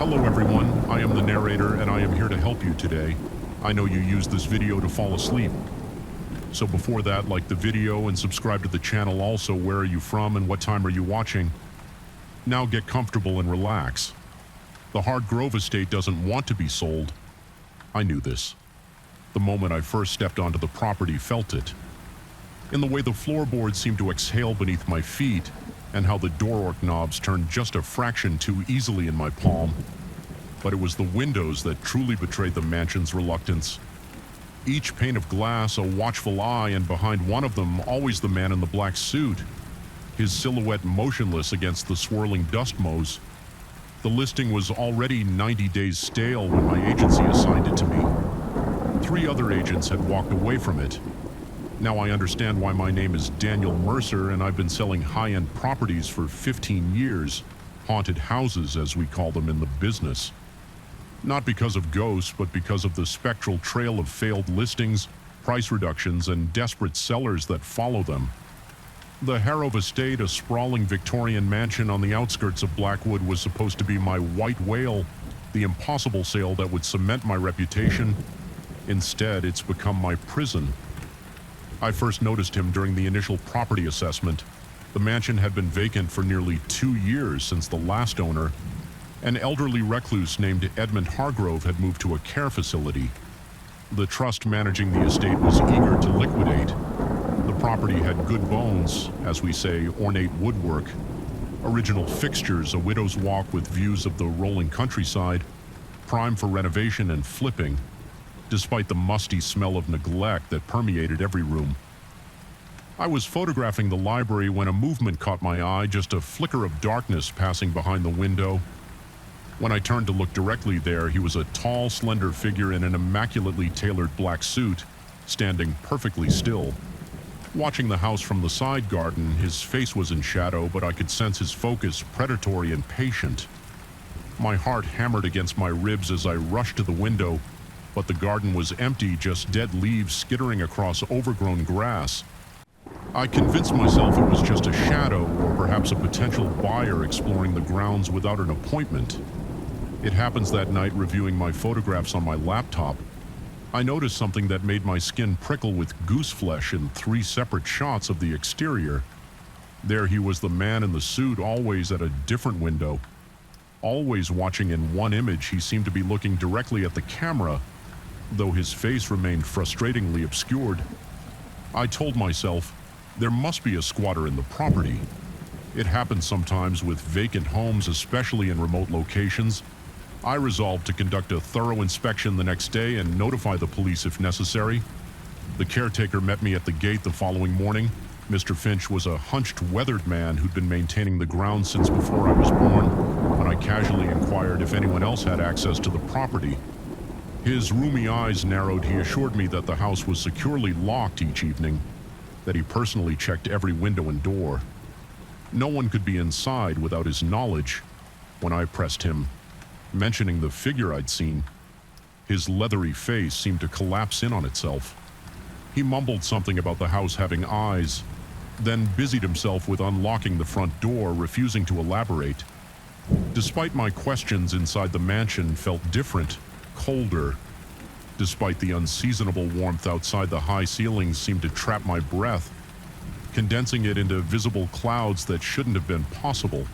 Hello everyone, I am the narrator and I am here to help you today. I know you use this video to fall asleep. So before that, like the video and subscribe to the channel. Also, where are you from and what time are you watching? Now get comfortable and relax. The Hardgrove estate doesn't want to be sold. I knew this. The moment I first stepped onto the property, felt it. In the way the floorboards seemed to exhale beneath my feet, and how the door knobs turned just a fraction too easily in my palm. But it was the windows that truly betrayed the mansion's reluctance. Each pane of glass a watchful eye, and behind one of them always the man in the black suit, his silhouette motionless against the swirling dust motes. The listing was already 90 days stale when my agency assigned it to me. 3 other agents had walked away from it. Now I understand why my name is Daniel Mercer and I've been selling high-end properties for 15 years, haunted houses as we call them in the business. Not because of ghosts, but because of the spectral trail of failed listings, price reductions, and desperate sellers that follow them. The Harrow Estate, a sprawling Victorian mansion on the outskirts of Blackwood, was supposed to be my white whale, the impossible sale that would cement my reputation. Instead, it's become my prison. I first noticed him during the initial property assessment. The mansion had been vacant for nearly 2 years since the last owner. An elderly recluse named Edmund Hargrove had moved to a care facility. The trust managing the estate was eager to liquidate. The property had good bones, as we say, ornate woodwork, original fixtures, a widow's walk with views of the rolling countryside, prime for renovation and flipping, despite the musty smell of neglect that permeated every room. I was photographing the library when a movement caught my eye, just a flicker of darkness passing behind the window. When I turned to look directly there, he was a tall, slender figure in an immaculately tailored black suit, standing perfectly still. Watching the house from the side garden, his face was in shadow, but I could sense his focus, predatory and patient. My heart hammered against my ribs as I rushed to the window, but the garden was empty, just dead leaves skittering across overgrown grass. I convinced myself it was just a shadow, or perhaps a potential buyer exploring the grounds without an appointment. It happens that night, reviewing my photographs on my laptop, I noticed something that made my skin prickle with goose flesh in 3 separate shots of the exterior. There he was, the man in the suit, always at a different window. Always watching in one image, he seemed to be looking directly at the camera, though his face remained frustratingly obscured. I told myself, there must be a squatter in the property. It happens sometimes with vacant homes, especially in remote locations. I resolved to conduct a thorough inspection the next day and notify the police if necessary. The caretaker met me at the gate the following morning. Mr. Finch was a hunched, weathered man who'd been maintaining the grounds since before I was born. When I casually inquired if anyone else had access to the property, his rheumy eyes narrowed. He assured me that the house was securely locked each evening, that he personally checked every window and door. No one could be inside without his knowledge. When I pressed him, mentioning the figure I'd seen, his leathery face seemed to collapse in on itself. He mumbled something about the house having eyes, then busied himself with unlocking the front door, refusing to elaborate. Despite my questions, inside the mansion felt different, colder. Despite the unseasonable warmth outside, the high ceilings seemed to trap my breath, condensing it into visible clouds that shouldn't have been possible.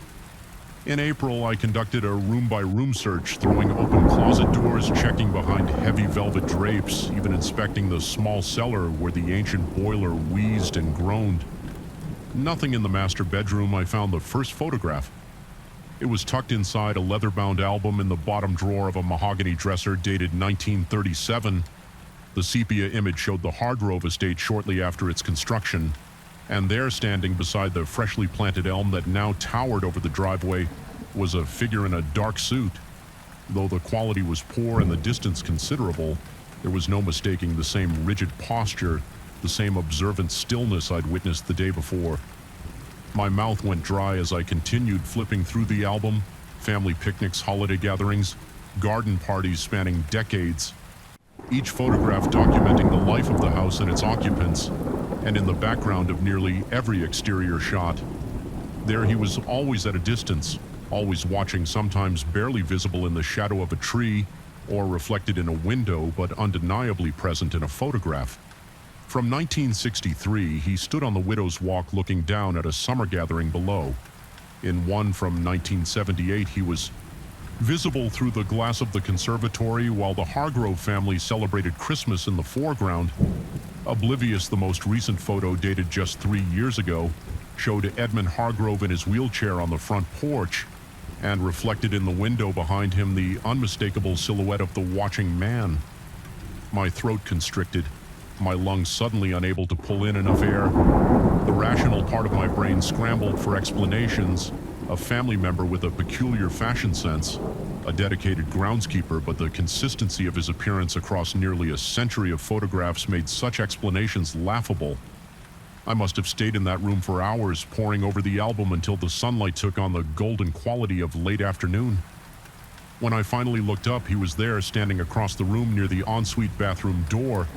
In April, I conducted a room-by-room search, throwing open closet doors, checking behind heavy velvet drapes, even inspecting the small cellar where the ancient boiler wheezed and groaned. Nothing in the master bedroom. I found the first photograph. It was tucked inside a leather-bound album in the bottom drawer of a mahogany dresser dated 1937. The sepia image showed the Hardgrove estate shortly after its construction, and there, standing beside the freshly planted elm that now towered over the driveway, was a figure in a dark suit. Though the quality was poor and the distance considerable, there was no mistaking the same rigid posture, the same observant stillness I'd witnessed the day before. My mouth went dry as I continued flipping through the album. Family picnics, holiday gatherings, garden parties spanning decades. Each photograph documenting the life of the house and its occupants, and in the background of nearly every exterior shot, there he was, always at a distance, always watching, sometimes barely visible in the shadow of a tree or reflected in a window, but undeniably present in a photograph. From 1963, he stood on the Widow's Walk looking down at a summer gathering below. In one from 1978, he was visible through the glass of the conservatory while the Hargrove family celebrated Christmas in the foreground. Oblivious, the most recent photo, dated just 3 years ago, showed Edmund Hargrove in his wheelchair on the front porch, and reflected in the window behind him the unmistakable silhouette of the watching man. My throat constricted, my lungs suddenly unable to pull in enough air. The rational part of my brain scrambled for explanations. A family member with a peculiar fashion sense, a dedicated groundskeeper, but the consistency of his appearance across nearly a century of photographs made such explanations laughable. I must have stayed in that room for hours, poring over the album until the sunlight took on the golden quality of late afternoon. When I finally looked up, he was there, standing across the room near the ensuite bathroom door.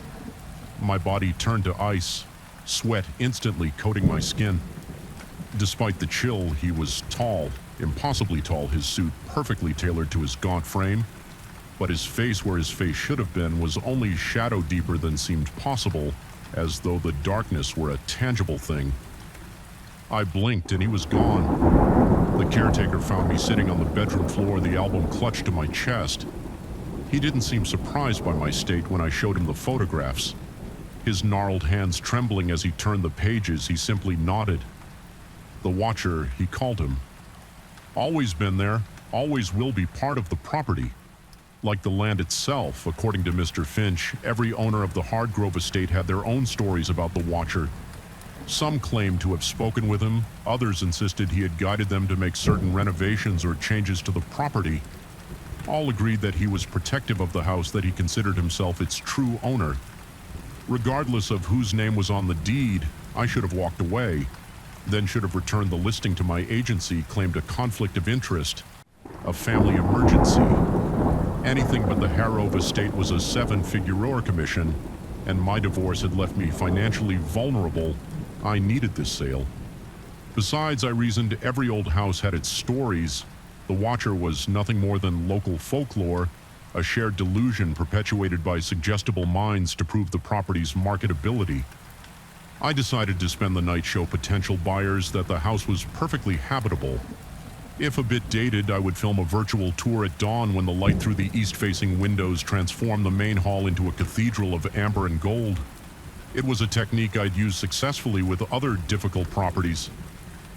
My body turned to ice, sweat instantly coating my skin. Despite the chill, he was tall, impossibly tall, his suit perfectly tailored to his gaunt frame. But his face, where his face should have been, was only shadow deeper than seemed possible, as though the darkness were a tangible thing. I blinked and he was gone. The caretaker found me sitting on the bedroom floor, the album clutched to my chest. He didn't seem surprised by my state when I showed him the photographs. His gnarled hands trembling as he turned the pages, he simply nodded. The watcher, he called him. Always been there, always will be part of the property. Like the land itself, according to Mr. Finch, every owner of the Hargrove estate had their own stories about the watcher. Some claimed to have spoken with him, others insisted he had guided them to make certain renovations or changes to the property. All agreed that he was protective of the house, that he considered himself its true owner. Regardless of whose name was on the deed, I should have walked away, then should have returned the listing to my agency, claimed a conflict of interest, a family emergency. Anything but the Hargrove estate was a 7-figure commission, and my divorce had left me financially vulnerable. I needed this sale. Besides, I reasoned, every old house had its stories. The watcher was nothing more than local folklore, a shared delusion perpetuated by suggestible minds to prove the property's marketability. I decided to spend the night show potential buyers that the house was perfectly habitable. If a bit dated, I would film a virtual tour at dawn when the light through the east-facing windows transformed the main hall into a cathedral of amber and gold. It was a technique I'd used successfully with other difficult properties.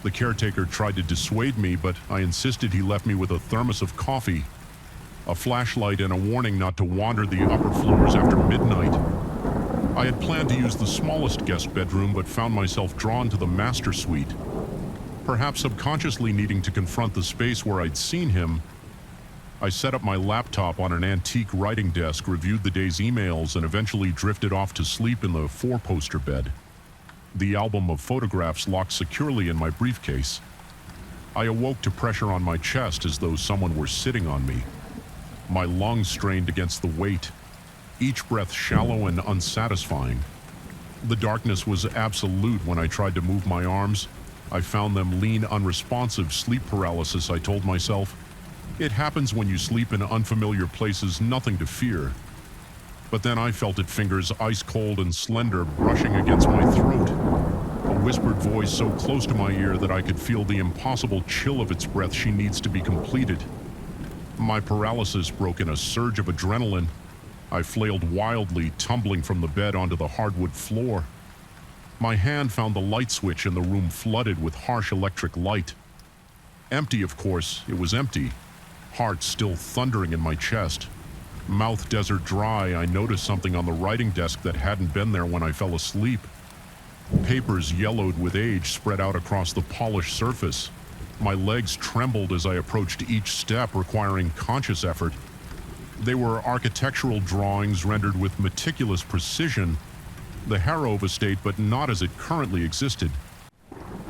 The caretaker tried to dissuade me, but I insisted. He left me with a thermos of coffee, a flashlight, and a warning not to wander the upper floors after midnight. I had planned to use the smallest guest bedroom, but found myself drawn to the master suite. Perhaps subconsciously needing to confront the space where I'd seen him, I set up my laptop on an antique writing desk, reviewed the day's emails, and eventually drifted off to sleep in the 4-poster bed, the album of photographs locked securely in my briefcase. I awoke to pressure on my chest as though someone were sitting on me. My lungs strained against the weight, each breath shallow and unsatisfying. The darkness was absolute when I tried to move my arms. I found them lean, unresponsive. Sleep paralysis, I told myself. It happens when you sleep in unfamiliar places, nothing to fear. But then I felt it, fingers ice cold and slender brushing against my throat. A whispered voice so close to my ear that I could feel the impossible chill of its breath. She needs to be completed. My paralysis broke in a surge of adrenaline. I flailed wildly, tumbling from the bed onto the hardwood floor. My hand found the light switch and the room flooded with harsh electric light. Empty, of course, it was empty. Heart still thundering in my chest. Mouth desert dry, I noticed something on the writing desk that hadn't been there when I fell asleep. Papers yellowed with age spread out across the polished surface. My legs trembled as I approached each step, requiring conscious effort. They were architectural drawings rendered with meticulous precision, the Hargrove estate, but not as it currently existed.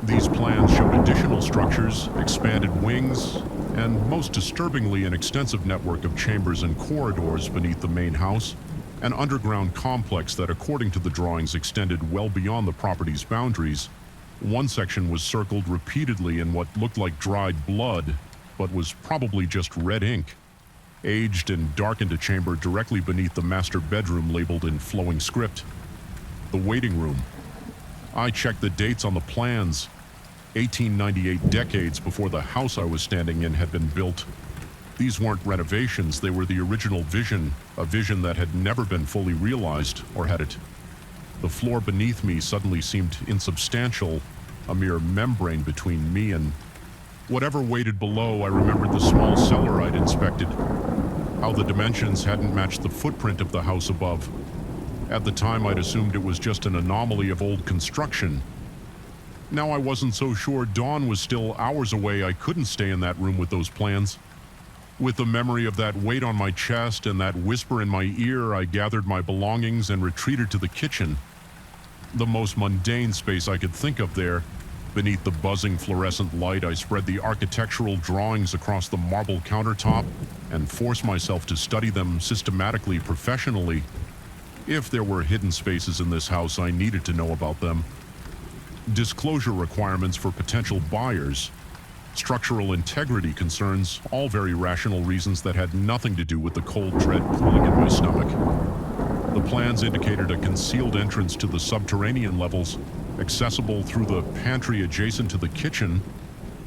These plans showed additional structures, expanded wings, and most disturbingly, an extensive network of chambers and corridors beneath the main house, an underground complex that, according to the drawings, extended well beyond the property's boundaries. One section was circled repeatedly in what looked like dried blood, but was probably just red ink. Aged and darkened a chamber directly beneath the master bedroom labeled in flowing script. The waiting room. I checked the dates on the plans. 1898, decades before the house I was standing in had been built. These weren't renovations, they were the original vision, a vision that had never been fully realized, or had it? The floor beneath me suddenly seemed insubstantial, a mere membrane between me and whatever waited below. I remembered the small cellar I'd inspected, how the dimensions hadn't matched the footprint of the house above. At the time, I'd assumed it was just an anomaly of old construction. Now I wasn't so sure. Dawn was still hours away. I couldn't stay in that room with those plans. With the memory of that weight on my chest and that whisper in my ear, I gathered my belongings and retreated to the kitchen. The most mundane space I could think of there. Beneath the buzzing fluorescent light, I spread the architectural drawings across the marble countertop and forced myself to study them systematically, professionally. If there were hidden spaces in this house, I needed to know about them. Disclosure requirements for potential buyers, structural integrity concerns, all very rational reasons that had nothing to do with the cold dread pooling in my stomach. The plans indicated a concealed entrance to the subterranean levels, accessible through the pantry adjacent to the kitchen.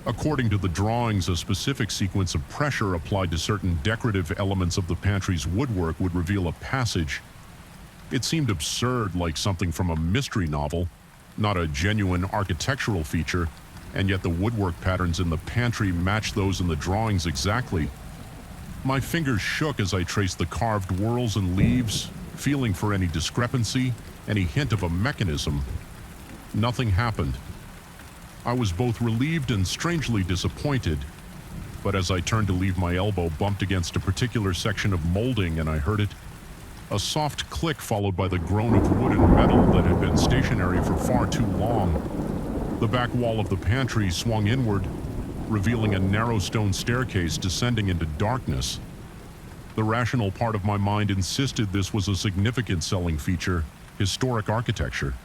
According to the drawings, a specific sequence of pressure applied to certain decorative elements of the pantry's woodwork would reveal a passage. It seemed absurd, like something from a mystery novel, not a genuine architectural feature, and yet the woodwork patterns in the pantry matched those in the drawings exactly. My fingers shook as I traced the carved whorls and leaves, feeling for any discrepancy, any hint of a mechanism. Nothing happened. I was both relieved and strangely disappointed, but as I turned to leave, my elbow bumped against a particular section of molding and I heard it. A soft click followed by the groan of wood and metal that had been stationary for far too long. The back wall of the pantry swung inward, revealing a narrow stone staircase descending into darkness. The rational part of my mind insisted this was a significant selling feature, historic architecture.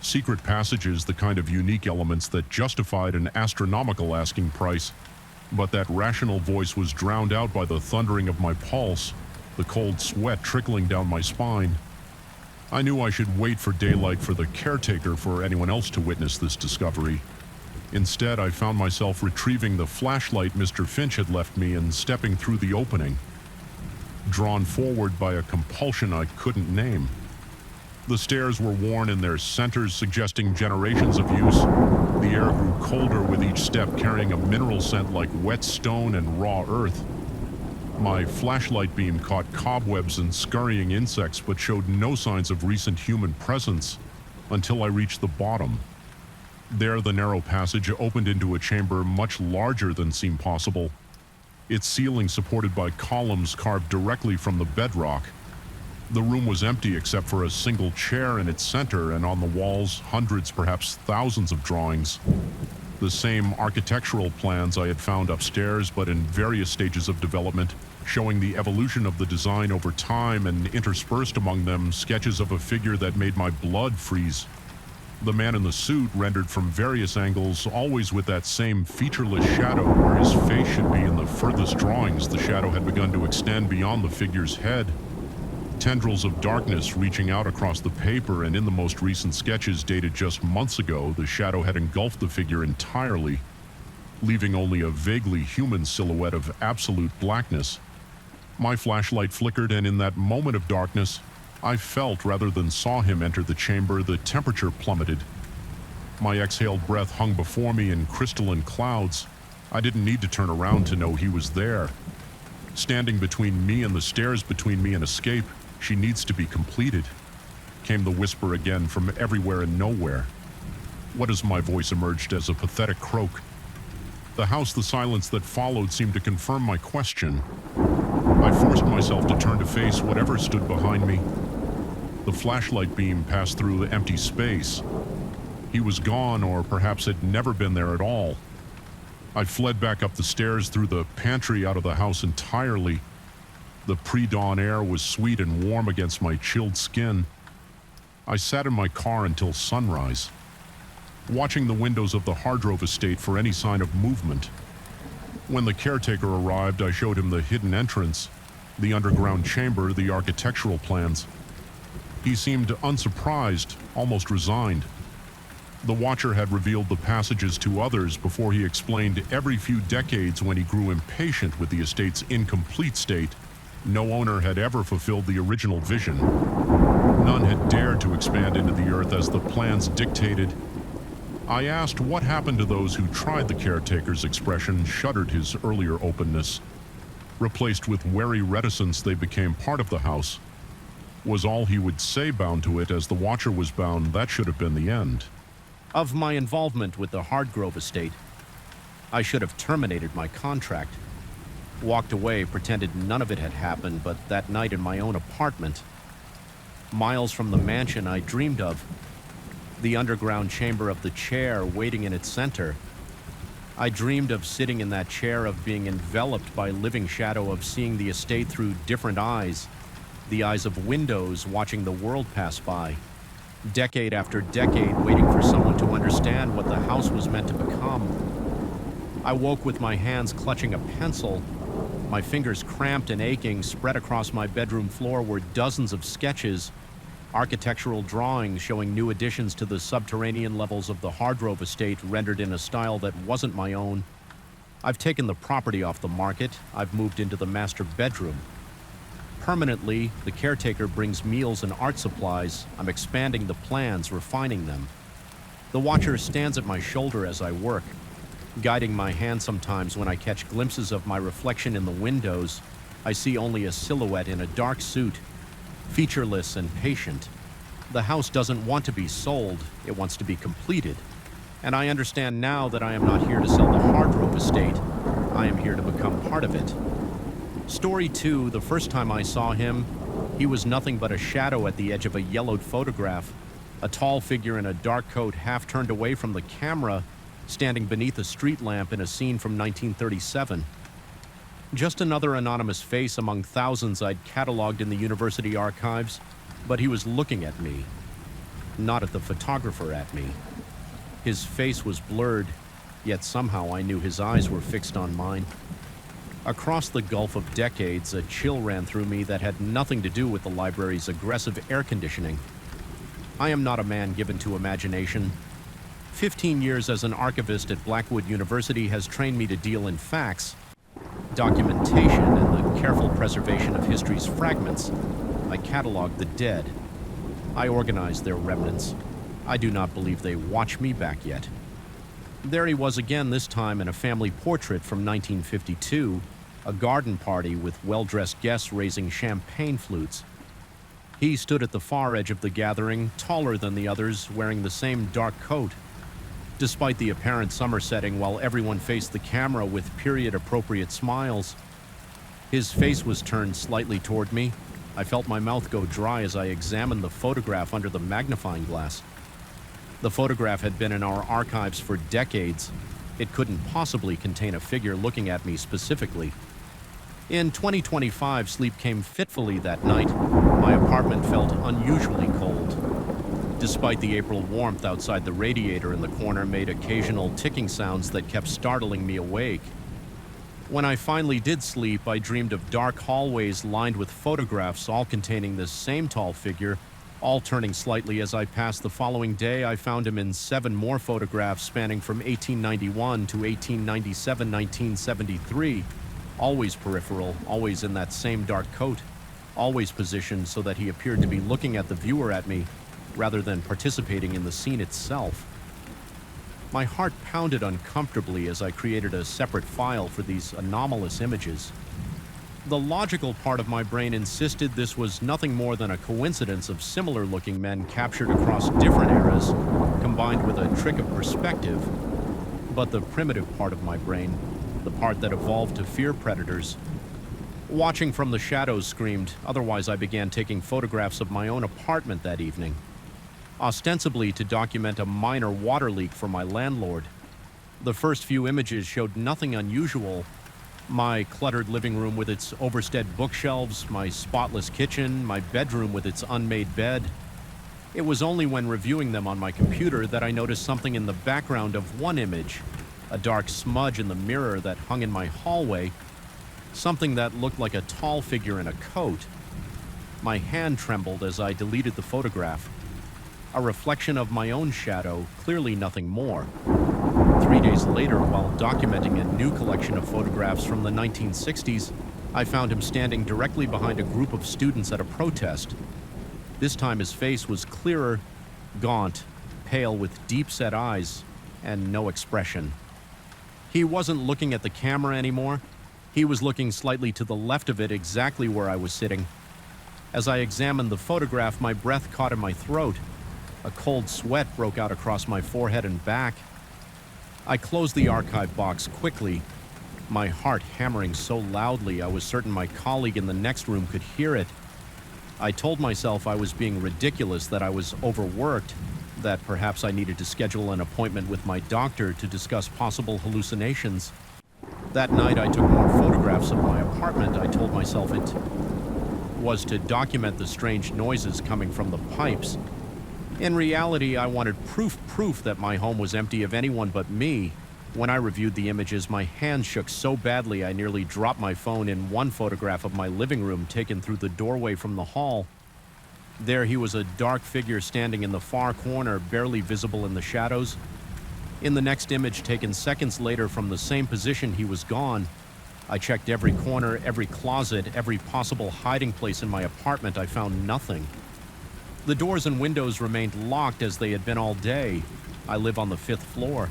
Secret passages, the kind of unique elements that justified an astronomical asking price, but that rational voice was drowned out by the thundering of my pulse, the cold sweat trickling down my spine. I knew I should wait for daylight for the caretaker for anyone else to witness this discovery. Instead, I found myself retrieving the flashlight Mr. Finch had left me and stepping through the opening, drawn forward by a compulsion I couldn't name. The stairs were worn in their centers, suggesting generations of use. The air grew colder with each step, carrying a mineral scent like wet stone and raw earth. My flashlight beam caught cobwebs and scurrying insects, but showed no signs of recent human presence until I reached the bottom. There, the narrow passage opened into a chamber much larger than seemed possible, its ceiling supported by columns carved directly from the bedrock. The room was empty except for a single chair in its center, and on the walls, hundreds, perhaps thousands of drawings. The same architectural plans I had found upstairs, but in various stages of development, showing the evolution of the design over time, and interspersed among them sketches of a figure that made my blood freeze. The man in the suit, rendered from various angles, always with that same featureless shadow where his face should be in the furthest drawings. The shadow had begun to extend beyond the figure's head. Tendrils of darkness reaching out across the paper, and in the most recent sketches dated just months ago, the shadow had engulfed the figure entirely, leaving only a vaguely human silhouette of absolute blackness. My flashlight flickered, and in that moment of darkness, I felt rather than saw him enter the chamber. The temperature plummeted. My exhaled breath hung before me in crystalline clouds. I didn't need to turn around to know he was there. Standing between me and the stairs, between me and escape. She needs to be completed, came the whisper again from everywhere and nowhere. What as my voice emerged as a pathetic croak? The house, the silence that followed seemed to confirm my question. I forced myself to turn to face whatever stood behind me. The flashlight beam passed through the empty space. He was gone, or perhaps had never been there at all. I fled back up the stairs, through the pantry, out of the house entirely. The pre-dawn air was sweet and warm against my chilled skin. I sat in my car until sunrise, watching the windows of the Hardrove estate for any sign of movement. When the caretaker arrived, I showed him the hidden entrance, the underground chamber, the architectural plans. He seemed unsurprised, almost resigned. The watcher had revealed the passages to others before he explained every few decades when he grew impatient with the estate's incomplete state. No owner had ever fulfilled the original vision. None had dared to expand into the earth as the plans dictated. I asked what happened to those who tried. The caretaker's expression shuttered his earlier openness. Replaced with wary reticence, they became part of the house. Was all he would say bound to it? As the watcher was bound, that should have been the end. Of my involvement with the Hardgrove estate, I should have terminated my contract. Walked away, pretended none of it had happened, but that night in my own apartment, miles from the mansion I dreamed of, the underground chamber of the chair waiting in its center, I dreamed of sitting in that chair, of being enveloped by living shadow, of seeing the estate through different eyes, the eyes of windows watching the world pass by. Decade after decade, waiting for someone to understand what the house was meant to become. I woke with my hands clutching a pencil, my fingers cramped and aching. Spread across my bedroom floor were dozens of sketches, architectural drawings showing new additions to the subterranean levels of the Hardgrove estate, rendered in a style that wasn't my own. I've taken the property off the market. I've moved into the master bedroom. Permanently, the caretaker brings meals and art supplies. I'm expanding the plans, refining them. The watcher stands at my shoulder as I work, guiding my hand. Sometimes when I catch glimpses of my reflection in the windows, I see only a silhouette in a dark suit, featureless and patient. The house doesn't want to be sold, it wants to be completed. And I understand now that I am not here to sell the Hardgrove estate. I am here to become part of it. Story 2, the first time I saw him, he was nothing but a shadow at the edge of a yellowed photograph, a tall figure in a dark coat, half turned away from the camera, standing beneath a street lamp in a scene from 1937. Just another anonymous face among thousands I'd cataloged in the university archives, but he was looking at me, not at the photographer, at me. His face was blurred, yet somehow I knew his eyes were fixed on mine. Across the gulf of decades, a chill ran through me that had nothing to do with the library's aggressive air conditioning. I am not a man given to imagination. 15 years as an archivist at Blackwood University has trained me to deal in facts, documentation, and the careful preservation of history's fragments. I cataloged the dead. I organized their remnants. I do not believe they watch me back yet. There he was again, this time in a family portrait from 1952, a garden party with well-dressed guests raising champagne flutes. He stood at the far edge of the gathering, taller than the others, wearing the same dark coat. Despite the apparent summer setting, while everyone faced the camera with period-appropriate smiles, his face was turned slightly toward me. I felt my mouth go dry as I examined the photograph under the magnifying glass. The photograph had been in our archives for decades. It couldn't possibly contain a figure looking at me specifically. In 2025, sleep came fitfully that night. My apartment felt unusually cold. Despite the April warmth outside, the radiator in the corner made occasional ticking sounds that kept startling me awake. When I finally did sleep, I dreamed of dark hallways lined with photographs, all containing this same tall figure, all turning slightly as I passed. The following day, I found him in 7 more photographs spanning from 1891 to 1897, 1973, always peripheral, always in that same dark coat, always positioned so that he appeared to be looking at the viewer, at me, rather than participating in the scene itself. My heart pounded uncomfortably as I created a separate file for these anomalous images. The logical part of my brain insisted this was nothing more than a coincidence of similar-looking men captured across different eras, combined with a trick of perspective. But the primitive part of my brain, the part that evolved to fear predators, watching from the shadows, screamed. Otherwise, I began taking photographs of my own apartment that evening, ostensibly to document a minor water leak for my landlord. The first few images showed nothing unusual. My cluttered living room with its overstead bookshelves, my spotless kitchen, my bedroom with its unmade bed. It was only when reviewing them on my computer that I noticed something in the background of one image, a dark smudge in the mirror that hung in my hallway, something that looked like a tall figure in a coat. My hand trembled as I deleted the photograph. A reflection of my own shadow, clearly nothing more. 3 days later, while documenting a new collection of photographs from the 1960s, I found him standing directly behind a group of students at a protest. This time his face was clearer, gaunt, pale with deep-set eyes, and no expression. He wasn't looking at the camera anymore. He was looking slightly to the left of it, exactly where I was sitting. As I examined the photograph, my breath caught in my throat. A cold sweat broke out across my forehead and back. I closed the archive box quickly, my heart hammering so loudly I was certain my colleague in the next room could hear it. I told myself I was being ridiculous, that I was overworked, that perhaps I needed to schedule an appointment with my doctor to discuss possible hallucinations. That night I took more photographs of my apartment. I told myself it was to document the strange noises coming from the pipes. In reality, I wanted proof that my home was empty of anyone but me. When I reviewed the images, my hand shook so badly I nearly dropped my phone in one photograph of my living room taken through the doorway from the hall. There he was, a dark figure standing in the far corner, barely visible in the shadows. In the next image, taken seconds later from the same position, he was gone. I checked every corner, every closet, every possible hiding place in my apartment. I found nothing. The doors and windows remained locked as they had been all day. I live on the 5th floor.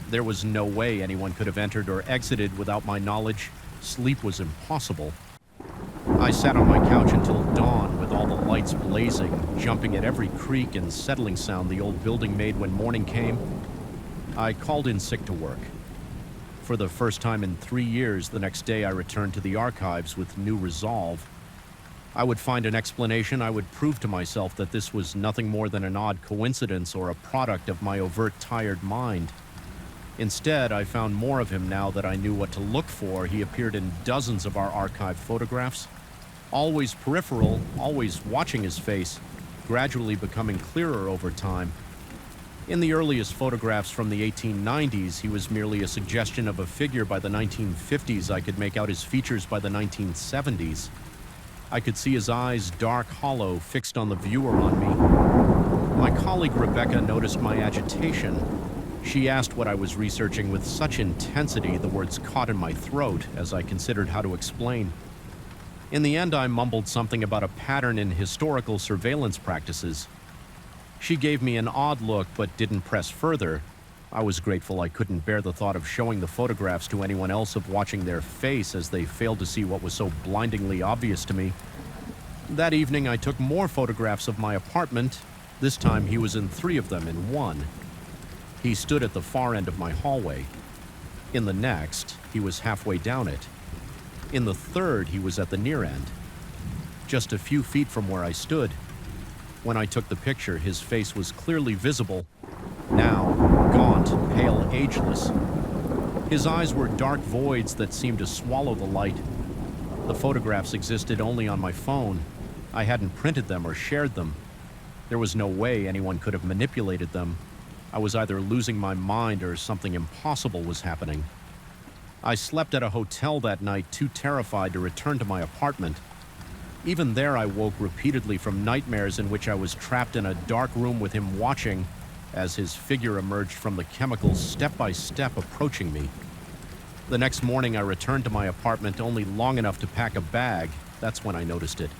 There was no way anyone could have entered or exited without my knowledge. Sleep was impossible. I sat on my couch until dawn with all the lights blazing, jumping at every creak and settling sound the old building made when morning came. I called in sick to work. For the first time in 3 years, the next day I returned to the archives with new resolve. I would find an explanation. I would prove to myself that this was nothing more than an odd coincidence or a product of my overt tired mind. Instead, I found more of him now that I knew what to look for. He appeared in dozens of our archived photographs, always peripheral, always watching his face, gradually becoming clearer over time. In the earliest photographs from the 1890s, he was merely a suggestion of a figure by the 1950s. I could make out his features by the 1970s. I could see his eyes, dark, hollow, fixed on the viewer on me. My colleague Rebecca noticed my agitation. She asked what I was researching with such intensity the words caught in my throat as I considered how to explain. In the end, I mumbled something about a pattern in historical surveillance practices. She gave me an odd look but didn't press further. I was grateful I couldn't bear the thought of showing the photographs to anyone else, of watching their face as they failed to see what was so blindingly obvious to me. That evening, I took more photographs of my apartment. This time, he was in 3 of them in one. He stood at the far end of my hallway. In the next, he was halfway down it. In the third, he was at the near end, just a few feet from where I stood. When I took the picture, his face was clearly visible, now gaunt, pale, ageless. His eyes were dark voids that seemed to swallow the light. The photographs existed only on my phone. I hadn't printed them or shared them. There was no way anyone could have manipulated them. I was either losing my mind or something impossible was happening. I slept at a hotel that night, too terrified to return to my apartment. Even there, I woke repeatedly from nightmares in which I was trapped in a dark room with him watching as his figure emerged from the chemicals step by step, approaching me. The next morning, I returned to my apartment only long enough to pack a bag. That's when I noticed it.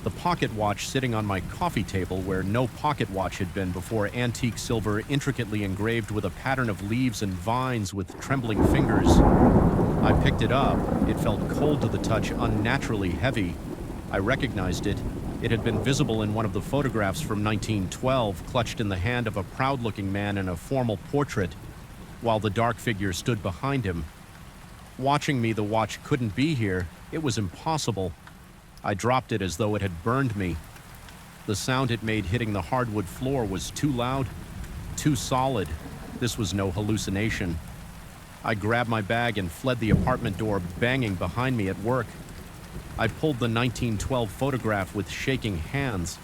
The pocket watch sitting on my coffee table, where no pocket watch had been before, antique silver intricately engraved with a pattern of leaves and vines with trembling fingers. I picked it up. It felt cold to the touch, unnaturally heavy. I recognized it. It had been visible in one of the photographs from 1912, clutched in the hand of a proud-looking man in a formal portrait, while the dark figure stood behind him. Watching me, the watch couldn't be here. It was impossible. I dropped it as though it had burned me. The sound it made hitting the hardwood floor was too loud, too solid. This was no hallucination. I grabbed my bag and fled the apartment door, banging behind me at work. I pulled the 1912 photograph with shaking hands.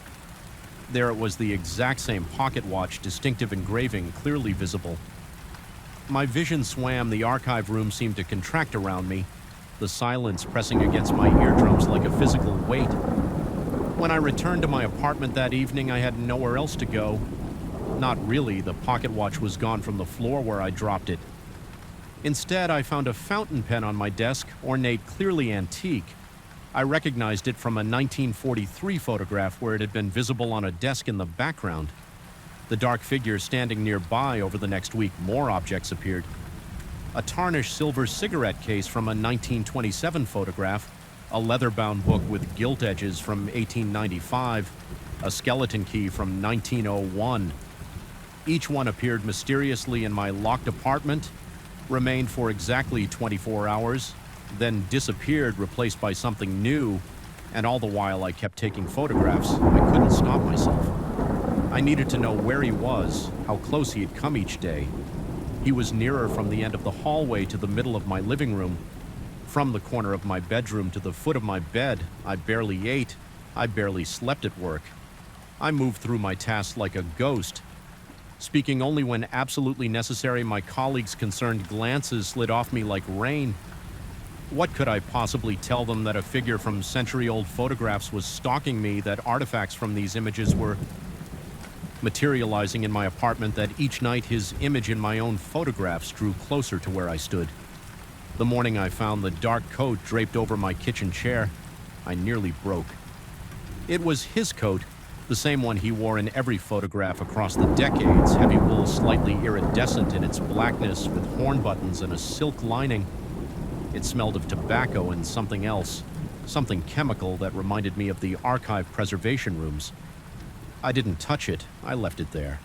There it was, the exact same pocket watch, distinctive engraving, clearly visible. My vision swam, the archive room seemed to contract around me, the silence pressing against my eardrums like a physical weight. When I returned to my apartment that evening, I had nowhere else to go. Not really, the pocket watch was gone from the floor where I dropped it. Instead, I found a fountain pen on my desk, ornate, clearly antique. I recognized it from a 1943 photograph where it had been visible on a desk in the background. The dark figure standing nearby. Over the next week, more objects appeared. A tarnished silver cigarette case from a 1927 photograph, a leather-bound book with gilt edges from 1895, a skeleton key from 1901. Each one appeared mysteriously in my locked apartment, remained for exactly 24 hours, then disappeared, replaced by something new, and all the while I kept taking photographs. I couldn't stop myself. I needed to know where he was, how close he had come each day. He was nearer from the end of the hallway to the middle of my living room, from the corner of my bedroom to the foot of my bed. I barely ate. I barely slept at work. I moved through my tasks like a ghost. Speaking only when absolutely necessary, my colleagues' concerned glances slid off me like rain. What could I possibly tell them? That a figure from century-old photographs was stalking me, that artifacts from these images were materializing in my apartment, that each night his image in my own photographs drew closer to where I stood. The morning I found the dark coat draped over my kitchen chair, I nearly broke. It was his coat, the same one he wore in every photograph across the decades, heavy wool slightly iridescent in its blackness with horn buttons and a silk lining. It smelled of tobacco and something else, something chemical that reminded me of the archive preservation rooms. I didn't touch it, I left it there.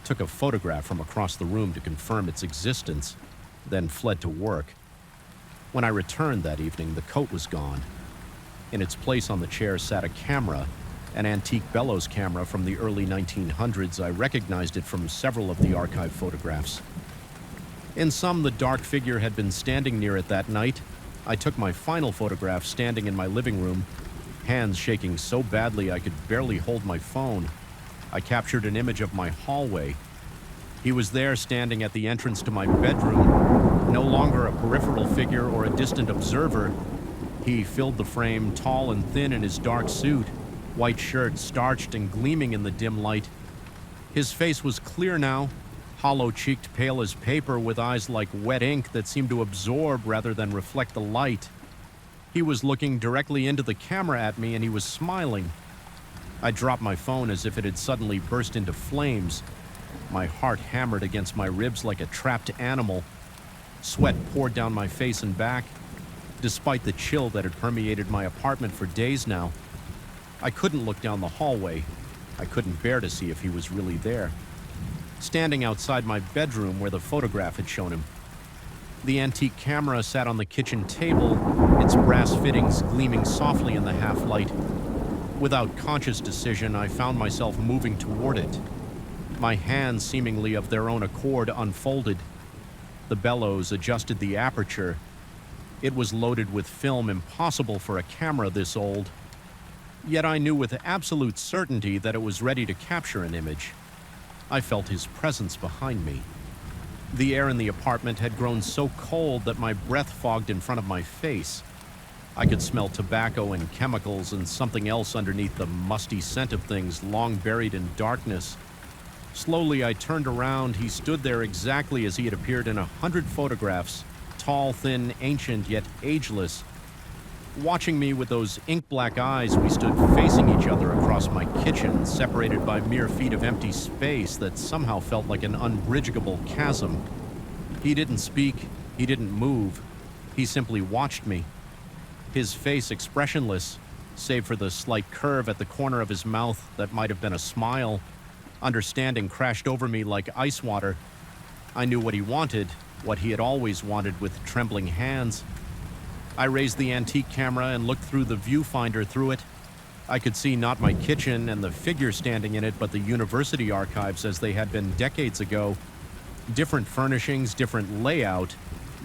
Took a photograph from across the room to confirm its existence, then fled to work. When I returned that evening, the coat was gone. In its place on the chair sat a camera, an antique bellows camera from the early 1900s. I recognized it from several of the archive photographs. In some, the dark figure had been standing near it that night. I took my final photograph standing in my living room, hands shaking so badly I could barely hold my phone. I captured an image of my hallway. He was there standing at the entrance to my bedroom, no longer a peripheral figure or a distant observer. He filled the frame, tall and thin in his dark suit, white shirt starched and gleaming in the dim light. His face was clear now, hollow-cheeked, pale as paper, with eyes like wet ink that seemed to absorb rather than reflect the light. He was looking directly into the camera at me, and he was smiling. I dropped my phone as if it had suddenly burst into flames. My heart hammered against my ribs like a trapped animal. Sweat poured down my face and back, despite the chill that had permeated my apartment for days now. I couldn't look down the hallway. I couldn't bear to see if he was really there. Standing outside my bedroom where the photograph had shown him. The antique camera sat on the kitchen table, its brass fittings gleaming softly in the half-light. Without conscious decision, I found myself moving toward it. My hands, seemingly of their own accord, unfolded. The bellows adjusted the aperture. It was loaded with film impossible for a camera this old. Yet I knew with absolute certainty that it was ready to capture an image. I felt his presence behind me. The air in the apartment had grown so cold that my breath fogged in front of my face. I could smell tobacco and chemicals and something else underneath the musty scent of things long buried in darkness. Slowly I turned around. He stood there exactly as he had appeared in 100 photographs, tall, thin, ancient, yet ageless. Watching me with those ink-black eyes, we stood facing each other across my kitchen, separated by mere feet of empty space that somehow felt like an unbridgeable chasm. He didn't speak, he didn't move. He simply watched me. His face expressionless, save for the slight curve at the corner of his mouth that might have been a smile. Understanding crashed over me like ice water. I knew what he wanted, what he had always wanted, with trembling hands. I raised the antique camera and looked through the viewfinder through it. I could see not my kitchen and the figure standing in it, but the university archives as they had been decades ago. Different furnishings, different layout,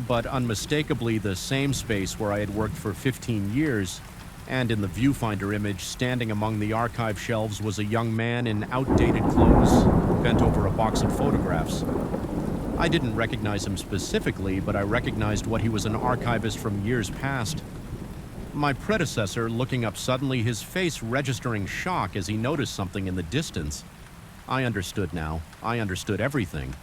but unmistakably the same space where I had worked for 15 years. And in the viewfinder image, standing among the archive shelves, was a young man in outdated clothes, bent over a box of photographs. I didn't recognize him specifically, but I recognized what he was, an archivist from years past. My predecessor looking up suddenly, his face registering shock as he noticed something in the distance. I understood now. I understood everything.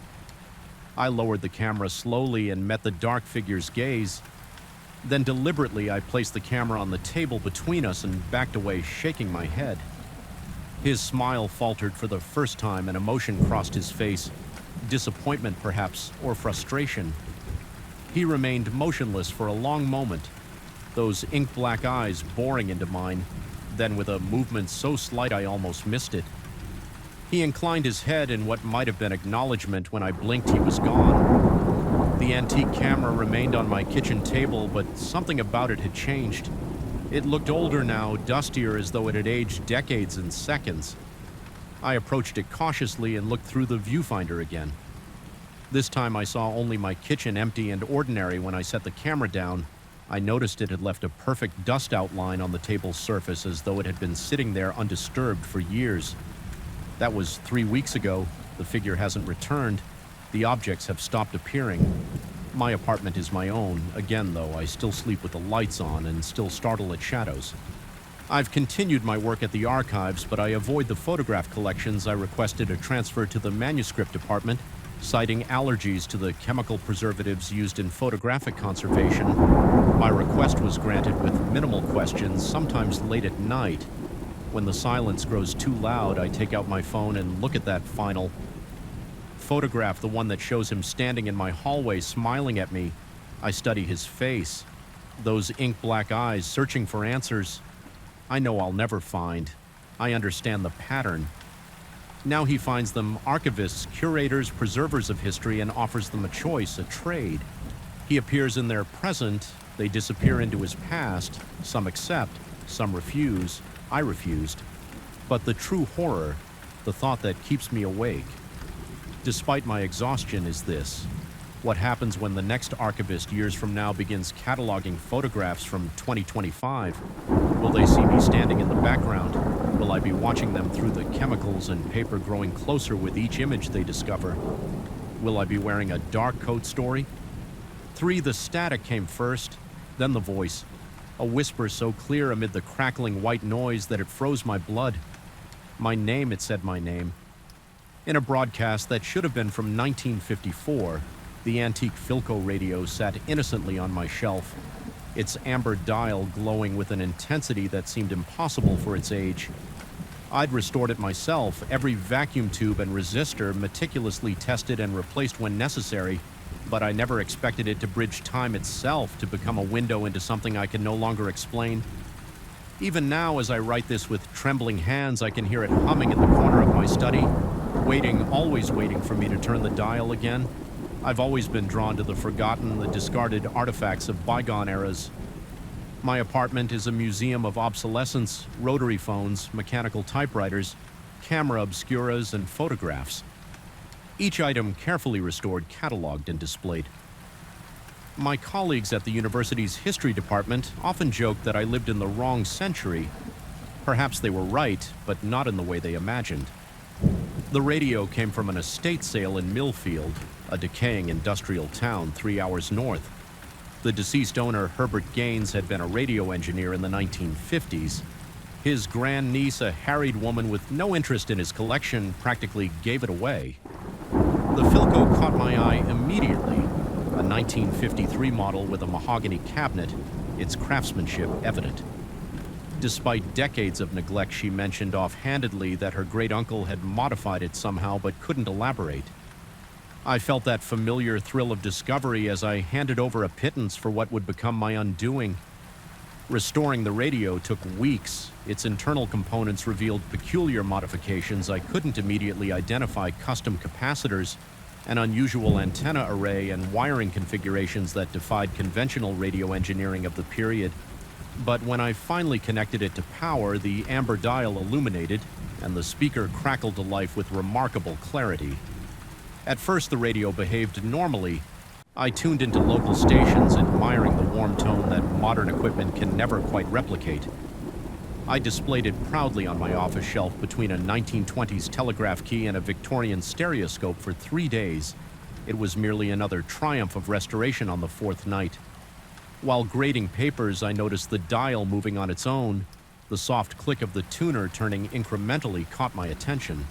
I lowered the camera slowly and met the dark figure's gaze. Then deliberately I placed the camera on the table between us and backed away, shaking my head. His smile faltered for the first time and emotion crossed his face. Disappointment, perhaps, or frustration. He remained motionless for a long moment, those ink-black eyes boring into mine, then with a movement so slight I almost missed it. He inclined his head in what might have been acknowledgement. When I blinked, he was gone. The antique camera remained on my kitchen table, but something about it had changed. It looked older now, dustier, as though it had aged decades and seconds. I approached it cautiously and looked through the viewfinder again. This time I saw only my kitchen, empty and ordinary. When I set the camera down, I noticed it had left a perfect dust outline on the table's surface, as though it had been sitting there undisturbed for years. That was 3 weeks ago. The figure hasn't returned. The objects have stopped appearing. My apartment is my own. Again, though, I still sleep with the lights on and still startle at shadows. I've continued my work at the archives, but I avoid the photograph collections. I requested a transfer to the manuscript department, citing allergies to the chemical preservatives used in photographic conservation. My request was granted with minimal questions, sometimes late at night. When the silence grows too loud, I take out my phone and look at that final photograph, the one that shows him standing in my hallway smiling at me. I study his face, those ink-black eyes searching for answers I know I'll never find. I understand the pattern. Now he finds them, archivists, curators, preservers of history, and offers them a choice, a trade. He appears in their present, they disappear into his past. Some accept, some refuse. I refused. But the true horror, the thought that keeps me awake, despite my exhaustion, is this. What happens when the next archivist years from now begins cataloging photographs from 2025? Will they see me standing in the background? Will I be watching them through the chemicals and paper growing closer with each image they discover? Will I be wearing a dark coat story? 3, the static came first, then the voice. A whisper so clear amid the crackling white noise that it froze my blood. My name, it said my name. In a broadcast that should have been from 1954, the antique Philco radio sat innocently on my shelf, its amber dial glowing with an intensity that seemed impossible for its age. I'd restored it myself, every vacuum tube and resistor meticulously tested and replaced when necessary, but I never expected it to bridge time itself, to become a window into something I can no longer explain. Even now, as I write this with trembling hands, I can hear it humming in the corner of my study, waiting, always waiting for me to turn the dial again. I've always been drawn to the forgotten, the discarded artifacts of bygone eras. My apartment is a museum of obsolescence, rotary phones, mechanical typewriters, camera obscuras, and photographs. Each item carefully restored, cataloged, and displayed. My colleagues at the university's history department often joked that I lived in the wrong century. Perhaps they were right, but not in the way they imagined. The radio came from an estate sale in Millfield, a decaying industrial town 3 hours north. The deceased owner, Herbert Gaines, had been a radio engineer in the 1950s. His grandniece, a harried woman with no interest in his collection, practically gave it away. The Philco caught my eye immediately. A 1953 model with a mahogany cabinet, its craftsmanship evident. Despite decades of neglect, she mentioned offhandedly that her great-uncle had modified it somehow but couldn't elaborate. I felt that familiar thrill of discovery as I handed over a pittance for what would become my undoing. Restoring the radio took weeks. Its internal components revealed peculiar modifications. I couldn't immediately identify custom capacitors, an unusual antenna array, and wiring configurations that defied conventional radio engineering of the period. But when I finally connected it to power, the amber dial illuminated, and the speaker crackled to life with remarkable clarity. At first, the radio behaved normally. I tuned into local stations, admiring the warm tone that modern equipment can never quite replicate. I displayed it proudly on my office shelf between a 1920s telegraph key and a Victorian stereoscope for 3 days. It was merely another triumph of restoration on the fourth night. While grading papers, I noticed the dial moving on its own. The soft click of the tuner turning incrementally caught my attention.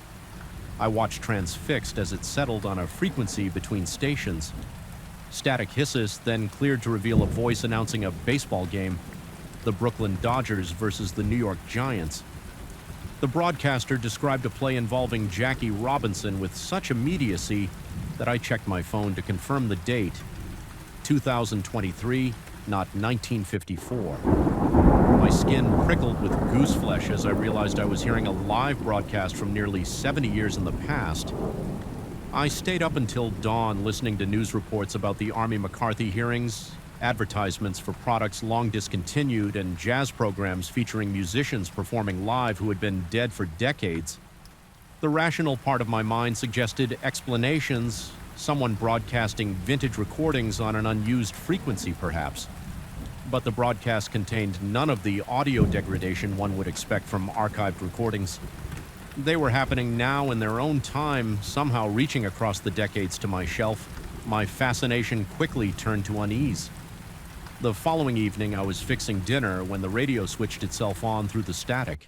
I watched transfixed as it settled on a frequency between stations. Static hisses then cleared to reveal a voice announcing a baseball game, the Brooklyn Dodgers versus the New York Giants. The broadcaster described a play involving Jackie Robinson with such immediacy that I checked my phone to confirm the date, 2023, not 1954. My skin prickled with goose flesh as I realized I was hearing a live broadcast from nearly 70 years in the past. I stayed up until dawn listening to news reports about the Army McCarthy hearings, advertisements for products long discontinued, and jazz programs featuring musicians performing live who had been dead for decades. The rational part of my mind suggested explanations, someone broadcasting vintage recordings on an unused frequency perhaps. But the broadcast contained none of the audio degradation one would expect from archived recordings. They were happening now in their own time, somehow reaching across the decades to my shelf. My fascination quickly turned to unease. The following evening, I was fixing dinner when the radio switched itself on through the static.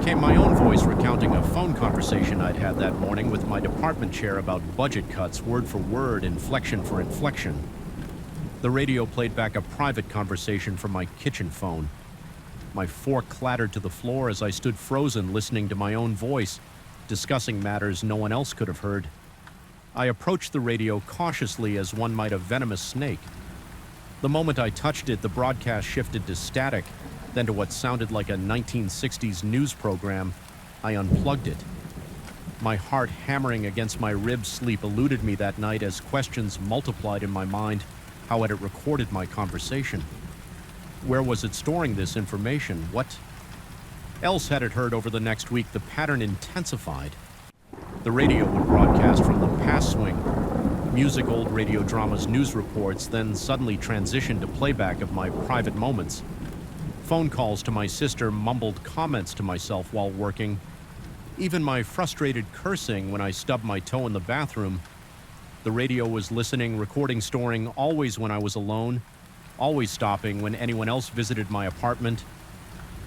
Came my own voice recounting a phone conversation I'd had that morning with my department chair about budget cuts, word for word, inflection for inflection. The radio played back a private conversation from my kitchen phone. My fork clattered to the floor as I stood frozen listening to my own voice, discussing matters no one else could have heard. I approached the radio cautiously as one might a venomous snake. The moment I touched it, the broadcast shifted to static, then to what sounded like a 1960s news program. I unplugged it. My heart hammering against my ribs, sleep eluded me that night as questions multiplied in my mind. How had it recorded my conversation? Where was it storing this information? What else had it heard over the next week? The pattern intensified. The radio would broadcast from the past swing. Music, old radio dramas, news reports, then suddenly transitioned to playback of my private moments. Phone calls to my sister, mumbled comments to myself while working. Even my frustrated cursing when I stubbed my toe in the bathroom. The radio was listening, recording, storing, always when I was alone, always stopping when anyone else visited my apartment.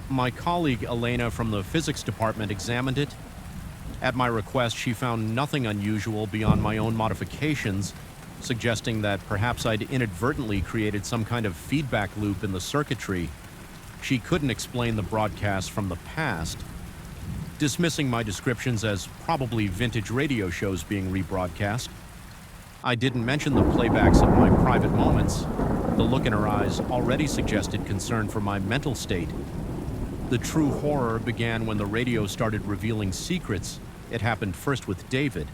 My colleague, Elena, from the physics department examined it. At my request, she found nothing unusual beyond my own modifications, suggesting that perhaps I'd inadvertently created some kind of feedback loop in the circuitry. She couldn't explain the broadcast from the past, dismissing my descriptions as probably vintage radio shows being rebroadcast. I didn't mention the playbacks of my private moments. The look in her eyes already suggested concern for my mental state. The true horror began when the radio started revealing secrets. It happened first with David.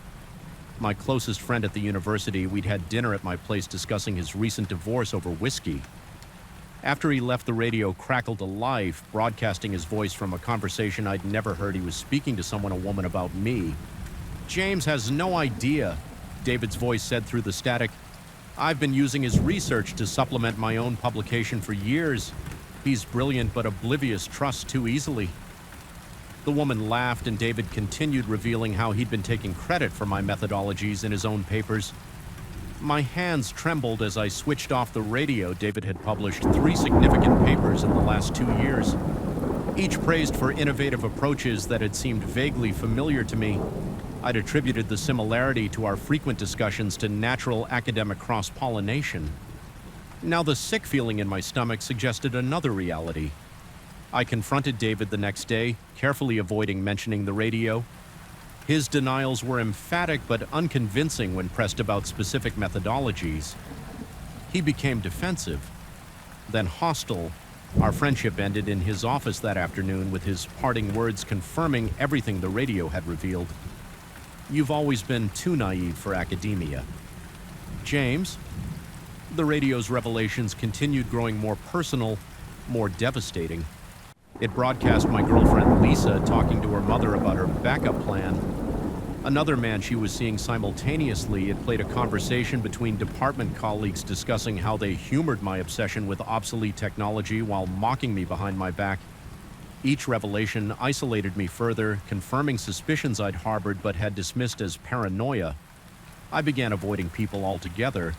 My closest friend at the university, we'd had dinner at my place discussing his recent divorce over whiskey. After he left, the radio crackled to life, broadcasting his voice from a conversation I'd never heard. He was speaking to someone, a woman, about me. James has no idea, David's voice said through the static. I've been using his research to supplement my own publication for years. He's brilliant but oblivious, trusts too easily. The woman laughed and David continued, revealing how he'd been taking credit for my methodologies in his own papers. My hands trembled as I switched off the radio. David had published 3 significant papers in the last 2 years, each praised for innovative approaches that had seemed vaguely familiar to me. I'd attributed the similarity to our frequent discussions to natural academic cross-pollination. Now the sick feeling in my stomach suggested another reality. I confronted David the next day, carefully avoiding mentioning the radio. His denials were emphatic but unconvincing when pressed about specific methodologies. He became defensive, then hostile. Our friendship ended in his office that afternoon with his parting words confirming everything the radio had revealed. You've always been too naive for academia. James? The radio's revelations continued, growing more personal, more devastating. It broadcast my girlfriend Lisa talking to her mother about her backup plan. Another man she was seeing simultaneously. It played a conversation between department colleagues discussing how they humored my obsession with obsolete technology while mocking me behind my back. Each revelation isolated me further, confirming suspicions I'd harbored but had dismissed as paranoia. I began avoiding people altogether.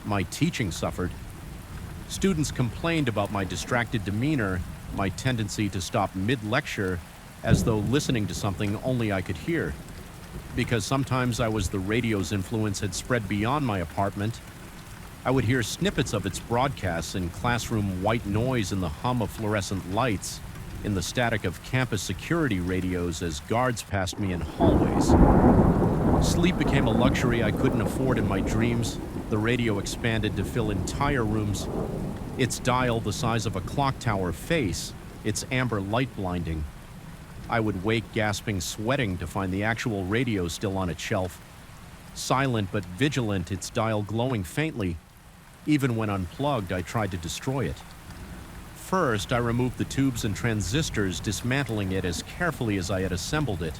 My teaching suffered. Students complained about my distracted demeanor, my tendency to stop mid-lecture, as though listening to something only I could hear. Because sometimes I was the radio's influence had spread beyond my apartment, I would hear snippets of its broadcasts in classroom white noise in the hum of fluorescent lights, in the static of campus security radios as guards passed me in hallways. Sleep became a luxury I couldn't afford in my dreams. The radio expanded to fill entire rooms. Its dial the size of a clock tower face, its amber light blinding. I would wake gasping, sweating to find the actual radio still on its shelf. Silent but vigilant, its dial glowing faintly. Even when unplugged, I tried to destroy it. First, I removed the tubes and transistors, dismantling it as carefully as I had assembled it.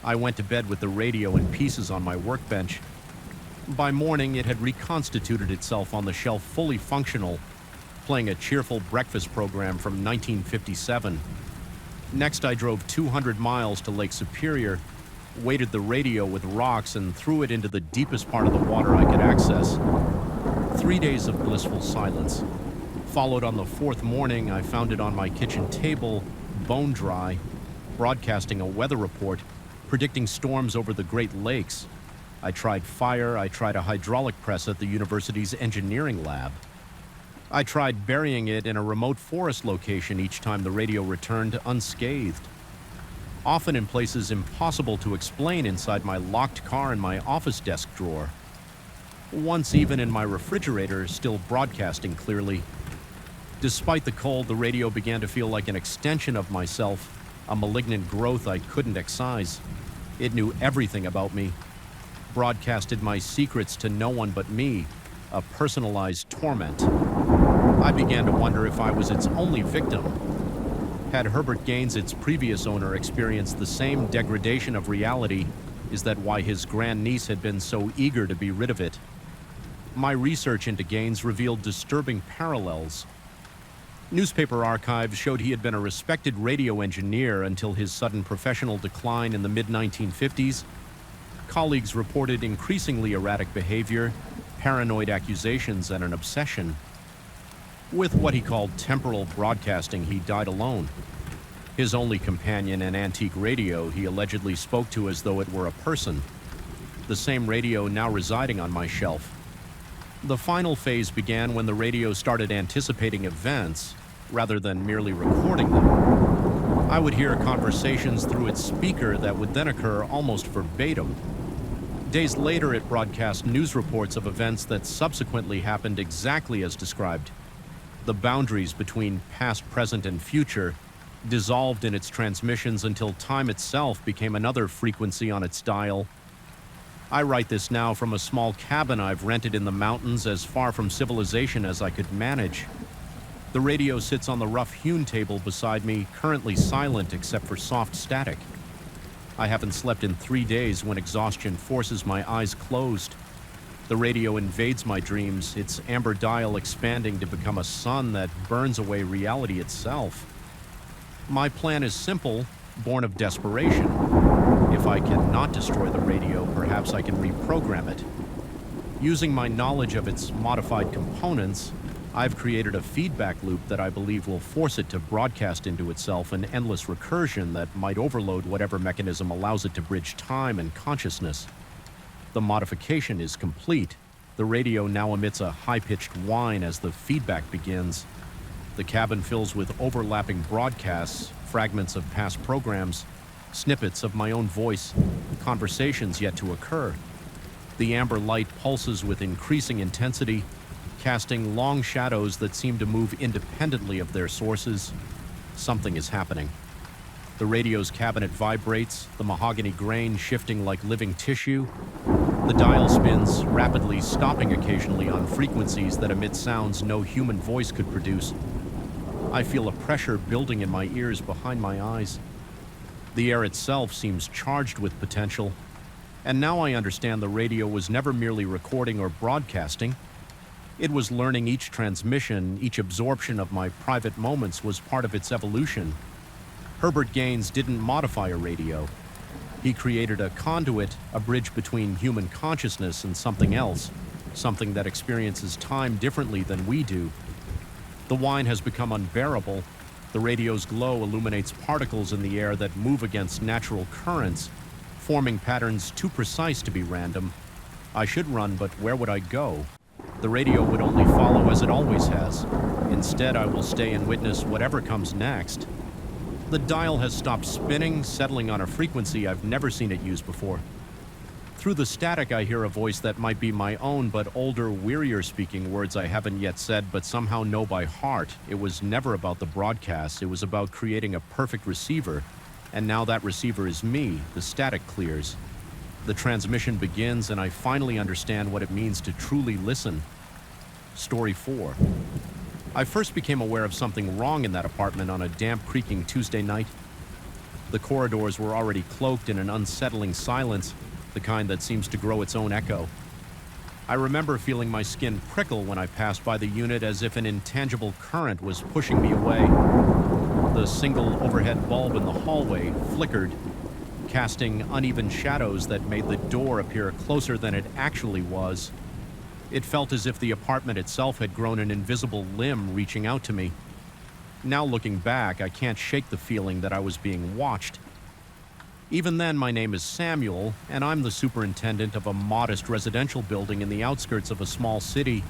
I went to bed with the radio in pieces on my workbench. By morning, it had reconstituted itself on the shelf fully functional, playing a cheerful breakfast program from 1957. Next, I drove 200 miles to Lake Superior, weighted the radio with rocks, and threw it into the deepest part of the water I could access. 3 days of blissful silence. Followed on the fourth morning, I found it on my kitchen table, bone dry, broadcasting a weather report, predicting storms over the Great Lakes. I tried fire, I tried a hydraulic press at the university's engineering lab. I tried burying it in a remote forest location each time the radio returned unscathed. Often in places impossible to explain inside my locked car and my office desk drawer. Once even in my refrigerator, still broadcasting clearly. Despite the cold, the radio began to feel like an extension of myself, a malignant growth I couldn't excise. It knew everything about me, broadcasted my secrets to no one but me, a personalized torment. I began to wonder if I was its only victim. Had Herbert Gaines, its previous owner, experienced the same degradation of reality? Is that why his grandniece had been so eager to be rid of it? My research into Gaines revealed disturbing parallels. Newspaper archives showed he had been a respected radio engineer until his sudden professional decline in the mid-1950s. Colleagues reported increasingly erratic behavior, paranoid accusations, and an obsession. With what he called temporal broadcasting, he died alone. His only companion, an antique radio he allegedly spoke to as though it were a person. The same radio now residing on my shelf. The final phase began when the radio started anticipating events rather than merely recording them. I would hear conversations through its speaker that would then occur almost verbatim. Days later, it broadcast news reports of events that subsequently happened exactly as described. The boundaries between past, present, and future dissolved in its transmissions until time itself became another frequency on its dial. I write this now from a small cabin I've rented in the mountains as far from civilization as I could manage. The radio sits on the rough-hewn table beside me, currently silent except for soft static. I haven't slept in 3 days when exhaustion forces my eyes closed. The radio invades my dreams, its amber dial expanding to become a sun that burns away reality itself. My plan is simple, born of desperation. If I cannot destroy the radio, perhaps I can reprogram it. Using my knowledge of its modified components, I've created a feedback loop that I believe will force it to broadcast into itself an endless recursion that might overload whatever mechanism allows it to bridge time and consciousness. The modification is complete. The radio now emits a high-pitched whine as the feedback begins. The cabin fills with overlapping broadcasts, fragments of past programs, snippets of my own voice, conversations yet to occur. The amber light pulses with increasing intensity, casting long shadows that seem to move independently of their sources. Something is happening. The radio's cabinet vibrates, the mahogany grain shifting like living tissue. The dial spins, rapidly stopping occasionally on frequencies that emit sounds no human voice could produce. I feel a pressure building in my ears behind my eyes. The air itself seems charged with potential. And now I understand the radio was never merely recording or broadcasting. It was learning each transmission, each absorption of my private moments was part of its evolution. Herbert Gaines didn't modify a radio. He created a conduit, a bridge between human consciousness and something else, something that experiences time differently than we do. The whine has become unbearable. The radio's glow illuminates particles in the air that move against natural currents, forming patterns too precise to be random. I should run, but where would I go? The radio would only follow as it always has. Instead, I will stay and witness whatever comes next. The dial has stopped spinning, settling on a frequency I've never seen it use before. Through the static, I hear a voice that might be my own, but older, wearier speaking words I haven't yet said, but somehow know by heart. It was never about the broadcast. It was about creating a perfect receiver. And now that receiver is me. The static clears. The transmission begins, and I finally understand what it means to truly listen. Story 4. I first became aware of something wrong in that apartment on a damp, creaking Tuesday night. The corridors were already cloaked in an unsettling silence, the kind that seems to grow its own echo. I remember feeling my skin prickle when I passed by the unit, as if an intangible current was pushing me away. The single overhead bulb in the hallway flickered, casting uneven shadows that made the door appear closer than it actually was. It felt as if the apartment itself had grown an invisible limb reaching out to me. Now looking back, I can't shake the feeling that I was being watched. Even then, my name is Samuel, and I'm the superintendent of a modest residential building in the outskirts of a small city.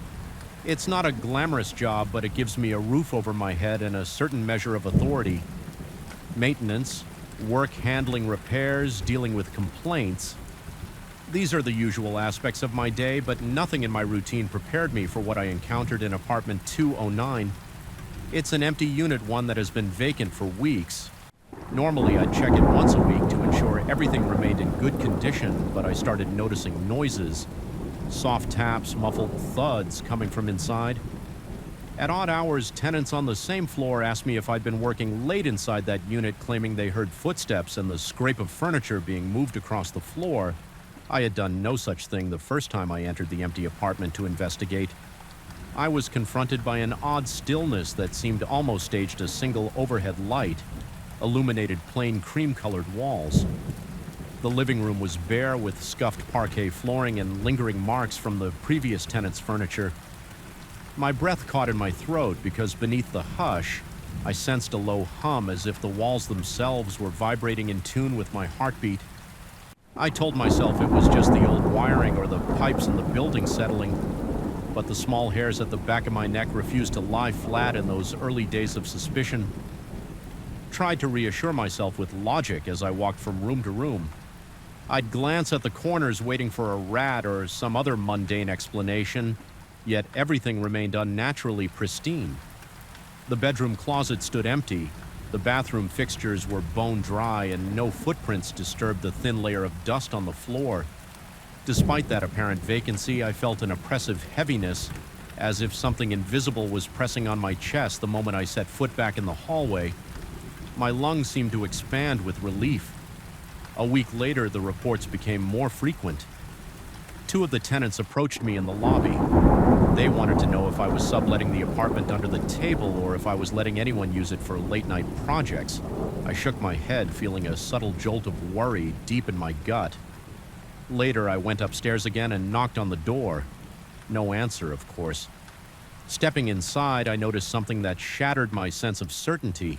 It's not a glamorous job, but it gives me a roof over my head and a certain measure of authority. Maintenance, work handling repairs, dealing with complaints. These are the usual aspects of my day, but nothing in my routine prepared me for what I encountered in apartment 209. It's an empty unit, one that has been vacant for weeks. Normally, I'd check it once a week to ensure everything remained in good condition, but I started noticing noises. Soft taps, muffled thuds coming from inside. At odd hours, tenants on the same floor asked me if I'd been working late inside that unit, claiming they heard footsteps and the scrape of furniture being moved across the floor. I had done no such thing the first time I entered the empty apartment to investigate. I was confronted by an odd stillness that seemed almost staged a single overhead light, illuminated plain cream-colored walls. The living room was bare with scuffed parquet flooring and lingering marks from the previous tenant's furniture. My breath caught in my throat because beneath the hush, I sensed a low hum, as if the walls themselves were vibrating in tune with my heartbeat. I told myself it was just the old wiring or the pipes in the building settling, but the small hairs at the back of my neck refused to lie flat in those early days of suspicion. Tried to reassure myself with logic as I walked from room to room. I'd glance at the corners waiting for a rat or some other mundane explanation, yet everything remained unnaturally pristine. The bedroom closet stood empty. The bathroom fixtures were bone dry, and no footprints disturbed the thin layer of dust on the floor. Despite that apparent vacancy, I felt an oppressive heaviness, as if something invisible was pressing on my chest the moment I set foot back in the hallway. My lungs seemed to expand with relief. A week later, the reports became more frequent. 2 of the tenants approached me in the lobby. They wanted to know if I was subletting the apartment under the table or if I was letting anyone use it for late-night projects. I shook my head, feeling a subtle jolt of worry deep in my gut. Later, I went upstairs again and knocked on the door. No answer, of course. Stepping inside, I noticed something that shattered my sense of certainty.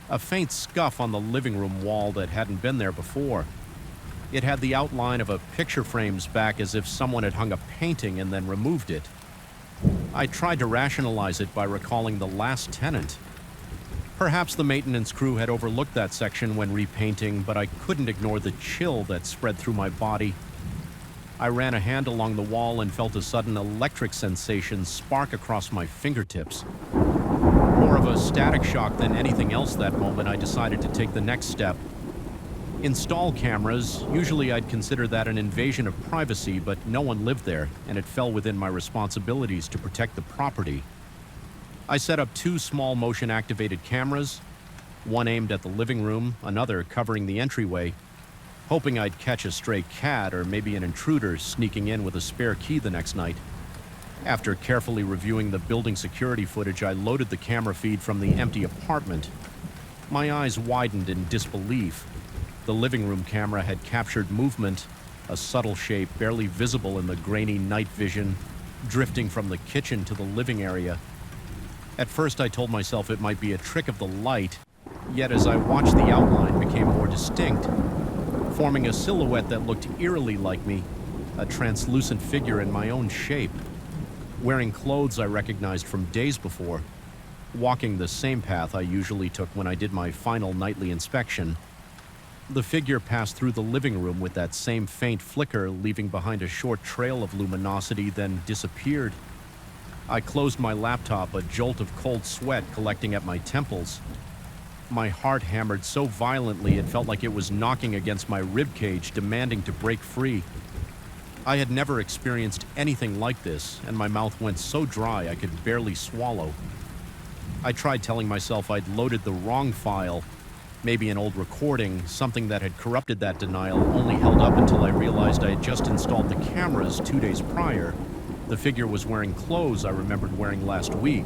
A faint scuff on the living room wall that hadn't been there before. It had the outline of a picture frame's back, as if someone had hung a painting and then removed it. I tried to rationalize it by recalling the last tenant. Perhaps the maintenance crew had overlooked that section when repainting, but I couldn't ignore the chill that spread through my body. I ran a hand along the wall and felt a sudden electric sensation spark across my fingertips. More of a static shock than anything else that moment, I decided to take the next step. Install cameras. Usually I'd consider that an invasion of privacy, but no one lived there, and it fell within my responsibilities to protect the property. I set up 2 small motion-activated cameras, one aimed at the living room, another covering the entryway, hoping I'd catch a stray cat or maybe an intruder sneaking in with a spare key the next night. After carefully reviewing the building security footage, I loaded the camera feed from the empty apartment. My eyes widened in disbelief. The living room camera had captured movement, a subtle shape barely visible in the grainy night vision, drifting from the kitchen to the living area. At first I told myself it might be a trick of the light, yet as I watched the outline became more distinct, forming a silhouette that looked eerily like me, a translucent figure in my own shape, wearing clothes I recognized from days before, walking the same path I usually took when I did my final nightly inspection. The figure passed through the living room with that same faint flicker, leaving behind a short trail of luminosity, then disappeared. I closed my laptop, a jolt of cold sweat collecting at my temples. My heart hammered so violently it felt like it was knocking against my ribcage, demanding to break free. I had never experienced anything like this, and my mouth went so dry I could barely swallow. I tried telling myself I'd loaded the wrong file, maybe an old recording, something that had corrupted that denial, only held up until I realized I had just installed the cameras 2 days prior. The figure was wearing clothes I remembered wearing last week,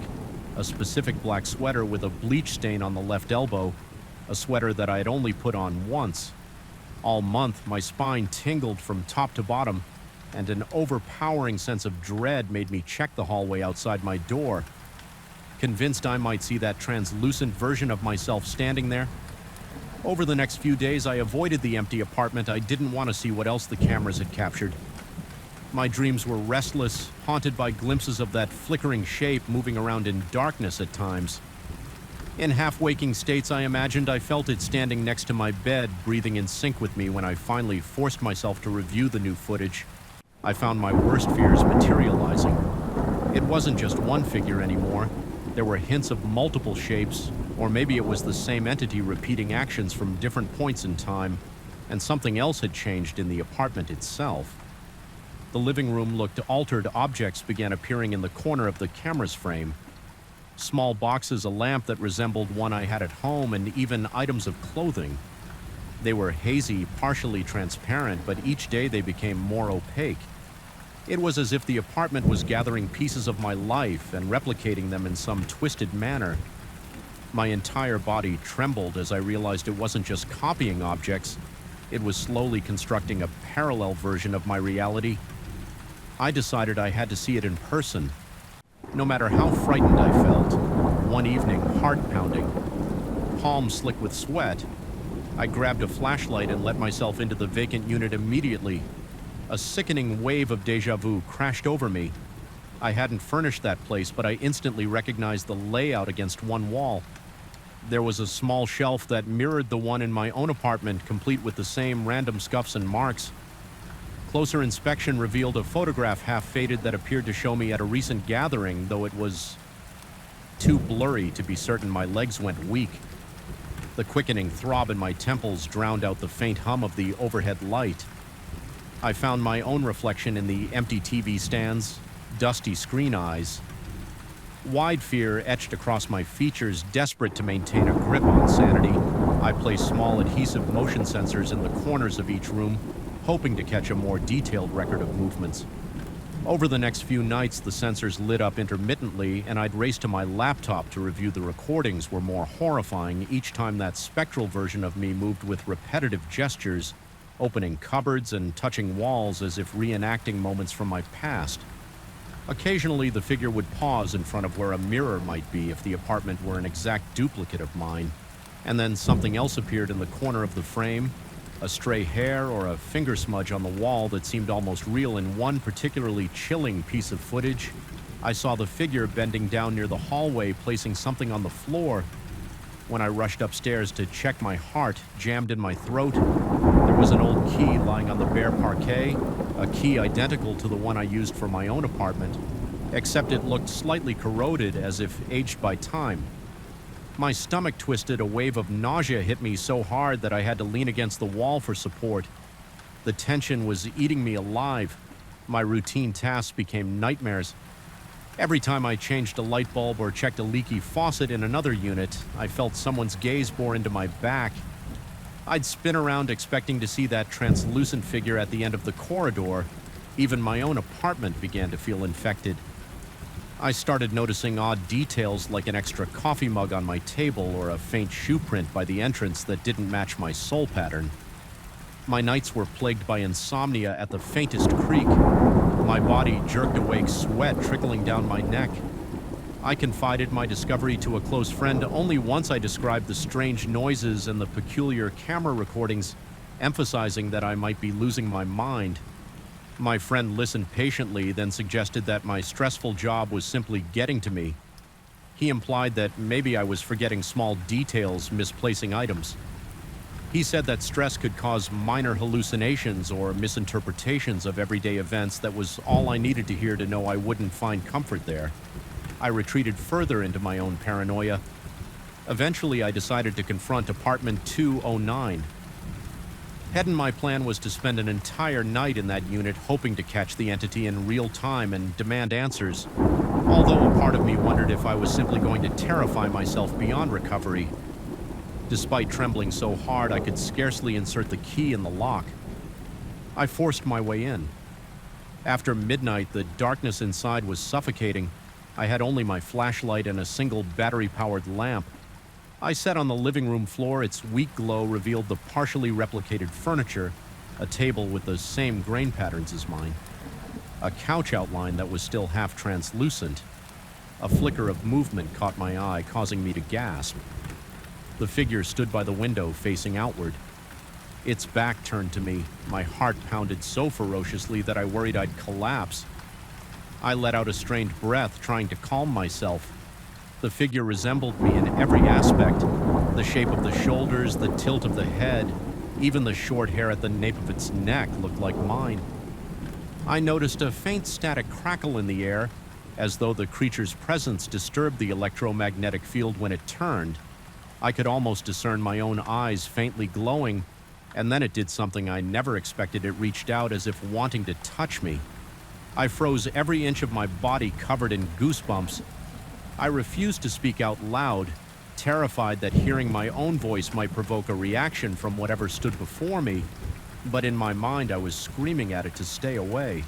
a specific black sweater with a bleach stain on the left elbow, a sweater that I had only put on once. All month, my spine tingled from top to bottom, and an overpowering sense of dread made me check the hallway outside my door. Convinced I might see that translucent version of myself standing there, over the next few days I avoided the empty apartment. I didn't want to see what else the cameras had captured. My dreams were restless, haunted by glimpses of that flickering shape moving around in darkness at times. In half-waking states, I imagined I felt it standing next to my bed, breathing in sync with me. When I finally forced myself to review the new footage, I found my worst fears materializing. It wasn't just one figure anymore. There were hints of multiple shapes, or maybe it was the same entity repeating actions from different points in time, and something else had changed in the apartment itself. The living room looked altered. Objects began appearing in the corner of the camera's frame. Small boxes, a lamp that resembled one I had at home, and even items of clothing. They were hazy, partially transparent, but each day they became more opaque. It was as if the apartment was gathering pieces of my life and replicating them in some twisted manner. My entire body trembled as I realized it wasn't just copying objects, it was slowly constructing a parallel version of my reality. I decided I had to see it in person. No matter how frightened I felt, one evening, heart pounding, palms slick with sweat, I grabbed a flashlight and let myself into the vacant unit immediately. A sickening wave of déjà vu crashed over me. I hadn't furnished that place, but I instantly recognized the layout against one wall. There was a small shelf that mirrored the one in my own apartment, complete with the same random scuffs and marks. Closer inspection revealed a photograph half-faded that appeared to show me at a recent gathering, though it was too blurry to be certain. My legs went weak. The quickening throb in my temples drowned out the faint hum of the overhead light. I found my own reflection in the empty TV stands, dusty screen eyes. Wide fear etched across my features, desperate to maintain a grip on sanity. I placed small adhesive motion sensors in the corners of each room, hoping to catch a more detailed record of movements. Over the next few nights, the sensors lit up intermittently, and I'd race to my laptop to review the recordings. Were more horrifying each time that spectral version of me moved with repetitive gestures, opening cupboards and touching walls as if reenacting moments from my past. Occasionally, the figure would pause in front of where a mirror might be if the apartment were an exact duplicate of mine, and then something else appeared in the corner of the frame, a stray hair or a finger smudge on the wall that seemed almost real. In one particularly chilling piece of footage, I saw the figure bending down near the hallway, placing something on the floor. When I rushed upstairs to check, my heart jammed in my throat. There was an old key lying on the bare parquet, a key identical to the one I used for my own apartment, except it looked slightly corroded, as if aged by time. My stomach twisted. A wave of nausea hit me so hard that I had to lean against the wall for support. The tension was eating me alive. My routine tasks became nightmares. Every time I changed a light bulb or checked a leaky faucet in another unit, I felt someone's gaze bore into my back. I'd spin around expecting to see that translucent figure at the end of the corridor. Even my own apartment began to feel infected. I started noticing odd details like an extra coffee mug on my table or a faint shoe print by the entrance that didn't match my soul pattern. My nights were plagued by insomnia at the faintest creak. My body jerked awake, sweat trickling down my neck. I confided my discovery to a close friend only once I described the strange noises and the peculiar camera recordings, emphasizing that I might be losing my mind. My friend listened patiently, then suggested that my stressful job was simply getting to me. He implied that maybe I was forgetting small details, misplacing items. He said that stress could cause minor hallucinations or misinterpretations of everyday events. That was all I needed to hear to know I wouldn't find comfort there. I retreated further into my own paranoia. Eventually, I decided to confront apartment 209. Head and my plan was to spend an entire night in that unit, hoping to catch the entity in real time and demand answers, although a part of me wondered if I was simply going to terrify myself beyond recovery. Despite trembling so hard I could scarcely insert the key in the lock, I forced my way in. After midnight, the darkness inside was suffocating. I had only my flashlight and a single battery-powered lamp. I sat on the living room floor. Its weak glow revealed the partially replicated furniture, a table with the same grain patterns as mine, a couch outline that was still half translucent. A flicker of movement caught my eye, causing me to gasp. The figure stood by the window, facing outward. Its back turned to me. My heart pounded so ferociously that I worried I'd collapse. I let out a strained breath, trying to calm myself. The figure resembled me in every aspect. The shape of the shoulders, the tilt of the head, even the short hair at the nape of its neck looked like mine. I noticed a faint static crackle in the air, as though the creature's presence disturbed the electromagnetic field when it turned. I could almost discern my own eyes faintly glowing, and then it did something I never expected. It reached out as if wanting to touch me. I froze, every inch of my body covered in goosebumps. I refused to speak out loud, terrified that hearing my own voice might provoke a reaction from whatever stood before me, but in my mind I was screaming at it to stay away.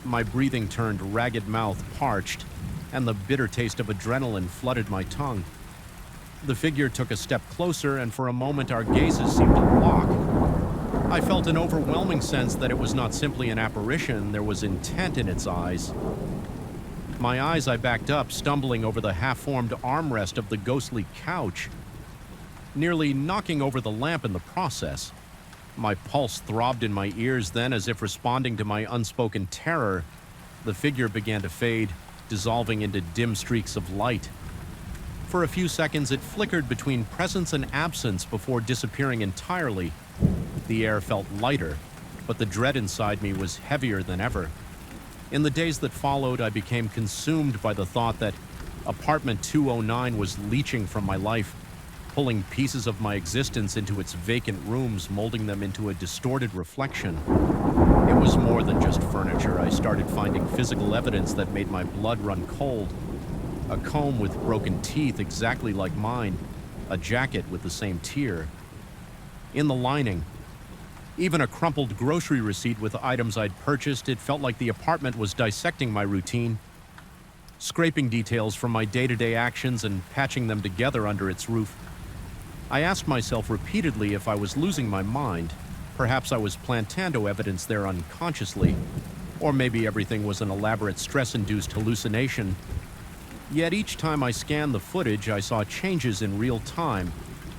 My breathing turned ragged, mouth parched, and the bitter taste of adrenaline flooded my tongue. The figure took a step closer, and for a moment our gazes seemed to lock. I felt an overwhelming sense that it was not simply an apparition. There was intent in its eyes. My eyes, I backed up, stumbling over the half-formed armrest of the ghostly couch, nearly knocking over the lamp in the process. My pulse throbbed in my ears then, as if responding to my unspoken terror. The figure began to fade, dissolving into dim streaks of light. For a few seconds, it flickered between presence and absence before disappearing entirely. The air felt lighter, but the dread inside me was heavier than ever. In the days that followed, I became consumed by the thought that apartment 209 was leeching from my life, pulling pieces of my existence into its vacant rooms, molding them into a distorted reflection. It was more than just furniture. I started finding physical evidence that made my blood run cold. A comb with broken teeth exactly like mine, a jacket with the same tear. In the lining, even a crumpled grocery receipt with items I'd purchased. It felt like the apartment was dissecting my routine, scraping details from my day-to-day actions and patching them together under its roof. I asked myself repeatedly if I was losing my mind. Perhaps I was plantando evidence there unconsciously, or maybe everything was an elaborate stress-induced hallucination. Yet each time I scanned the footage, I saw changes in real time.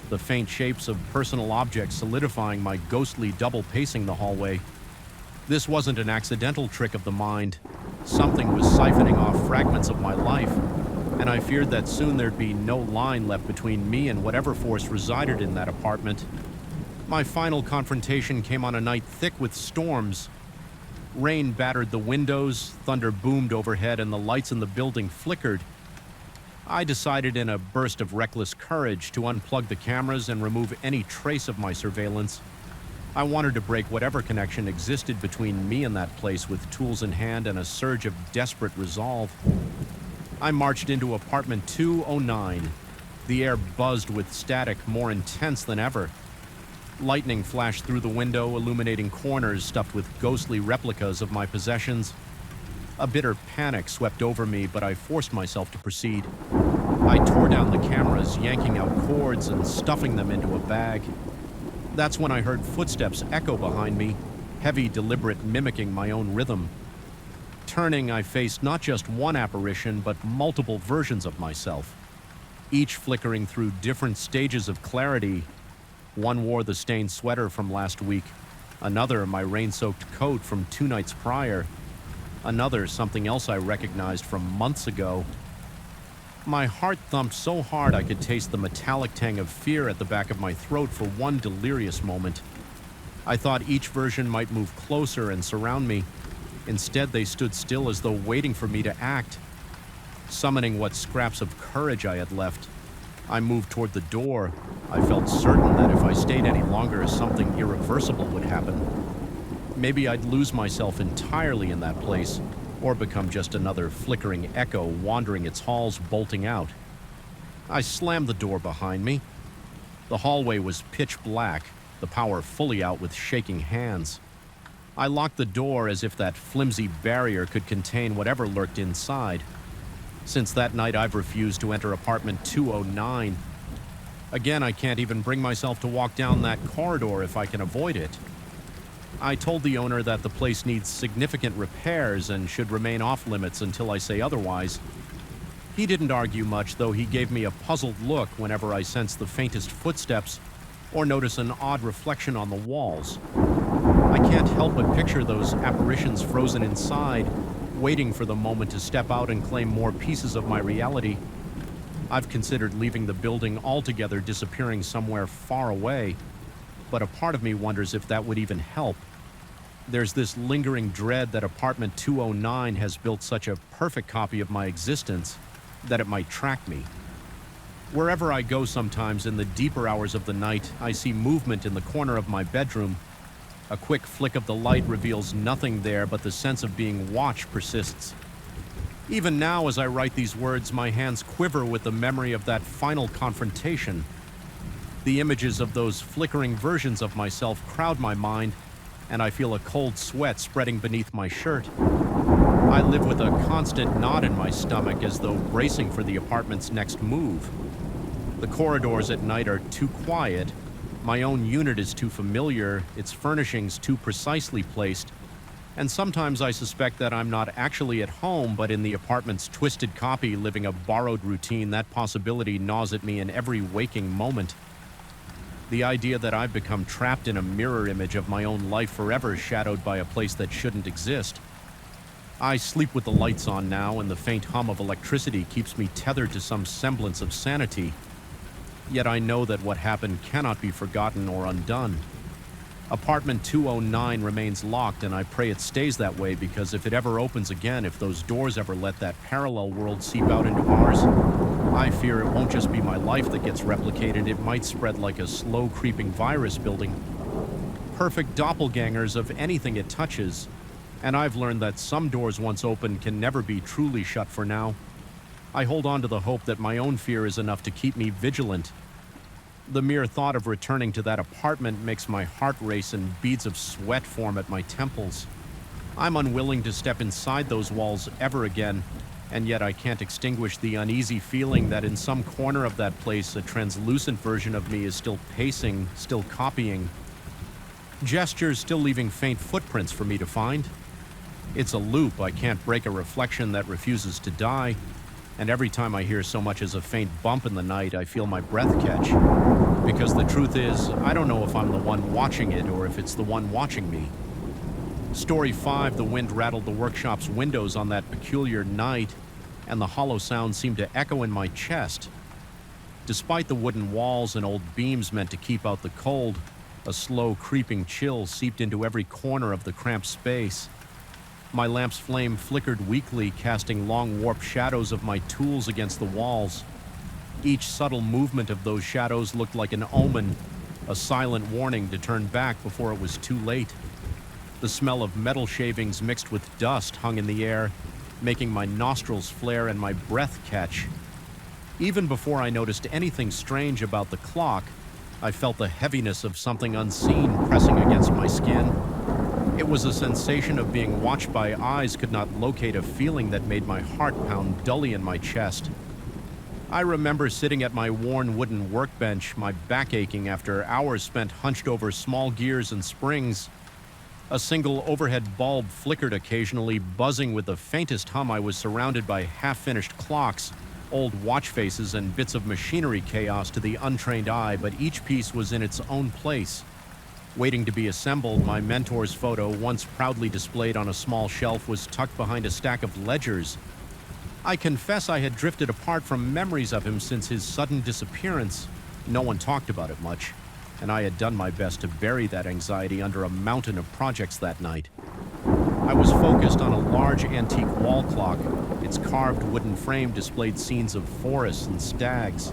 The faint shapes of personal objects solidifying my ghostly double pacing the hallway. This wasn't an accidental trick of the mind. Something was siphoning off fragments of my life, and I feared that soon there'd be no line left between me and whatever force resided in that apartment. My final confrontation came on a night thick with storms. Rain battered the windows, thunder boomed overhead, and the lights in the building flickered. I decided in a burst of reckless courage to unplug the cameras and remove any trace of my surveillance. I wanted to break whatever connection existed between me and that place with tools in hand and a surge of desperate resolve. I marched into apartment 209. The air buzzed with static, more intense than ever. Lightning flashed through the window, illuminating corners stuffed with ghostly replicas of my possessions. A bitter panic swept over me, but I forced myself to proceed. I tore down the cameras, yanking out cords and stuffing them into a bag. That's when I heard footsteps echo behind me, heavy, deliberate, mimicking my own rhythm. Turning, I faced not just one apparition, but multiple versions of myself, each flickering through different stages of clarity. One wore the stained sweater from last week, another my rain-soaked coat from 2 nights prior, another something else I recognized from months ago. My heart thumped so hard I could taste the metallic tang of fear at the back of my throat for one delirious moment. I thought each version might move closer and surround me. Instead, they stood still as though waiting for me to act. Summoning what scraps of courage I had left, I moved toward the door. I felt certain that if I stayed any longer, something irreversible would happen. Maybe I'd lose myself entirely in that place, or become just another flickering echo wandering its halls, bolting out. I slammed the door behind me. The hallway was pitch black, the power fully out with shaking hands. I locked the door as if that flimsy barrier could contain whatever lurked inside. Since that night, I've refused to enter apartment 209. Again, I can't even bring myself to walk down that corridor if I can avoid it. I told the owner that the place needs significant repairs and should remain off limits until I say otherwise. He didn't argue much, though he gave me a puzzled look whenever I sensed the faintest footsteps or notice an odd reflection on the walls. I can't help but picture those apparitions frozen inside, waiting for the moment to step out and claim more pieces of my reality. I've considered leaving the building altogether, disappearing somewhere far away, but a part of me wonders if that would even help. There's this lingering dread that apartment 209 has built such a perfect copy of my existence that it might track me. Wherever I go sometimes in the deeper hours of the night, I see movement in the corner of my bedroom. A quick flick of the light reveals nothing there, but the sense of being watched persists. Even now, as I write these words, my hands quiver with the memory of that final confrontation. The images of those flickering versions of myself crowd my mind, and I feel a cold sweat spreading beneath my shirt. I live with a constant knot in my stomach, as though bracing for the apartment's next move. The corridors at night are too quiet. My own unit is too familiar, its furnishings too precisely placed, and sometimes I suspect that I'm not actually at home, but in the apartment's twisted copy, living a borrowed routine. That possibility gnaws at me in every waking moment. The idea that I've become trapped in a mirror image of my own life forever, shadowed by a place that shouldn't exist. I sleep with the lights on now, and the faint hum of electricity keeps me tethered to some semblance of sanity. Yet I know that what happened cannot be forgotten or undone. Apartment 209 remains locked, and I pray it stays that way, because if it ever opens again, if those doors ever let that parallel world seep out into ours, I fear it won't just be my life that gets replicated. It might spread like a slow creeping virus, building perfect doppelgangers of anything it touches. And I've learned that some doors once opened can never be truly shut for now. I hold on to the hope that my own fear is enough to keep me vigilant. The mere thought of returning to that apartment makes my heart race and beads of sweat form at my temples. I'm unwilling to step inside those walls ever again, and yet I can't extinguish the uneasy feeling that in some corner of that place a translucent version of me is still pacing, still copying. Gestures still leaving faint footprints for me to find. It's a loop. I can't break a reflection that refuses to die. And every time I hear so much as a faint bump in the night, I feel my breath catch. Because the truth is, I don't know if I'm the one watching it or if it's the one watching me. Story 5, the wind rattled the workshop's windows on that peculiar night, and the hollow sound seemed to echo in my chest. Despite the wooden walls and old beams meant to keep out the cold, a slow, creeping chill seeped into every corner of the cramped space. My lamp's flame flickered weakly, casting long, warped shadows of my tools against the walls. Each subtle movement of those shadows looked like an omen, a silent warning to turn back before it was too late. The smell of metal shavings mixed with dust hung in the air, making my nostrils flare and my breath catch. Even before I noticed anything strange about the clock, I felt the heaviness of something unseen pressing against my skin. It was a sensation of being watched by eyes could not locate, a feeling that made my heart pound dully in my chest. I remember sitting at my worn wooden workbench, my back aching after hours spent hunched over small gears and springs. A single overhead bulb flickered occasionally, buzzing with the faintest hum. I was surrounded by half-finished clocks, old watch faces, and bits of machinery chaos to the untrained eye, but each piece was in its own place. Waiting to be assembled, my mentor's photo, once proudly displayed on a small shelf, was tucked behind a stack of ledgers. I confess I had drifted apart from memories of him since his sudden disappearance. No one talked about it much, and I had done my best to bury that anxiety under a mountain of projects that night. I was focused on a large antique wall clock. Its carved wooden frame displayed scenes of forests and stags,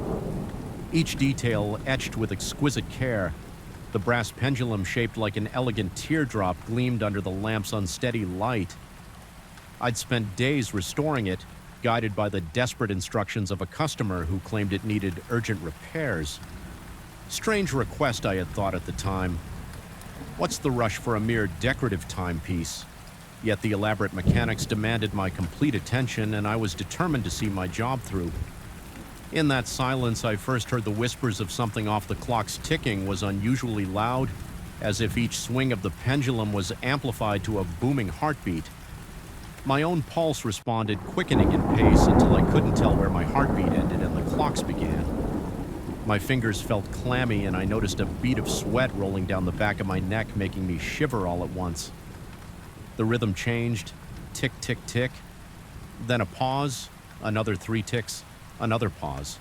each detail etched with exquisite care. The brass pendulum, shaped like an elegant teardrop, gleamed under the lamp's unsteady light. I'd spent days restoring it, guided by the desperate instructions of a customer who claimed it needed urgent repairs. Strange request, I had thought at the time. What's the rush for a mere decorative timepiece? Yet the elaborate mechanics demanded my complete attention, and I was determined to see my job through. In that silence, I first heard the whispers of something off the clock's ticking was unusually loud, as if each swing of the pendulum was amplified to a booming heartbeat. My own pulse responded, quickening in pace until I couldn't tell where my heartbeat ended and the clock's began. My fingers felt clammy, and I noticed a bead of sweat rolling down the back of my neck, making me shiver all at once. The rhythm changed, tick, tick, tick. Then a pause, another 3 ticks, another pause.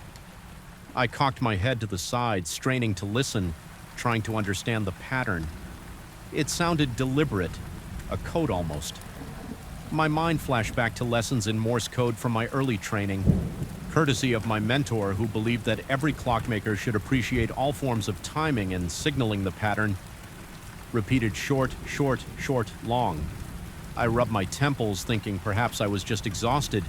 I cocked my head to the side, straining to listen, trying to understand the pattern. It sounded deliberate, a code almost. My mind flashed back to lessons in Morse code from my early training, courtesy of my mentor, who believed that every clockmaker should appreciate all forms of timing and signaling the pattern. Repeated short, short, short, long. I rubbed my temples, thinking perhaps I was just exhausted.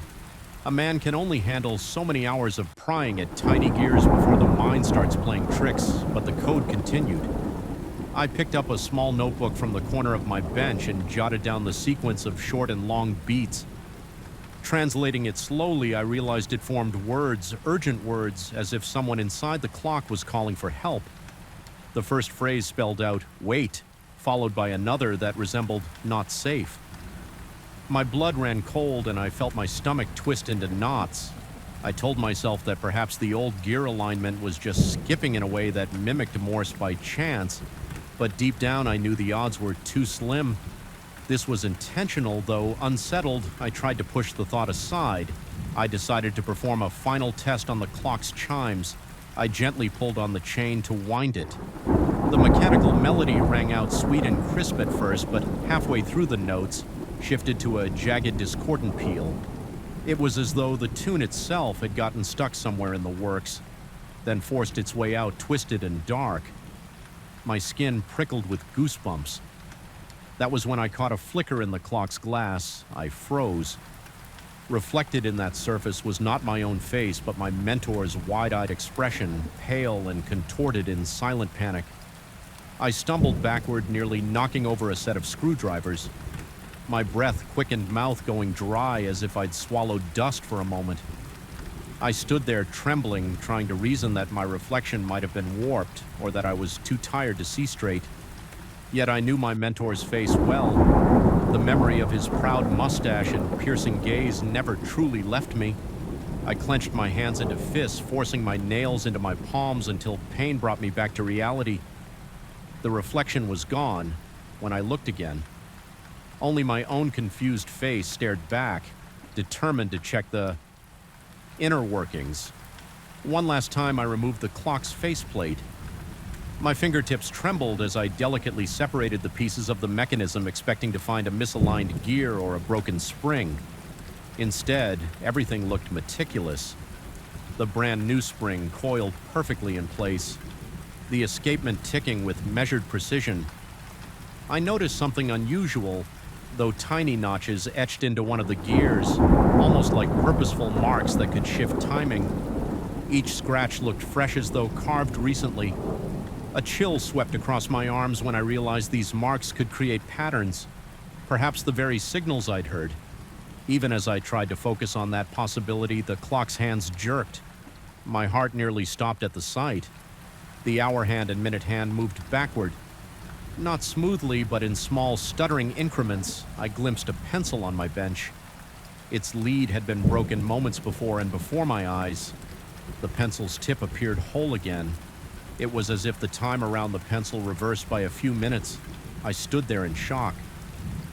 A man can only handle so many hours of prying at tiny gears before the mind starts playing tricks, but the code continued. I picked up a small notebook from the corner of my bench and jotted down the sequence of short and long beats. Translating it slowly, I realized it formed words, urgent words, as if someone inside the clock was calling for help. The first phrase spelled out, "wait," followed by another that resembled, "not safe." My blood ran cold, and I felt my stomach twist into knots. I told myself that perhaps the old gear alignment was just skipping in a way that mimicked Morse by chance, but deep down I knew the odds were too slim. This was intentional, though. Unsettled, I tried to push the thought aside. I decided to perform a final test on the clock's chimes. I gently pulled on the chain to wind it. The mechanical melody rang out sweet and crisp at first, but halfway through the notes, shifted to a jagged, discordant peal. It was as though the tune itself had gotten stuck somewhere in the works, then forced its way out, twisted and dark. My skin prickled with goosebumps. That was when I caught a flicker in the clock's glass. I froze. Reflected in that surface was not my own face, but my mentor's wide-eyed expression, pale and contorted in silent panic. I stumbled backward, nearly knocking over a set of screwdrivers. My breath quickened, mouth going dry as if I'd swallowed dust for a moment. I stood there trembling, trying to reason that my reflection might have been warped, or that I was too tired to see straight. Yet I knew my mentor's face well. The memory of his proud mustache and piercing gaze never truly left me. I clenched my hands into fists, forcing my nails into my palms until pain brought me back to reality. The reflection was gone when I looked again. Only my own confused face stared back, determined to check the inner workings. One last time I removed the clock's faceplate. My fingertips trembled as I delicately separated the pieces of the mechanism, expecting to find a misaligned gear or a broken spring. Instead, everything looked meticulous. The brand new spring coiled perfectly in place, the escapement ticking with measured precision. I noticed something unusual, though tiny notches etched into one of the gears, almost like purposeful marks that could shift timing. Each scratch looked fresh, as though carved recently. A chill swept across my arms when I realized these marks could create patterns, perhaps the very signals I'd heard. Even as I tried to focus on that possibility, the clock's hands jerked. My heart nearly stopped at the sight. The hour hand and minute hand moved backward. Not smoothly, but in small, stuttering increments, I glimpsed a pencil on my bench. Its lead had been broken moments before, and before my eyes, the pencil's tip appeared whole again. It was as if the time around the pencil reversed by a few minutes. I stood there in shock,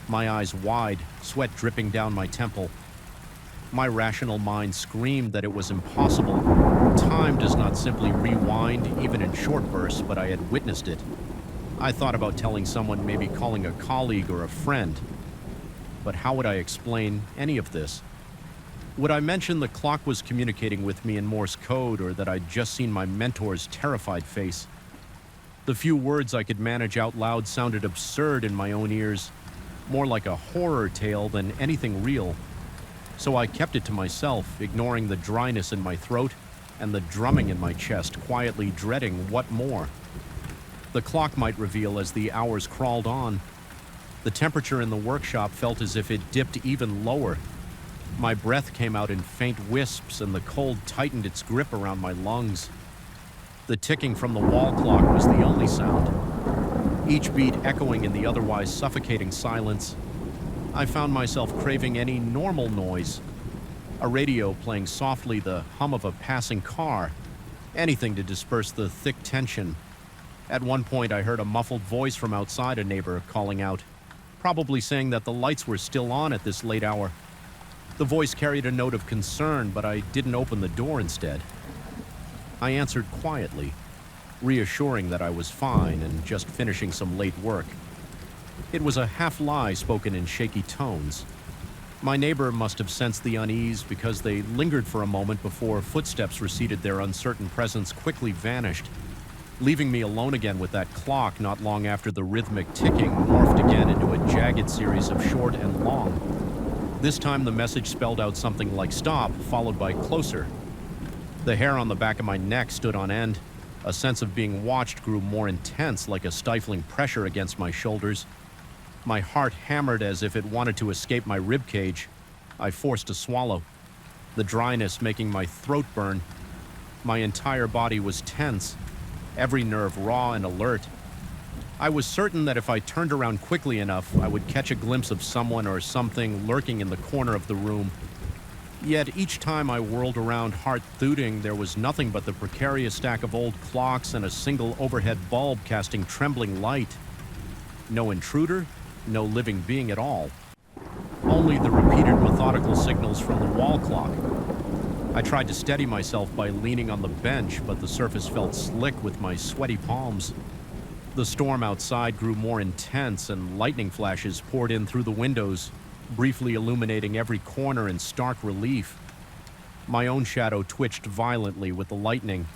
my eyes wide, sweat dripping down my temple. My rational mind screamed that it was impossible. Time does not simply rewind, even in short bursts, but I had witnessed it. I thought about telling someone, maybe calling a colleague or a friend. But how would I explain any of this? Would I mention the clock was communicating with me in Morse code, or that I'd just seen my mentor's terrified face? The few words I could manage out loud sounded absurd in my own ears, more like a horror tale than anything real. So I kept it to myself, ignoring the dryness in my throat and the drumming in my chest, quietly dreading what more. The clock might reveal as the hours crawled on. The temperature in the workshop felt as if it dipped even lower. My breath came out in faint wisps, and the cold tightened its grip around my lungs. The ticking from the wall clock was the only sound, each beat echoing in the otherwise suffocating silence. I found myself craving any normal noise. A radio playing softly, the hum of a passing car, anything to disperse the thick tension. At one point, I heard a muffled voice from outside, a neighbor calling out, probably saying that the lights were still on at this late hour. The voice carried a note of concern, but I didn't open the door instead. I answered quietly, reassuring that I was fine and just finishing some late work. It was a half-lie spoken in shaky tones. My neighbor must have sensed the unease, because they lingered for a moment before footsteps receded, their uncertain presence quickly vanished, leaving me alone again with that clock not long after the rhythmic ticking morphed again into a jagged series of short and long. This time the message spelled out something like stop, followed by closer. The hair on the back of my neck stood on end. A sense of being watched grew more intense, like a stifling pressure against my shoulders. My heart hammered as if it wanted to escape my ribcage. I forced a swallow, the dryness making my throat burn. My entire body was tense, every nerve raw and alert. I was certain that if I turned around quickly enough, I would catch a glimpse of someone or something lurking in the corner of the room. Yet each time I whirled around, heart thudding, there was nothing but the precarious stack of old clocks and a single overhead bulb casting trembling light. No intruder, no living being at all. Only the repeated methodical signals from the wall clock. I tried to steady myself by leaning on the bench, but the surface felt slick with my sweaty palms. The storm outside grew more intense, and lightning flashes poured in through the windows, briefly illuminating every corner in stark relief. My own shadow twitched violently with the lightning,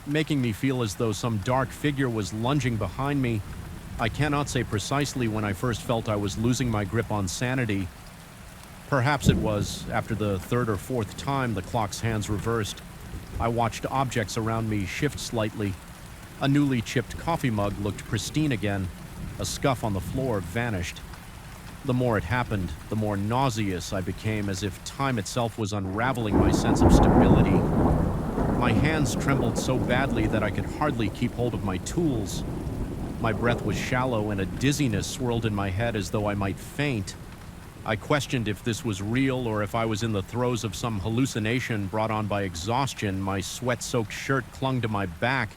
making me feel as though some dark figure was lunging behind me. I cannot say precisely when I first felt I was losing my grip on sanity. Perhaps it was after the third or fourth time the clock's hands reversed. I watched objects around me shift slightly. A newly chipped coffee mug looked pristine again. A scuff on the floor vanished. The more it happened, the more nauseous I became, as if time itself was unraveling my sense of stability. My hands trembled so badly that I could hardly keep hold of my tools. My breath was shallow, and a dizziness swirled in my head as though I might faint. I questioned if this was real or if I was in the throes of some hallucination brought on by exhaustion. My sweat-soaked shirt clung to my back,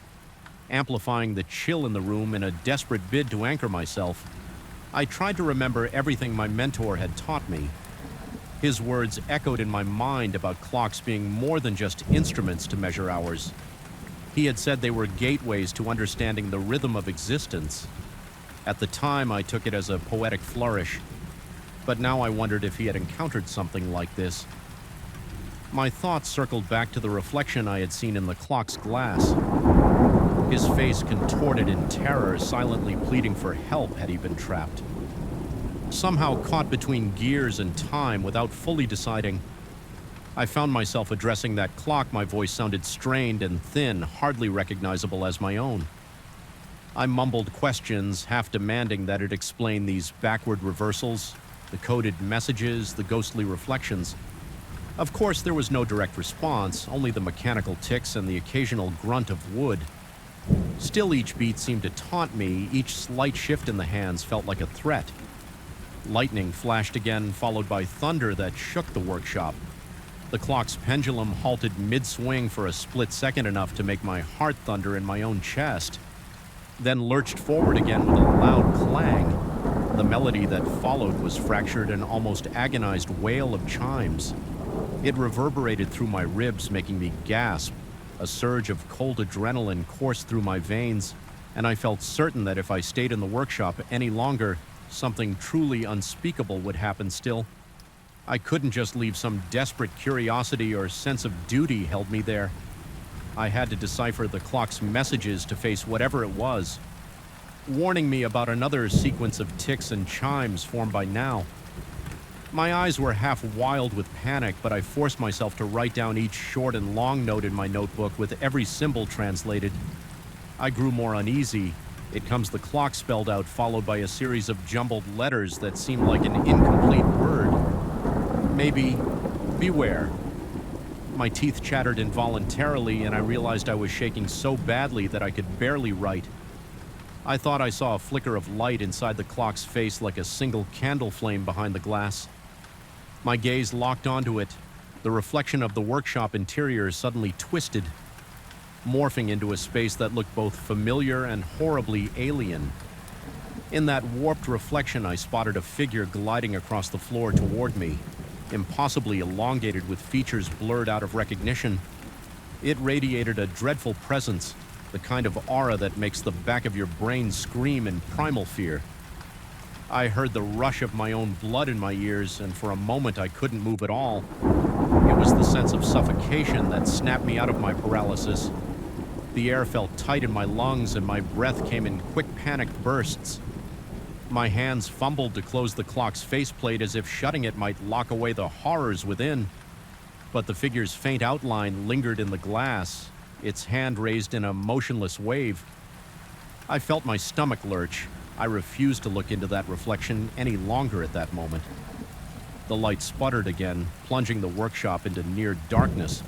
amplifying the chill in the room in a desperate bid to anchor myself. I tried to remember everything my mentor had taught me. His words echoed in my mind about clocks being more than just instruments to measure hours. He had said they were gateways to understanding the rhythm of existence. At the time, I took it as a poetic flourish, but now I wondered if he had encountered something like this. My thoughts circled back to the reflection I had seen in the clock's glass. His face contorted in terror, silently pleading for help had he been trapped. Somehow caught between gears and time without fully deciding, I found myself addressing that clock. My voice sounded strained and thin, hardly recognizable as my own. I mumbled questions, half demanding that it explain these backward reversals, the coded messages, the ghostly reflections. Of course, there was no direct response, only the mechanical ticks and the occasional grunt of wood. Still, each beat seemed to taunt me, each slight shift in the hands felt like a threat. Lightning flashed again, followed by thunder that shook the workshop. The clock's pendulum halted mid-swing for a split second, enough to make my heart thunder in my own chest, then lurched forward again with a loud clang. The melody that followed was fractured an almost agonized wail of chimes. It reverberated through my ribs, making me gasp. A surge of cold adrenaline coursed through my veins, and I felt certain that if I stayed in the workshop any longer, something truly unspeakable would happen still. I couldn't just leave. Some desperate curiosity or sense of duty held me there. I had to decipher the clock's messages to face whatever it was, warning me about another sequence of ticks and chimes formed by now. My eyes were half wild with panic, but I forced myself to write down each short and long note in my notebook with every symbol translated. I grew more uneasy. It comes the clock spelled out, followed by a series of jumbled letters that seemed like an incomplete word. Maybe, beware. My teeth chattered involuntarily, and I realized I was shaking so badly that I could barely write. I thought I saw a flicker of light inside the clock's face, like a single candle flame behind the glass. My gaze locked onto it. The reflection of the workshop interior suddenly twisted, morphing into a space that looked both familiar and horribly alien. In that warped reflection, I spotted a figure gliding across the floor toward me, impossibly elongated with features blurred out of recognition. It radiated a dreadful presence, the kind of aura that makes the back of your brain scream in primal fear. I heard the rush of my own blood in my ears, and for a moment I couldn't move at all. It was the sense of suffocation that snapped me out of my paralysis. The air felt tight in my lungs, and my breath came in quick, panicked bursts. My hands fumbled to close the clock's faceplate, as if shutting it might lock away the horrors within. But the figure's faint outline lingered in the glass, its hand raised in a motionless wave. I felt my stomach lurch. I refused to look into that reflection any longer at that moment. The light sputtered again, plunging the workshop into near darkness.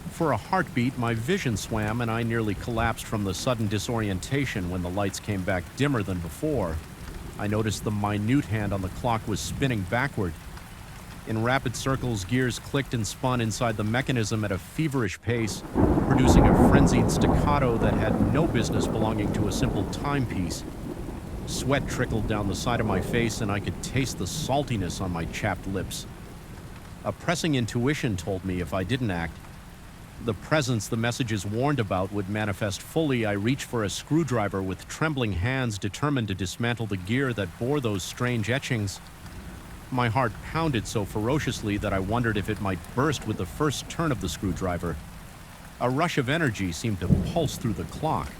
For a heartbeat, my vision swam, and I nearly collapsed from the sudden disorientation when the lights came back dimmer than before. I noticed the minute hand on the clock was spinning backward. In rapid circles, gears clicked and spun inside the mechanism at a feverish pace, producing a frenzied staccato that had no business belonging to a simple timepiece. Sweat trickled down the side of my face, and I could taste the saltiness on my chapped lips. A pressing intuition told me if I didn't act, the presence the messages warned about would manifest fully. I reached for a screwdriver with trembling hands, determined to dismantle the gear that bore those strange etchings. My heart pounded so ferociously that I wondered if it might burst with the first turn of the screwdriver. A rush of energy seemed to pulse through the clock.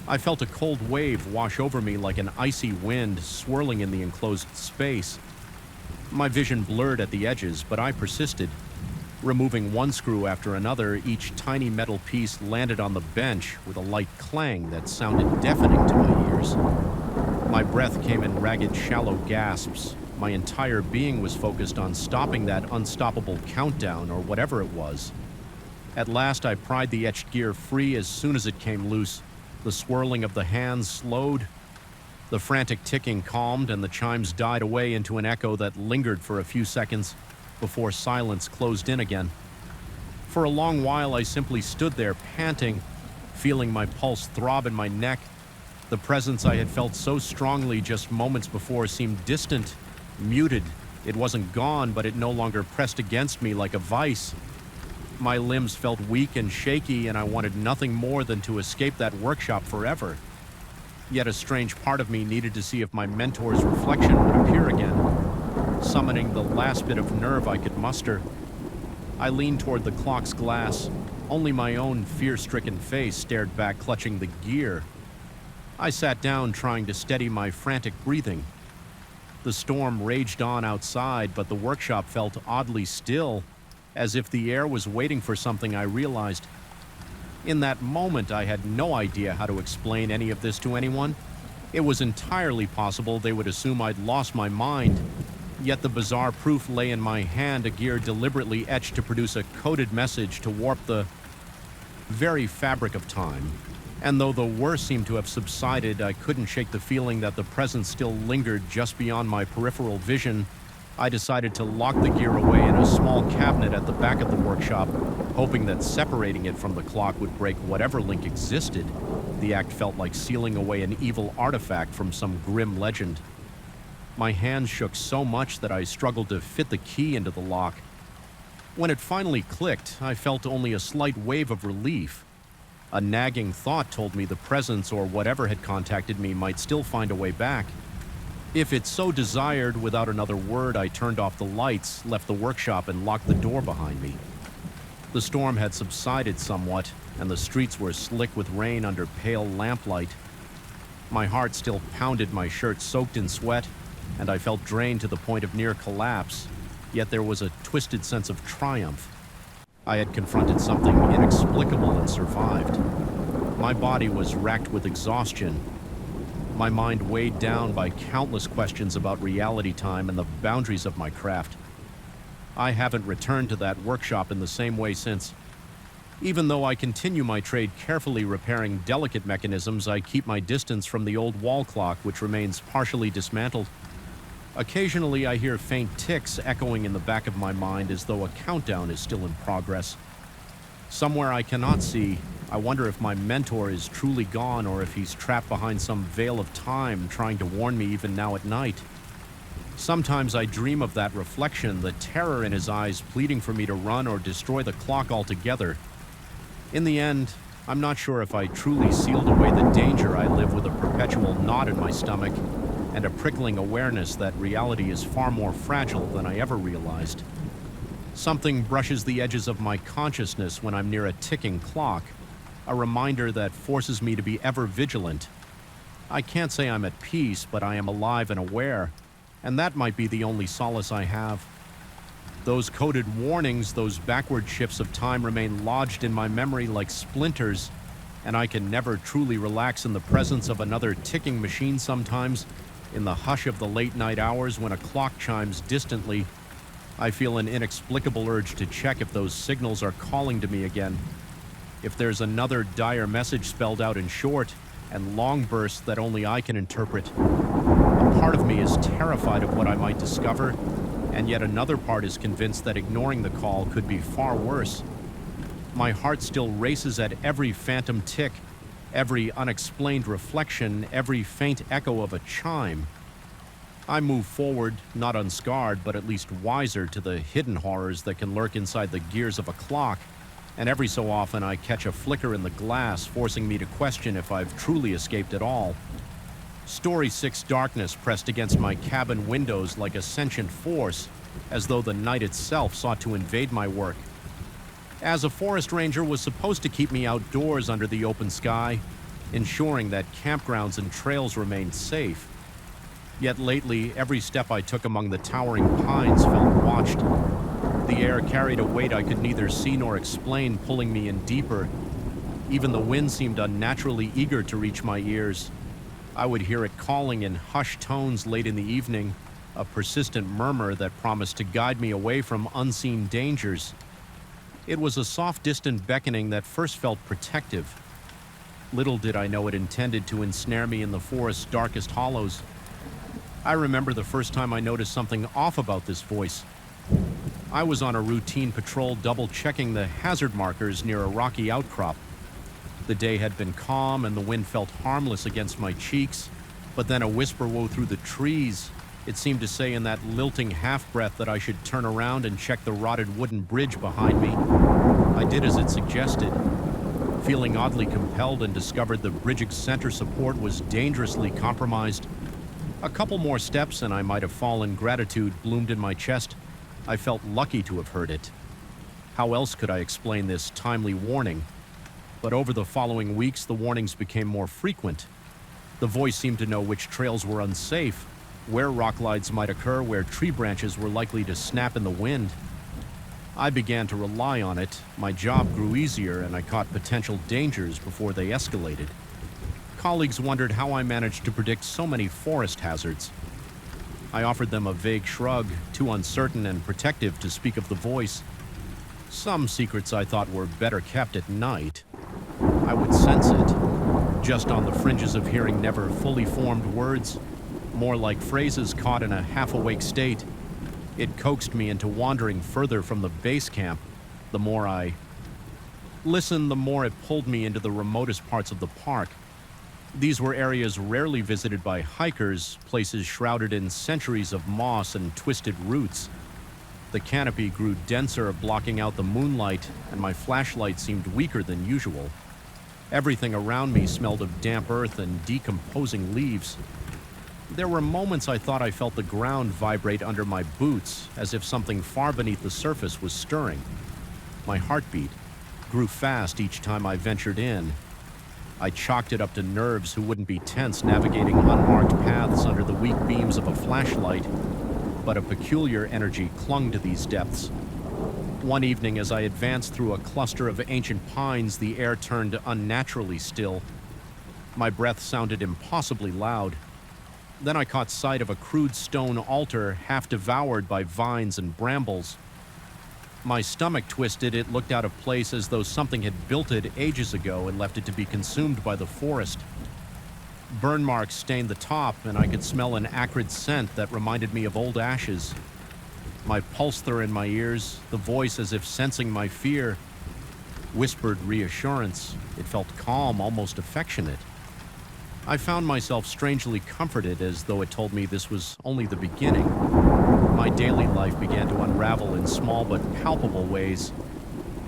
I felt a cold wave wash over me like an icy wind swirling in the enclosed space. My vision blurred at the edges, but I persisted. Removing one screw after another, each tiny metal piece landed on the bench with a light clang that sounded deafening to my ears. My breath came in ragged, shallow gasps. My entire being was focused on stopping that unstoppable countdown, or whatever it was. At last, I pried the etched gear free as soon as it came loose. The swirling of the hands slowed. The frantic ticking calmed, and the chimes died away into an echo that lingered for a few seconds before silence closed in again. For a long while, I simply stood there, panting, feeling my pulse throb in my neck. The presence I had felt so strongly just moments before seemed distant, muted. It wasn't gone, but it no longer pressed against me like a vice. My limbs felt weak and shaky, and I wanted nothing more than to escape that workshop forever. Yet a strange part of me needed to see if my mentor's reflection would appear again. Summoning the last bit of nerve I could muster, I leaned toward the clock's glass. Only my own fear-stricken face stared back, clutching the gear. I sat down, trying to steady my frantic breathing. The storm raged on outside, but the workshop felt oddly still, as if the air was waiting for something, I realized. In that moment, I had no idea how to explain any of this to anyone. It was entirely possible they would assume I'd lost my mind. Yet the bizarre proof lay in my hand, a gear deliberately etched to produce a coded message to warp the very fabric of time. And though the worst seemed to have subsided, I couldn't shake the feeling that the presence still lingered just beyond my peripheral vision. I decided to lock the gear away in a small cabinet at the back of the workshop, hoping that separating it from the clock would break whatever link existed. The act felt like sealing away an evil artifact from some grim legend. My hands shook so much that I struggled to fit the key into the lock. When it finally clicked, I felt only a slight wave of relief. A nagging thought told me the presence or whatever had contacted me might still find a way back. If it so desired, without another word, I turned off the lights, left the workshop, and locked the door behind me. The storm had subsided somewhat, and the streets were slick with rain under pale lamplight. My heart still pounded, my shirt soaked in sweat, and I felt drained to the point of near collapse, yet there was a twisted sense of triumph. I had confronted something inexplicable and survived. My body was racked with exhaustion, my mind weighed down by countless questions about reality time and the boundaries of my craft. I haven't returned to that workshop in the same way since. Even though I continue my trade carefully repairing delicate mechanisms, I keep my distance from the old wall clock, which remains partially dismantled. Occasionally, I hear faint ticks echoing in the back of my mind as though a countdown is still in progress. Somewhere I cannot see, I wonder if my mentor is truly gone or if he's trapped behind some veil of time trying to warn me even now at night. Sometimes I dream of that reflection, the terror in his eyes pleading for me to run or destroy the clock altogether. In the end, I'm not sure if I truly sealed away the danger. I live with a perpetual knot in my stomach and a prickling awareness that reality is far more fragile than I ever realized. Something brushes the edges of my consciousness when I'm near a ticking clock, a reminder that forces me to be ever vigilant. I can't say I'm at peace, but I am alive and aware, and that might be the only solace I have. Those coded warnings, those backward shifts of time remain lodged in my memory like splinters, and I can never truly relax in the presence of another ticking machine sometimes. In the hush of the late night hours when a clock chimes distantly, I feel an inexplicable urge to check if those signals are calling to me again. If there's another dire message spelled out in short and long bursts that only I can interpret. A part of me is terrified of what I might discover, and yet another part is convinced that ignoring the call could be far worse. My heart still races at every phantom tick, every unexplained reflection, every faint echo of a chime. I move forward, not unscarred, but at least wiser to the hidden horrors that can lurk inside the gears of a clock, and every so often I catch a flicker in the glass, forcing me to question if I've truly escaped at all. Story 6 darkness pressed against my cabin windows like a sentient force, as though the night itself sought to invade my work. As a forest ranger was supposed to keep me outdoors under the open sky, ensuring that campgrounds and trails remained safe. Yet lately, every step I took among the towering pines felt watched. The air carried a weight I could neither see nor explain, pulling me in deeper. Even the wind seemed unnaturally eager to reach my ears. I would hear it calling in hushed tones late in the evening, a persistent murmur that promised to guide me away from unseen dangers. It was a soft, distant beckoning that first felt protective. Little did I know it intended to ensnare me in the forest's darkest hollows. I remember the first time I noticed something off about this voice. I was on a routine patrol double-checking the hazard markers near a rocky outcrop. The day had been calm and the wind felt harmless against my cheeks, but then a whisper wove through the trees. It seemed to say in that lilting half-breath that I should turn around and check the rotted wooden bridge behind me. I did as it suggested, feeling oddly compelled, and discovered the bridge's center support was dangerously compromised. A couple more steps and I might have fallen. Gratitude bloomed in my chest. I felt lucky to have heard it. How else could I explain this timely warning? But over the following weeks, the warnings became more frequent. The voice seemed to know which trails were unsafe, where rock slides might occur, where tree branches were likely to snap in the wind. I began to rely on it. My job grew easier, and I caught potential dangers before they escalated. Colleagues wondered how I managed to predict so many forest hazards. I offered them a vague shrug, too uncertain and protective to speak of the voice. Some secrets I thought were better kept at night. I would sense it, just on the fringes of hearing never fully formed words, more like phrases caught in a half-awake state. It coaxed me into wandering further from the base camp. The more I listened, the more it pulled me into the remotest parts of the park. These were areas rarely visited by hikers, places shrouded in centuries of moss and twisted roots. The canopy grew denser, blocking out the moonlight, and my flashlight seemed weaker than usual. Everything around me smelled of damp earth and decomposing leaves. There were moments I thought I felt the ground vibrate under my boots, as if something far beneath the surface was stirring. My heartbeat grew fast each time I ventured in. I chalked it up to nerves who wouldn't be tense navigating unmarked paths under the weak beams of a flashlight, but a peculiar energy clung to these depths. One evening, as I advanced through a cluster of ancient pines, the air turned unnaturally still. My breath sounded impossibly loud. Then I caught sight of a crude stone altar half devoured by vines and brambles. My stomach twisted. It looked out of place, as though something had built it ages ago and left it to be consumed by the forest. Burn marks stained the top, and I could smell an acrid scent that reminded me of old ashes. My pulse through in my ears, the voice, as if sensing my fear, whispered reassurance. It felt calm, almost affectionate. I found myself strangely comforted, as though it told me this was only the beginning. My daily life began to unravel in small but palpable ways.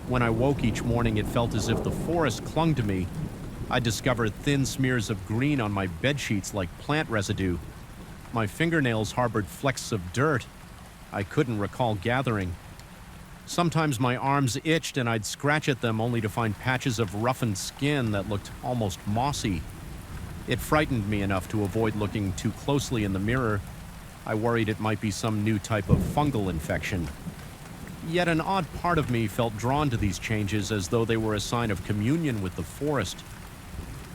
When I woke each morning, it felt as if the forest clung to me. I discovered thin smears of green on my bedsheets like plant residue. My fingernails harbored flecks of dirt I couldn't recall gathering. Sometimes my arms itched and I'd scratch at them only to find patches of roughened skin that looked almost mossy. It frightened me enough to avoid looking too closely in the mirror. I worried it might be some new type of fungal infection. Yet an odd part of me felt drawn to these changes, as though they were a sign of communion with the forest.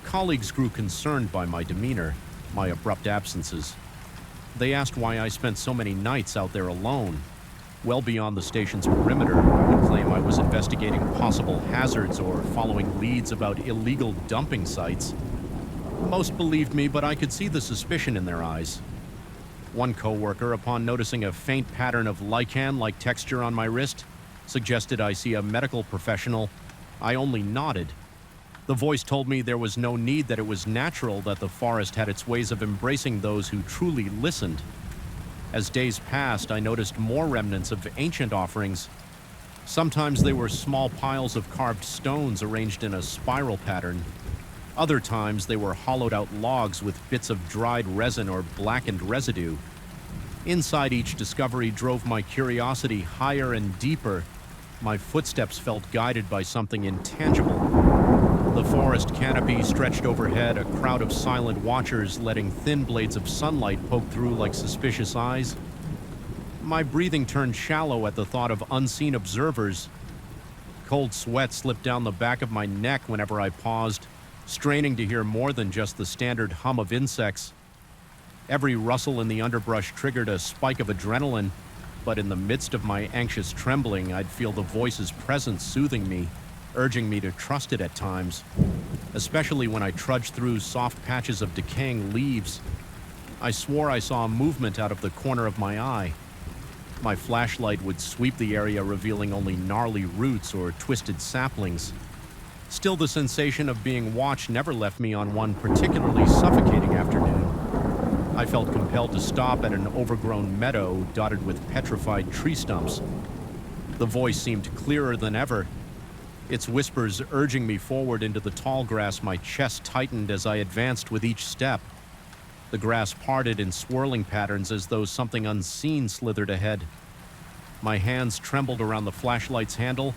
Colleagues grew concerned by my demeanor, my abrupt absences. They asked why I spent so many nights out there alone. Well beyond the station's perimeter, I would claim I was investigating possible hazards or following leads about illegal dumping sites. Most believed me, but I could see the suspicion in their eyes. One coworker, upon noticing a faint pattern of lichen-like texture on my wrist, suggested I see a medical professional. I only nodded. The voice told me there was no need, that it was natural, that the forest had its ways of embracing those who truly listened. As days passed, I noticed more remnants of ancient offerings. Sometimes they were small piles of carved stones arranged in a spiral pattern. Other times they were hollowed-out logs with bits of dried resin or blackened residue. Inside each discovery drove my curiosity higher and deeper. My footsteps felt guided by something intangible. The forest canopy stretched overhead, a crowd of silent watchers letting thin blades of sunlight poke through like suspicious eyes. My breathing turned shallow at the thought of unseen observers. Cold sweat slipped down the back of my neck whenever I paused, straining to hear more than just the standard hum of insects. Every rustle in the underbrush triggered a spike of adrenaline, but in the midst of my anxious trembling, I'd feel the voice's presence soothing me, urging me to trust it at times, especially when I trudged through soft patches of decaying leaves. I swore I saw a movement out of the corner of my eye. My flashlight would sweep the area, revealing only gnarly roots or twisted saplings. Still, the sensation of being watched never left me on one particularly suffocating afternoon. I felt compelled to stop at an overgrown meadow dotted with petrified tree stumps. The voice seemed clearer than ever, its whispers urging me forward into the tall grass. My chest tightened as I advanced with each step. The grass parted in swirling patterns, as though something unseen slithered ahead. My hands trembled around the flashlight's handle,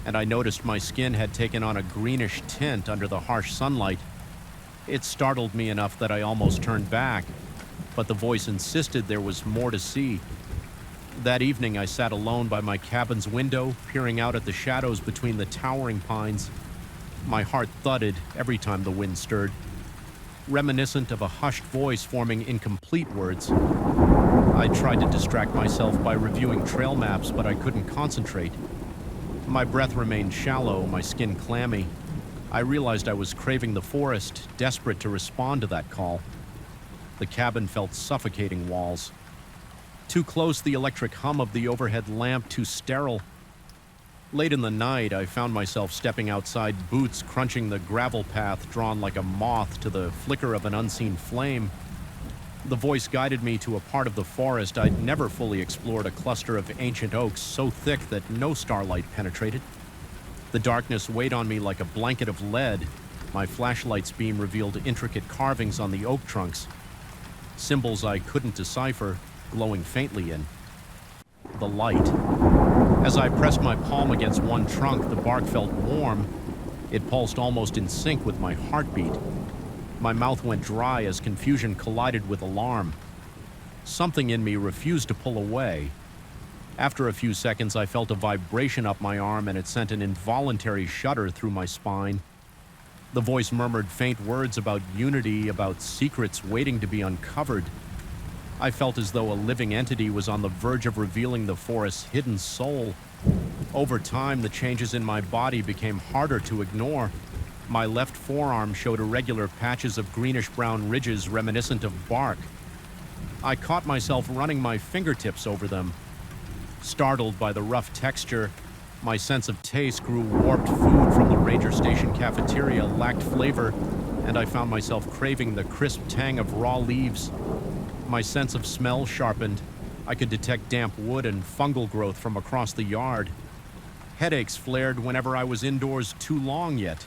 and I noticed my skin had taken on a greenish tint under the harsh sunlight. It startled me enough that I almost turned back, but the voice insisted there was more to see. That evening, I sat alone by my cabin's window, peering out at the shadows between the towering pines. My heart thudded every time the wind stirred, reminiscent of a hushed voice forming incomplete words. I tried to distract myself by reviewing trail maps, but I couldn't concentrate. My breath remained shallow, my skin clammy. I realized I was craving the forest, desperate to respond to that call. The cabin felt suffocating walls. Too close, the electric hum of the overhead lamp too sterile. Late in the night, I found myself stepping outside, boots crunching the gravel path, drawn like a moth to the flicker of an unseen flame. The voice guided me to a part of the forest I'd never fully explored, a cluster of ancient oaks so thick that no starlight penetrated. The darkness weighed on me like a blanket of lead. My flashlight's beam revealed intricate carvings on the oak trunks, symbols I couldn't decipher, glowing faintly in the light. As I pressed my palm against one trunk, the bark felt warm. It pulsed almost in sync with my heartbeat. My mouth went dry as confusion collided with alarm. Something in me refused to pull away. After a few seconds, I felt a vibration up my arm, and it sent an involuntary shudder through my spine. The voice murmured faint words about unity, about secrets waiting to be uncovered. I felt as though a living entity was on the verge of revealing the forest's hidden soul. Over time, the changes in my body became harder to ignore. My left forearm showed irregular patches of greenish-brown ridges reminiscent of bark. I caught myself running my fingertips over them. Startled by the rough texture, my sense of taste grew warped. Food from the ranger station cafeteria lacked flavor, and I found myself craving the crisp tang of raw leaves. My sense of smell sharpened. I could detect damp wood and fungal growth from across the yard. Headaches flared whenever I was indoors too long yet.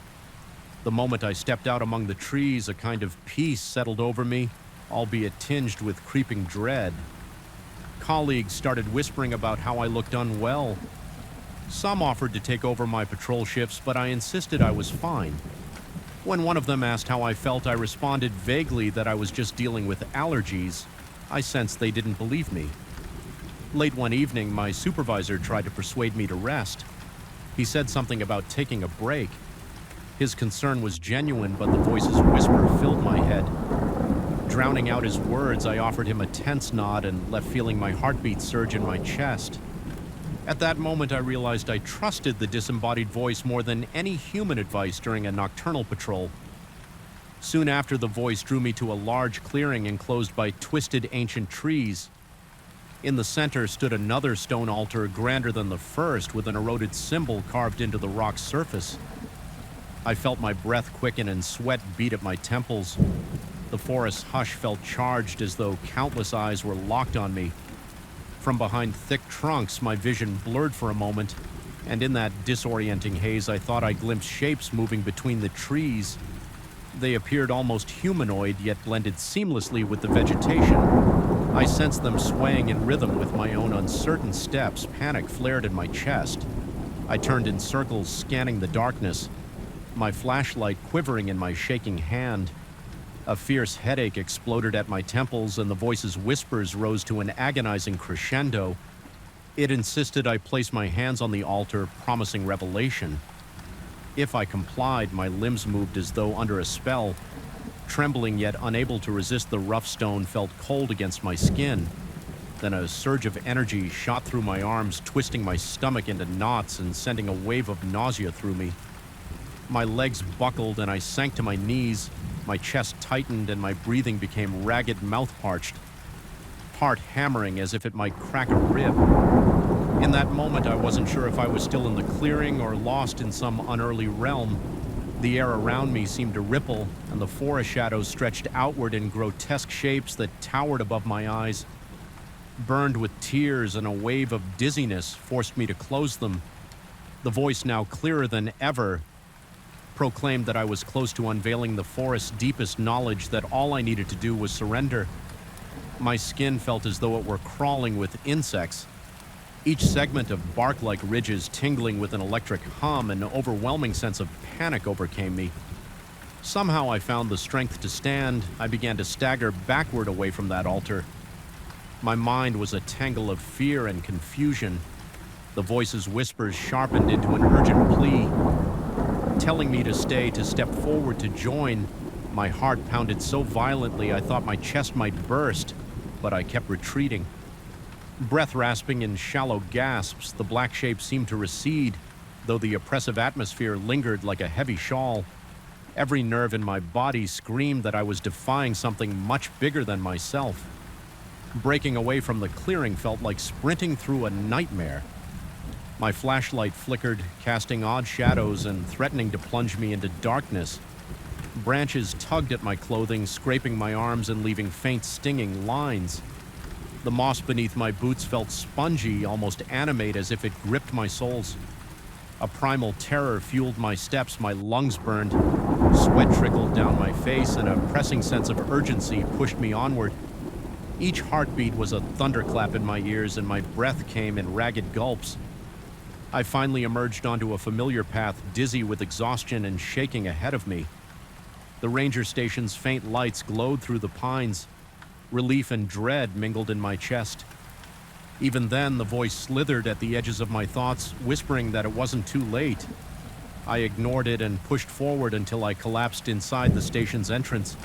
The moment I stepped out among the trees, a kind of peace settled over me, albeit tinged with creeping dread. Colleagues started whispering about how I looked unwell. Some offered to take over my patrol shifts, but I insisted I was fine. When one of them asked how I felt, I responded vaguely that I was just dealing with allergies. I sensed they didn't believe me. Late one evening, my supervisor tried to persuade me to rest. He said something about taking a break. His concern was genuine, but the voice's whisper filled my head. Drowning out his words, I offered him a tense nod and left feeling my heartbeat surge in my chest. At that moment, I realized I trusted the disembodied voice more than any human advice during a nocturnal patrol. Soon after, the voice drew me to a large clearing enclosed by twisted ancient trees. In the center stood another stone altar grander than the first, with an eroded symbol carved into the rock's surface. I felt my breath quicken and sweat beat at my temples. The forest's hush felt charged, as though countless eyes were locked on me. From behind thick trunks, my vision blurred for a moment, and in that disorienting haze, I thought I glimpsed shapes moving between the trees. They appeared almost humanoid, yet blended seamlessly with the vegetation. I sensed them swaying in rhythm with my own uncertain steps. Panic flared in my chest. I turned in circles, scanning the darkness, my flashlight quivering in my shaking hand. A fierce headache exploded at my temples, and the voice's whispers rose to an agonizing crescendo. It insisted I place my hands on the altar, promising revelation. If I complied, my limbs moved as though under a spell. Trembling yet unable to resist, the rough stone felt cold against my skin. Then a surge of energy shot through my arms, twisting my stomach into knots and sending a wave of nausea through me. My legs buckled and I sank to my knees. My chest tightened and my breathing became ragged, mouth-parched, heart hammering as if it might crack a rib. In that moment, I wasn't sure if I was still in the clearing or lost in some unearthly realm. The air around me seemed to ripple, and the forest shadows stretched outward in grotesque shapes that towered above my eyes. Burned with tears, and a wave of dizziness forced me to close them. The voice, now clearer than ever, proclaimed that I was close to unveiling the forest's deepest knowledge, that all I needed to do was surrender. My skin felt as though it were crawling with insects, each segment of bark-like ridges tingling with an electric hum. An overwhelming sense of panic overcame me. Somehow I found the strength to stand. I began to stagger backward away from that altar. My mind was a tangle of fear and confusion. The voice's whispers sharpened into an urgent plea, telling me to stay, to step forward, to join. My heart pounded so violently I thought my chest might burst. but I kept retreating. Breath rasping in shallow gasps, the black shape seemed to recede, though the oppressive atmosphere lingered like a heavy shawl. Every nerve in my body screamed that I was defying something much bigger than myself. Breaking away from the clearing felt like sprinting through a nightmare. My flashlight flickered, casting odd shadows and threatening to plunge me into darkness. Branches tugged at my clothing, scraping my arms and leaving faint stinging lines. The moss beneath my boots felt spongy, almost animate, as if it gripped my soles. A primal terror fueled my steps, my lungs burned. Sweat trickled down my face, and a pressing sense of urgency pushed me onward. Each heartbeat was a thunderclap in my ears, and my breath came in ragged gulps. I finally emerged onto a familiar path, dizzy with exhaustion and shaking ahead of me. The ranger station's faint lights glowed through the pines. Relief and dread mingled in my chest. Even then, the voice slithered at the edges of my thoughts, whispering that it wasn't too late. I ignored it and pushed forward until I collapsed inside the station's entrance.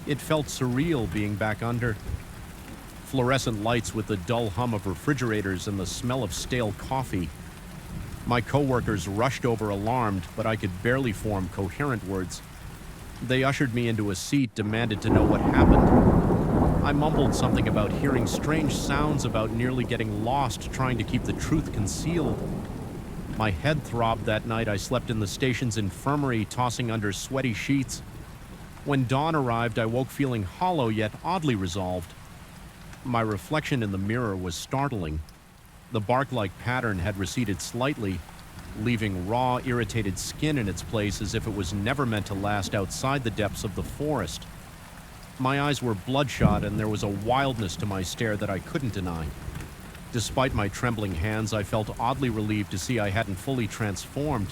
It felt surreal being back under. Fluorescent lights with the dull hum of refrigerators and the smell of stale coffee. My coworkers rushed over alarmed, but I could barely form coherent words. They ushered me into a seat, demanded to know what happened. I mumbled something about hearing strange sounds, about nearly getting lost, trying to keep the truth concealed. My head throbbed that night. I slept in the station's infirmary, tossing under sweaty sheets. When dawn arrived, I woke feeling hollow yet oddly resolved. My reflection in the mirror was startling. The bark-like pattern had receded slightly, leaving raw, irritated skin in its place as if it was never meant to last outside the depths of the forest. My eyes were bloodshot, and there was a wildness to my stare that I couldn't deny. Despite my trembling hands, I felt oddly relieved to see I hadn't fully transformed.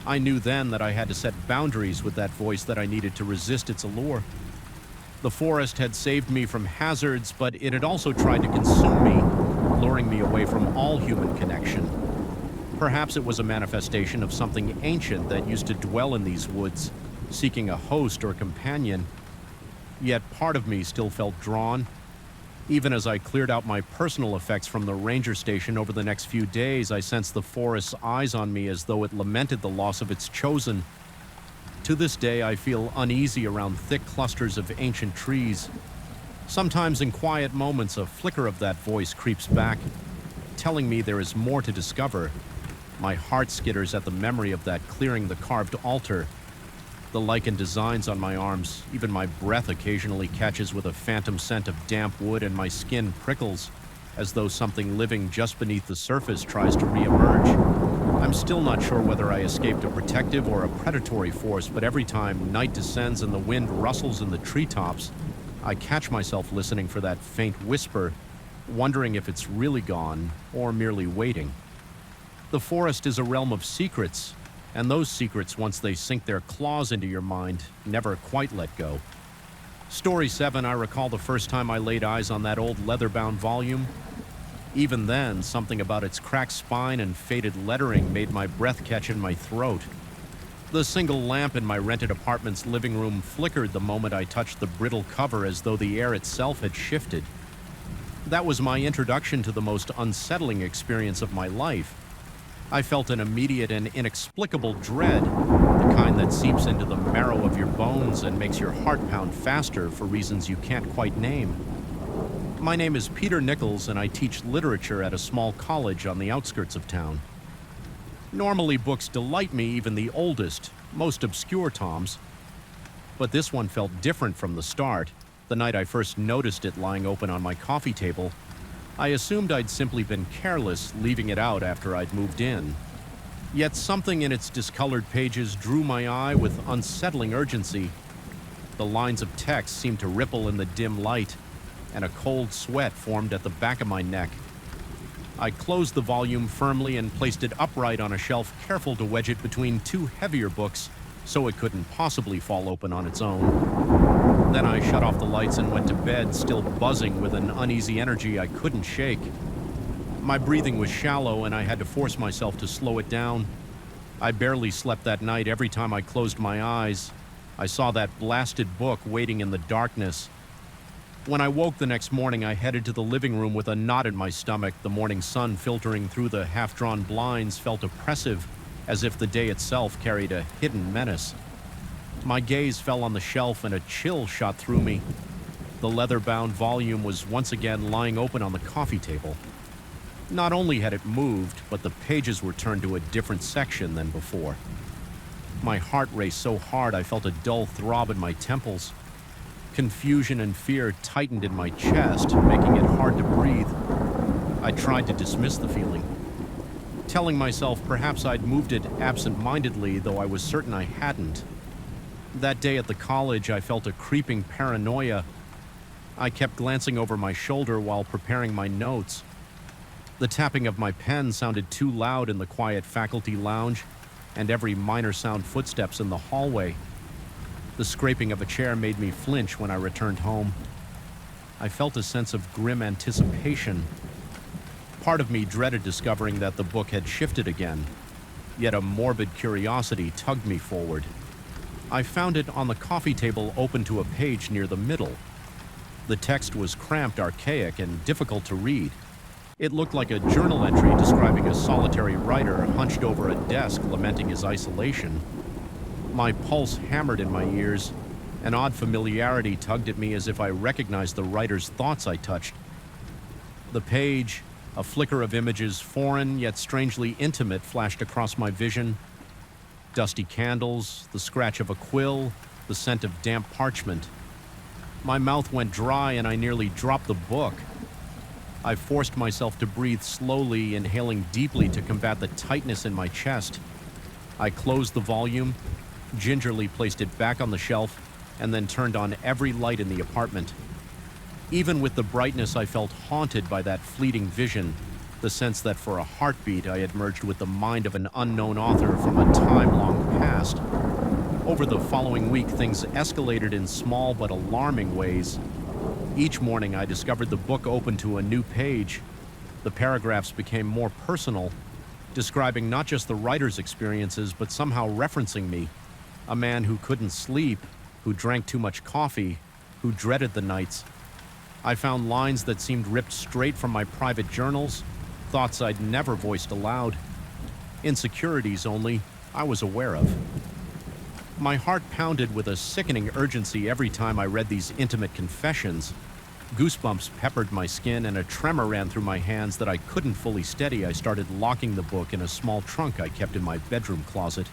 I knew then that I had to set boundaries with that voice, that I needed to resist its allure. The forest had saved me from hazards, but it had also tried to consume me, luring me away from all human connection. Perhaps it was a manifestation of something ancient that used to dwell in these woods, seeking a host or companion. Yet part of me still felt drawn. Even as I cleared out my personal effects from the ranger station over the next few days, I sensed the forest's eyes on me as though it lamented the loss of its chosen. To this day, I feel uneasy around thick clusters of ancient trees. Sometimes in quiet moments, a flicker of that voice creeps back, telling me there is more to discover. My heart skitters at the memory of that clearing, the carved altar. The lichened designs on my arms, even my breath occasionally catches with a phantom scent of damp wood, and my skin prickles, as though something living just beneath the surface tries to re-emerge. I'm still not sure whether I escaped a protective or a predatory force, but every time night descends and the wind rustles in the treetops, I catch myself listening for that faint whisper, wondering if it's really gone or merely waiting. The forest is a realm of secrets, and those secrets, once they sink their claws into your mind, never quite let go. Story 7, I recall the first time I laid eyes on that old leather-bound volume. Even then, something about its cracked spine and faded lettering made my breath catch in my throat. The single lamp in my rented apartment's living room flickered the moment I touched the brittle cover, as though the air itself had shifted. That was my introduction to the most unsettling experience of my life. I felt an immediate and inexplicable dread, the kind that seeps into the marrow of your bones and makes your heart pound faster for reasons you can't quite name. My name is Peter Nichols, and I teach literature at a small college on the outskirts of town. Normally, books delight me, even the oldest, most obscure tomes. But this one felt different from the start. The night I first noticed it lying open on my coffee table, I assumed I'd simply been careless, leaving it out after I'd moved in. Yet something in its discolored pages drew my eye with unsettling urgency. The lines of text seemed to ripple in the dim light, and a cold sweat formed at the back of my neck. I closed the volume firmly and placed it upright on a shelf, careful to wedge it between two heavier books so it couldn't possibly fall open on its own. Then I shut off the lights and went to bed, still buzzing with an uneasy energy I couldn't shake. My breathing was shallow, and I had to force myself to slow it down. I barely slept that night. Every time I closed my eyes, I saw that blasted book waiting in the darkness. When I woke the next morning, I headed to the living room with a knot in my stomach. The morning sun filtering through the half-drawn blinds felt oppressive, as if the day itself carried a hidden menace. My gaze fell on the shelf and a chill shot through me. The leather-bound volume was once again lying open on the coffee table. Not only had it moved, but the pages were turned to a different section than before. My heart raced so hard I felt a dull throb in my temples. Confusion and fear tightened in my chest, making it hard to breathe. I tried to dismiss the feeling, telling myself perhaps I'd moved it absent-mindedly, though I was certain I hadn't. That day at the college, I felt a creeping paranoia. I kept glancing over my shoulder while preparing my notes. The tapping of my pen sounded too loud in the quiet faculty lounge, and every minor sound footsteps in the hallway. The scraping of a chair made me flinch when I returned home. I felt a sense of grim anticipation. Part of me dreaded discovering that the book had shifted again, yet a morbid curiosity tugged me forward. I found it on the coffee table, open to a page near the middle. The text was cramped, archaic, and difficult to read. It looked like a journal entry describing a solitary writer hunched over a desk lamenting his isolation. My pulse hammered in my ears. An odd familiarity tugged at me as if I recognized the writer's thoughts I touched. The page, a flicker of images, foreign yet strangely intimate, flashed across my vision. Dusty candles, the scratch of a quill, the scent of damp parchment. My mouth went dry and I nearly dropped the book. I forced myself to breathe slowly, inhaling deeply to combat the tightness in my chest. I closed the volume, gingerly placed it back on the shelf, and then turned on every light in the apartment. Even with the brightness, I felt haunted by that fleeting vision, the sense that for a heartbeat I had merged with the mind of an unknown author from a time long past. Over the following week, things escalated in small but alarming ways. Each morning, I discovered the book open to a new page. The paragraphs became more personal, describing not just the writer's experiences, but somehow referencing me, a man who couldn't sleep, who drank too much coffee, who dreaded the nights. I found lines that seemed ripped straight from my private journals, thoughts I'd never voiced aloud, insecurities only I was aware of. My heart pounded with a sickening urgency every time I read these intimate confessions. Goosebumps peppered my skin and a tremor ran through my hands that I couldn't fully steady. I started locking the book in a small trunk I kept in my bedroom closet.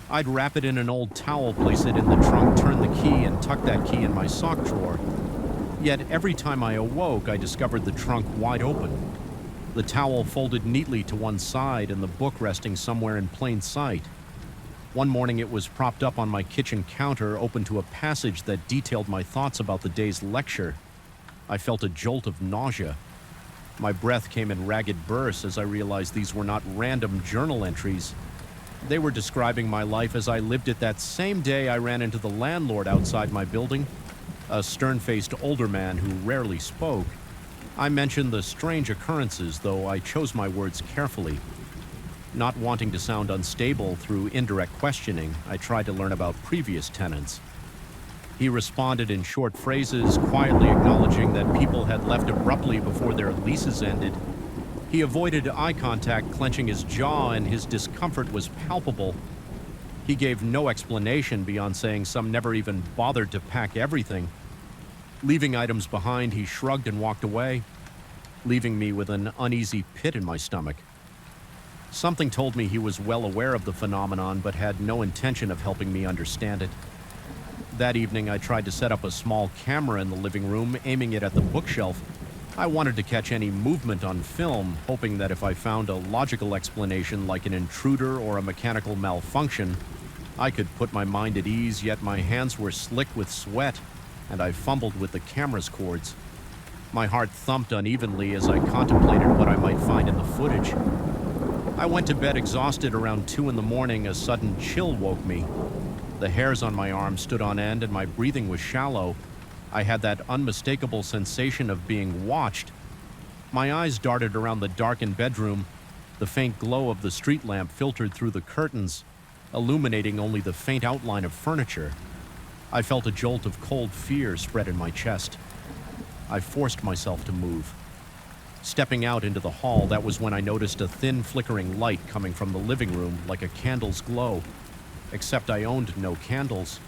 I'd wrap it in an old towel, place it in the trunk, turn the key, and tuck that key in my sock drawer. Yet every time I awoke, I discovered the trunk wide open, the towel folded neatly to one side and the book resting somewhere in plain sight. One morning it was propped up on my kitchen counter, open to a passage that detailed my thoughts about the day's lecture. I felt a jolt of nausea. My breath came in ragged bursts as I realized these were not random journal entries. They were describing my life as I lived it. That same day, I ran into the landlord outside my building, a stern-faced older man who rarely spoke. I mentioned the strange occurrences, though I chose my words carefully. Not wanting to sound unstable through indirect questioning, I tried to learn about previous tenants. He responded in short phrases, quietly acknowledging that people had left abruptly before their leases ended. He avoided eye contact, clenching his jaw, and his discomfort was palpable. He gave no explanation beyond saying some never even bothered to pack everything. Leaving items behind, he shrugged and walked away, leaving me with an uneasy pit in my stomach. Something told me he was well aware of the phenomenon, but had no intention of helping me understand it. That evening, I tried to set up a small camera in the living room, aiming it at the bookshelf. I wanted to catch any movement on film, hoping that if I found a logical explanation like an intruder or a mechanical malfunction, I could put my mind at ease, yet my hands were slick with sweat, and I fumbled with the camera's cords. My heart thumped unevenly as I contemplated what I might find in the footage. I went to bed exhausted around 2 in the morning. A sudden chill woke me. The hairs on my arm stood on end and my breathing was shallow. I had that unmistakable sensation of being watched. My eyes darted around the darkened bedroom. The faint glow of the street lamp filtered through the curtains, illuminating only the faint outline of furniture. I felt a jolt of cold fear spread in my chest. I forced myself to move. Stepping out into the hall, that was when I noticed a thin flickering light coming from the living room like a candle's glow, except I owned no candles.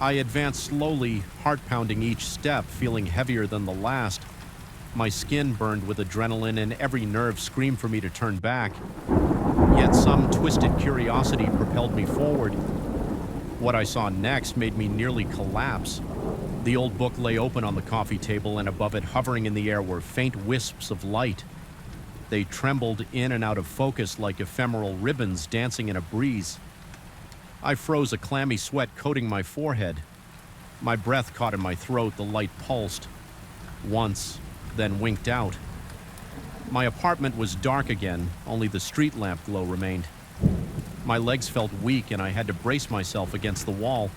I advanced slowly, heart pounding each step, feeling heavier than the last. My skin burned with adrenaline and every nerve screamed for me to turn back. Yet some twisted curiosity propelled me forward. What I saw next made me nearly collapse. The old book lay open on the coffee table, and above it, hovering in the air, were faint wisps of light. They trembled in and out of focus like ephemeral ribbons dancing in a breeze. I froze, a clammy sweat coating my forehead. My breath caught in my throat, the light pulsed. Once, then winked out. My apartment was dark again, only the street lamp glow remained. My legs felt weak and I had to brace myself against the wall.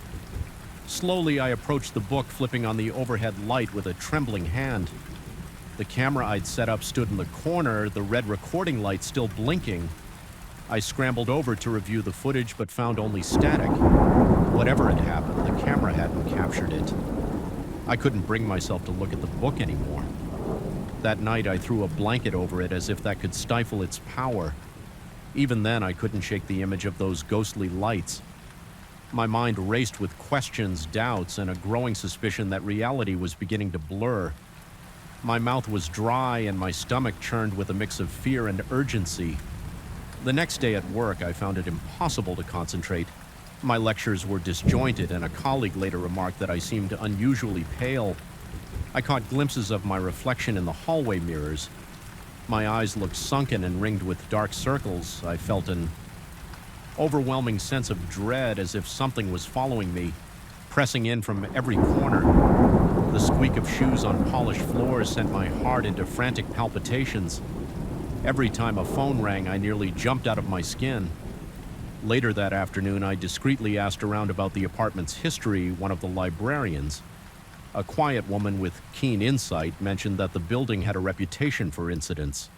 Slowly, I approached the book, flipping on the overhead light with a trembling hand. The camera I'd set up stood in the corner, the red recording light still blinking. I scrambled over to review the footage, but found only static. Whatever had happened, the camera hadn't captured it. I couldn't bring myself to look at the book anymore. That night, I threw a blanket over it as if that could stifle its power. Even then, I couldn't shake the image of those ghostly lights. My mind raced with questions, doubts, and a growing suspicion that reality was beginning to blur. My mouth was dry and my stomach churned with a mix of fear and urgency. The next day at work, I found it impossible to concentrate. My lectures were disjointed, and a colleague later remarked that I seemed unusually pale. I caught glimpses of my reflection in the hallway mirrors. My eyes looked sunken and ringed with dark circles. I felt an overwhelming sense of dread, as if something was following me, pressing in from every corner. The squeak of shoes on polished floors sent my heart into frantic palpitations. Every time a phone rang, I nearly jumped out of my skin. Later that afternoon, I discreetly asked around about the apartment's history. One of the librarians, a quiet woman with keen insight, mentioned that the building had a reputation for incidents.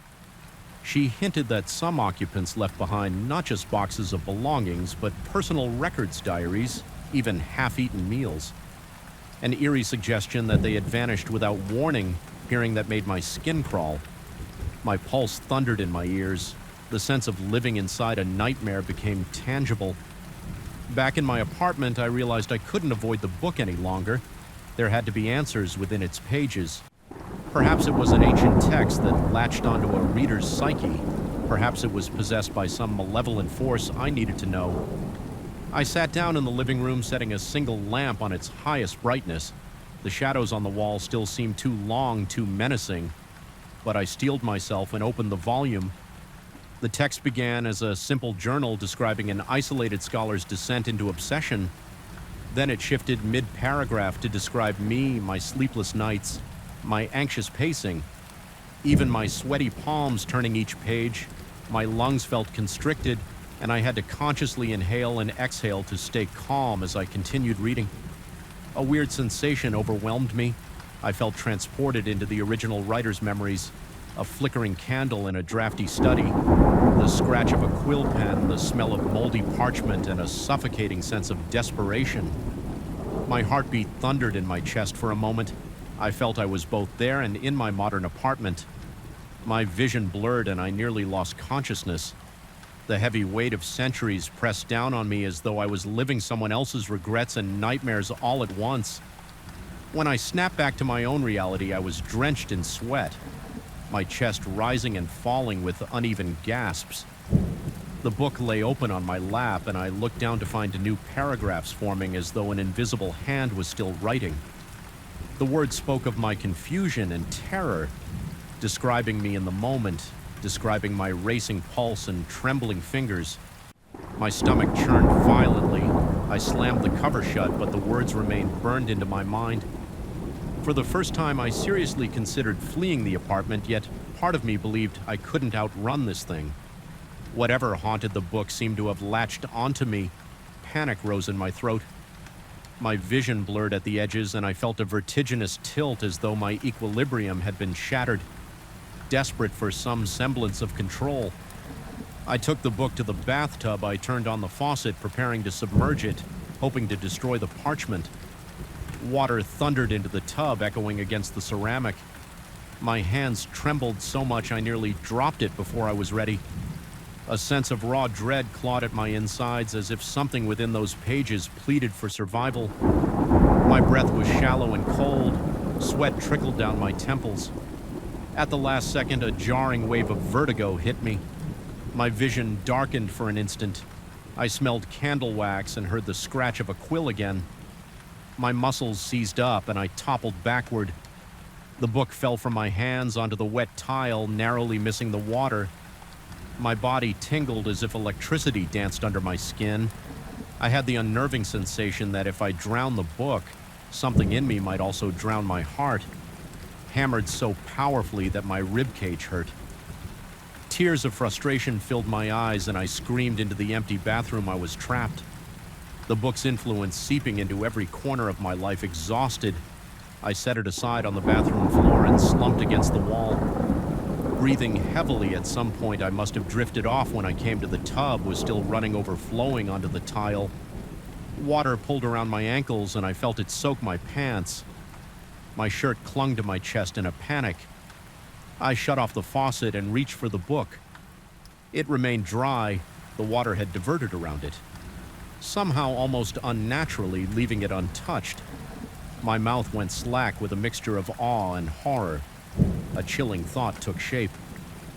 She hinted that some occupants left behind not just boxes of belongings, but personal records diaries, even half-eaten meals. An eerie suggestion that they had vanished without warning, hearing that made my skin crawl. My pulse thundered in my ears. The sense of living inside a nightmare became tangible. Back in my apartment, I realized I couldn't avoid the book any longer. There had to be answers within its pages. Perhaps it was an ancient text that latched onto a reader's psyche. Perhaps it was possessed by some malevolent force I needed to know. I sat down in the living room, setting a single lamp on its highest brightness. The shadows on the wall still seemed too long, too menacing. But I steeled myself and opened the volume. The text began as a simple journal describing an isolated scholar's descent into obsession. Then it shifted mid-paragraph to describe me, my sleepless nights, my anxious pacing. Even my sweaty palms turning each page, my lungs felt constricted, and I had to consciously inhale and exhale to stay calm as I continued reading. A weird sensation overwhelmed me. I felt transported into the original writer's memories. A flickering candle in a drafty study, the scratch of a quill pen, the smell of moldy parchment, and a suffocating sense of desperation. My heartbeat thundered in my chest for a moment. I felt I was both there and in my modern apartment. My vision blurred and I nearly lost consciousness. The heavy weight of centuries pressed down on me as though I was living someone else's regrets and nightmares all at once. When I snapped back to my own reality, I was drenched in sweat, my chest rising and falling with uneven gasps. The book lay open on my lap, and I looked down to find new paragraphs forming as though an invisible hand was still writing. The words spoke of my confusion and terror, describing me in the moment, describing my racing pulse and trembling fingers. My stomach churned violently. I slammed the cover shut, but the words remained burned into my mind. For the first time, I seriously considered fleeing the apartment, yet part of me believed I couldn't outrun this thing. Whatever haunted the book seemed to have latched onto me. Panic rose in my throat. My vision blurred at the edges, and I felt a vertiginous tilt as though my equilibrium had been shattered. Desperate for some semblance of control, I took the book to the bathtub. I turned on the faucet, preparing to submerge it. hoping to destroy the parchment. Water thundered into the tub, echoing against the ceramic. My hands trembled so much I nearly dropped it before I was ready. A sense of raw dread clawed at my insides as if something within those pages pleaded for survival. My breath was shallow and cold. Sweat trickled down my temples. At the last second, a jarring wave of vertigo hit me. My vision darkened for an instant. I smelled candle wax and heard the scratch of a quill again. My muscles seized up and I toppled backward. The book fell from my hands onto the wet tile, narrowly missing the water. My body tingled as if electricity danced under my skin. I had the unnerving sensation that if I drowned the book, something in me might also drown my heart, hammered so powerfully that my ribcage hurt. Tears of frustration filled my eyes and I screamed into the empty bathroom I was trapped. The book's influence seeping into every corner of my life. Exhausted, I set it aside on the bathroom floor and slumped against the wall. Breathing heavily, at some point I must have drifted off when I came to the tub, was still running overflowing onto the tile. Water pulled around my ankles and I felt it soak my pants. My shirt clung to my chest in a panic. I shut off the faucet and reached for the book. It remained dry. The water had diverted around it, somehow almost unnaturally, leaving it untouched. My mouth went slack with a mixture of awe and horror. A chilling thought took shape.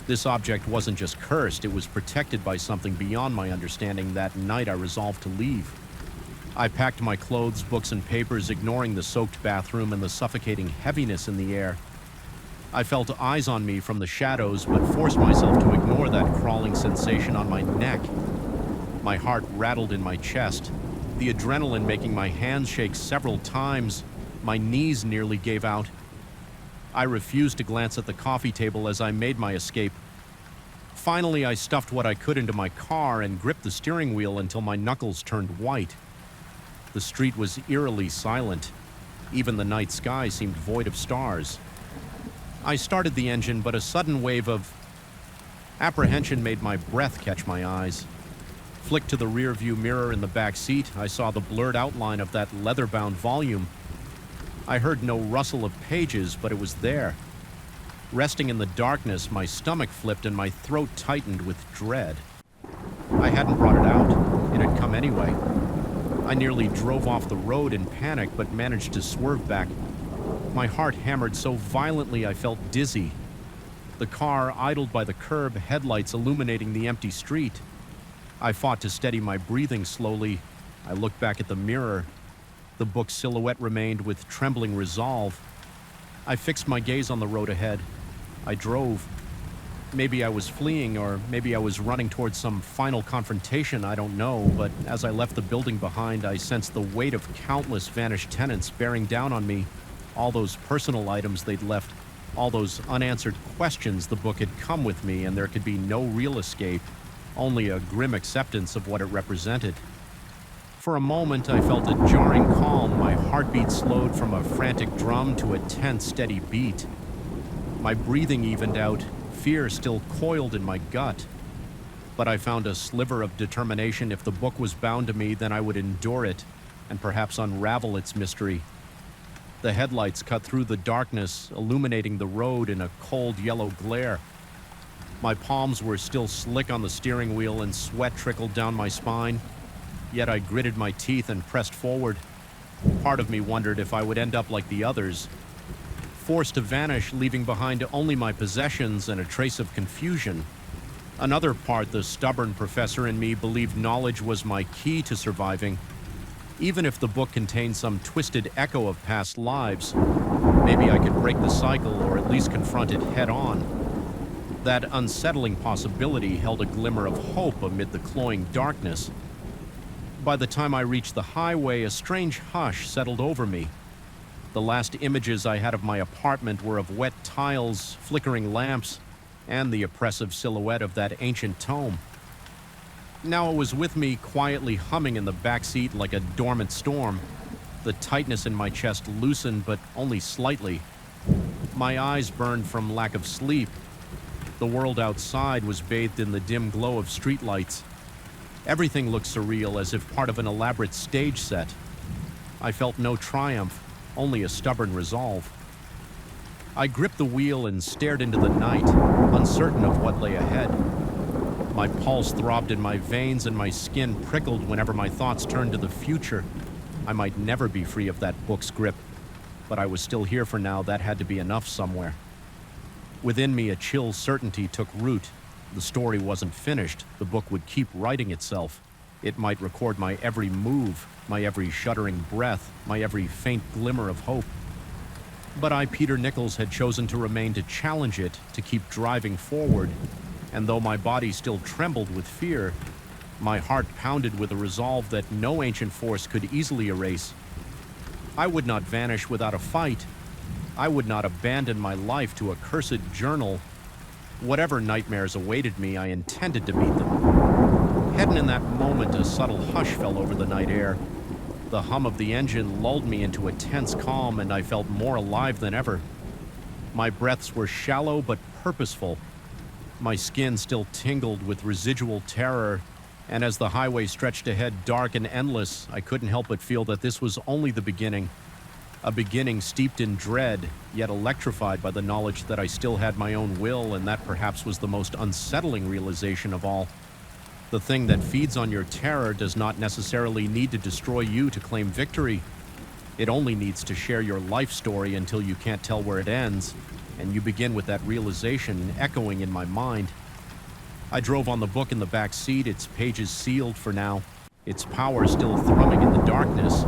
This object wasn't just cursed, it was protected by something beyond my understanding. That night I resolved to leave. I packed my clothes, books, and papers, ignoring the soaked bathroom and the suffocating heaviness in the air. I felt eyes on me from the shadows, but forced myself to ignore that crawling sensation on my neck. My heart rattled in my chest, the adrenaline making my hands shake several times. My knees nearly gave out. I refused to glance at the coffee table as I made my escape. Finally, I stuffed what I could into my car and gripped the steering wheel until my knuckles turned white. The street was eerily silent. Even the night sky seemed void of stars. I started the engine, but a sudden wave of apprehension made my breath catch my eyes. Flicked to the rear-view mirror in the back seat, I saw the blurred outline of that leather-bound volume. I heard no rustle of pages, but it was there. Resting in the darkness, my stomach flipped and my throat tightened with dread. I hadn't brought it out. It had come anyway. I nearly drove off the road in panic, but managed to swerve back. My heart hammered so violently I felt dizzy. The car idled by the curb, headlights illuminating the empty street. I fought to steady my breathing slowly. I looked back at the mirror. The book's silhouette remained with trembling resolve. I fixed my gaze on the road ahead. I drove. Maybe I was fleeing, or maybe I was running towards some final confrontation, I don't know, but as I left the building behind, I sensed the weight of countless vanished tenants bearing down on me. All those personal items they'd left, all those unanswered questions. The book had come with me, and there could be no real escape, only a grim acceptance of what it represented. For a moment, I felt a jarring calm. My heartbeat slowed from a frantic drum to a tense, steady beat. My breathing evened out. Fear still coiled in my gut. But I found a sliver of determination. If the book was bound to me, then I would endure it and perhaps unravel its mystery. The headlights cut through the darkness, illuminating the road in a cold yellow glare. My palms were still slick on the steering wheel and sweat trickled down my spine. Yet I gritted my teeth and pressed forward. Part of me wondered if I would end up like the others, forced to vanish, leaving behind only my possessions and a trace of confusion. Another part, the stubborn professor in me, believed knowledge was my key to surviving. Even if the book contained some twisted echo of past lives, maybe I could break the cycle or at least confront it head-on. That unsettling possibility held a glimmer of hope amid the cloying darkness. By the time I reached the highway, a strange hush settled over me. The last images I had of my apartment were of wet tiles, flickering lamps, and the oppressive silhouette of that ancient tome. Now it was with me, quietly humming in the backseat like a dormant storm. The tightness in my chest loosened, but only slightly. My eyes burned from lack of sleep. The world outside was bathed in the dim glow of streetlights. Everything looked surreal, as if part of an elaborate stage set. I felt no triumph, only a stubborn resolve. I gripped the wheel and stared into the night, uncertain of what lay ahead. My pulse throbbed in my veins and my skin prickled whenever my thoughts turned to the future. I might never be free of that book's grip, but I was still here for now. That had to be enough somewhere. Within me, a chill certainty took root. The story wasn't finished. The book would keep writing itself. It might record my every move, my every shuddering breath, my every faint glimmer of hope. But I, Peter Nichols, had chosen to remain, to challenge it, to keep driving forward. And though my body still trembled with fear, my heart pounded with a resolve that no ancient force could easily erase. I would not vanish without a fight. I would not abandon my life to a cursed journal. Whatever nightmares awaited me, I intended to meet them. Hidden in that moment, a subtle hush fell over the night air. The hum of the engine lulled me into a tense calm, and I felt more alive than ever. My breaths were shallow but purposeful. My skin still tingled with residual terror, and as the highway stretched ahead dark and endless, I couldn't help but feel that this was only the beginning. A beginning steeped in dread, yet electrified by the knowledge that I still had my own will, and that perhaps was the most unsettling realization of all. The thing that feeds on your terror does not necessarily need to destroy you to claim victory. It only needs to share your life story until you can't tell where it ends, and you begin with that realization echoing in my mind. I drove on the book in the back seat, its pages sealed for now, its power still thrumming in the darkness.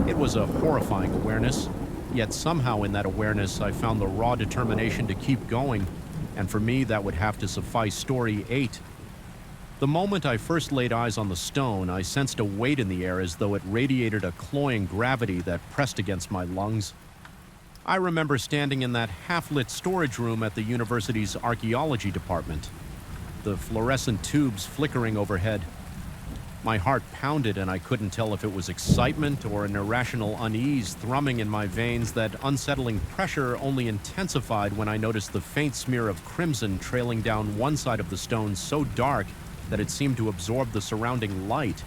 It was a horrifying awareness, yet somehow in that awareness I found the raw determination to keep going, and for me that would have to suffice. Story 8. The moment I first laid eyes on the stone, I sensed a weight in the air as though it radiated a cloying gravity that pressed against my lungs. I remember standing in that half-lit storage room at the university's archaeology department, the fluorescent tubes flickering overhead. My heart pounded, and I couldn't tell if it was excitement or an irrational unease thrumming in my veins. That unsettling pressure only intensified when I noticed the faint smear of crimson trailing down one side of the stone, so dark that it seemed to absorb the surrounding light.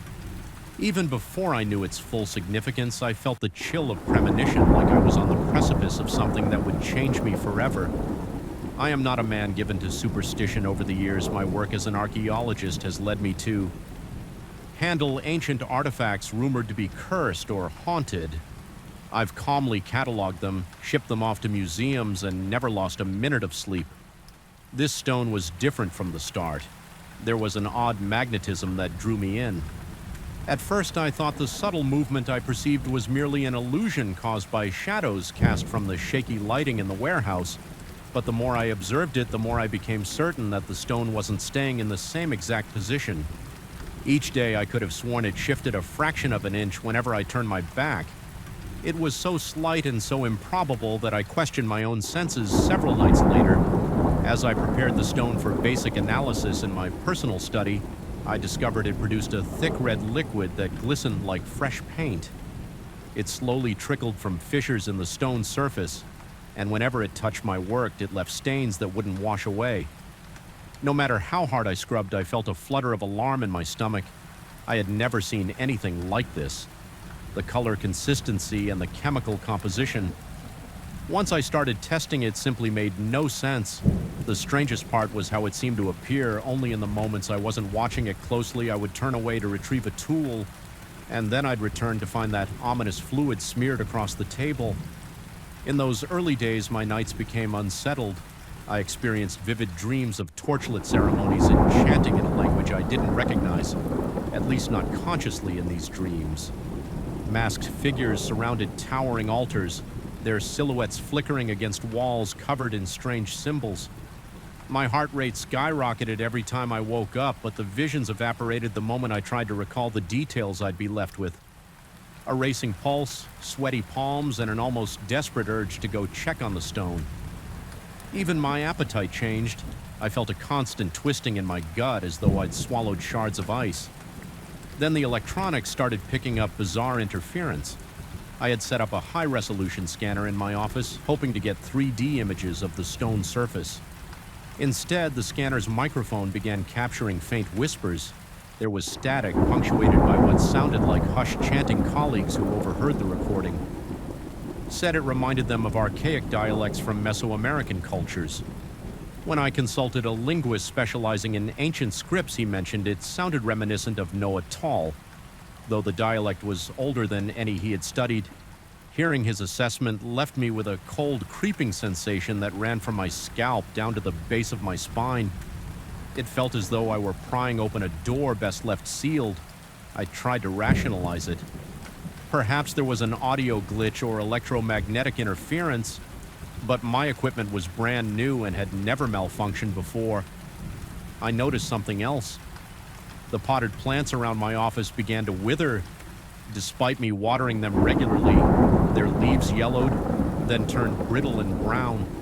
Even before I knew its full significance, I felt the chill of premonition, like I was on the precipice of something that would change me forever. I am not a man given to superstition. Over the years, my work as an archaeologist has led me to handle ancient artifacts rumored to be cursed or haunted. I've calmly cataloged them, shipped them off to museums, and never lost a minute of sleep. This stone was different from the start. There was an odd magnetism that drew me in. At first, I thought the subtle movement I perceived was merely an illusion caused by shadows cast from the shaky lighting in the warehouse. But the more I observed it, the more I became certain that the stone wasn't staying in the same exact position. Each day, I could have sworn it shifted a fraction of an inch whenever I turned my back. It was so slight and so improbable that I questioned my own senses several nights later. As I prepared the stone for basic analysis in my personal study, I discovered it produced a thick red liquid that glistened like fresh paint. It slowly trickled from fissures in the stone surface, and whenever it touched my work, it left stains that wouldn't wash away. No matter how hard I scrubbed, I felt a flutter of alarm in my stomach. I had never seen anything like this. The color consistency and the chemical composition. Once I started testing, it simply made no sense. The strangest part was how it seemed to appear only in the moments I wasn't watching it closely. I would turn away to retrieve a tool, and then I'd return to find that ominous fluid smeared across the table. In those early days, my nights became unsettled. I experienced vivid dreams of torchlit ceremonies and chanting in a language I didn't recognize, at least not consciously in these dreams. Masked figures surrounded towering altars, their silhouettes flickering against walls covered in strange symbols. My heart rate skyrocketed every time I woke up, but the visions evaporated the moment I tried to recall the details I'd be left with. A racing pulse, sweaty palms, and an almost desperate urge to go check on the stone. Even my appetite changed. I felt a constant twisting in my gut as though I'd swallowed shards of ice. Then the electronics started picking up bizarre interference. I had set up a high-resolution scanner in my office, hoping to get 3D images of the stone surface. Instead, the scanner's microphone began capturing faint whispers. There was static punctuated by what sounded like hushed chanting colleagues who overheard the recording. Said it reminded them of archaic dialects from Mesoamerican cultures. When I consulted a linguist specializing in ancient scripts, he mentioned it sounded reminiscent of Nahuatl, though the dialect was older than any he had studied. Hearing his assessment left me with a cold, creeping sensation that ran from my scalp down to the base of my spine. It felt as though I were prying open a door best left sealed. I tried to rationalize it. Perhaps there was an audio glitch or electromagnetic interference, but my equipment was brand new and had never malfunctioned before. I noticed something else. The potted plants around my office began to wither. Despite me watering them regularly, their leaves yellowed, then turned brittle and brown.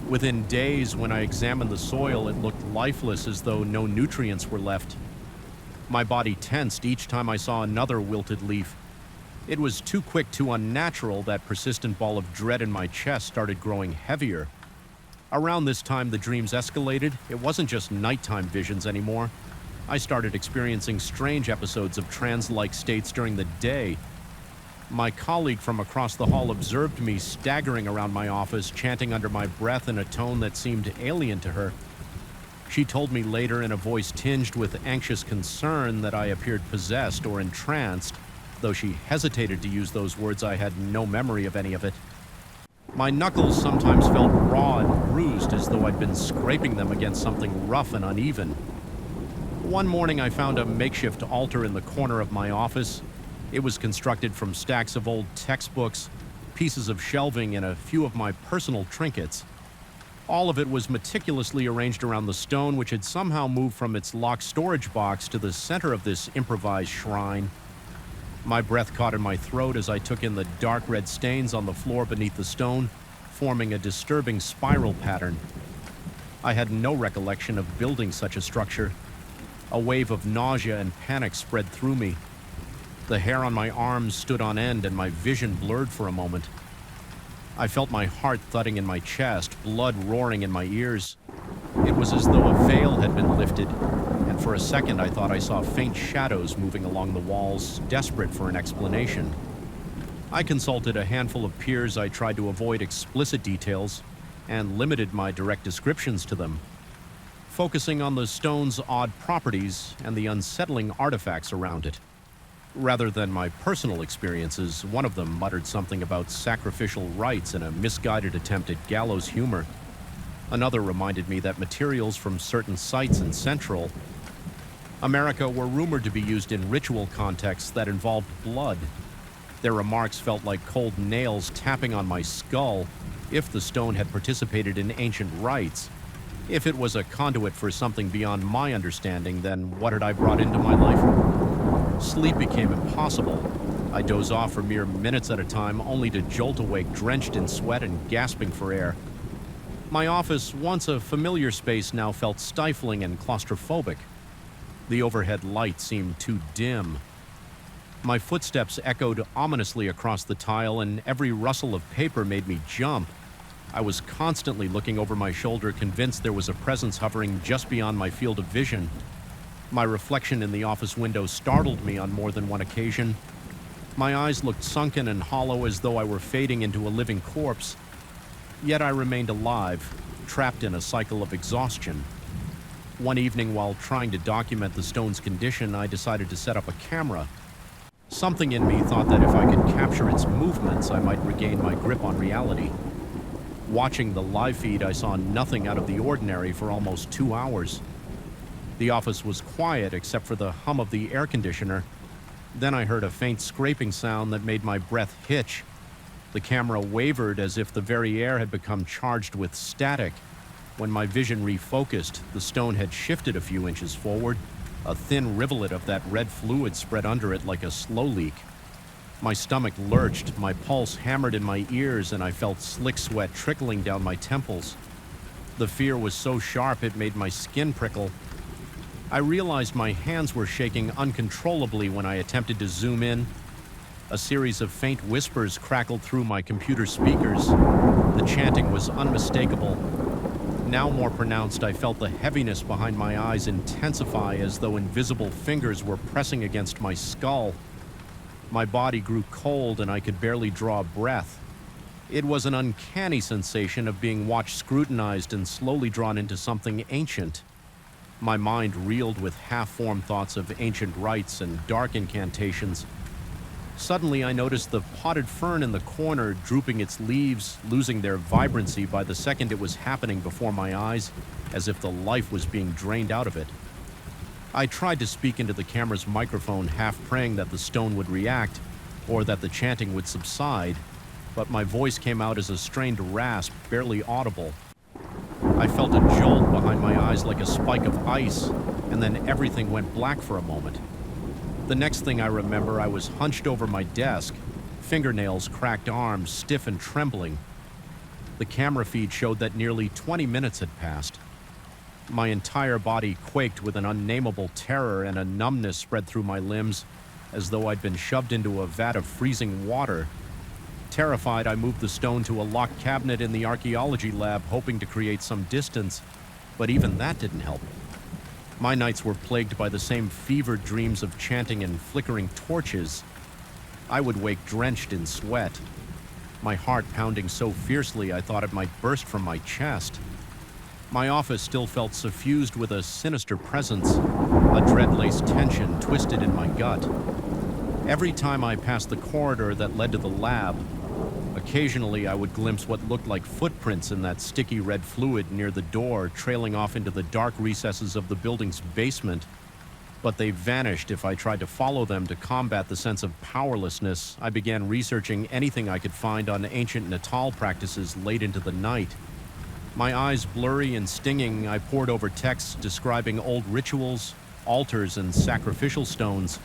Within days, when I examined the soil, it looked lifeless, as though no nutrients were left. My body tensed each time I saw another wilted leaf. It was too quick, too unnatural. That persistent ball of dread in my chest started growing heavier. Around this time, the dreams escalated. It wasn't just nighttime visions anymore. I started experiencing strange episodes of trance-like states during the day. My colleague from across the hall observed me staggering around my office, chanting under my breath in a tone that seemed alien to her. She told me later in a voice tinged with anxious concern that I appeared possessed or entranced. Though she hesitated to use those words, I had no memory of any of it. My knuckles sometimes felt raw and bruised, as though I'd been scraping them against something rough and uneven. One morning I found a makeshift altar in the corner of my office. It was constructed from stacks of old textbooks, pieces of shelving, and a few of my personal trinkets. All of it was meticulously arranged around the stone, which had somehow moved from its locked storage box to the center of this improvised shrine. My breath caught in my throat as I took in the dark red stains on the floor beneath the stone, forming a disturbing spiral pattern. I had no recollection of building such a structure. A wave of nausea and panic spread through me. The hair on my arms stood on end and my vision blurred for a moment. I felt my heart thudding in my chest, blood roaring in my ears. It was as though a veil had been lifted, and for a second I thought I saw faint shadows moving along the walls, desperate for an explanation. I consulted a handful of peers. I tried to avoid explicit details and limited my direct descriptions to them, focusing on the stone's odd properties and the unsettling artifacts around it. Rather than my personal experiences, one of them muttered something about sacrificial rites and a misguided attempt at gallows humor. Another reminded me that materials from certain sites in Central America were rumored to be used in ritual contexts that involved blood. Their remarks felt like cold nails tapping on my skull. If the stone had participated in ancient rites, if it was a conduit for something beyond my understanding, then what had I brought into my life? Sleep became impossible. I dozed off for mere minutes at a time, only to jolt awake drenched in sweat and gasping for air. My office, once a familiar space, now felt stifling and claustrophobic. The overhead light seemed too dim. My footsteps echoed ominously across the tile, and every rustle of paper made me jump. I was constantly looking over my shoulder, convinced there was a presence hovering just beyond my field of vision. My reflection in the office window startled me on more than one occasion. My eyes looked sunken and hollow, as though I were fading into a living corpse. Yet I remained alive, trapped in a cycle of exhaustion. One evening, while trying to document the stone's condition, I decided to set up a camera. Something in me thought that if I could capture its movements, I might regain my grip on reality. Watching the live feed, I saw nothing out of the ordinary for almost 2 hours. The office was quiet except for the hum of the air conditioner. Then I heard a faint scraping sound that made my breath hitch. The camera wavered as if the very air had become charged with static. When my vision refocused, the stone had shifted a few inches forward. A thin rivulet of that red fluid spread under it like a slow leak. My stomach lurched, my pulse hammered in my ears, and I felt slick sweat trickling down my temples. The fear was so sharp it made my skin prickle. I realized my hands were shaking uncontrollably when I attempted to zoom in. A series of faint whispers crackled through my computer speakers. The chanting was unmistakable. Now more pronounced, I felt the heaviness behind my eyes intensify as though invisible fingers were pressing against my skull. My body grew cold and I could barely draw a breath. It was an uncanny sensation of being watched, scrutinized, and slowly drawn into something ancient. My mind reeled with half-formed thoughts of ancient rites and dark incantations. Suddenly, I noticed the potted fern in the corner drooping its leaves, losing their vibrancy by the second it was happening before my eyes, as if the life was being drained out of it. I tried to speak into the camera's microphone, half praying that the stone would react, or that the chanting would subside, but my voice came out as a strained rasp, barely audible. I felt a jolt behind my eyes like a spike of ice, and then everything went black for a moment. The next thing I remember, I was hunched over my desk, fingernails, cracked arms, stiff and trembling. The camera feed showed that nearly 20 minutes had passed. My entire body quaked with an unnameable terror, and a numbness spread through my limbs, as though I'd been shoved into a vat of freezing water. Terrified, I moved the stone to a locked cabinet in the archaeology lab, hoping to create some distance, but even that didn't help. My nights were plagued by the same fevered dreams of chanting and flickering torches. I would wake drenched in sweat, my heart pounding so fiercely I thought it might burst from my chest. My office still felt suffused with a sinister presence, a dread-laced tension twisted in my gut. Every time I passed the corridor that led to the lab, occasionally I would glimpse what looked like footprints in that sticky red fluid near the door, trailing off into the dark recesses of the building's basement. But they vanished if I tried to follow them. To combat the sense of powerlessness, I began researching anything I could find on ancient Natal practices late into the night. My eyes blurry and stinging, I pored over texts describing old rituals, altars, and sacrificial stones.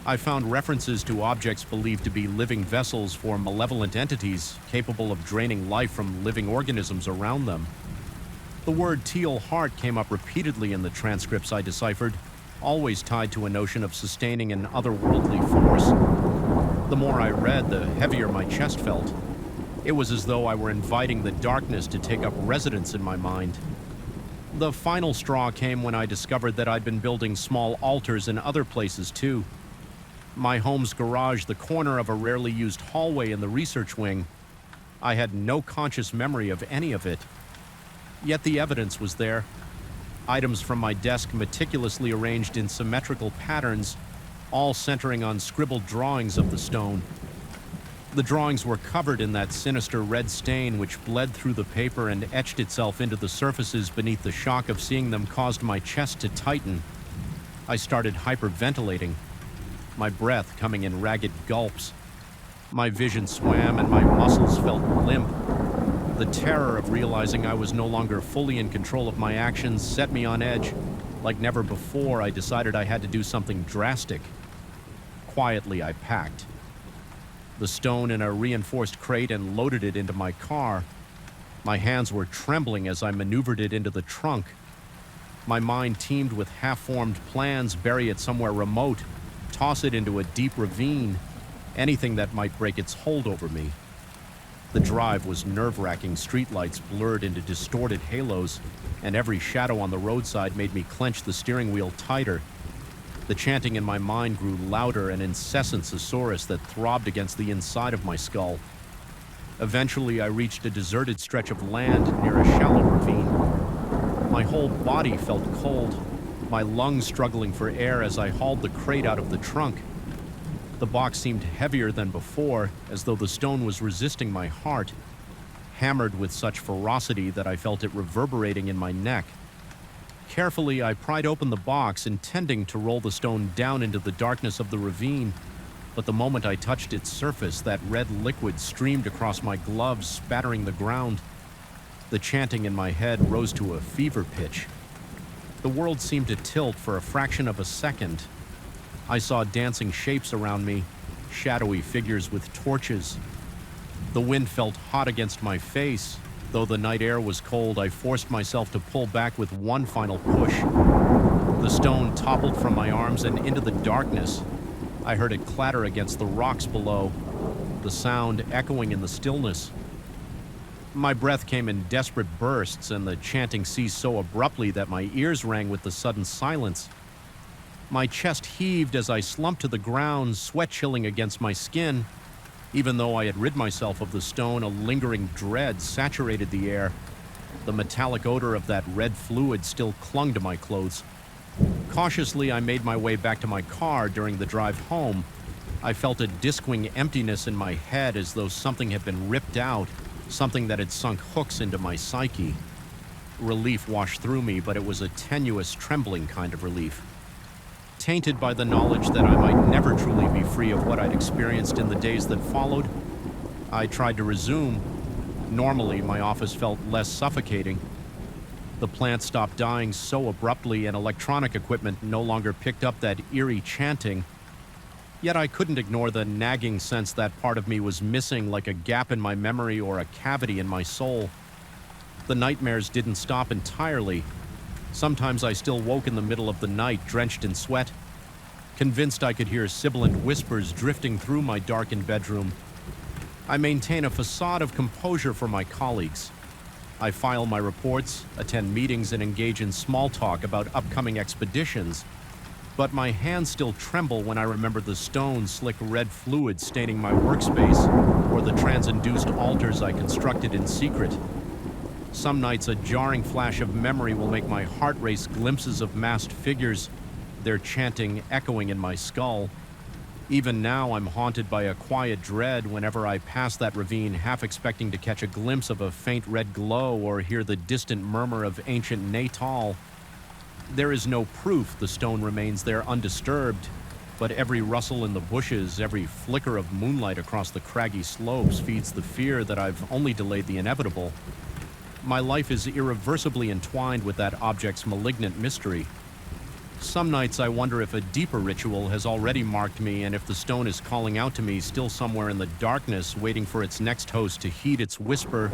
I found references to objects believed to be living vessels for malevolent entities capable of draining life from living organisms around them. The word teal heart came up repeatedly in the transcripts I deciphered, always tied to a notion of sustaining an otherworldly force. The more I read, the heavier my chest felt. It was as though I were inviting the darkness to take up residence in my mind. The final straw came when I discovered that I'd been building small altars in other places too. My home's garage, the corner of a rarely used hallway in the research wing. I had no conscious memory of any of it. Yet the evidence was there. Items from my desk meticulously arranged in symmetrical patterns, all centering on scribbled drawings of the stone. The drawings were covered in that sinister red stain which bled through the paper and etched itself into the surfaces beneath. The shock of seeing them caused my chest to tighten. I started hyperventilating, my breath coming in ragged gulps. My vision swam and my muscles felt limp. The terror of realizing I was no longer fully in control of my actions set me on edge. Like never before, I decided I had to do something drastic. Quietly, I packed the stone in a reinforced crate and loaded it into my car. My hands were trembling as I maneuvered it into the trunk. My mind teemed with half-formed plans: bury it somewhere remote, toss it into a deep ravine, anything that might break its hold over me. The drive was nerve-wracking. Streetlights blurred into distorted halos, and every shadow on the roadside made me clench the steering wheel tighter. The chanting in my mind grew louder, an incessant susurrus that throbbed against the inside of my skull. Eventually, I reached a deserted stretch of land near a shallow ravine. My whole body felt cold, my lungs struggling for air as I hauled the crate out of the trunk. The box seemed heavier than before, as though the stone was resisting my heart, hammered with such ferocity that I felt it reverberating in my neck. Carefully, I pried open the box, intending to roll the stone down into the darkness of the ravine. But the moment I touched its surface, that red liquid streamed across my gloves, spattering the ground. The chanting in my head rose to a fever pitch. The world seemed to tilt for a fraction of a second. I saw dancing shapes around me, shadowy figures with torches. The wind felt hot against my face. Though the night air was cold, I forced myself to pull back with one final push. The stone toppled from my arms and into the darkness. I heard it clatter against the rocks below, the sound echoing in the stillness. My breath came in desperate bursts, and the chanting ceased so abruptly that my ears rang with the sudden silence. My chest heaved as I slumped to the ground, sweat chilling against my skin. Even though I had rid myself of the stone, a lingering dread saturated the air. The metallic odor of that red fluid still clung to my clothes. Cautiously, I made my way back to my car. During the drive home, I felt a disquing emptiness in my head, as though something had been ripped out, something that had sunk hooks into my psyche. Relief washed through me, but it was a tenuous, trembling kind of relief. Tainted by the knowledge that I might never truly be free of what I'd experienced in the days that followed, I tried to resume. Normally, my office felt less suffocating. The plant stopped dying so abruptly, and electronic equipment no longer picked up that eerie chanting. Yet I couldn't ignore the nagging sense that part of me was missing, like a gap in my memory or a cavity in my soul. The nightmares didn't stop entirely. Sometimes I still woke in the middle of the night, drenched in sweat, convinced I could hear sibilant whispers drifting through my darkened bedroom. I maintain a facade of composure for my colleagues. I file my reports, attend meetings, and engage in small talk about upcoming expeditions. But my hands still tremble when I remember the stone, slick red fluid staining my workspace, or the trans-induced altars I constructed in secret. Some nights, a jarring flash of memory will make my heart race glimpses of masked figures, their chanting echoing in my skull. Even now, I'm haunted by a quiet dread whenever I pass that ravine, half expecting to catch a glimpse of a faint red glow or hear the distant murmur of ancient Natal. There is no proof the stone remains there undisturbed, but every rustle in the bushes, every flicker of moonlight across the craggy slopes feeds the fear that I've only delayed the inevitable. My life is irreversibly entwined with that object's malignant mystery. Some nights I wonder if a deeper ritual has already marked me, and if the stone is calling out to me still somewhere in the darkness, waiting for its next host to heed its whisper.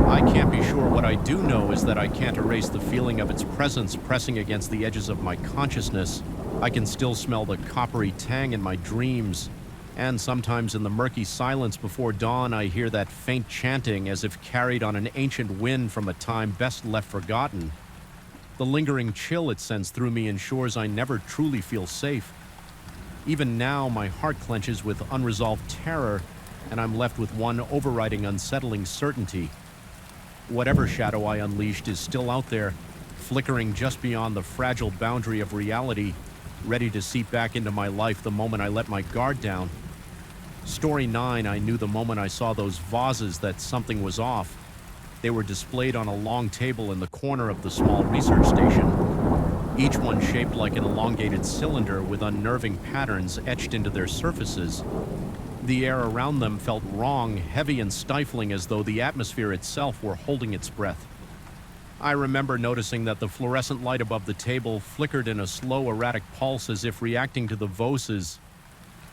I can't be sure. What I do know is that I can't erase the feeling of its presence pressing against the edges of my consciousness. I can still smell the coppery tang in my dreams, and sometimes in the murky silence before dawn I hear that faint chanting as if carried on an ancient wind from a time best left forgotten. The lingering chill it sends through me ensures I never truly feel safe. Even now, my heart clenches with unresolved terror, and I'm left with one overriding unsettling certainty. Whatever shadow I unleashed is still out there, flickering just beyond the fragile boundary of reality, ready to seep back into my life the moment I let my guard down. Story 9, I knew the moment I saw those vases that something was off. They were displayed on a long table in the corner of the small research station, each one shaped like an elongated cylinder with unnerving patterns etched into their surfaces. The air around them felt wrong, heavy and stifling, as though the atmosphere itself were holding its breath. I remember noticing that the fluorescent light above the table flickered in a slow, erratic pulse as if reacting to the voices.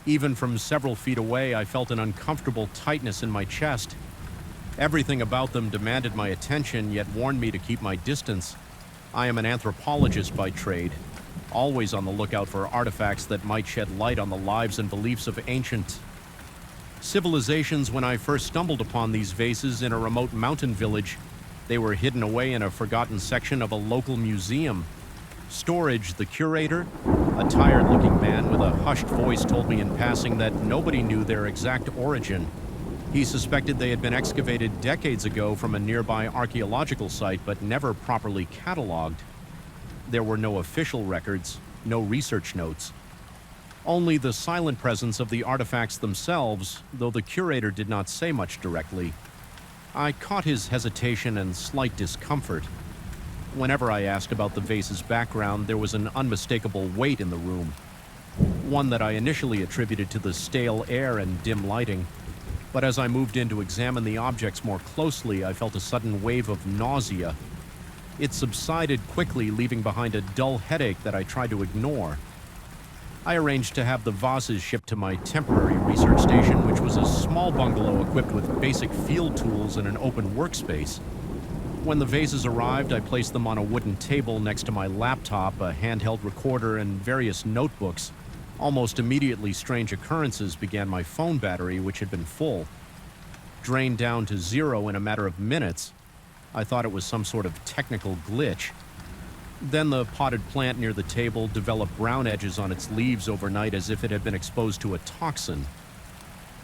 Even from several feet away, I felt an uncomfortable tightness in my chest. Everything about them demanded my attention, yet warned me to keep my distance. I am an anthropologist by trade, always on the lookout for artifacts that might shed light on the lives and beliefs of ancient civilizations. When I first stumbled upon these vases in a remote mountain village, they were hidden away in a forgotten section of a local museum. Storage, the curator, a tired-looking man with a hushed voice, told me in passing that nobody knew their exact origin. He suspected they had been excavated decades ago from a nearby archaeological site, but never properly cataloged. There were no official records, no research notes. Only the silent presence of the artifacts themselves, though the curator did not say much directly. I caught his hesitation and slight discomfort. Whenever I asked about the vase's background, there was an unmistakable weight in the room, one that I initially attributed to the stale air and dim lighting. But as I moved in to examine the objects more closely, I felt a sudden wave of nausea. It subsided quickly, leaving behind a dull headache that I tried to ignore. I arranged to have the vases shipped to my temporary research station, which was a small bungalow equipped with basic field tools and an open workspace. When the vases arrived, I placed them on a wooden table next to my laptop, a handheld recorder, and various notebooks. Almost immediately, strange occurrences began. My phone battery, which had been full. drained down to zero in a matter of minutes. I thought it was some sort of technical glitch. Then the potted plant near the table developed brown edges on its leaves overnight as if it had been exposed to a toxin.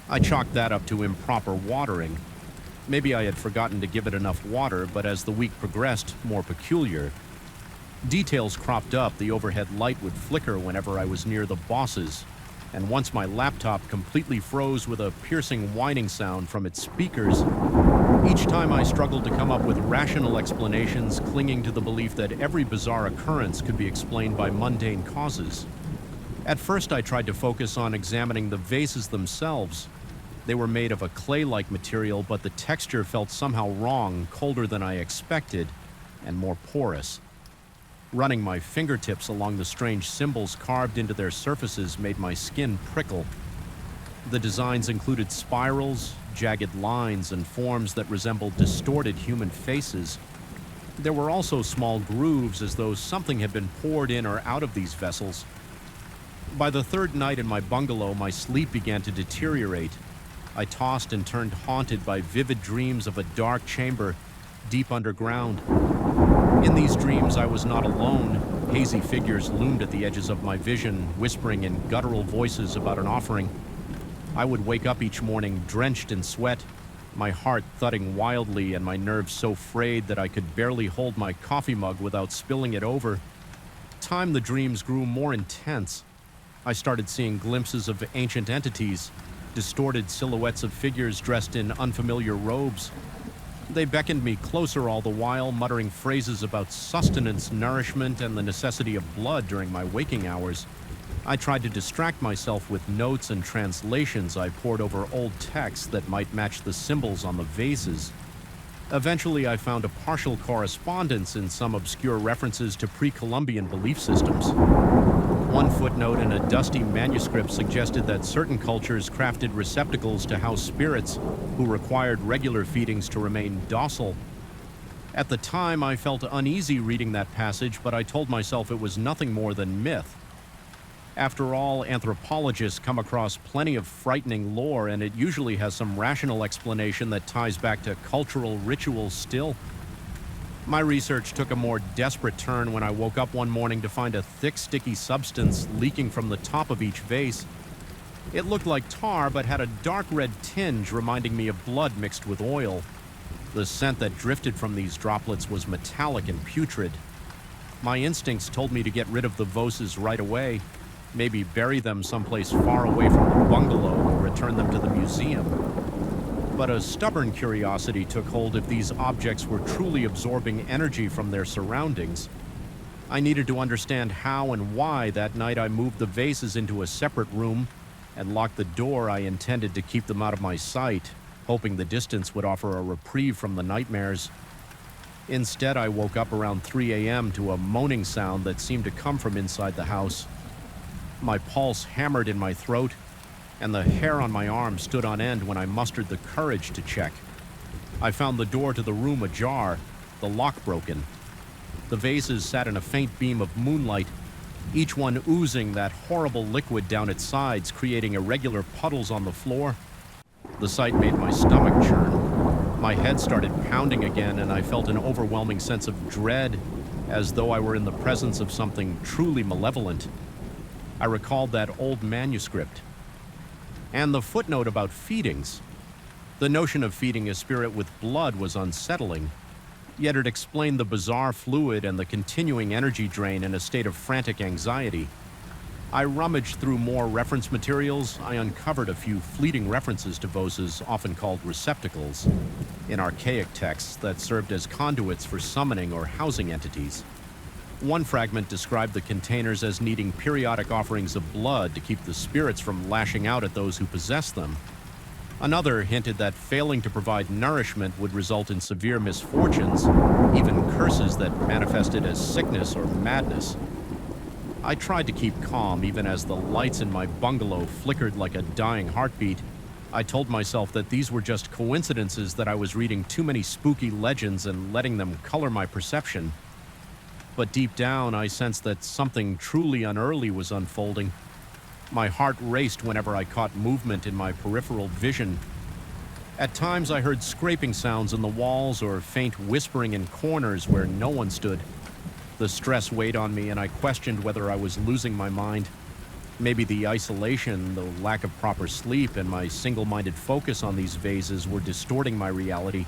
I chalked that up to improper watering. Maybe I had forgotten to give it enough water, but as the week progressed, more peculiar. Details cropped up. The overhead light would flicker whenever I was near the bosses, and once my laptop completely froze with a piercing whining sound from its speakers. Each time I struggled to come up with rational explanations, clinging to the belief that every bizarre occurrence could be explained by mundane causes. At first I tried to focus on examining the vases themselves. They were made of a clay-like material, but the texture felt somehow wrong, colder than I expected, and more porous. Running my fingertips along the strange symbols carved into their surfaces made my skin prickle. The designs included spirals, jagged lines, and forms that resembled distorted human faces. There were also small grooves, as though something had been poured in or out of these vessels. By the third night in my bungalow, my sleep began to deteriorate. I tossed and turned, haunted by vivid dreams of a dark chamber deep underground. In these dreams, I was not alone. Hazy figures loomed at the edges of my vision, whispering in guttural voices about an offering. I would wake up each morning drenched in sweat, my heart thudding wildly and my nerves so frayed that I could barely hold my coffee mug without spilling it over. Time the dreams grew more intense. I started seeing glimpses of ancient entities, distorted silhouettes of figures dressed in unfamiliar robes. They beckoned me closer all the while, muttering phrases about sustenance, nourishment, and the necessity of blood during my waking hours. I tried to distract myself with notes and translations I poured over old texts that might match the symbols on the vases. Eventually, I found a partial correspondence in some obscure references to pre-Columbian belief systems. One footnote in a dusty manuscript suggested that certain cultures crafted receptacles to house spirits who required regular feedings to remain docile. At the time, I felt uneasy reading that passage, but I told myself it was nothing more than myth. After all, anthropologists come across plenty of frightening lore, and it usually has some rational explanation that ties back to cultural rituals still. My research took a more desperate turn when I woke up one morning to find a thick, sticky substance leaking from the top of each vase. It looked like tar, but had a dark red tinge reminding me of blood mixed with oil. The scent that drifted from these droplets was metallic and putrid. My instincts told me to get rid of the voses right away, maybe bury them someplace far away from the bungalow or return them to the museum. But a stubborn curiosity took hold if these objects were truly absorbing energy from their surroundings. I needed to understand how and why. That night I moved the vases into a separate room and locked the door. I intended to keep them out of my sight, hoping the distance would offer a reprieve from the nightmares. Instead, I woke up around 3 a.m. to a moaning sound that seemed to come from inside the house. My pulse hammered in my throat, and the hair on my arm stood on end when I mustered the courage to check. I found the door to the room ajar, the lock broken. The vases sat in a faint beam of moonlight, each one oozing that horrible liquid down its sides, creating irregular puddles on the floor. The sight made my stomach churn. My head started pounding again, and I felt an overwhelming sense of dread, as though I were in the presence of something truly malevolent. I recalled that old manuscript and the footnote about feedings. The notion of feeding a spirit with blood was unsettling, yet it explained the bizarre fluid and the continuing energy drain in a state of frantic anxiety. I rummaged through more reference materials. I uncovered a few fleeting references to voses, often called receptacles, in archaic texts that served as conduits for summoning or housing entities. One fragment described the containers as needing periodic offerings of blood to keep the spirits from lashing out at those who possess them. Another hinted that failing to provide nourishment would result in severe misfortunes, even curses that manifested as sickness or madness. I tried to keep calm even as the lights in my bungalow flickered like a dying heartbeat. I told myself that these were just coincidences, that I was reading too many spooky legends and letting them color my perception. But deep down, I sensed that something truly unearthly was unfolding. My heart raced whenever I caught movement in my peripheral vision. At times I heard scraping sounds in the walls or faint whispering in corners where no one stood. The stress weighed on me and I questioned whether I was losing my mind. Maybe the isolation, the lack of proper sleep, and my single-minded focus on these vases were distorting my reality.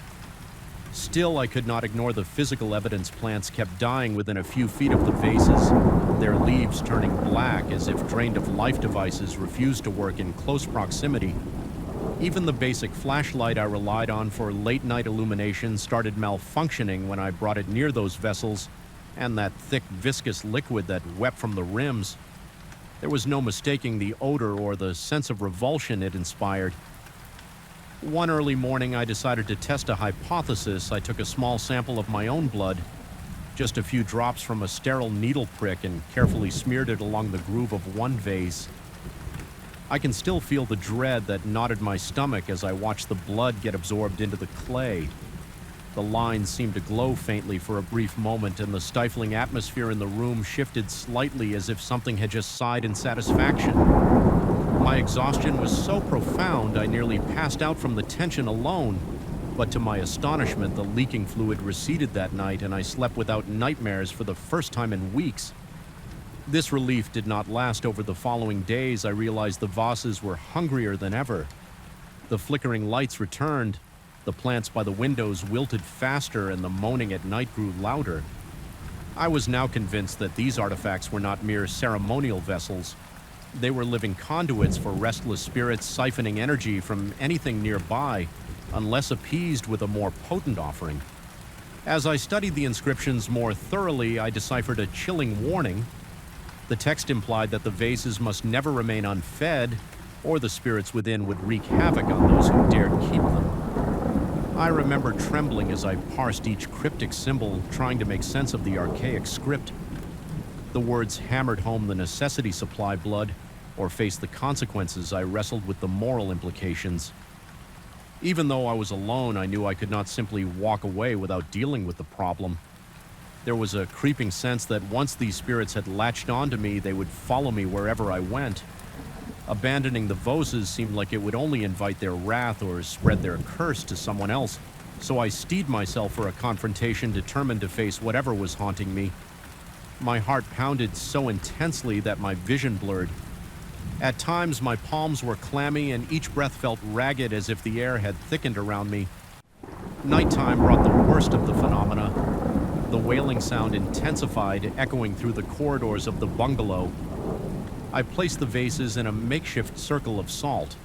Still, I could not ignore the physical evidence plants kept dying within a few feet of the vases, their leaves turning black as if drained of life devices refused to work in close proximity. Even the basic flashlight I relied on for late-night illumination started malfunctioning when I brought it near those vessels, and that thick, viscous liquid that wept from the rims. There was no mistaking the odor or the sense of revulsion it inspired. One early morning, I decided to test a hypothesis. I took a small sample of my own blood, just a few drops from a sterile needle prick, and carefully smeared it along the groove of one vase. I can still feel the dread that knotted my stomach as I watched the blood get absorbed into the clay. The lines seemed to glow faintly for a brief moment, and the stifling atmosphere in the room shifted slightly as if something had just sighed in satisfaction. My exhaustion was so profound I nearly passed out from the tension alone, but to my astonishment, the leaking fluid receded that night and I slept without nightmares for the first time in weeks. This relief did not last. Over the following days, I realized the vases were hungrier than ever. The flickering lights returned, the plants by the windows wilted faster, and the moaning at night grew louder. I was now convinced that these artifacts were not mere ceremonial vessels. They were living conduits for restless spirits siphoning energy from anything nearby, unless appeased with a more potent offering. As I studied the inscriptions more thoroughly, I deciphered a chilling warning. The text implied that the vases must never remain unfed, or the spirits within would wreak havoc on those who dared keep them. I remember trembling as I parsed each cryptic symbol, trying to make sense of the archaic script. The words hammered home the necessity to supply blood, or face the consequences. I wrestled with the moral implications. Even though I was alone, I knew I could not simply walk away without dealing with the problem. There was a creeping sense that once these spirits had latched onto me, they would follow me wherever I went. Abandoning the Voses seemed like it would only invite their wrath or spread their curse to someone else, so I steeled myself for a confrontation, determined to face whatever was haunting me. My heart pounded so intensely that my vision blurred. At times, my palms were clammy and each breath felt ragged as if the air had thickened around me. Nighttime brought the worst of the phenomena. The wailing sound intensified, echoing through the corridors of the bungalow. I placed the vases in a makeshift circle of salt,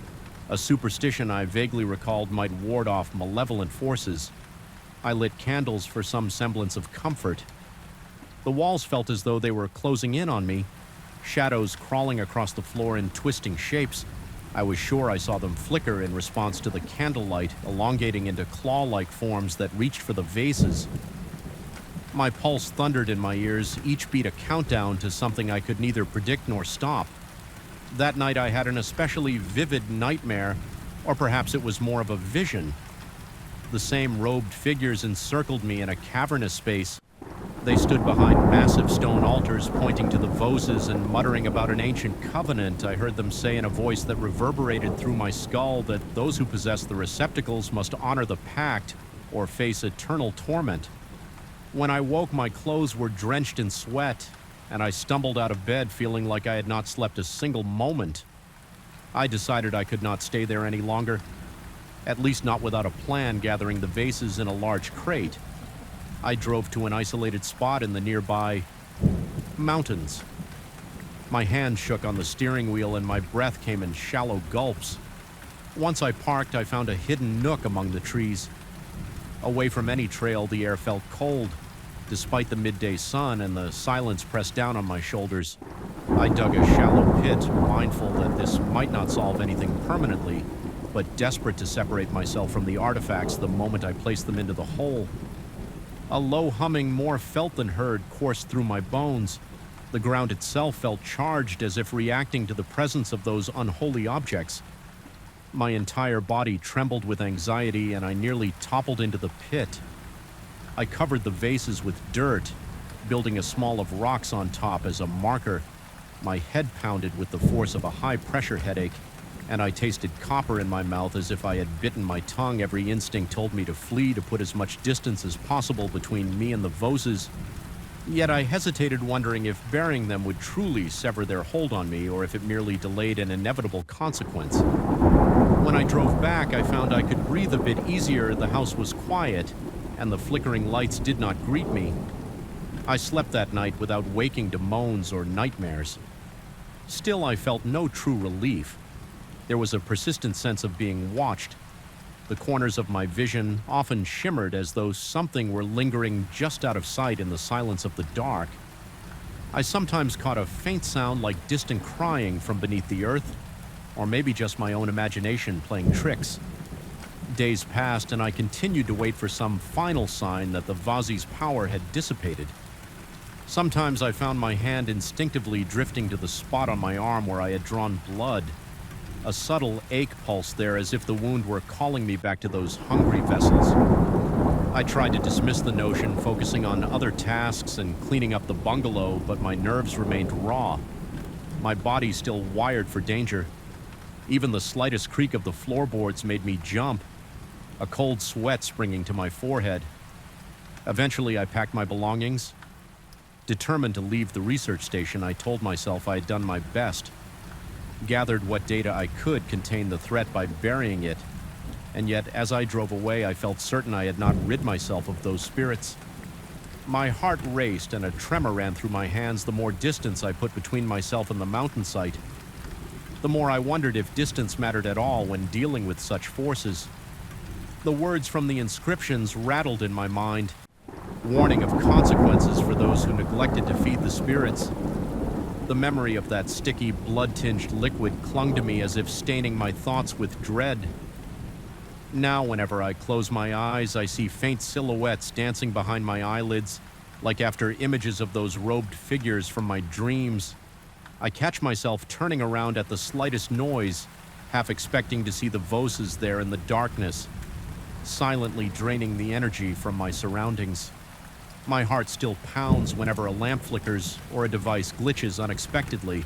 a superstition I vaguely recalled might ward off malevolent forces. I lit candles for some semblance of comfort. The walls felt as though they were closing in on me, shadows crawling across the floor in twisting shapes. I was sure I saw them flicker in response to the candlelight, elongating into claw-like forms that reached for the vases. My pulse thundered in my ears, each beat a countdown to something I could neither predict nor stop. That night I had an especially vivid nightmare, or perhaps it was more of a vision. The same robed figures encircled me in a cavernous space. They stood behind massive stone altars, pointing to the Voses and muttering about an ancient covenant. I heard them say in a voice that reverberated through my skull that those who possess the receptacles must honor the pact or face eternal torment. When I woke, my clothes were drenched in sweat, and I stumbled out of bed feeling like I had not slept a single moment. I decided I could not stay there any longer, at least not without a plan, gathering the vases in a large crate. I drove to an isolated spot in the nearby mountains. My hand shook on the steering wheel and my breath came in shallow gulps. Once I parked, I found a hidden nook among the trees. Away from any trail, the air felt cold, despite the midday sun, and the silence pressed down on my shoulders. I dug a shallow pit, mindful that this might not solve anything permanently, but desperate to separate myself from the artifacts the moment I placed them into the hole. A low humming, more felt than heard, coursed through my bones. The ground itself felt charged, as if reacting to the presence of those unholy objects. My entire body trembled with anxiety, and I nearly toppled into the pit. I covered the vases with dirt, building a small of rocks on top as a marker. My head pounded with the force of a high-pressure headache, and I tasted copper in my mouth as if I had bitten my tongue. Every instinct told me to flee, to put as much distance as possible between me and the Voses. Yet I hesitated, wondering if burying them would truly sever their hold on me, or if it merely delayed an inevitable consequence. When I drove back, I found I could breathe a bit easier. The house was quiet, and the flickering lights did not greet me. I slept that night without waking to moans or nightmares. Still, I felt no true relief. There was a persistent sense of being watched. The corners of my vision often shimmered as though something were lingering just out of sight in the silence of the dark. I sometimes caught a faint sound like distant crying from beneath the earth, or maybe just my own imagination playing tricks. Days passed, and I continued to wait for some final sign that the Vazi's power had dissipated. Sometimes I found my hand instinctively drifting to the spot on my arm where I had drawn blood. A subtle ache pulsed there, as if the wound were calling me back to those hungry vessels. I tried to dismiss the notion, focusing on other tasks and cleaning up the bungalow, but my nerves remained raw. My body still wired for danger. Even the slightest creak of the floorboards made me jump, a cold sweat springing to my forehead. Eventually, I packed my belongings. Determined to leave the research station, I told myself I had done my best. Gathered what data I could contain the threat by burying it, and yet as I drove away, I felt certain I had not rid myself of those spirits. My heart raced and a tremor ran through my hands the more distance I put between myself and the mountain site. The more I wondered if distance mattered at all when dealing with such forces. The words from the inscriptions rattled in my mind, warning of consequences for those who neglected to feed the spirits. The memory of that sticky, blood-tinged liquid clung to me as if staining my thoughts with dread. Now, whenever I close my eyes, I see faint silhouettes dancing behind my eyelids, like after images of those robed figures from my dreams. I catch myself turning around at the slightest noise, half expecting to see the Voses there in the darkness, silently draining the energy from my surroundings. My heart still pounds whenever a lamp flickers or a device glitches unexpectedly,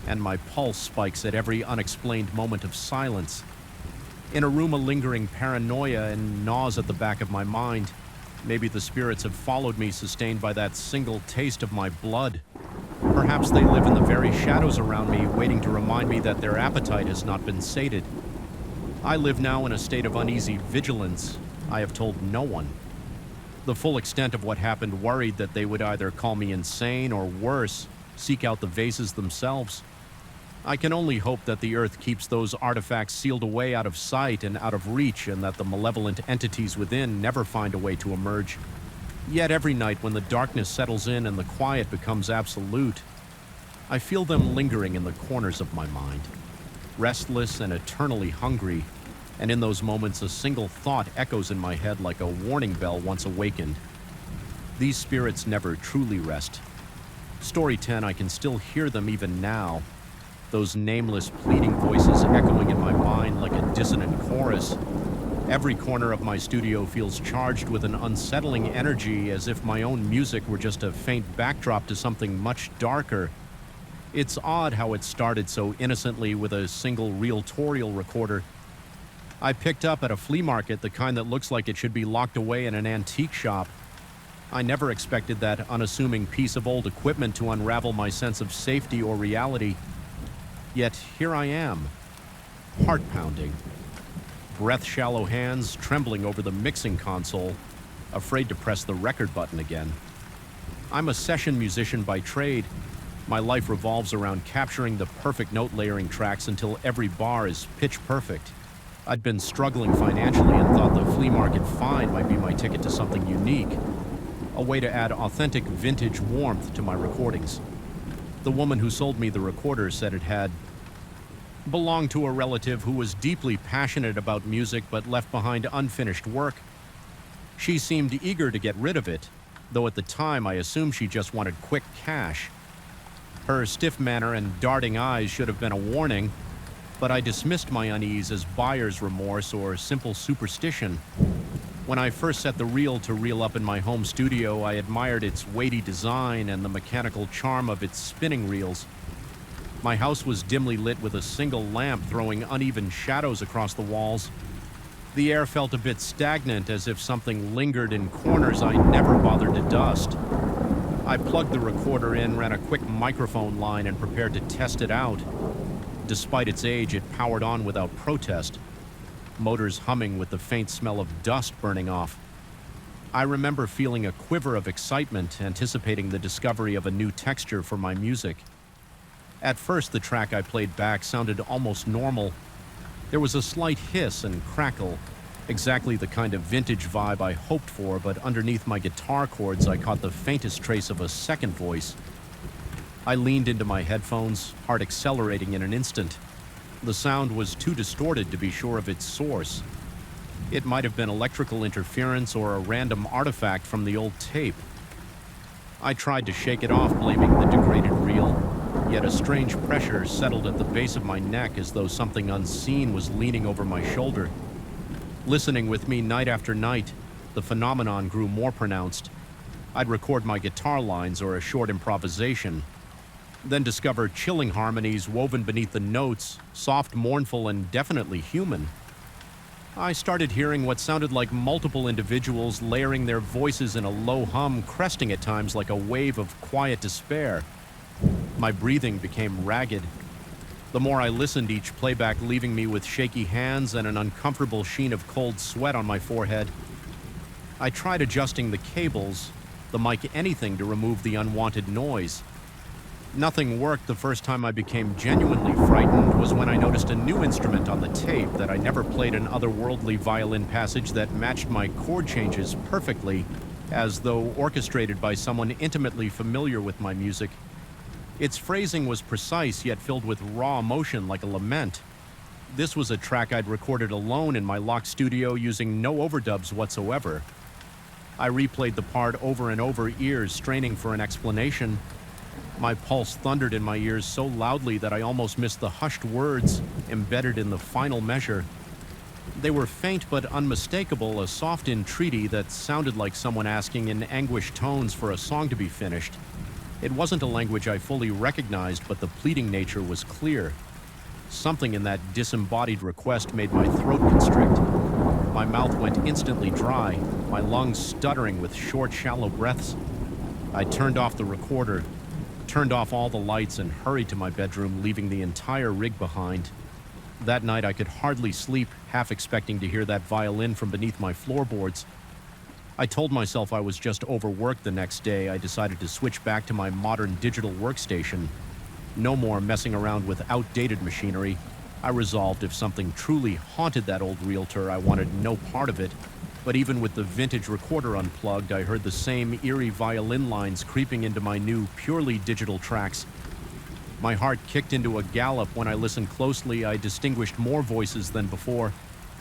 and my pulse spikes at every unexplained moment of silence. In a room, a lingering paranoia and gnaws at the back of my mind. Maybe the spirits have followed me, sustained by that single taste of my blood. Perhaps they live in the very shadows around me, waiting to remind me that their appetite has not been sated. I live now in a state of uneasy vigilance. I have told no one. The full extent of what happened worried that they would either call me insane or worse, seek out the vases themselves. I can only hope that the earth keeps those artifacts sealed away out of sight and out of reach, and that the malevolent entities within never find a way to emerge. Yet every night when the darkness settles in and the quiet becomes absolute, I feel them lingering in the corners of my mind, restless and eternally hungry. And in those moments, a single thought echoes in my head like a warning bell once awakened. These spirits never truly rest. Story 10, I can still hear them even now. Those nameless, pleading voices echoing in my mind like a dissonant chorus. Every corner of my studio feels charged with an unsettling energy, as if my own music were just a faint backdrop to something much darker. It's odd how it started so innocently with a single reel-to-reel recorder. I picked up at a flea market, the kind that looks like it should be locked away in an antique shop. I never expected that unassuming piece of old equipment to unravel my sense of safety or reality. Yet here I am, heart-pounding, breath-shallow hands trembling over the mixing console, afraid to press the record button again. I'm a session musician by trade. My life revolves around capturing the perfect note-layering tracks until every bar is pitch perfect. I'd been struggling financially and thought the flea market find might be my ticket to something unique, a way to add authentic vintage warmth to my recordings. The woman who sold me the recorder said it had belonged to a relative who was deeply passionate about music but left behind unfinished work. She seemed eager to get rid of it, though at the time I assumed she just wanted quick cash. Her stiff manner and darting eyes should have been a warning, but I dismissed my unease as buyer's remorse or simple superstition. When I first set the reel to reel up in my home studio, I admired its weighty design and the mechanical charm of its spinning reels. My house was dimly lit with a single lamp throwing uneven shadows across the walls. The air felt a bit stagnant, as if something lingered in corners I never bothered to dust. I plugged the recorder in, ran a quick microphone line, and prepared to test it out. Despite its age, it powered on without protest, motors humming with the faint smell of dust burning off. I remember feeling a quiver of excitement, anticipating the discovery of a new texture for my music. At first, the track I played back sounded almost normal. There was a slight hiss and crackle, exactly the kind of vintage vibe I hoped for, but underneath my guitar chords I caught the faintest trace of a second voice. I leaned into my headphones, heart accelerating in an instant. The sound was too distorted to be sure of its source. It might have been electrical interference or a random artifact from the old tape. I tried to shake it off, blaming the degraded reel, yet a strange pressure settled at the base of my neck as though something unseen was leaning over my shoulder. Listening with me night after night, the phenomenon grew more pronounced. I'd record my guitar lines or a short improvisation, then discover chilling harmonies woven beneath the notes, soft, mournful, and definitely human. I started hearing what sounded like multiple individuals layering their voices in a low hum, cresting at times like a wave of quiet despair. My breathing became ragged. The more I listened, each playback leaving me with shaky hands and an uncomfortable sheen of cold sweat on my forehead. I tried adjusting the cables, the mic, anything to remove the unwanted noise. Nothing worked. The first time I became genuinely frightened was when I noticed a new instrument on the tape that I never played, an otherworldly violin passage that matched my chord changes perfectly, as though orchestrated by someone intimately familiar with my music. Its phrasing was precise, yet filled with raw emotion like a lament. This was a track I'd recorded alone in my locked studio using no overdubs whatsoever. I replayed the part over and over, ears straining for an explanation. My pulse thundered in my ears so loudly that I almost missed the hushed words embedded in the final measure. They were faint but unmistakable, a soft entreaty that sounded like someone asking in anguished tones for a song to be finished. It wasn't a language I fully recognized, but the pleading nature was clear. Something in that disembodied request made my throat constrict. My mouth went instantly dry, my lungs stuttering with short, shallow breaths. I turned off the recorder, turned off all the lights, and hurried to my bedroom, leaving the entire rig behind. That night I could hardly sleep, half expecting to hear that violin from beneath my floorboards. I told myself I was just overworked. The next day I decided to switch back to my modern digital workstation. No more messing around with outdated machinery. I resolved if something truly haunted that old realtor, I wanted no part of it. But even with the vintage recorder unplugged, I heard the same eerie violin lines creeping into my new, purely digital tracks. My heart kicked into a gallop. When I listened closely, I distinguished more voices than before.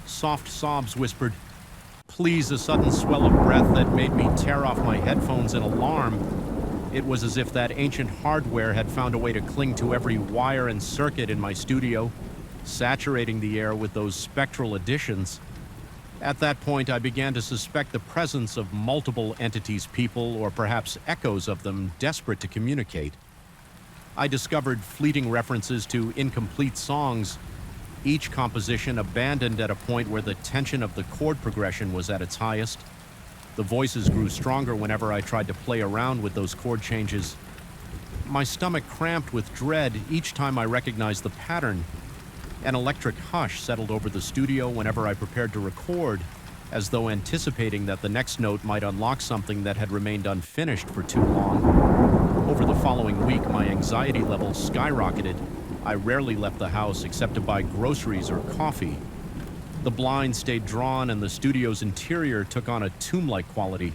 Soft sobs whispered, "Please," a sudden swell of breath that made me tear off my headphones in alarm. It was as if that ancient hardware had found a way to cling to every wire and circuit in my studio, saturating the air with those spectral additions. At that point, I began to suspect the presence of multiple entities, people, or perhaps echoes of them, desperate to communicate. I discovered fleeting references to incomplete songs, each composition abandoned at a point where the tension of the chord progression was at its highest. The voices grew stronger whenever I tried to play around with those chord changes. My stomach cramped with dread each time I recognized the pattern. An electric hush settled over the studio whenever I prepared to record, as though anticipating that the next note might unlock something that had remained unfinished for too long. Over the following week, my anxiety levels skyrocketed. I rarely left the house except to buy groceries or coffee. The blinds stayed drawn and the studio's interior took on a tomb-like quality.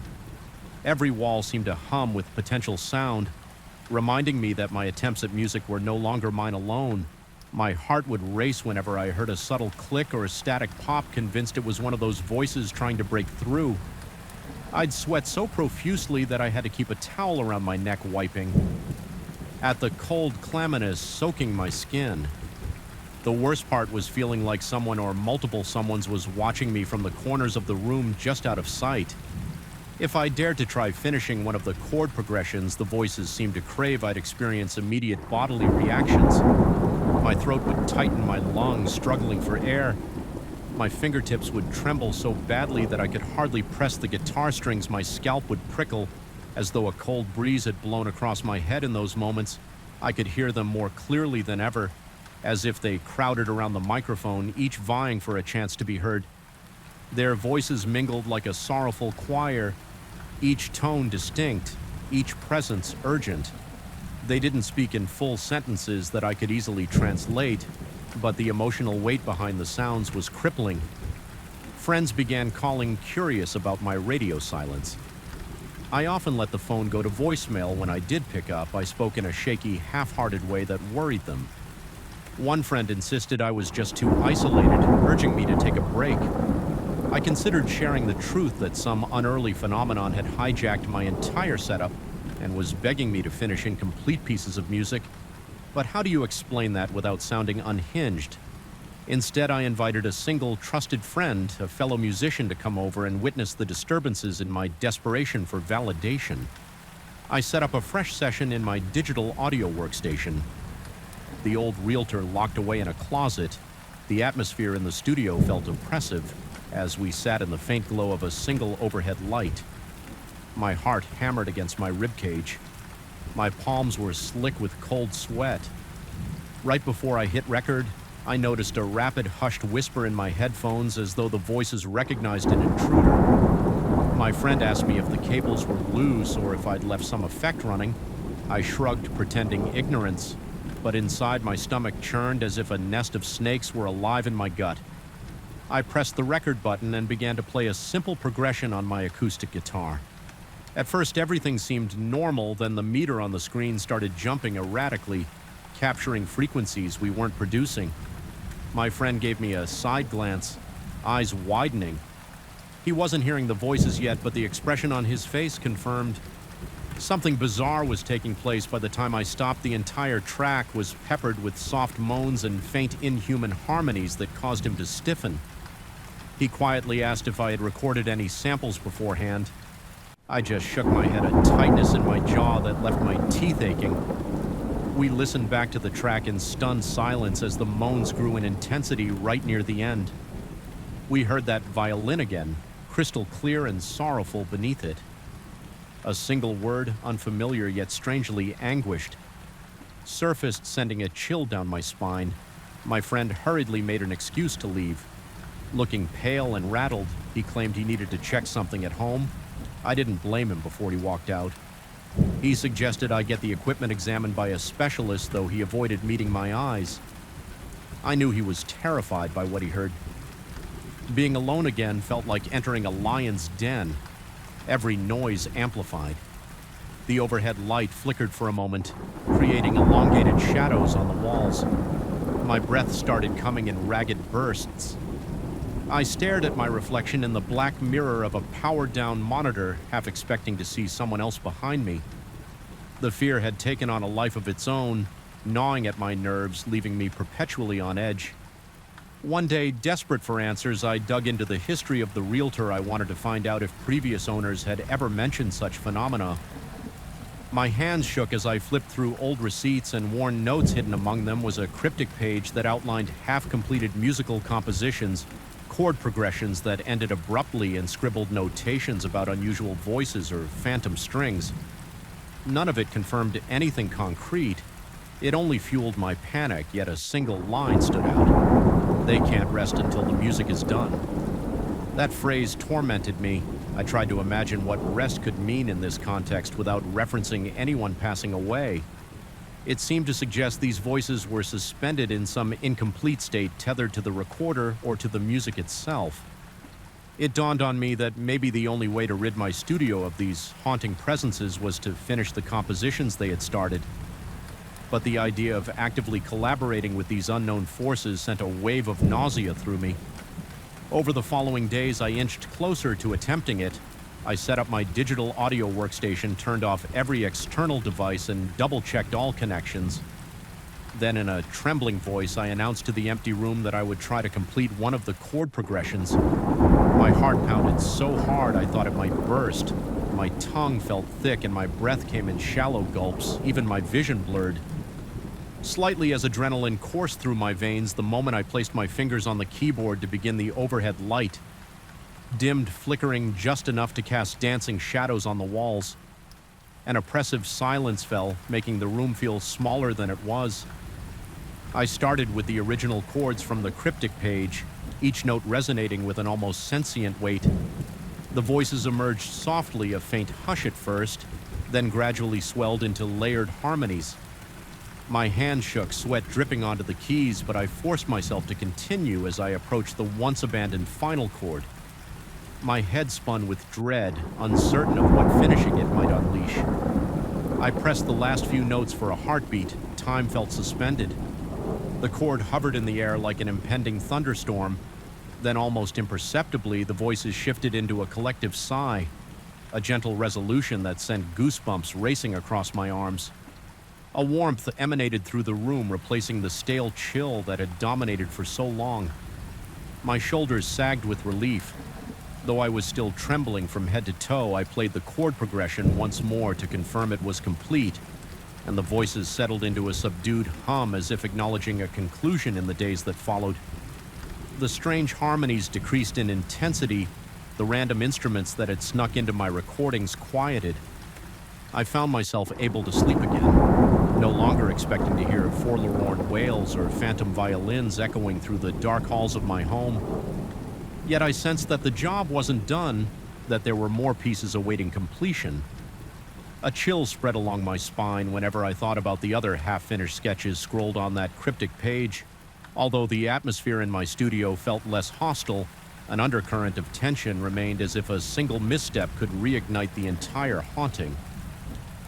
Every wall seemed to hum with potential sound, reminding me that my attempts at music were no longer mine alone. My heart would race whenever I heard a subtle click or a static pop, convinced it was one of those voices trying to break through. I'd sweat so profusely that I had to keep a towel around my neck, wiping at the cold clamminess soaking my skin. The worst part was feeling like someone or multiple someones was watching me from the corners of the room just out of sight. If I dared to try finishing one of the chord progressions the voices seemed to crave, I'd experience immediate bodily reactions. My throat would tighten, my lungs struggling for air. My fingertips would tremble so badly that I could hardly press the guitar strings. My scalp would prickle as though a cold breeze had blown across my head. In those moments, I could hear them more clearly than ever, as if they crowded around the microphone, each vying for a chance to be heard. Their voices mingled like a sorrowful choir, each tone distinct, each presence urgent. They didn't speak in full sentences that I could easily translate, but the emotional weight behind the sounds was crippling. Friends began calling curious about my radio silence. I often let the phone go to voicemail. When I did pick up, I spoke in a shaky, half-hearted way that worried them. One friend insisted I was just too isolated, urging me to take a break. I considered sharing the truth that some unearthly phenomenon had hijacked my entire setup and was begging me to finish incomplete pieces of music. But how do you explain that without sounding unhinged? Instead, I invited a single trusted friend, a fellow musician, to come over and witness the disturbances in my desperation for validation. I set up a fresh session in my digital audio workstation. The old realtor locked away in a closet. The atmosphere in the studio felt oppressive as we sat in the faint glow of a single overhead light. My heart hammered against my ribcage. My palms were slick with cold sweat. Right before I hit record, I noticed a rapid, hushed whisper in my headphones, as though the voices recognized an intruder. My friend asked me if the cables were loose or if I'd left some effect running. I shrugged, pretending ignorance, but inside my stomach churned as if a nest of snakes were alive in my gut. I pressed the record button and began to play a simple progression on my acoustic guitar. At first, everything seemed normal, then the meter on the screen started jumping erratically, capturing frequencies we weren't producing. My friend gave me a side glance, eyes widening. He wasn't hearing the voices yet, but the expression on his face confirmed. Something bizarre was taking place. By the time I stopped, the entire track was peppered with soft moans and faint, inhuman harmonies that caused him to stiffen. He quietly asked if I had recorded any samples beforehand. I just shook my head, a tightness in my jaw that left my teeth aching. We listened back to the track in stunned silence as the moans grew in intensity right near the end. We heard that violin again, crystal clear and sorrowful beneath it. A single word, unfamiliar yet strangely anguished, surfaced, sending a chill down my spine. My friend hurriedly made an excuse to leave. Looking pale and rattled, he claimed he needed to check something at home. I didn't blame him before he walked out. He suggested I get the equipment examined by a specialist, though he avoided meeting my eyes. I knew he was terrified by what he heard. Being alone again felt like entering a lion's den. Every noise amplified. The overhead light flickered for a moment, creating elongated shadows on the walls. My breath started coming in ragged bursts. I stared at my reflection in the black mirror of a powered-down monitor, half expecting to see someone else behind me. The fear had taken on a life of its own, gnawing at my nerves, leaving me perpetually on edge. One day, desperate for answers, I dug into the history of the realtor. I wanted to find out if previous owners had ever mentioned such phenomena. My hands shook as I flipped through old receipts, and worn notes hidden among them was a cryptic page that outlined half-completed musical compositions, chord progressions that ended abruptly, and scribbled notations about unusual voices or phantom strings. None of it confirmed anything concrete. It only fueled my panic, yet a single line stood out. "They can't rest until the music is done." That phrase tormented me. I tried to imagine what rest could mean in this context without referencing anyone passing away. It seemed to suggest these voices were suspended in some incomplete state, tethered to the recorder or to the music itself. It dawned on me that maybe the only way to rid my studio of these haunting presences was to finish the compositions they had started. But the idea of actively collaborating with these unknown forces sent a wave of nausea through me. Over the following days, I inched closer to attempting it. I set up my digital audio workstation, turned off every external device, and double-checked all connections. Then, in a trembling voice, I announced to the empty room that I would try to complete one of the chord progressions. My heart pounded so hard I thought it might burst. My tongue felt thick and my breath came in shallow gulps, even my vision blurred. Slightly as adrenaline coursed through my veins the moment I placed my fingers on the keyboard to begin the overhead light. Dimmed, flickering just enough to cast dancing shadows on the walls. An oppressive silence fell, making the room feel smaller than it was. I started with the original chords from the cryptic page, each note resonating with an almost sentient weight. The voices emerged softly, a faint hush at first, then gradually swelled into layered harmonies. My hand shook, sweat dripping onto the keys, but I forced myself to continue as I approached the once-abandoned final chord. My head spun with dread, uncertain of what finishing it might unleash. I pressed the last few notes for a heartbeat. Time felt suspended. The chord hovered in the air like an impending thunderstorm. Then, almost imperceptibly, the voices shifted into a collective sigh, a gentle resolution that sent goosebumps racing across my arms. A warmth emanated through the room, replacing the stale chill that had dominated for so long. My shoulders sagged with relief. Though I was still trembling from head to toe, I played the chord progression once more to confirm it was complete, and the voices settled into a subdued hum as if acknowledging a conclusion in the days that followed. The strange harmonies decreased in intensity, the random instruments that had snuck into my recordings quieted. I found myself able to sleep again, no longer expecting to hear forlorn wails or phantom violins echoing through the dark halls of my home. Yet I sensed that the job wasn't done, that there were more pieces awaiting completion. A chill spread along my spine whenever I thought about the other half-finished sketches scrolled on that cryptic page. Although the atmosphere in my studio felt less hostile, an undercurrent of tension remained, as if a single misstep could reignite the entire haunting.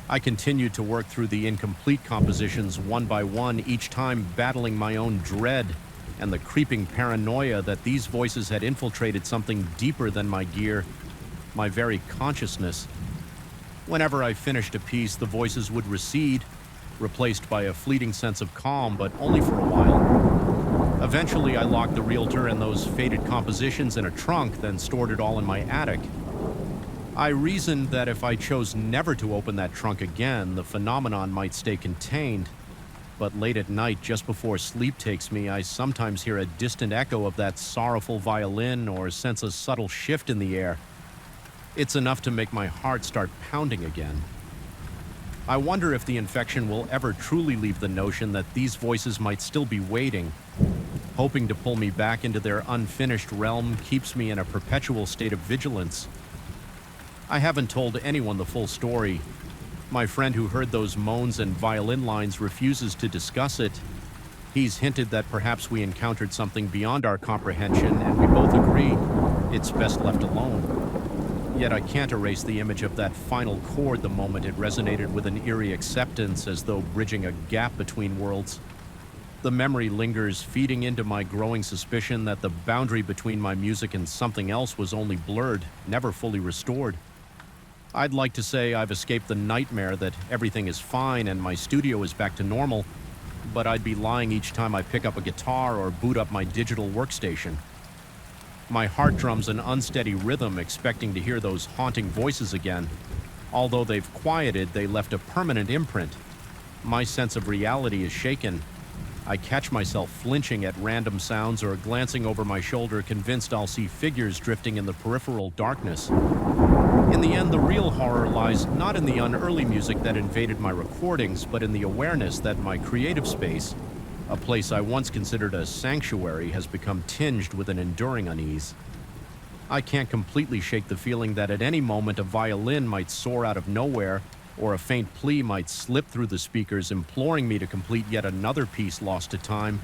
I continued to work through the incomplete compositions one by one, each time battling my own dread and the creeping paranoia that these voices had infiltrated something deeper than my gear, my very consciousness. Whenever I finished a piece, the voices would recede, replaced by a fleeting sense of calm, but only for a while. Eventually, I locked the Realtor and those faded compositions in a trunk, then stored it all in my attic. I reasoned that if I chose never to open that trunk again, the phenomenon might stay contained. But late at night, just before sleep takes me, I sometimes hear a distant echo of that sorrowful violin or sense a subtle shift in the air. It's enough to make my heart start pounding again. I wonder if the infection will ever truly leave the notion that these voices might still be waiting. Hoping to pull me back into their unfinished realm keeps me in a perpetual state of vigilance. I haven't told anyone the full story. My friend who heard those moans and violin lines refuses to discuss it. He's hinted that perhaps we encountered something beyond our comprehension, and we both agree it's best left alone. Yet I can't erase the image of that final chord the moment it resonated with an eerie acceptance, as though bridging a gap between worlds. The memory lingers, feeding into my growing suspicion that the boundary between my music and something else was only blurred, never fully restored. I'd like to say I've escaped the nightmare that everything is fine and my studio is back to normal, but I'd be lying each time I pick up a guitar or boot up my digital workstation. My heart drums an unsteady rhythm, expecting to hear those haunting voices again. Although they've quieted, they left a permanent imprint. My sense of reality is shaken. I catch myself flinching at random sounds or glancing over my shoulder, convinced I'll see figures drifting in the peripheral darkness. In the end, the real horror lies not in the unearthly music that invaded my recordings, but in the awareness that my creative space, a place I once considered a sanctuary, has become tinged with an enduring unease. I can't completely shake the feeling that at any moment a violin might soar out of nowhere, or a faint plea might slip through the speakers imploring me to complete yet another piece lost to time.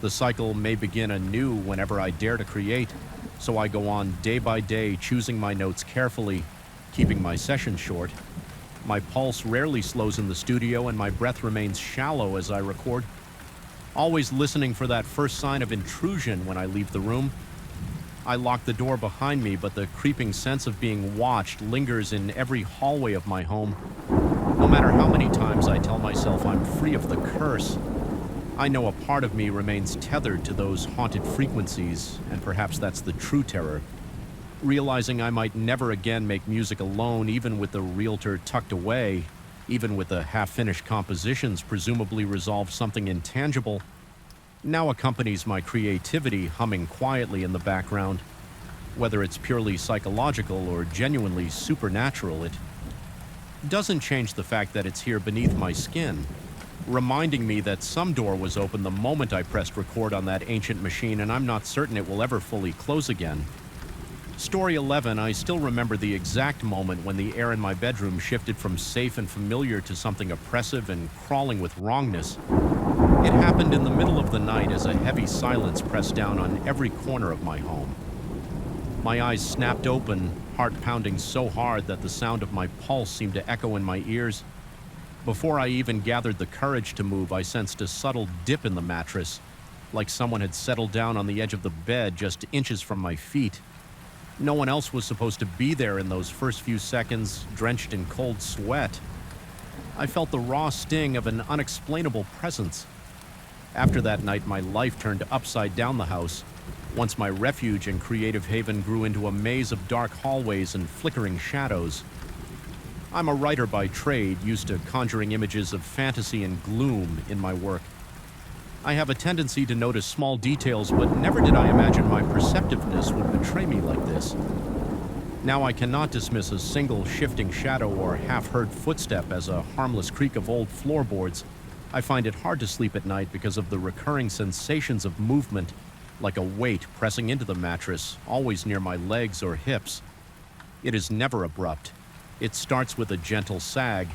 The cycle may begin anew whenever I dare to create, so I go on day by day, choosing my notes carefully, keeping my sessions short. My pulse rarely slows in the studio, and my breath remains shallow as I record. Always listening for that first sign of intrusion when I leave the room. I lock the door behind me, but the creeping sense of being watched lingers in every hallway of my home. No matter how many times I tell myself I'm free of the curse, I know a part of me remains tethered to those haunted frequencies, and perhaps that's the true terror. Realizing I might never again make music alone, even with the realtor tucked away, even with the half-finished compositions presumably resolve something intangible, now accompanies my creativity humming quietly in the background. Whether it's purely psychological or genuinely supernatural, it doesn't change the fact that it's here beneath my skin, reminding me that some door was open the moment I pressed record on that ancient machine, and I'm not certain it will ever fully close again. Story 11, I still remember the exact moment when the air in my bedroom shifted from safe and familiar to something oppressive and crawling with wrongness. It happened in the middle of the night as a heavy silence pressed down on every corner of my home. My eyes snapped open, heart pounding so hard that the sound of my pulse seemed to echo in my ears. Before I even gathered the courage to move, I sensed a subtle dip in the mattress, like someone had settled down on the edge of the bed just inches from my feet. No one else was supposed to be there in those first few seconds, drenched in cold sweat. I felt the raw sting of an unexplainable presence. After that night, my life turned upside down the house. Once my refuge and creative haven grew into a maze of dark hallways and flickering shadows. I'm a writer by trade, used to conjuring images of fantasy and gloom in my work. I have a tendency to notice small details, but never did I imagine my perceptiveness would betray me like this. Now I cannot dismiss a single shifting shadow or half-heard footstep as a harmless creak of old floorboards. I find it hard to sleep at night because of the recurring sensations of movement, like a weight pressing into the mattress, always near my legs or hips. It is never abrupt. It starts with a gentle sag,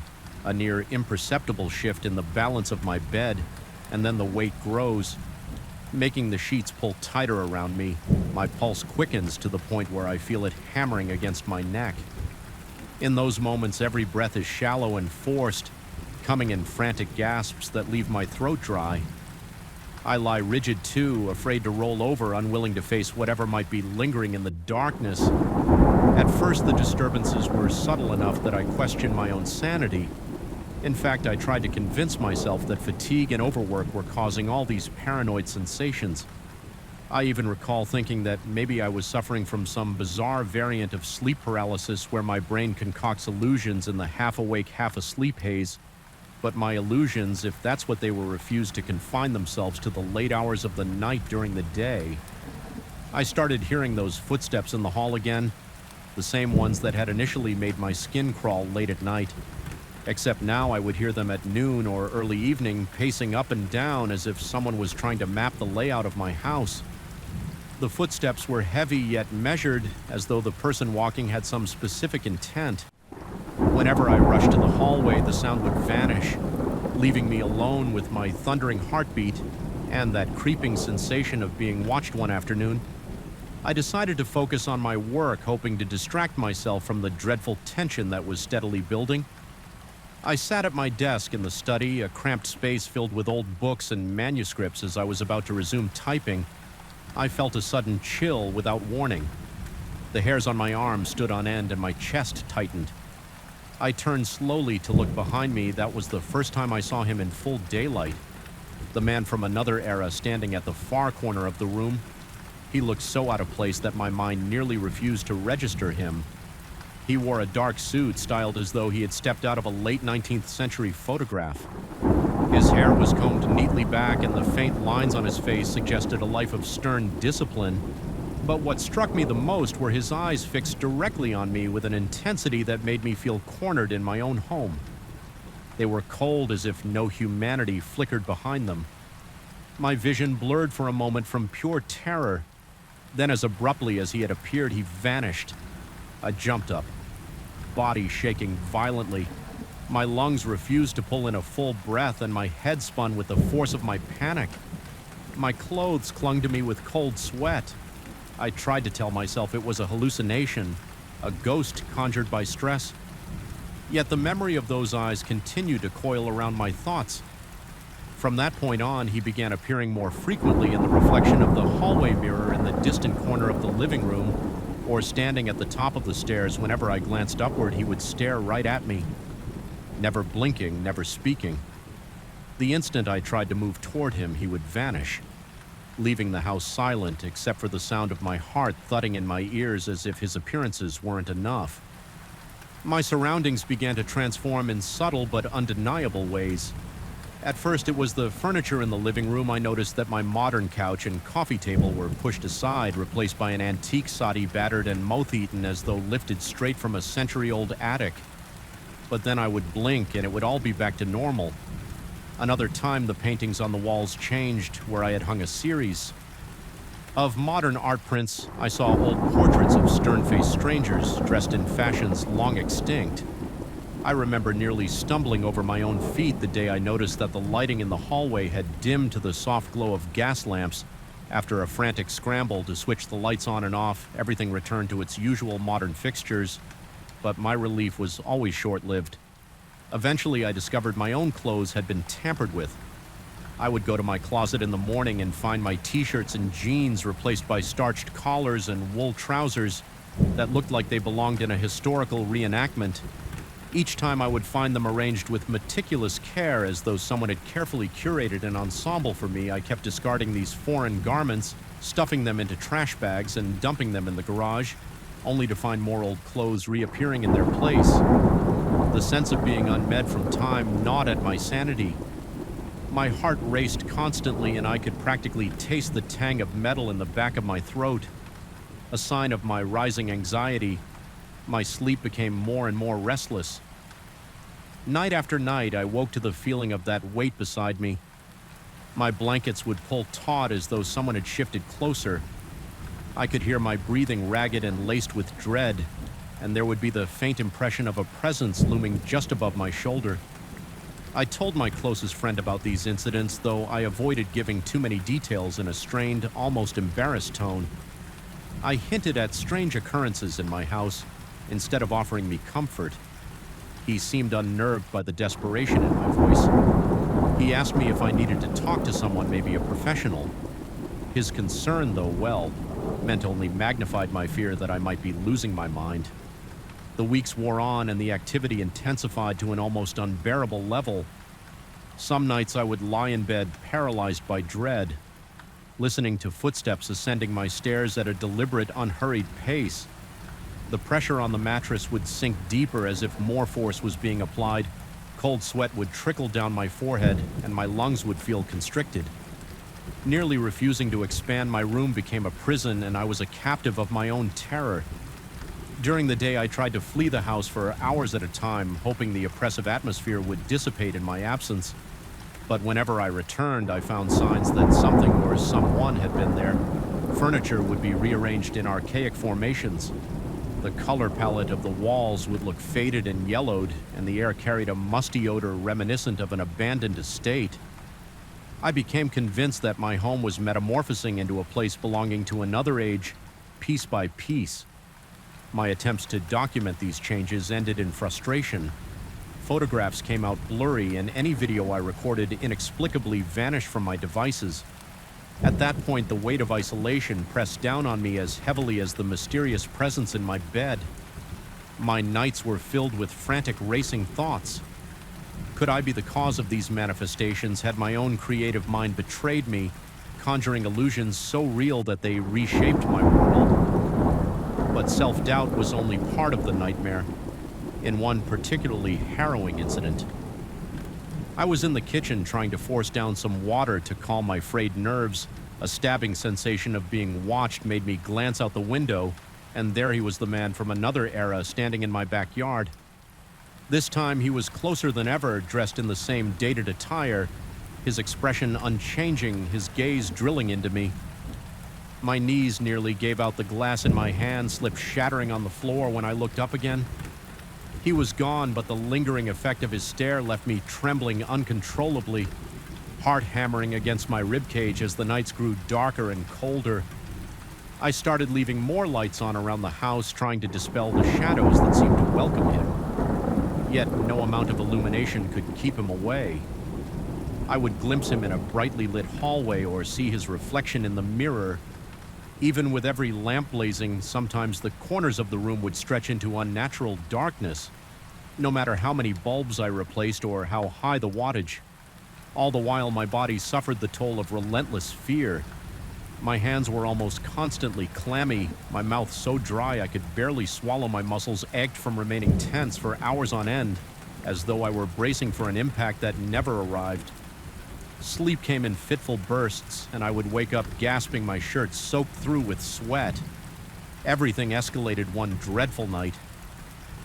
a near imperceptible shift in the balance of my bed, and then the weight grows, making the sheets pull tighter around me. My pulse quickens to the point where I feel it hammering against my neck. In those moments, every breath is shallow and forced, coming in frantic gasps that leave my throat dry. I lie rigid too, afraid to roll over, unwilling to face whatever might be lingering in the darkness. At first, the disturbances were subtle enough that I questioned my own sanity. In fact, I tried to convince myself that fatigue and overwork were causing all these paranoid sensations. I even recall thinking that maybe I was suffering from some bizarre variant of sleep paralysis where my brain concocts illusions in the half-awake, half-asleep haze. But my illusions, if that's what they were, refused to confine themselves to the late hours of the night during the day. I started hearing those footsteps in the hall again, the same ones that had initially made my skin crawl late at night. Except now I would hear them at noon or early evening, pacing up and down as if someone was trying to map the layout of my house. The footsteps were heavy yet measured, as though the person walking had some specific intent. Whenever I rushed to the hallway, the sound would vanish, leaving me alone with my thundering heartbeat and that creeping sensation of being watched one afternoon. I decided to focus on my work, hoping to distract myself from the dreadful tension that was steadily building. I sat at my desk in the study, a cramped space filled with old books and manuscripts. As I was about to resume typing, I felt a sudden chill without warning. The hairs on my arms stood on end and my chest tightened. I turned slowly to look behind me. That was the first time I saw him in full daylight. The man from another era standing at the far corner of the room. He looked so out of place that my mind nearly refused to register him. He wore a dark suit styled as though he had stepped out of a late 19th century photograph. His hair was combed neatly back and the faint lines on his face suggested a life of stern discipline. But what struck me the most were his eyes fixed directly on me with an intensity that made me feel cornered in my own home. They were cold, as if no humanity flickered behind them. My vision blurred for a moment from pure terror. Then, as abruptly as he had appeared, he vanished. I jumped up, body shaking violently. My lungs refused to pull in a full breath, and my head spun with the force of my panic. My clothes clung to me with cold sweat. I tried to tell myself it was a hallucination, a ghost conjured by stress. Yet the memory of those eyes continued to coil around my thoughts. From that point on, he began appearing more frequently in the reflection of the hallway mirror in the distant corner of the living room, or standing at the top of the stairs. Whenever I glanced upward, he would stare right at me, never blinking, never speaking. The instant I tried to move toward him, he would vanish, leaving the house silent except for the sound of my heart thudding in my ears as if his appearances weren't enough. My surroundings began to transform in subtle but undeniable ways. At first, it was the furniture in the living room. I noticed that my modern couch and coffee table were pushed aside, replaced by an antique settee battered and moth-eaten as though lifted straight from a century-old attic. But then I would blink and it would all be back to normal. Another time, the paintings on the walls changed where I had hung a series. Of modern art prints, I saw old portraits of stern-faced strangers dressed in fashions long extinct. I remember nearly stumbling over my own feet the day I noticed that the lighting in the hallway had dimmed to the soft glow of gas lamps. After a frantic scramble to switch the lights on and off, everything returned to its usual modern fixtures, but my relief was always short-lived. Eventually, I discovered my own clothes had been tampered with. I would go to my closet in the morning and find my t-shirts and jeans replaced by starched collars and wool trousers that looked like they belonged in a historical reenactment. Each time I would find them arranged with meticulous care as though someone had carefully curated an ensemble for me. I kept discarding these foreign garments, stuffing them into trash bags and dumping them in the garage, only to find more old clothes reappearing in their place. The sense of being unmet from time gnawed at my sanity. My heart raced constantly and I could practically taste the tang of metal in the back of my throat. A sign of my rising anxiety, my sleep became more and more restless. Night after night, I woke to the feeling of that weight beside me. My blankets would pull taut as though someone had shifted closer. I could hear my breathing ragged and laced with dread, and there would be the faint impression of a presence looming just above my shoulder. I told my closest friend about these incidents, though I avoided giving too many details in a strained, almost embarrassed tone. I hinted at strange occurrences in my house, instead of offering me comfort. He seemed unnerved by the desperation in my voice. He asked me if I needed to talk to someone, maybe a professional. His concern, though, meant only magnified my fear that I might be losing my mind. The weeks wore on and the activity intensified to an almost unbearable level. Some nights I would lie in bed paralyzed by dread, listening to footsteps ascending my stairs at a deliberate, unhurried pace. The pressure on the mattress would sink deeper as if more force was being applied. Cold sweat would trickle down my forehead, and my lungs would feel constricted. Nearly refusing to expand, my room became a prison, and I was a captive of my own terror. During the day, I tried to flee the house for hours at a time, hoping the oppressive atmosphere would dissipate in my absence. But whenever I returned, I found signs that something or someone had been there. Furniture would be rearranged in archaic formations. The color palette of the walls would look faded and yellowed, and the air carried a musty odor reminiscent of an abandoned estate. I became convinced that my home was metamorphosing into a place belonging to another age, piece by piece. My attempts to document these changes ended in frustration. Photographs came out blurry, and any video I recorded inexplicably vanished from my devices. At that point, the weight of isolation pressed down on me as heavily as the mysterious presence in my bed. My nights were filled with frantic racing thoughts. Could I be the cause of these manifestations? Had my own creative mind betrayed me, conjuring illusions so real that they reshaped my world? But self-doubt was only part of the nightmare, in one particularly harrowing incident. I was in the kitchen trying to force down some water to calm my frayed nerves. A stabbing sensation of being watched made me glance out the window, and there he was, the man from another era, standing in my backyard. This time he was closer than ever, dressed in the same dated attire, his expression unchanging, his gaze drilling into me. My knees nearly gave out, the glass in my hand slipped shattering on the floor when I looked up again. He was gone, but the lingering effect of his stare left me trembling uncontrollably, heart hammering against my ribcage as the nights grew darker and colder. I started leaving more lights on around the house, trying to dispel the shadows that seemed to welcome him. Yet no amount of illumination could keep him away. I would glimpse him in a brightly lit hallway or see his reflection in the mirror. Even with every lamp blazing, sometimes the corners of the room would stretch into unnatural darkness, no matter how many bulbs I replaced or how high the wattage. All the while, my body suffered the toll of relentless fear. My hands were almost constantly clammy, my mouth so dry I could barely swallow. My muscles ached from remaining tense for hours on end, as though I were bracing for an impact that never arrived. Sleep came in fitful bursts, and I would wake up gasping, my shirt soaked through with sweat. Everything escalated one dreadful night,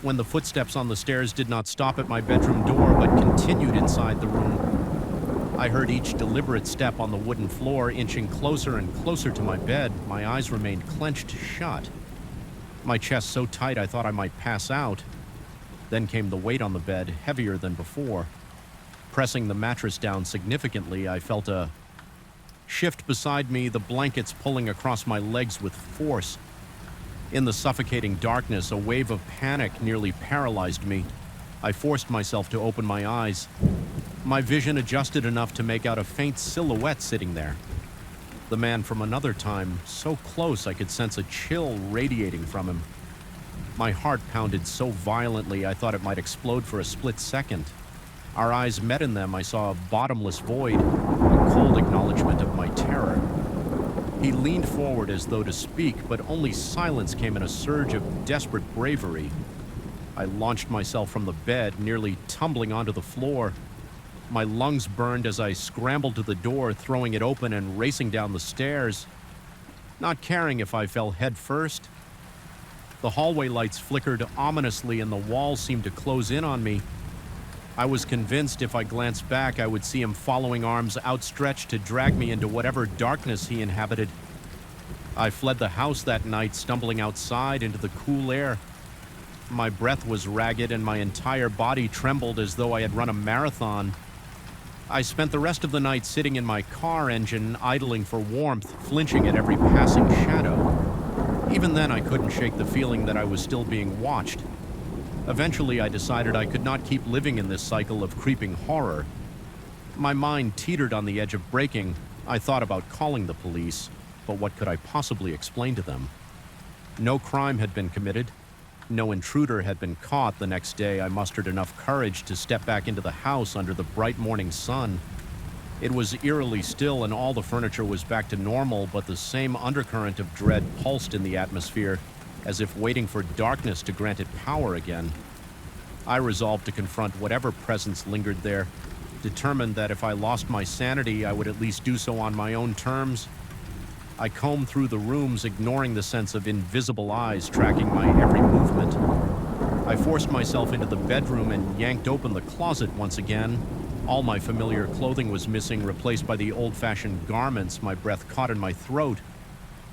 when the footsteps on the stairs did not stop at my bedroom door but continued inside the room. I heard each deliberate step on the wooden floor inching closer and closer to my bed. My eyes remained clenched shut, my chest so tight I thought I might pass out. Then came the weight on the bed, heavier than before. Pressing the mattress down significantly, I felt a shift beside me, the blankets pulling across my legs with force. In the suffocating darkness, a wave of panic nearly paralyzed me. I forced myself to open my eyes. My vision adjusted enough to make out a faint silhouette sitting there. The man from another time, so close I could sense a chill radiating from him. My heart pounded so violently I thought it might explode for a split second. Our eyes met in them. I saw a bottomless void, a cold acknowledgement of my terror. He leaned forward as though to speak, but only silence came in a surge of desperate bravery. I launched myself from the bed, nearly tumbling onto the floor. My lungs burned as I scrambled to the door, throwing it open and racing down the stairs, not caring if I fell head first. The hallway lights flickered ominously and the walls seemed to close in on me. I was convinced if I glanced back, I would see him following, arms outstretched to drag me into whatever darkness he inhabited. I fled the house that night, stumbling outside into the cool air. My breath was ragged and my entire body trembled as though I had run a marathon. I spent the rest of the night sitting in my car engine, idling for warmth, flinching at every passing shadow. Even then, I couldn't shake the feeling that I was still being watched. Eventually, I decided I could not keep living in this cycle of creeping horror. My mind teetered on the edge of breaking. I thought about calling the police, but what could I possibly explain to them? No crime had been committed. No intruder had been caught. The next day, I mustered enough courage to step back into the house under the bright morning sun. It was eerily still and all the furniture was back to normal, but the same undercurrent of dread pulsed in the atmosphere, as if waiting for darkness to grant it power again. I resolved to confront whatever presence lingered there, determined that if I lost my sanity, I would at least do so on my own terms. I combed through the rooms, ignoring the sense of invisible eyes tracking my every movement. I forced myself into the bedroom and yanked open the closet once again. All my familiar clothing was missing, replaced by the old-fashioned garments. My breath caught in my throat.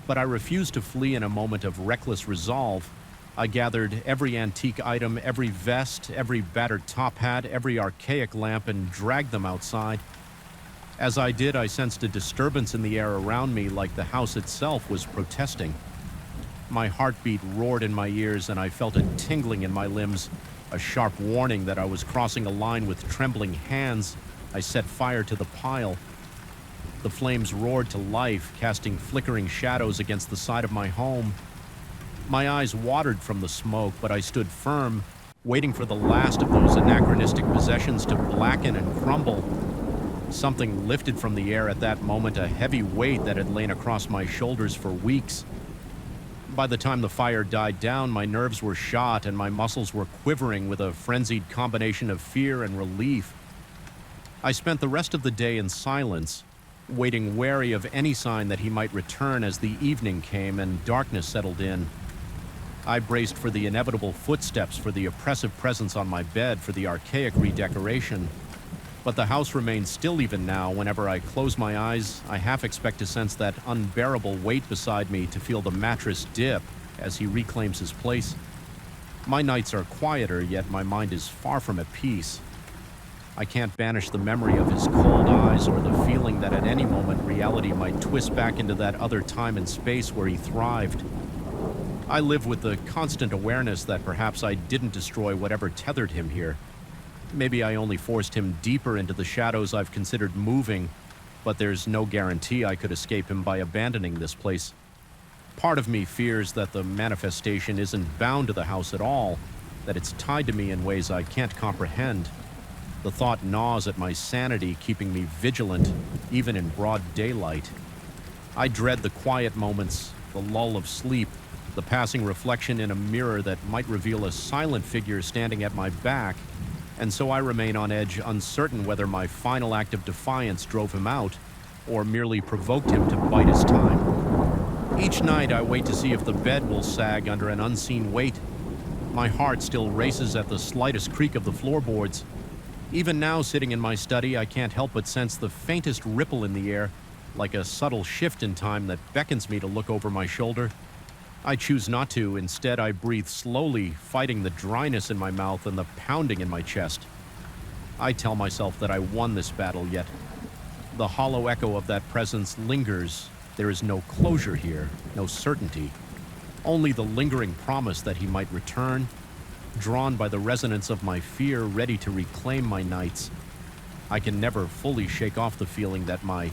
But I refused to flee in a moment of reckless resolve. I gathered every antique item, every vest, every battered top hat, every archaic lamp, and dragged them outside. As I did, I sensed a disturbance in the air around me, like the house itself was protesting. My heartbeat roared in my ears, and I felt a tingling in my limbs, a sharp warning that I was crossing a line. With trembling hands, I set fire to the pile. The flames roared to life, casting flickering shadows against the side of my home. My eyes watered from the smoke, but I stood firm, waiting for the last of those anachronistic possessions to blacken and crumble. Something lifted from the air at that moment, a heavy weight that had lain across my shoulders for weeks. By the time the fire died down, my nerves were shot and my muscles were quivering with a frenzied combination of fear and relief. I spent the rest of the day in silence, waiting wary of any sign that he might return as the evening came and darkness settled in. I braced for the inevitable footsteps, for the oppressive presence on my bed, for the archaic redecoration. But the house remained still even now. Whenever I close my eyes, I half expect to sense that unbearable weight beside me, to feel the mattress dip as he reclaims his place. My nights are quieter, yet my mind is far from at peace. I can't banish the memory of his cold eyes or the feeling that at any moment reality might twist back into that other time and space where he thrived. I live with the constant awareness that perhaps I didn't destroy whatever tethered him here. Maybe I only forced him deeper into the shadows I've considered moving, but there's no guarantee I could escape him by abandoning this place. Part of me fears that the manifestation isn't bound to the house at all, that it's tied to me in ways I can't comprehend. The thought gnaws at my sanity, keeping me vigilant, even in broad daylight. I dread the quiet moments, the lull of sleep, the passing reflection in a mirror that might reveal a silent figure standing at my back, and so I remain on edge, uncertain whether my final act of defiance drove him out or merely provoked him to bite his time. Each night I wait to see if the bed will sag under an unseen weight. My heart still races at the slightest creak of the floorboards. Even now, sitting in my study, I can't help but sense the faintest ripple in the air, like a subtle shift in time that beckons me to look over my shoulder. I choose not to. Instead, I breathe slowly, fighting the dryness in my mouth and the pounding in my chest. I tell myself that I won this battle, yet the hollow echo of that presence lingers. There is no closure here, no certainty. Only the lingering promise that he might return, drawn by the resonance of my fear, ready to reclaim my nights. I can never fully shake off the feeling that my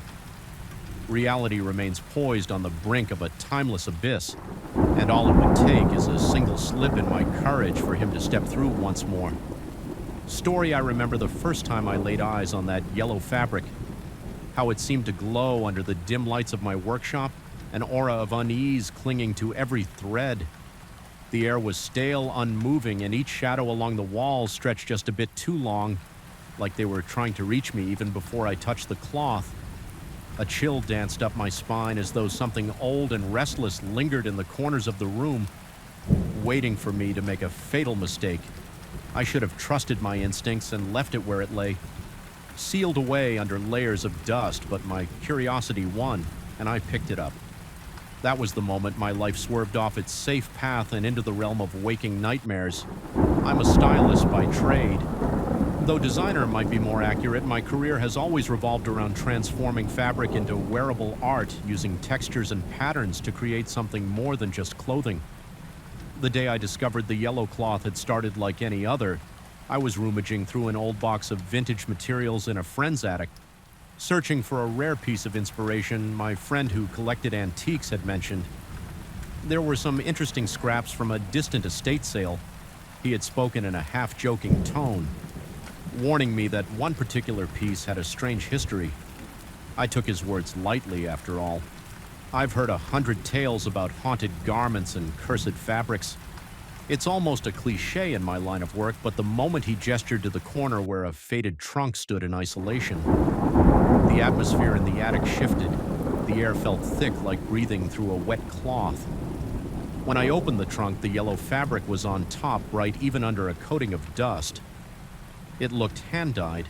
reality remains poised on the brink of a timeless abyss, and all it would take is a single slip in my courage for him to step through once more. Story I remember the first time I laid eyes on that yellow fabric, how it seemed to glow under the dim lights of my workshop, an aura of unease clinging to every thread. The air was stale, unmoving, and each shadow along the walls stretched just a bit too long, like they were trying to reach me even before I touched the cloth. A chill danced up my spine as though something old and restless lingered in the corners of the room, waiting for me to make a fatal mistake. I should have trusted my instincts and left it where it lay, sealed away under layers of dust, but my curiosity won, and I picked it up. That was the moment my life swerved off its safe path and into the realm of waking nightmares. I'm a stylist by trade. Though designer might be more accurate, my career has always revolved around transforming fabric into wearable art, using textures and patterns to create something more than just clothing. The day I discovered the yellow cloth had started like any other. I was rummaging through an old box of vintage materials in a friend's attic. Searching for a rare piece of inspiration my friend who collected antiques had mentioned. There were some interesting scraps from a distant estate sale. He had spoken in a half-joking tone, warning me that one particular piece had a strange history. I took his words lightly, after all. I've heard 100 tales about haunted garments and cursed fabrics. It's almost a cliche in my line of work, but the moment he gestured to the corner where a faded trunk stood in isolation, the atmosphere in the attic shifted. The air felt thick, like breathing through a wet cloth. When I opened the trunk, the yellow fabric was on top, bright even under a coating of dust. It looked hand-dyed,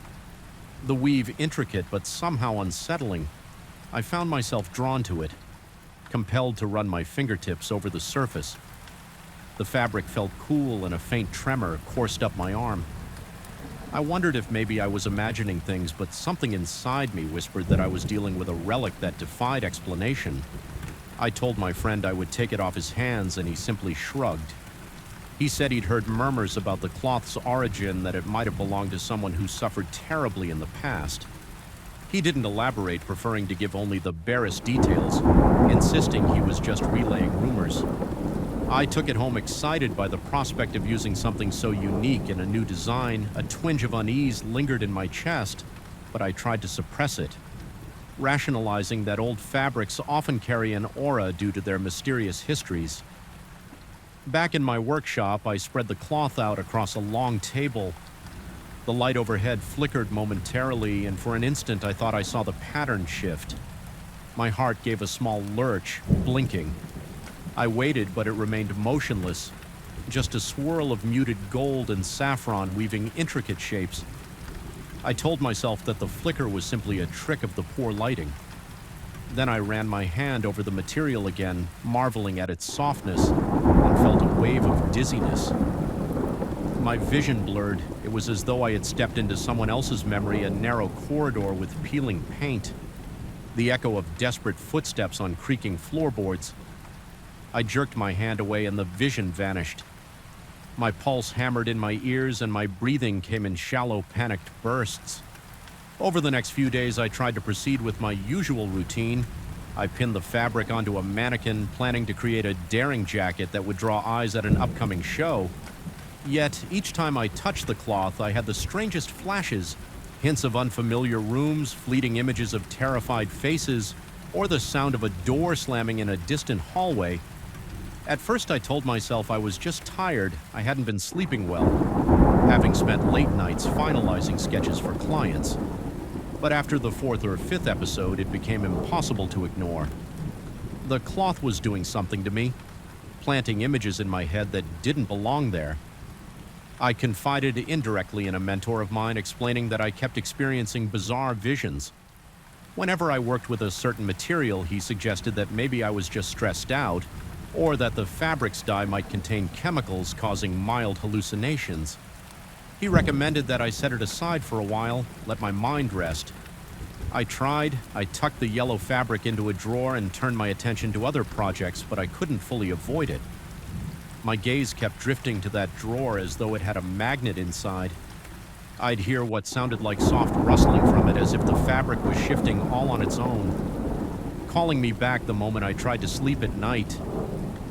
the weave intricate but somehow unsettling. I found myself drawn to it, compelled to run my fingertips over the surface. The fabric felt cool and a faint tremor coursed up my arm. I wondered if maybe I was imagining things, but something inside me whispered that I was dealing with a relic that defied explanation. I told my friend I would take it off his hands, and he simply shrugged. He said he'd heard murmurs about the cloth's origin, that it might have belonged to someone who suffered terribly in the past. He didn't elaborate, preferring to give only the barest details, insisting he was just relaying rumors. I took it home excited by the prospect of using something so unique in a new design. A twinge of unease lingered in my chest, but I tried to suppress it, rationalizing that old fabrics often carry an aura due to their mysterious histories. Back in my workshop, I spread the cloth out across a long table. The light overhead flickered momentarily, and for an instant I thought I saw the pattern shift. My heart gave a small lurch, blinking. I waited, but it remained motionless, just a swirl of muted gold and saffron weaving intricate shapes. I told myself that the flicker was simply a trick of the poor lighting. Then I ran my hand over the material again, marveling at its softness, and felt a wave of dizziness. My vision blurred. It was as though I had stepped into someone else's memory, a narrow corridor with peeling paint, the echo of desperate footsteps on creaking floorboards. I jerked my hand away and the vision vanished. My pulse hammered in my ears and my breathing came in shallow, panicked bursts. Over the next few days, I tried to proceed with my usual routine. I pinned the fabric onto a mannequin, planning to create a daring jacket that would draw eyes at an upcoming show. Yet, each time I touched the cloth, I had the strangest flashes, hints of unfamiliar rooms, fleeting images of terrified faces, or the sound of a door slamming in a distant hallway. At first I told myself I was just tired, I hadn't been sleeping well, having spent late nights finalizing sketches for clients. But after the fourth or fifth episode, it became impossible to ignore. The cloth was doing something to me, planting images in my head that didn't belong there. I confided indirectly in a mentor of mine, explaining that I kept experiencing bizarre visions. Whenever I worked with a certain material, he suggested that maybe I was just stressed out, or that the fabrics dye might contain chemicals causing mild hallucinations. He recommended that I set it aside for a while, let my mind rest. I tried. I tucked the yellow fabric into a drawer and turned my attention to other projects, but I couldn't fully avoid it. My gaze kept drifting to that drawer as though it had a magnet inside. I'd hear what sounded like soft rustling from it, as if the fabric was shifting all on its own, calling me back the moment I tried to sleep at night.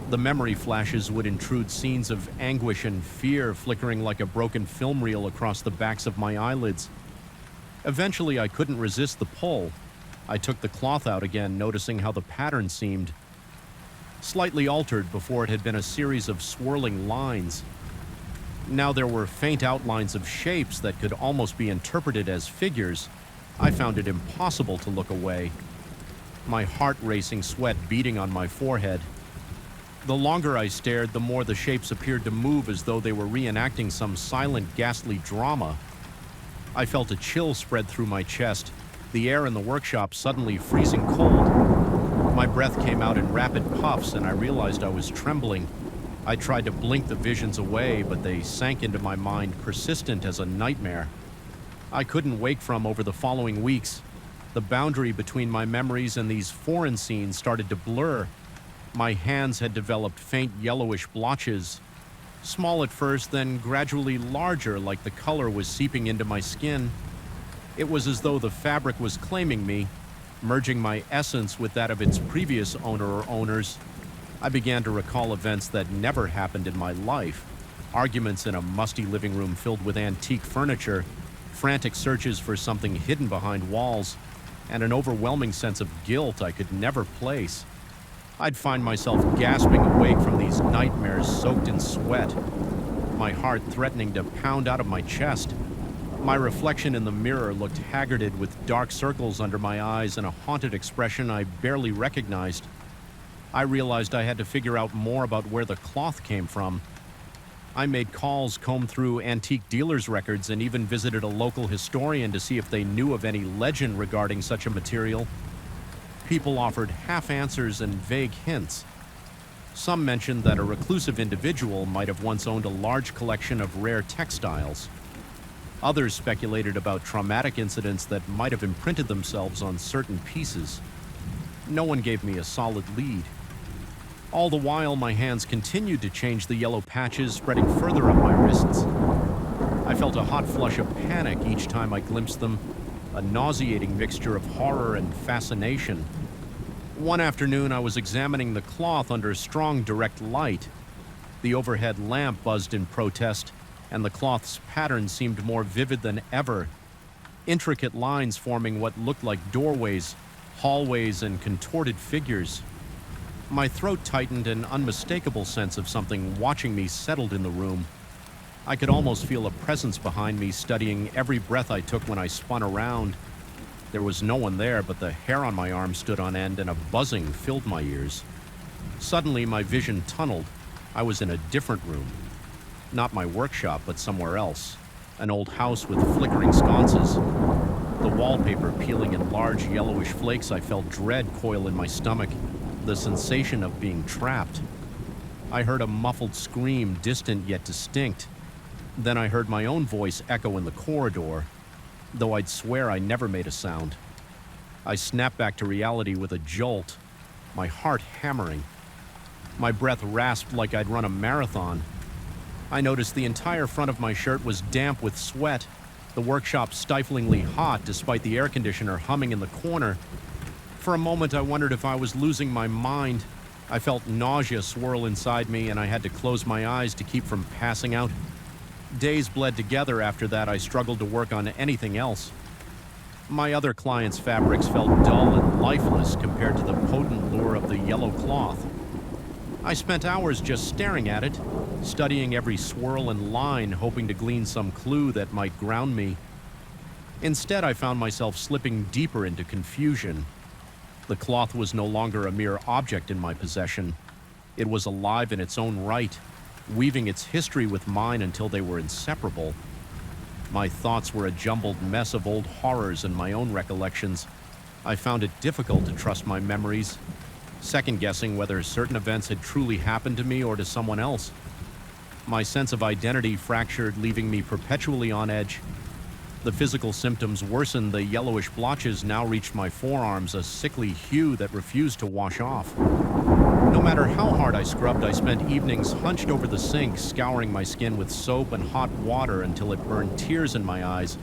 The memory flashes would intrude scenes of anguish and fear flickering like a broken film reel across the backs of my eyelids. Eventually, I couldn't resist the pull. I took the cloth out again, noticing how the pattern seemed slightly altered before it had been a series of swirling lines. Now there were faint outlines of shapes that could almost be interpreted as figures. I found it impossible to look away, my heart racing, sweat beating on my forehead. The longer I stared, the more the shapes appeared to move as though they were reenacting some silent, ghastly drama. I felt a chill spread through my chest, the air in the workshop suddenly freezing cold. My breath came out in rapid puffs, and I realized I was trembling. I tried to blink the visions away, but they sank into my mind, persistent as a nightmare. I couldn't wake from over the following weeks. The boundary between my memories and these foreign scenes started to blur. My hands had developed faint yellowish blotches, small at first, then gradually larger, like the color was seeping into my skin. It was as though the fabric was claiming me, merging my essence with that of its previous owner or owners. I began to recall events that never happened in my life. Arguments in a musty living room filled with antique furniture, frantic searches for something hidden behind walls, and an overwhelming sense of guilt I could never place. I'd find myself gasping awake from these nightmares soaked in sweat, my heart threatening to pound out of my chest. My reflection in the mirror looked haggarded with dark circles under my eyes and a haunted expression I barely recognized. I realized I had to figure out more about where the cloth came from. I made calls, combed through antique dealers' records, and even visited a local historian to see if they knew of any legend regarding such a material. People offered half answers and vague hints. Some mentioned that a reclusive individual might have once owned a large collection of rare textiles. Others speculated about traumatic incidents that might have imprinted themselves on certain pieces. No one gave me a solid lead. All the while, my hands continued to change the yellow patches, spreading further up my wrists. I felt a hot flush of panic each time I glimpsed them, a nauseating mixture of horror and fascination. One afternoon, I was examining the cloth under strong direct light. The overhead lamp buzzed in protest, and the cloth's pattern seemed more vivid than ever. Intricate lines forming what looked like doorways, hallways, and contorted figures. My throat tightened, an unmistakable sense of something watching me settled in the room. I could almost feel a presence behind me, studying every breath I took when I spun around. There was no one there, but the hair on my arm stood on end, and a buzzing filled my ears. Suddenly, my vision tunneled. I was in a different room. Not my workshop, but somewhere else. An old house with flickering sconces. The wallpaper peeling in large yellowish flakes, I felt dread coil in my stomach, the sensation of being trapped. I heard a muffled scream, distant yet distinct. Then I heard my own voice echo in the corridor, though I'd swear I never made a sound. I snapped back to reality with a jolt, my heart hammering. My breath rasped like I'd run a marathon. I noticed the entire front of my shirt was damp with sweat, the workshop stiflingly hot despite the air conditioner humming in the corner. For a moment, I wondered if I was losing my mind. I felt nausea swirl inside me, and I had to close my eyes to keep from passing out. Days bled together after that. I struggled to work on anything else. My other clients' fabrics felt dull and lifeless compared to the potent lure of the yellow cloth. I spent hours just staring at it, studying every swirl and line, hoping to glean some clue that might ground me. Instead, I found myself slipping deeper into confusion. The cloth was no longer a mere object in my possession. It was alive in its own right, weaving its history with mine until they were inseparable. My thoughts were a jumbled mess of old horrors and my own recollections. I found it difficult to trust my memories, second-guessing whether certain events had truly happened to me or to someone else. My sense of identity fractured, leaving me perpetually on edge. The physical symptoms worsened. The yellowish blotches now reached my forearms, a sickly hue that refused to wash off. No matter how hard I scrubbed, I spent evenings hunched over the sink, scouring my skin with soap and hot water until it burned tears in my eyes.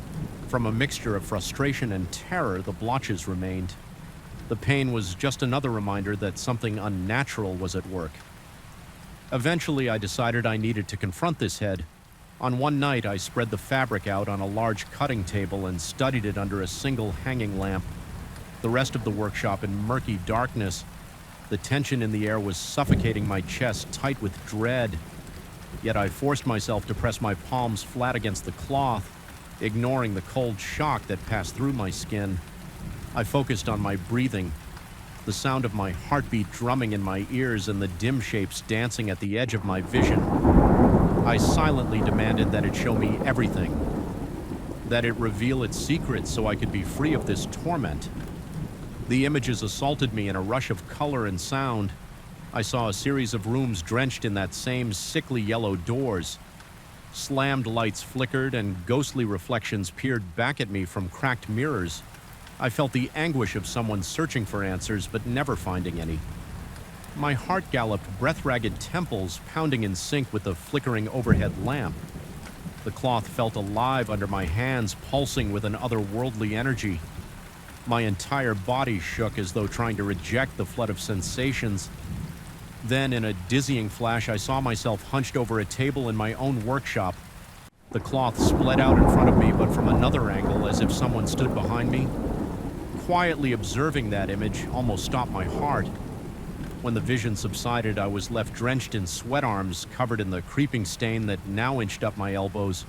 From a mixture of frustration and terror, the blotches remained. The pain was just another reminder that something unnatural was at work. Eventually, I decided I needed to confront this head. On one night, I spread the fabric out on a large cutting table and studied it under a single hanging lamp. The rest of the workshop in murky darkness. The tension in the air was suffocating my chest tight with dread. Yet I forced myself to press my palms flat against the cloth, ignoring the cold shock that passed through my skin. I focused on my breathing, the sound of my heartbeat drumming in my ears and the dim shapes dancing at the edge of my vision. I silently demanded that it show me everything, that it reveal its secrets so I could be free of this torment. The images assaulted me in a rush of color and sound. I saw a series of rooms drenched in that same sickly yellow doors. Slammed lights flickered and ghostly reflections peered back at me from cracked mirrors. I felt the anguish of someone searching for answers but never finding any. My heart galloped, breath-ragged temples pounding in sync with the flickering overhead lamp. The cloth felt alive under my hands, pulsing with an otherworldly energy. My entire body shook as though trying to reject the flood of sensations. Then, in a dizzying flash, I saw myself hunched over a table in my own workshop. The cloth split out in front of me, but from another angle, as if someone stood behind me. Quietly observing that image almost stopped my heart. When the vision subsided, I was left drenched in sweat arms, covered in the creeping stain that now inched up my elbows.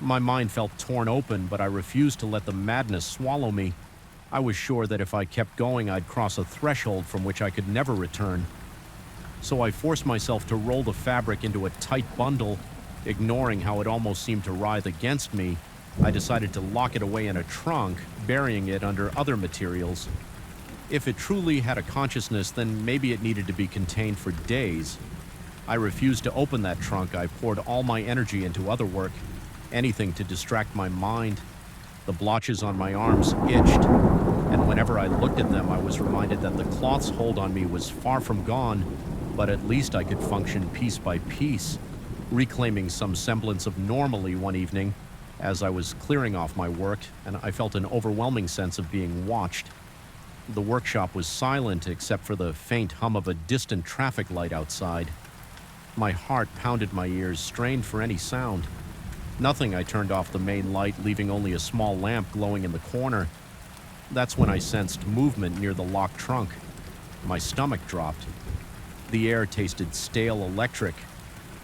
My mind felt torn open, but I refused to let the madness swallow me. I was sure that if I kept going, I'd cross a threshold from which I could never return. So I forced myself to roll the fabric into a tight bundle. Ignoring how it almost seemed to writhe against me, I decided to lock it away in a trunk, burying it under other materials. If it truly had a consciousness, then maybe it needed to be contained for days. I refused to open that trunk. I poured all my energy into other work, anything to distract my mind. The blotches on my arms itched, and whenever I looked at them, I was reminded that the cloth's hold on me was far from gone, but at least I could function piece by piece, reclaiming some semblance of normalcy one evening as I was clearing off my work, and I felt an overwhelming sense of being watched. The workshop was silent except for the faint hum of a distant traffic light outside. My heart pounded my ears, strained for any sound. Nothing. I turned off the main light, leaving only a small lamp glowing in the corner. That's when I sensed movement near the locked trunk. My stomach dropped. The air tasted stale electric.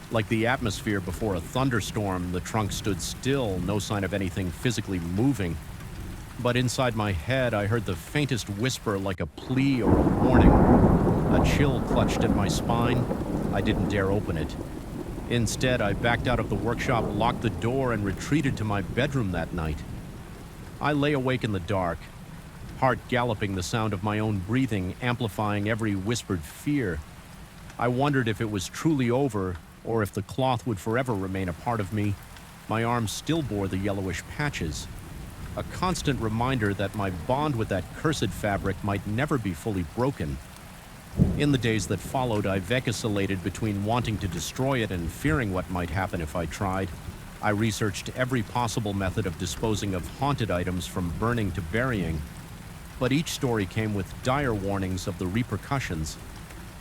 Like the atmosphere before a thunderstorm, the trunk stood still, no sign of anything physically moving. But inside my head, I heard the faintest whisper like a plea or a warning. A chill clutched at my spine. I didn't dare open it. Instead, I backed out of the workshop, locked the door, and retreated to my bedroom that night. I lay awake in the dark, heart galloping, the sound of my own breathing amplifying every whispered fear. I wondered if it was truly over, or if the cloth would forever remain a part of me. My arms still bore the yellowish patches, a constant reminder that my bond with that cursed fabric might never be fully broken. In the days that followed, I vacillated between wanting to destroy it and fearing what might happen if I tried. I researched every possible method of disposing of haunted items, from burning to burying. But each story came with dire warnings of the repercussions.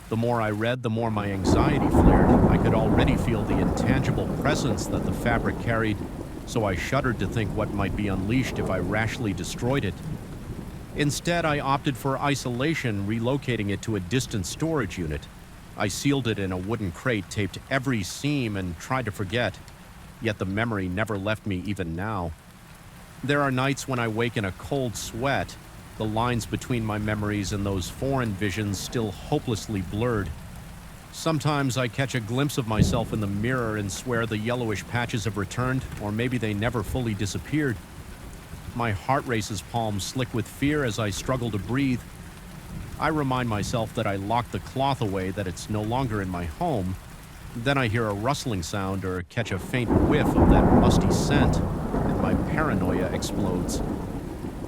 The more I read, the more my anxiety flared. I could already feel the intangible presence that the fabric carried, so I shuddered to think what might be unleashed if I rashly destroyed it. Instead, I opted for isolation, relocating it to a distant storage unit. I sealed it in a wooden crate, taped every seam, and tried to forget. Yet the memory never left me even now. There are nights when I wake in a cold sweat, the lines between my memories and those foreign visions still hopelessly blurred. Sometimes I catch a glimpse of myself in the mirror and swear the yellowish patches have returned, or maybe they never fully disappeared. My heart races, palms slick with fear as I struggle to breathe. I remind myself that I locked the cloth away, that it's no longer in my home. Then I hear a rustling sound or catch a faint whiff of that musty scent, and my paranoia explodes.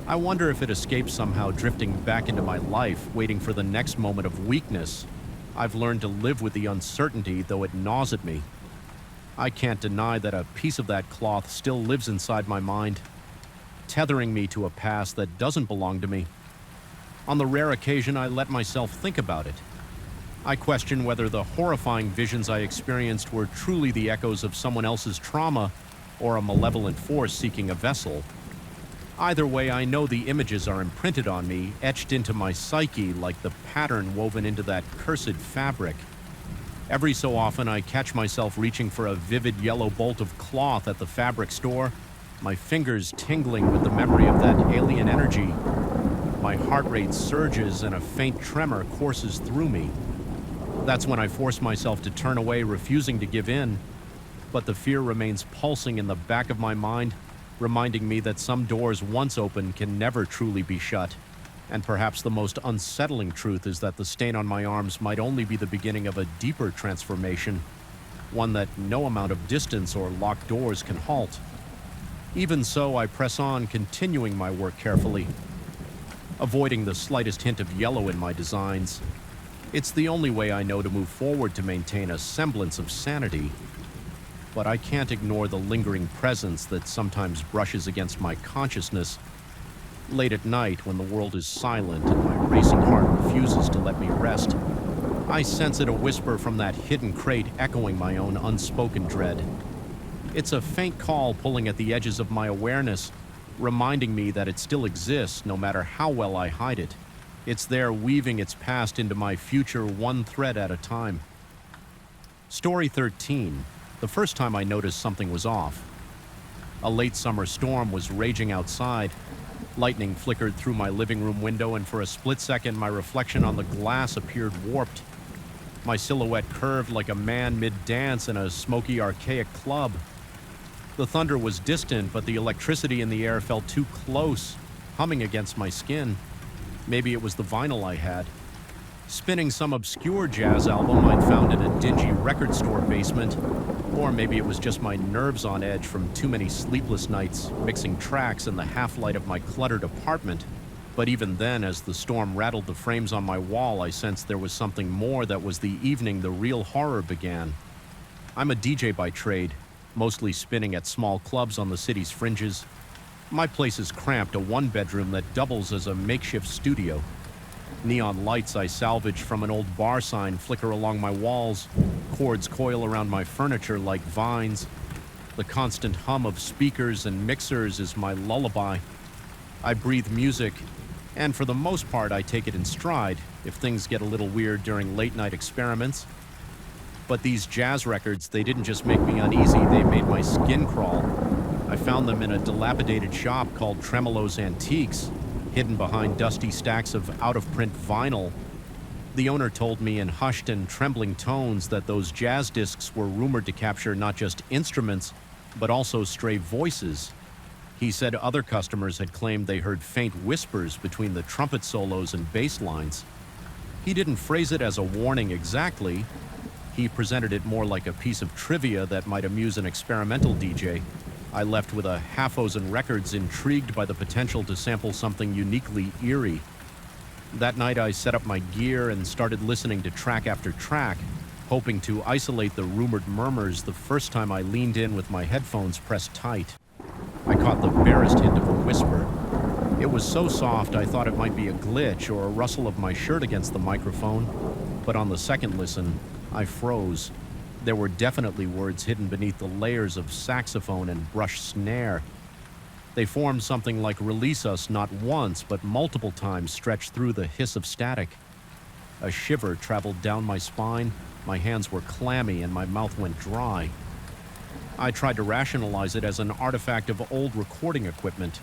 I wonder if it escapes somehow, drifting back into my life, waiting for the next moment of weakness. I've learned to live with the uncertainty, though it gnaws at me. I can't deny that a piece of that cloth still lives inside my mind, tethering me to a past that doesn't belong to me. On the rare occasion I let myself think about it, I question whether the horrifying visions I experienced were truly the echoes of someone else's trauma or a malevolent force seeking a vessel. Either way, I know the images are imprinted on me, etched into my psyche like the pattern woven into that cursed fabric. Every so often, I catch myself reaching for a vivid yellow bolt of cloth at the fabric store, my fingers tingling with the memory of that alien energy. My heart rate surges and a faint tremor courses through me. That's when I force myself to turn away, refusing to give in. But the fear remains pulsing in the back of my mind, reminding me that some doors once open can never truly be shut. And perhaps the most unsettling truth is that the stain on my arms might only be the beginning of a deeper transformation, one that no amount of distance or locked doors can halt. Even so, I press on, continuing my work carefully, avoiding the slightest hint of yellow in my designs. It's the only way I know to move forward to maintain a semblance of sanity. But I can't ignore the lingering presence that sometimes brushes against my consciousness. Late at night, when the world is silent and my racing heart refuses to let me rest, I sense it a whisper from that hidden crate, echoing my own unspoken dread. It's a faint call pulling at the edges of my awareness, reminding me that it still exists no matter how well I hide it. It's there, weaving its past into my future, one thread at a time. Story 13. The first time I noticed something was off. A late summer storm was raging outside. Lightning flickered through my living room window, and for a split second my reflection on the glass appeared warped. My silhouette curved like a man mid-dance in a smoky, archaic club. The thunder was distant, but the electricity in the air felt too close, humming against my skin. Maybe it was the vinyl I had, spinning some obscure jazz album I'd found in a dingy record store basement. Or maybe it was just my nerves on edge from too many sleepless nights, mixing tracks in the half-light of my cluttered apartment. But even then, as the storm rattled the frames on my wall, I sensed there was something more. That was the evening the real horror began. I'm a DJ by trade, mostly spinning at small clubs on the city's fringes. My place is cramped, a one-bedroom that doubles as a makeshift studio. Neon lights I salvaged from an old bar sign flicker along my walls. Cords coil around my furniture like vines. The constant hum of speakers and mixers is my lullaby. I breathe music, and for the most part I take it in stride, if things get a little weird during late-night experiments. But these jazz records, they didn't just make me uneasy, they made my skin crawl. I found them in a dilapidated shop called Tremolo's Antiques, hidden behind dusty stacks of out-of-print vinyl. The owner told me in hushed and trembling tones that those jazz discs were rumored to capture not just instruments, but also stray voices. He said other customers had claimed they heard faint whispers between the trumpet solos and bass lines. He didn't phrase it as a warning exactly. He presented it more like a piece of trivia that might amuse an experimental DJ. I left with a half-dozen records, intrigued by the potential to sample something uniquely eerie. That night I set up my gear and started listening to track after track, hoping to isolate the rumored murmurs the first time I leaned in with my headphones pressed tight. I caught the barest hint of a whisper. It was so soft I thought it might be a glitch or a rustle of my shirt against the microphone, but on the second listen, I froze. There were definitely words hidden beneath the layers of saxophone and brush snare. They formed something like "release us" not once, but multiple times, stretched through the hiss of static. A shiver traveled down my spine, my hands were clammy, and my mouth went dry. I tried to rationalize it as an artifact of old recording equipment.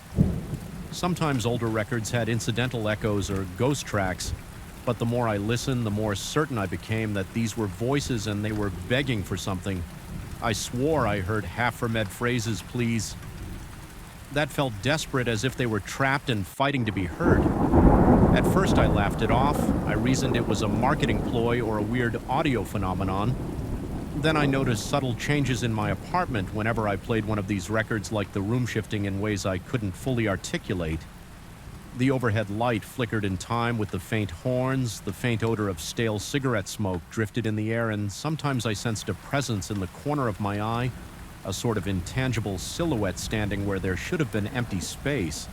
Sometimes older records had incidental echoes or ghost tracks, but the more I listened, the more certain I became that these were voices and they were begging for something. I swore I heard half-formed phrases, "please." That felt desperate, as if they were trapped and fighting to be heard. At first I laughed it off. I reasoned it was a marketing ploy or a weird audio phenomenon. Then I noticed subtle changes in my apartment whenever I played one of these records, like the room shifting in ways I couldn't fully articulate. The overhead light flickered in time with the faint horns, the faint odor of stale cigarette smoke drifted in the air, and sometimes I sensed a presence in the corner of my eye, a sort of intangible silhouette standing where there should have been empty space.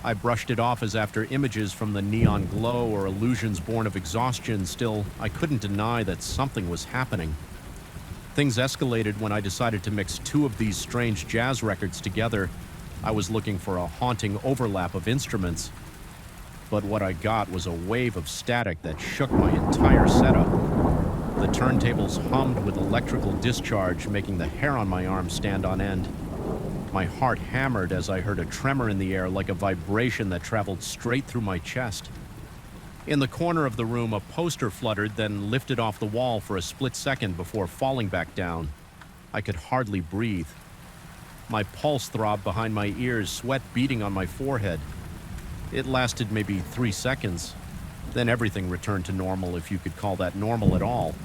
I brushed it off as after images from the neon glow or illusions born of exhaustion. Still, I couldn't deny that something was happening. Things escalated when I decided to mix two of these strange jazz records together. I was looking for a haunting overlap of instruments, but what I got was a wave of static that shook my entire setup. The turntables hummed with electrical discharge, making the hair on my arm stand on end. My heart hammered as I heard a tremor in the air, like a vibration that traveled straight through my chest. In the corner of the room, a poster fluttered, then lifted off the wall for a split second before falling back down. I could hardly breathe. My pulse throbbed behind my ears, sweat beating on my forehead. It lasted maybe 3 seconds. Then everything returned to normal, if you could call that normal at all.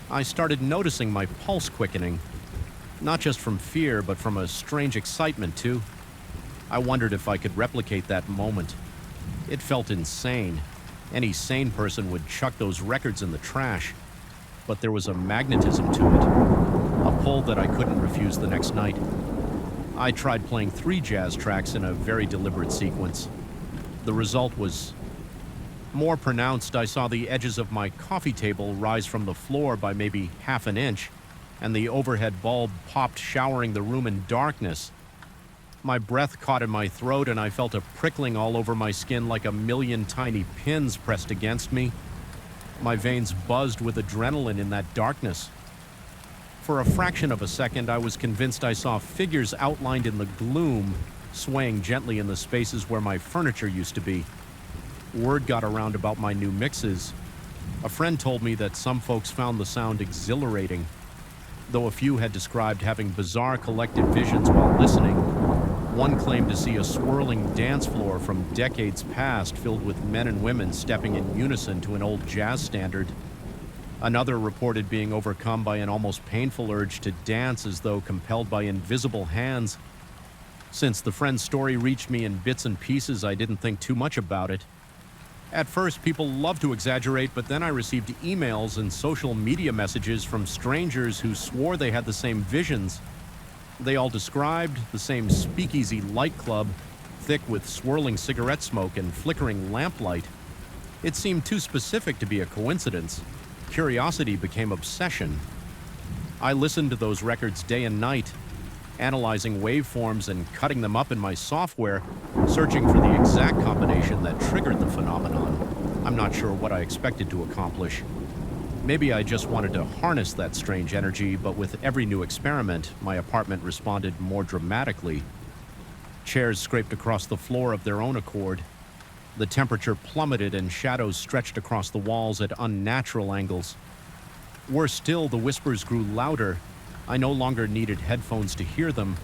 I started noticing my pulse quickening, not just from fear, but from a strange excitement, too. I wondered if I could replicate that moment. It felt insane. Any sane person would chuck those records in the trash. But there was a magnetism to it, a pull that I couldn't refuse the next night. I tried playing 3 jazz tracks in a very deliberate sequence. The result was more pronounced. I saw the edges of my coffee table rise from the floor by maybe half an inch, and the overhead bulb popped, showering the room in darkness. My breath caught in my throat, and I felt a prickling all over my skin, like a million tiny pins pressed against me. My veins buzzed with adrenaline in that darkness. For a fraction of a second, I was convinced I saw figures outlined in the gloom, swaying gently in the spaces where my furniture used to be. Word got around about my new mixes. A friend told me that some folks found the sound exhilarating, though a few had described having bizarre collective visions while listening. One claimed to see a swirling dance floor from decades past filled with men and women stepping in unison to an old jazz standard. Another reported being overcome by an almost painful urge to dance, as though compelled by invisible hands. Since the friend's story reached me in bits and pieces, I didn't think too much about it. At first, people love to exaggerate, but then I received emails and social media messages from strangers who swore they had the same visions. They all described the same speakeasy light club, thick with swirling cigarette smoke and flickering lamplight. It seemed too specific to be a coincidence. Curiosity became obsession. I listened to those records day and night, analyzing waveforms and cutting them up in my software, searching for the exact combination that triggered the phenomenon. I'm not sure what I expected to accomplish. Maybe I just wanted to harness that strange energy, but with every new experiment, my apartment responded more dramatically. Chairs scraped across the floor of their own accord. The temperature plummeted and shadows stretched across the walls at unnatural angles. Worse still, the whispers grew louder. I no longer needed headphones to hear them.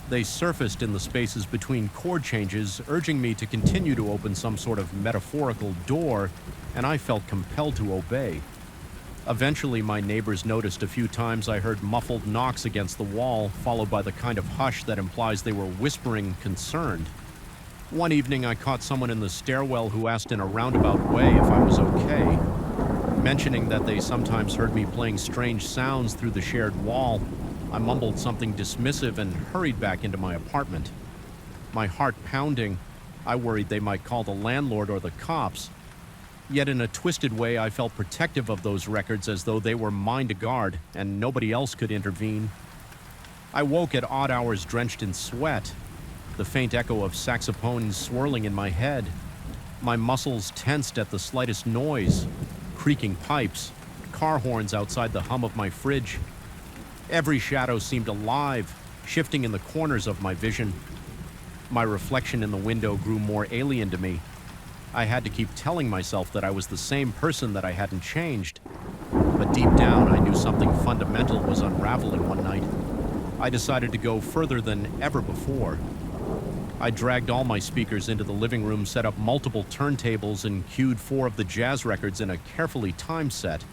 They surfaced in the spaces between chord changes, urging me to continue to open some sort of metaphorical door, and I felt compelled to obey. Eventually, my neighbors noticed a few times I heard muffled knocks against the wall, followed by the kind of hush that implies they were whispering concerned. One evening, I caught someone in the stairwell who asked in a roundabout way if I was okay. Mentioning that they sometimes heard me playing strange sounds through the shared wall, I mumbled something dismissive and hurried back into my apartment. My heart pounding, I worried they might call the landlord or the cops. Yet in a twisted way, I felt protective of those records as though they were mine to guard and nobody else could intervene. I woke at odd hours drenched in sweat, the faint echo of saxophones swirling in my head, my muscles tensed at the slightest noise, creaking pipes, car horns outside the hum of my fridge. Every shadow seemed alive, shifting in the corners of my vision. My reflection in the window grew more alien to me. I had to keep telling myself that I was the same person, that I hadn't changed. But deep down, I knew something fundamental was unraveling one night. I decided to go further than ever before. I dragged all my speakers into the living room, set up multiple turntables, and cued 4 of the jazz records in a carefully timed set.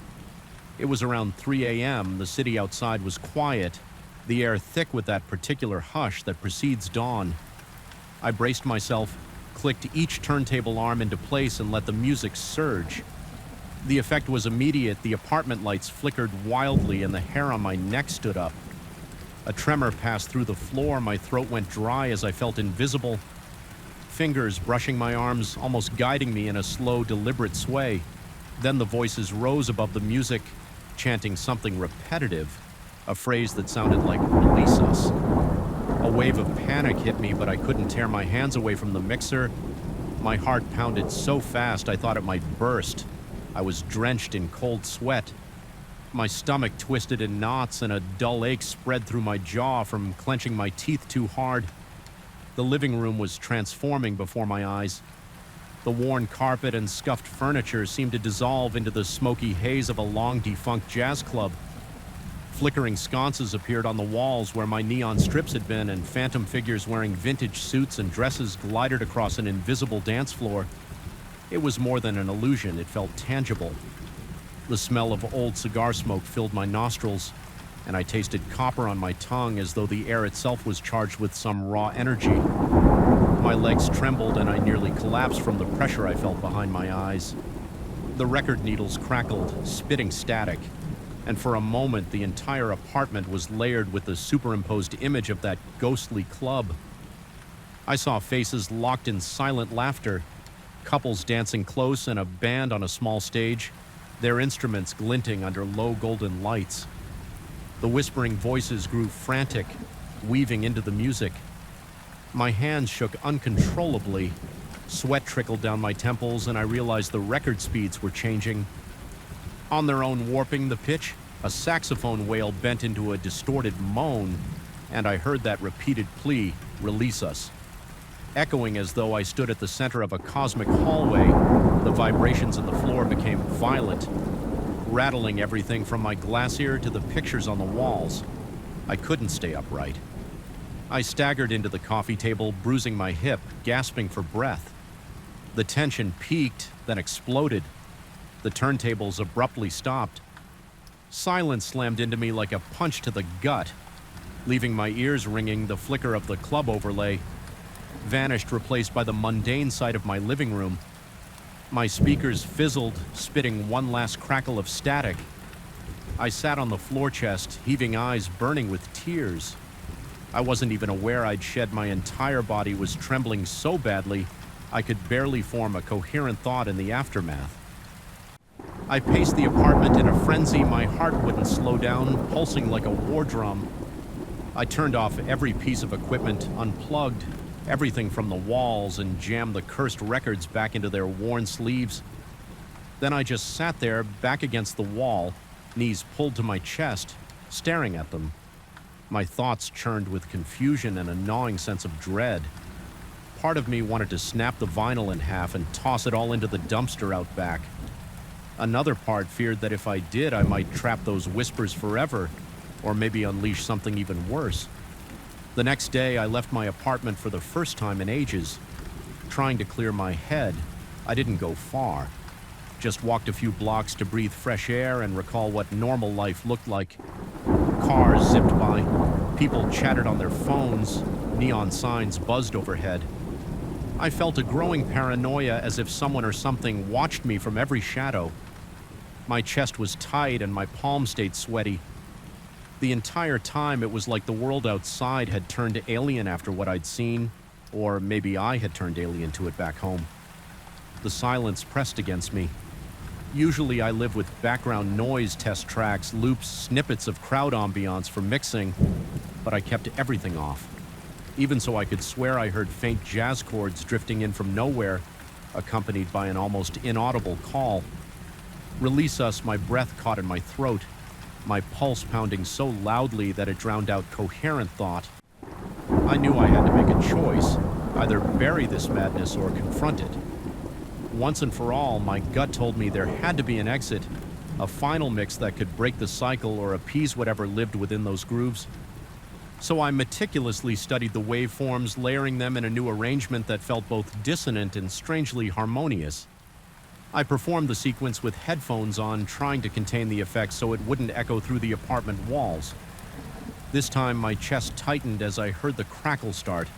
It was around 3 a.m. The city outside was quiet, the air thick with that particular hush that precedes dawn. I braced myself, clicked each turntable arm into place, and let the music surge. The effect was immediate. The apartment lights flickered wildly, and the hair on my neck stood up. A tremor passed through the floor. My throat went dry as I felt invisible. Fingers brushing my arms, almost guiding me in a slow, deliberate sway. Then the voices rose above the music, chanting something repetitive, a phrase that sounded like "release us." A wave of panic hit me, but I couldn't tear my hands away from the mixer. My heart pounded so fast I thought it might burst. I was drenched in cold sweat. My stomach twisted in knots, and a dull ache spread through my jaw from clenching my teeth too hard. The living room was transforming before my eyes. The worn carpet and scuffed furniture seemed to dissolve into the smoky haze of a long-defunct jazz club. Flickering sconces appeared on the walls where my neon strips had been, and phantom figures wearing vintage suits and dresses glided across an invisible dance floor. It was more than an illusion. It felt tangible. The smell of old cigar smoke filled my nostrils, and I tasted copper on my tongue as though the air itself was charged with some raw energy. My legs trembled, and I nearly collapsed from the pressure I felt behind my eyes. The record needles crackled, spitting static, and for a moment the entire apartment was layered with the superimposed image of that ghostly club. I saw faces locked in silent laughter, couples dancing close, and a band on a small stage, their instruments glinting under low golden lights. The whispering voices grew frantic, weaving into the music. My hands shook uncontrollably. Sweat trickled down my temples, and I realized the record speeds were changing. On their own warping the pitch, a saxophone wail bent into a distorted moan, and I heard that repeated plea, "Release us." Echoing as though I stood at the center of a cosmic hallway, the vibrations in the floor became violent, rattling everything from my glass ear to the pictures on the walls. I couldn't stay upright. I staggered into the coffee table, bruising my hip, gasping for breath. The tension peaked, then exploded. The turntables abruptly stopped. Silence slammed into me like a punch to the gut, leaving my ears ringing. The flicker of the club overlay vanished, replaced by the mundane sight of my living room. My speakers fizzled, spitting one last crackle of static. I sat on the floor chest, heaving eyes burning with tears. I wasn't even aware I'd shed. My entire body was trembling so badly I could barely form a coherent thought in the aftermath. I paced the apartment in a frenzy. My heart wouldn't slow down, pulsing like a war drum. I turned off every piece of equipment, unplugged everything from the walls, and jammed the cursed records back into their worn sleeves. Then I just sat there, back against the wall, knees pulled to my chest, staring at them. My thoughts churned with confusion and a gnawing sense of dread. Part of me wanted to snap the vinyl in half and toss it all into the dumpster out back. Another part feared that if I did, I might trap those whispers forever, or maybe unleash something even worse. The next day, I left my apartment for the first time in ages. Trying to clear my head, I didn't go far. Just walked a few blocks to breathe fresh air and recall what normal life looked like. Cars zipped by, people chattered on their phones, neon signs buzzed overhead. I felt a growing paranoia, as if someone or something watched me from every shadow. My chest was tight and my palms stayed sweaty. The entire time, it was like the world outside had turned alien after what I'd seen, or maybe I had turned alien to it back home. the silence pressed against me. Usually I live with background noise test tracks, loops, snippets of crowd ambiance for mixing, but I kept everything off. Even so, I could swear I heard faint jazz chords drifting in from nowhere, accompanied by an almost inaudible call. Release us, my breath caught in my throat, my pulse pounding so loudly that it drowned out coherent thought. I knew I had to make a choice, either bury this madness or confront it. Once and for all, my gut told me there had to be an exit, a final mix that could break the cycle or appease whatever lived within those grooves. So I meticulously studied the waveforms, layering them in a new arrangement that felt both dissonant and strangely harmonious. I performed the sequence with headphones on, trying to contain the effect so it wouldn't echo through the apartment walls. This time, my chest tightened as I heard the crackle start.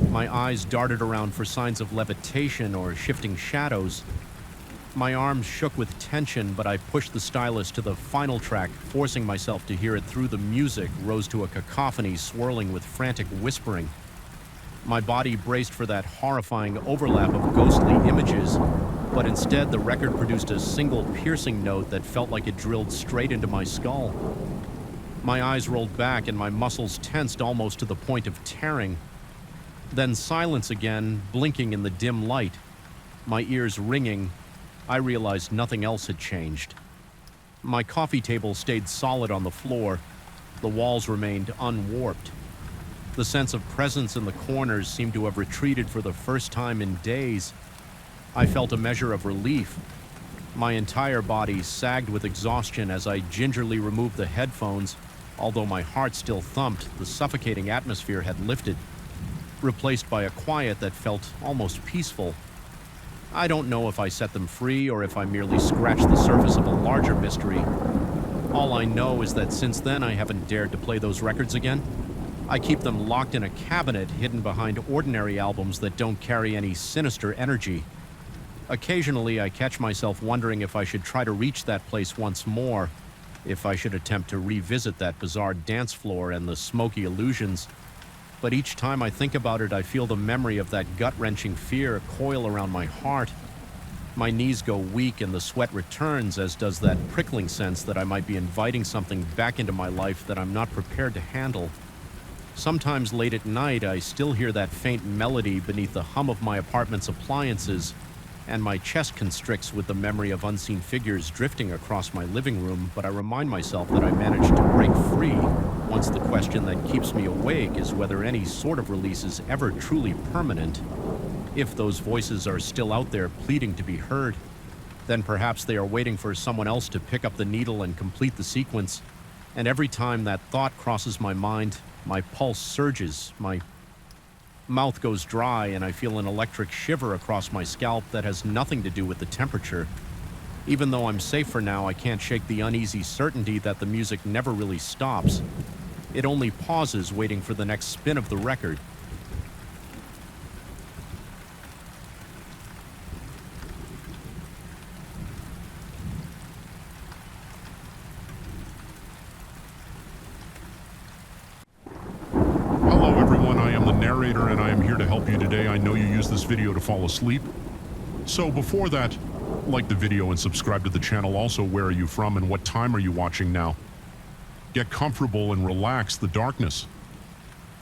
My eyes darted around for signs of levitation or shifting shadows. My arms shook with tension, but I pushed the stylus to the final track, forcing myself to hear it through the music rose to a cacophony swirling with frantic whispering. My body braced for that horrifying overlap of ghostly images, but instead the record produced a single piercing note that felt like it drilled straight into my skull. My eyes rolled back and my muscles tensed almost to the point of tearing. Then silence again, blinking in the dim light. My ears ringing, I realized nothing else had changed. My coffee table stayed solid on the floor. The walls remained unwarped. The sense of presence in the corners seemed to have retreated for the first time in days. I felt a measure of relief. My entire body sagged with exhaustion as I gingerly removed the headphones. Although my heart still thumped, the suffocating atmosphere had lifted, replaced by a quiet that felt almost peaceful. I don't know if I set them free or if I merely scratched the surface of a larger mystery. All I know is that since then I haven't dared to play those records again. I keep them locked in a cabinet hidden behind ordinary albums that don't carry any sinister energy. Occasionally I catch myself wondering if I should try to reach that place once more, if I should attempt to revisit that bizarre dance floor and the smoky illusions. But each time I think about it, I feel the memory of that gut-wrenching fear coil around my heart. My knees go weak and the sweat returns, as does that prickling sense that I might be inviting something back into my life that I'm not prepared to handle. Sometimes late at night, I still hear that faint melody beneath the hum of my apartment's appliances, and my chest constricts with the memory of unseen figures drifting across my living room, but I remind myself that I managed to break free. Once the question that keeps me awake is whether any sort of release is ever truly permanent. If those voices are still out there pleading to be heard, then perhaps they are waiting for someone else to pick up the needle and complete the sequence. And every time that thought crosses my mind, my pulse surges, my mouth goes dry, and I feel an electric shiver across my scalp that has nothing to do with the temperature. Even though I'm safe for now, I can't shake the uneasy certainty that the music never really stops. It only pauses, waiting for the next spin of the record. Hello everyone, I am the narrator and I am here to help you today. I know you use this video to fall asleep. So before that, like the video and subscribe to the channel. Also, where are you from and what time are you watching now? Get comfortable and relax the darkness.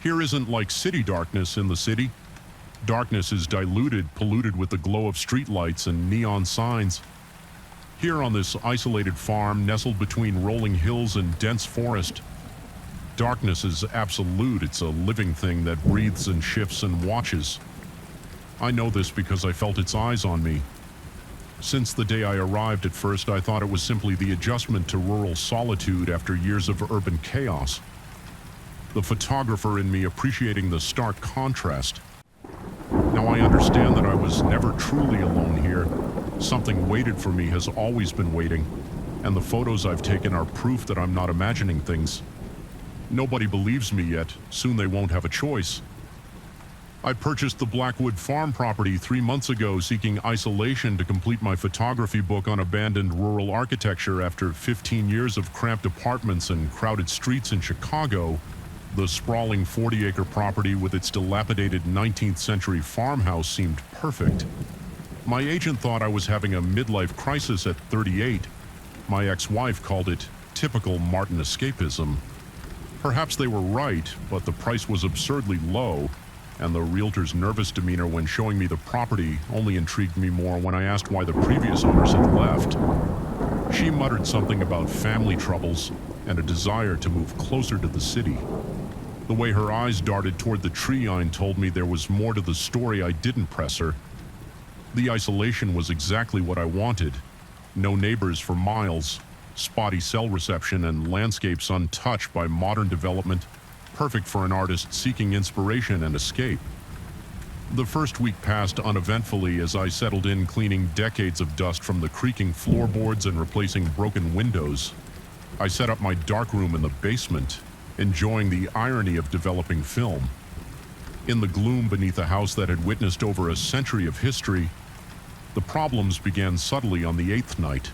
Here isn't like city darkness in the city. Darkness is diluted, polluted with the glow of streetlights and neon signs. Here on this isolated farm, nestled between rolling hills and dense forest, darkness is absolute. It's a living thing that breathes and shifts and watches. I know this because I felt its eyes on me. Since the day I arrived, at first I thought it was simply the adjustment to rural solitude after years of urban chaos. The photographer in me appreciating the stark contrast. Now I understand that I was never truly alone here. Something waited for me, has always been waiting, and the photos I've taken are proof that I'm not imagining things. Nobody believes me yet. Soon they won't have a choice. I purchased the Blackwood Farm property 3 months ago, seeking isolation to complete my photography book on abandoned rural architecture. After 15 years of cramped apartments and crowded streets in Chicago, the sprawling 40-acre property with its dilapidated 19th century farmhouse seemed perfect. My agent thought I was having a midlife crisis at 38. My ex-wife called it typical Martin escapism. Perhaps they were right, but the price was absurdly low, and the realtor's nervous demeanor when showing me the property only intrigued me more when I asked why the previous owners had left. She muttered something about family troubles and a desire to move closer to the city. The way her eyes darted toward the tree line told me there was more to the story I didn't press her. The isolation was exactly what I wanted. No neighbors for miles, spotty cell reception, and landscapes untouched by modern development, perfect for an artist seeking inspiration and escape. The first week passed uneventfully as I settled in cleaning decades of dust from the creaking floorboards and replacing broken windows. I set up my darkroom in the basement, enjoying the irony of developing film. In the gloom beneath a house that had witnessed over a century of history, the problems began subtly on the 8th night.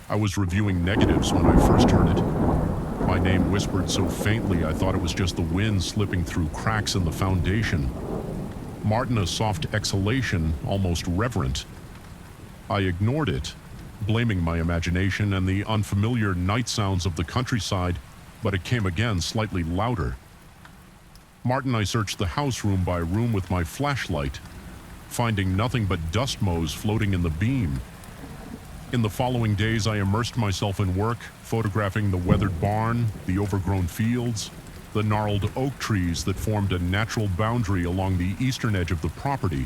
I was reviewing negatives when I first heard it. My name whispered so faintly I thought it was just the wind slipping through cracks in the foundation. Martin, a soft exhalation, almost reverent. I ignored it, blaming my imagination and the unfamiliar night sounds of the countryside, but it came again slightly louder. Martin, I searched the house room by room with my flashlight, finding nothing but dust motes floating in the beam. In the following days, I immersed myself in work, photographing the weathered barn, the overgrown fields, the gnarled oak trees that formed a natural boundary along the eastern edge of the property.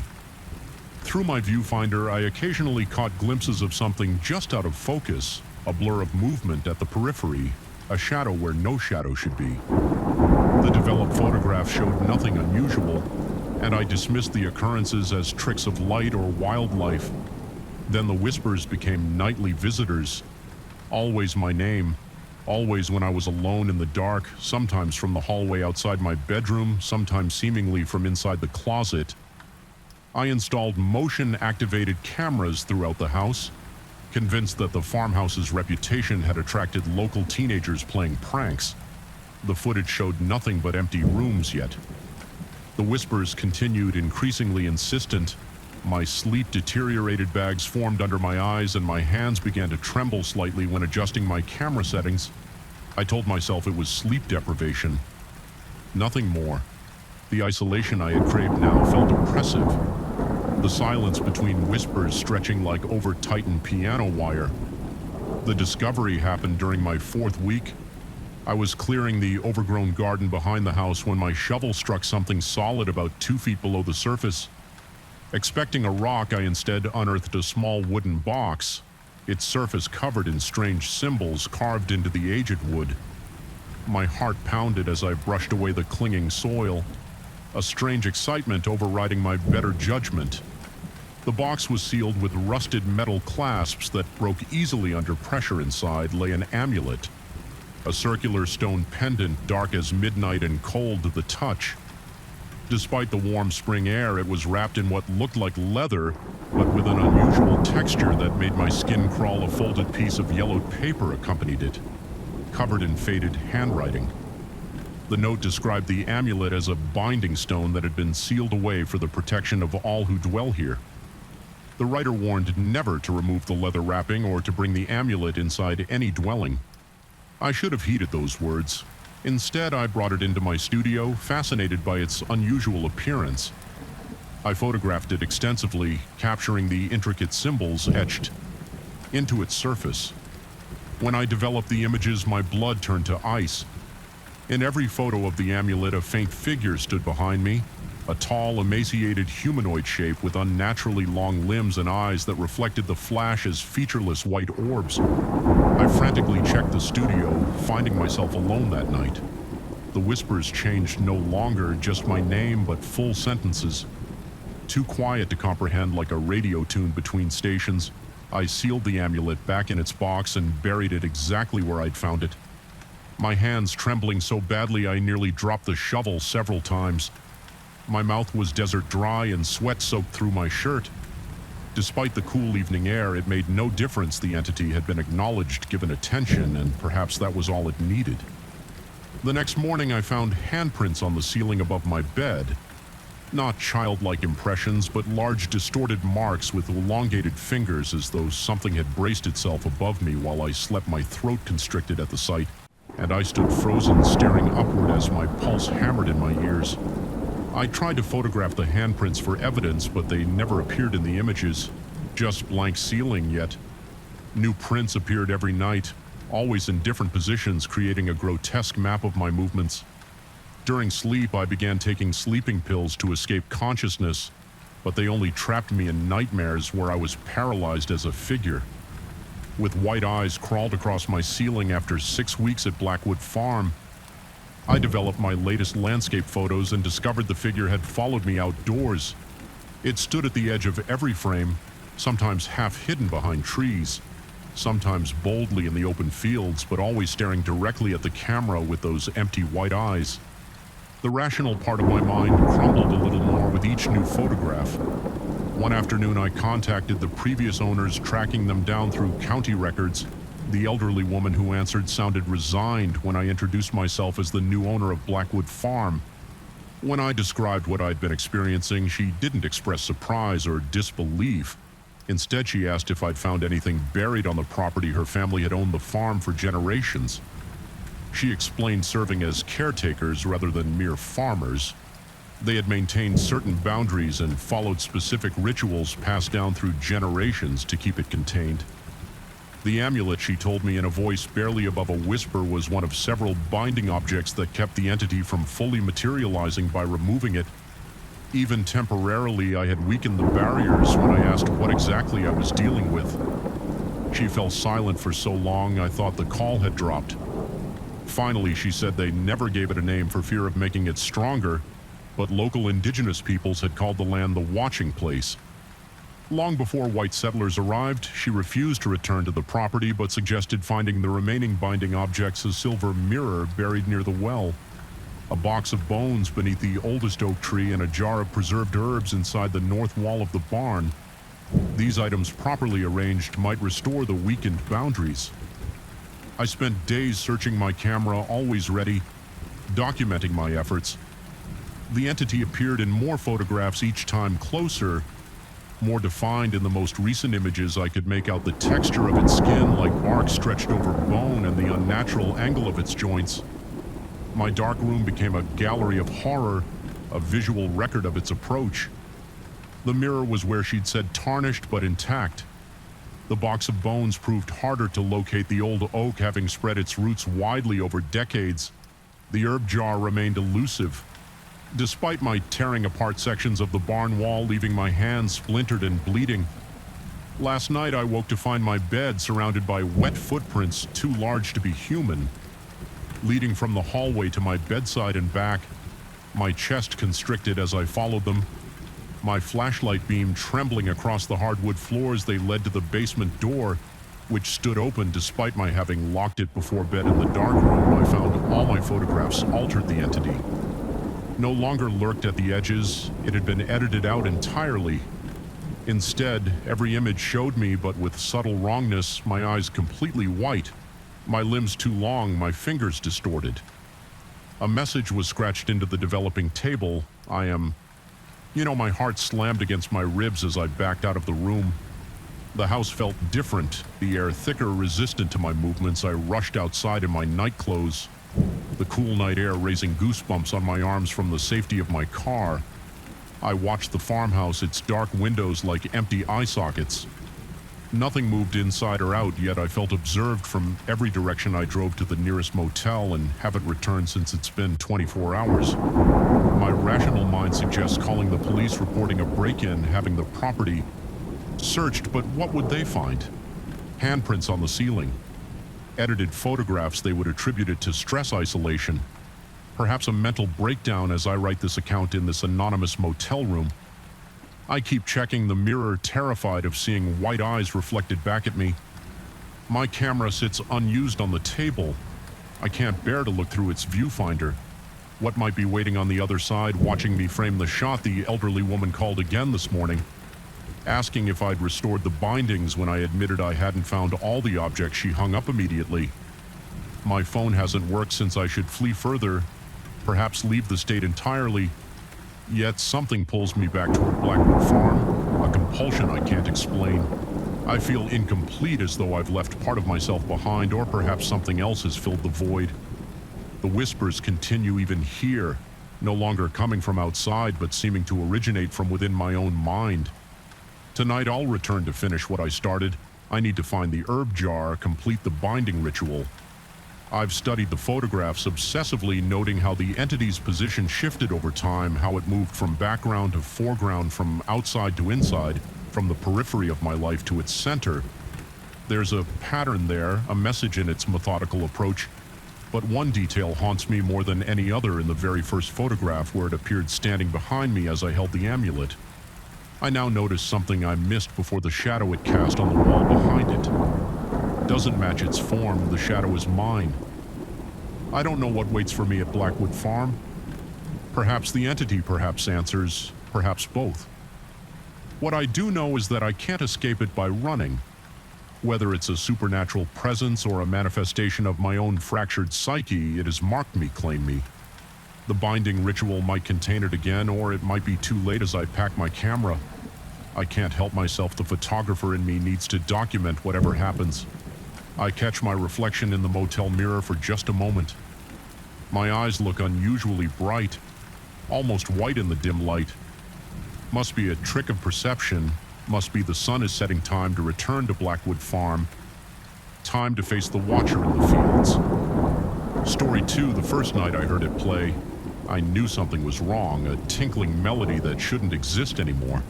Through my viewfinder, I occasionally caught glimpses of something just out of focus, a blur of movement at the periphery, a shadow where no shadow should be. The developed photograph showed nothing unusual, and I dismissed the occurrences as tricks of light or wildlife. Then the whispers became nightly visitors. Always my name, always when I was alone in the dark, sometimes from the hallway outside my bedroom, sometimes seemingly from inside the closet. I installed motion-activated cameras throughout the house, convinced that the farmhouse's reputation had attracted local teenagers playing pranks. The footage showed nothing but empty rooms yet. The whispers continued, increasingly insistent. My sleep-deteriorated bags formed under my eyes and my hands began to tremble slightly when adjusting my camera settings. I told myself it was sleep deprivation. Nothing more. The isolation I had craved now felt oppressive. The silence between whispers stretching like over-tightened piano wire. The discovery happened during my 4th week. I was clearing the overgrown garden behind the house when my shovel struck something solid about 2 feet below the surface. Expecting a rock, I instead unearthed a small wooden box, its surface covered in strange symbols carved into the aged wood. My heart pounded as I brushed away the clinging soil, a strange excitement overriding my better judgment. The box was sealed with rusted metal clasps that broke easily under pressure. Inside lay an amulet, a circular stone pendant dark as midnight and cold to the touch. Despite the warm spring air, it was wrapped in what looked like leather, but with an unusual texture that made my skin crawl. A folded piece of yellowed paper accompanied it, covered in faded handwriting. The note described the amulet as a binding stone that had been sealed away for the protection of all who dwell here. The writer warned never to remove the leather wrapping or to bring the amulet inside any dwelling. I should have heeded those words. Instead, I brought it into my studio, fascinated by its unusual appearance. I photographed it extensively, capturing the intricate symbols etched into its surface. When I developed the images, my blood turned to ice. In every photo of the amulet, a faint figure stood behind me, a tall, emaciated humanoid shape with unnaturally long limbs and eyes that reflected the flash as featureless white orbs. I frantically checked the studio, finding myself alone that night. The whispers changed no longer just my name, but full sentences. Too quiet to comprehend, like a radio tune between stations, I sealed the amulet back in its box and buried it exactly where I'd found it. My hands trembling so badly I nearly dropped the shovel several times. My mouth was desert dry and sweat soaked through my shirt. Despite the cool evening air, it made no difference. The entity had been acknowledged, given attention, and perhaps that was all it needed. The next morning, I found handprints on the ceiling above my bed. Not childlike impressions, but large distorted marks with elongated fingers, as though something had braced itself above me while I slept, my throat constricted at the sight, and I stood frozen, staring upward as my pulse hammered in my ears. I tried to photograph the handprints for evidence, but they never appeared in the images. Just blank ceiling, yet new prints appeared every night, always in different positions, creating a grotesque map of my movements. During sleep, I began taking sleeping pills to escape consciousness, but they only trapped me in nightmares where I was paralyzed as a figure. With white eyes crawled across my ceiling after 6 weeks at Blackwood Farm. I developed my latest landscape photos and discovered the figure had followed me outdoors. It stood at the edge of every frame, sometimes half hidden behind trees, sometimes boldly in the open fields, but always staring directly at the camera with those empty white eyes. The rational part of my mind crumbled a little more with each new photograph. One afternoon, I contacted the previous owners, tracking them down through county records. The elderly woman who answered sounded resigned when I introduced myself as the new owner of Blackwood Farm. When I described what I'd been experiencing, she didn't express surprise or disbelief. Instead, she asked if I'd found anything buried on the property. Her family had owned the farm for generations. She explained serving as caretakers rather than mere farmers. They had maintained certain boundaries and followed specific rituals passed down through generations to keep it contained. The amulet, she told me in a voice barely above a whisper, was one of several binding objects that kept the entity from fully materializing by removing it. Even temporarily, I had weakened the barriers when I asked what exactly I was dealing with. She fell silent for so long I thought the call had dropped. Finally, she said they never gave it a name for fear of making it stronger, but local indigenous peoples had called the land the Watching Place. Long before white settlers arrived, she refused to return to the property, but suggested finding the remaining binding objects: a silver mirror buried near the well, a box of bones beneath the oldest oak tree, and a jar of preserved herbs inside the north wall of the barn. These items, properly arranged, might restore the weakened boundaries. I spent days searching my camera, always ready, documenting my efforts. The entity appeared in more photographs each time, closer, more defined. In the most recent images, I could make out the texture of its skin like bark stretched over bone and the unnatural angle of its joints. My dark room became a gallery of horror, a visual record of its approach. The mirror was where she'd said tarnished but intact. The box of bones proved harder to locate, the old oak having spread its roots widely over decades. The herb jar remained elusive. Despite my tearing apart sections of the barn wall, leaving my hands splintered and bleeding. Last night I woke to find my bed surrounded by wet footprints too large to be human, leading from the hallway to my bedside and back. My chest constricted as I followed them. My flashlight beam trembling across the hardwood floors. They led to the basement door, which stood open despite my having locked it before bed. In the dark room, I found all my photographs altered. The entity no longer lurked at the edges. It had been edited out entirely. Instead, every image showed me, but with subtle wrongness, my eyes completely white, my limbs too long, my fingers distorted. A message was scratched into the developing table. My heart slammed against my ribs as I backed out of the room. The house felt different, the air thicker, resistant to my movements. I rushed outside in my night clothes, the cool night air raising goosebumps on my arms from the safety of my car. I watched the farmhouse, its dark windows like empty eye sockets. Nothing moved inside or out, yet I felt observed from every direction. I drove to the nearest motel and haven't returned since. It's been 24 hours. My rational mind suggests calling the police, reporting a break-in, having the property searched, but what would they find? Handprints on the ceiling, edited photographs. They would attribute it to stress isolation, perhaps a mental breakdown as I write this account in this anonymous motel room. I keep checking the mirror, terrified of seeing white eyes reflected back at me. My camera sits unused on the table. I can't bear to look through its viewfinder. What might be waiting on the other side, watching me frame the shot? The elderly woman called again this morning, asking if I'd restored the bindings. When I admitted I hadn't found all the objects, she hung up immediately. My phone hasn't worked since. I should flee further, perhaps leave the state entirely. Yet something pulls me back toward Blackwood Farm, a compulsion I can't explain. I feel incomplete, as though I've left part of myself behind, or perhaps something else has filled the void. The whispers continue even here, no longer coming from outside, but seeming to originate from within my own mind. Tonight I'll return to finish what I started. I need to find the herb jar, complete the binding ritual. I've studied the photographs obsessively, noting how the entity's position shifted over time, how it moved from background to foreground, from outside to inside, from the periphery of my life to its center. There's a pattern there, a message in its methodical approach, but one detail haunts me more than any other in the very first photograph, where it appeared standing behind me as I held the amulet. I now notice something I missed before: the shadow it cast on the wall behind it. Doesn't match its form. The shadow is mine. I don't know what waits for me at Blackwood Farm. Perhaps the entity, perhaps answers, perhaps both. What I do know is that I can't escape it by running. Whether it's a supernatural presence or a manifestation of my own fractured psyche, it has marked me, claimed me. The binding ritual might contain it again, or it might be too late as I pack my camera. I can't help myself. The photographer in me needs to document whatever happens. I catch my reflection in the motel mirror for just a moment. My eyes look unusually bright, almost white in the dim light. Must be a trick of perception. Must be the sun is setting. Time to return to Blackwood Farm. Time to face the watcher in the fields. Story 2, the first night I heard it play, I knew something was wrong, a tinkling melody that shouldn't exist anymore.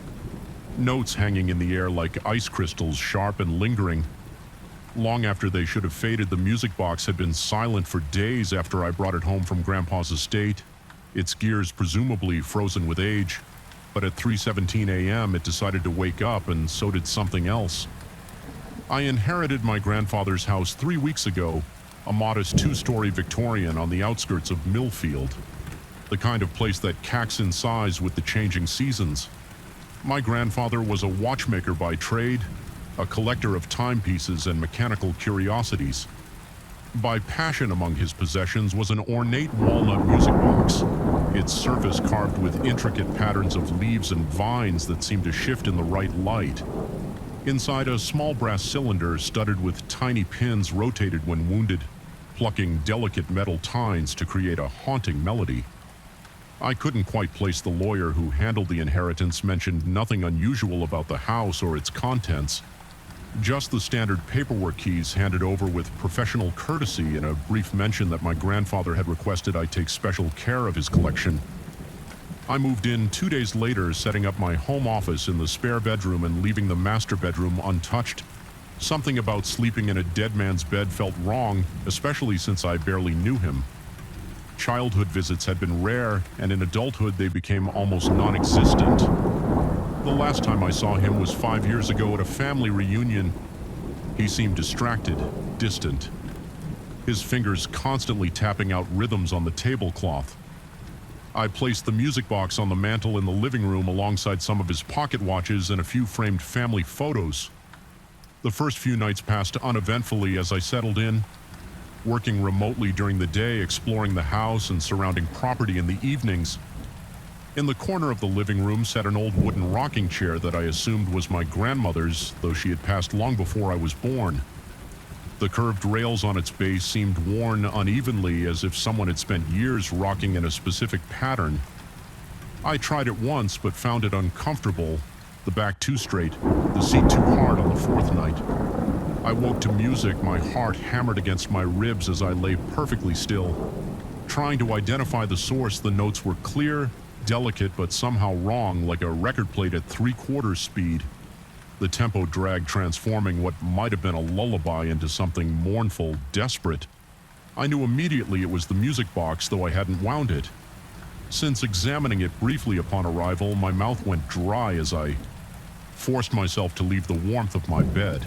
Notes hanging in the air like ice crystals, sharp and lingering. Long after they should have faded, the music box had been silent for days after I brought it home from Grandpa's estate, its gears presumably frozen with age. But at 3:17 a.m. it decided to wake up, and so did something else. I inherited my grandfather's house 3 weeks ago, a modest 2-story Victorian on the outskirts of Millfield, the kind of place that cacks in size with the changing seasons. My grandfather was a watchmaker by trade, a collector of timepieces and mechanical curiosities. By passion among his possessions was an ornate walnut music box, its surface carved with intricate patterns of leaves and vines that seemed to shift in the right light. Inside, a small brass cylinder studded with tiny pins rotated when wounded, plucking delicate metal tines to create a haunting melody. I couldn't quite place the lawyer who handled the inheritance, mentioned nothing unusual about the house or its contents. Just the standard paperwork keys handed over with professional courtesy, and a brief mention that my grandfather had requested I take special care of his collection. I moved in 2 days later, setting up my home office in the spare bedroom and leaving the master bedroom untouched. Something about sleeping in a dead man's bed felt wrong, especially since I barely knew him. Childhood visits had been rare, and in adulthood they became almost non-existent. The last time I saw him was 5 years ago at a family reunion. He seemed distracted, distant, his fingers constantly tapping out rhythms on the tablecloth. I placed the music box on the mantel in the living room alongside some of his pocket watches and a few framed family photos. The first few nights passed uneventfully as I settled in, working remotely during the day, exploring the house and surrounding property in the evenings. In the corner of the living room sat an old wooden rocking chair that I assumed was my grandmother's, though she had passed long before I was born. The curved rails on its base seemed worn unevenly, as if someone had spent years rocking in a specific pattern. I tried it once, but found it uncomfortable, the back too straight, the seat too hard on the fourth night. I woke to music, my heart hammered against my ribs as I lay perfectly still. Trying to identify the source, the notes were clear, delicate, but somehow wrong, like a record played at 3/4 speed. The tempo dragged, transforming what might have been a lullaby into something mournful, desperate. I knew immediately it was the music box, though I hadn't wound it. Since examining it briefly upon arrival, my mouth went dry as I forced myself to leave the warmth of my bed.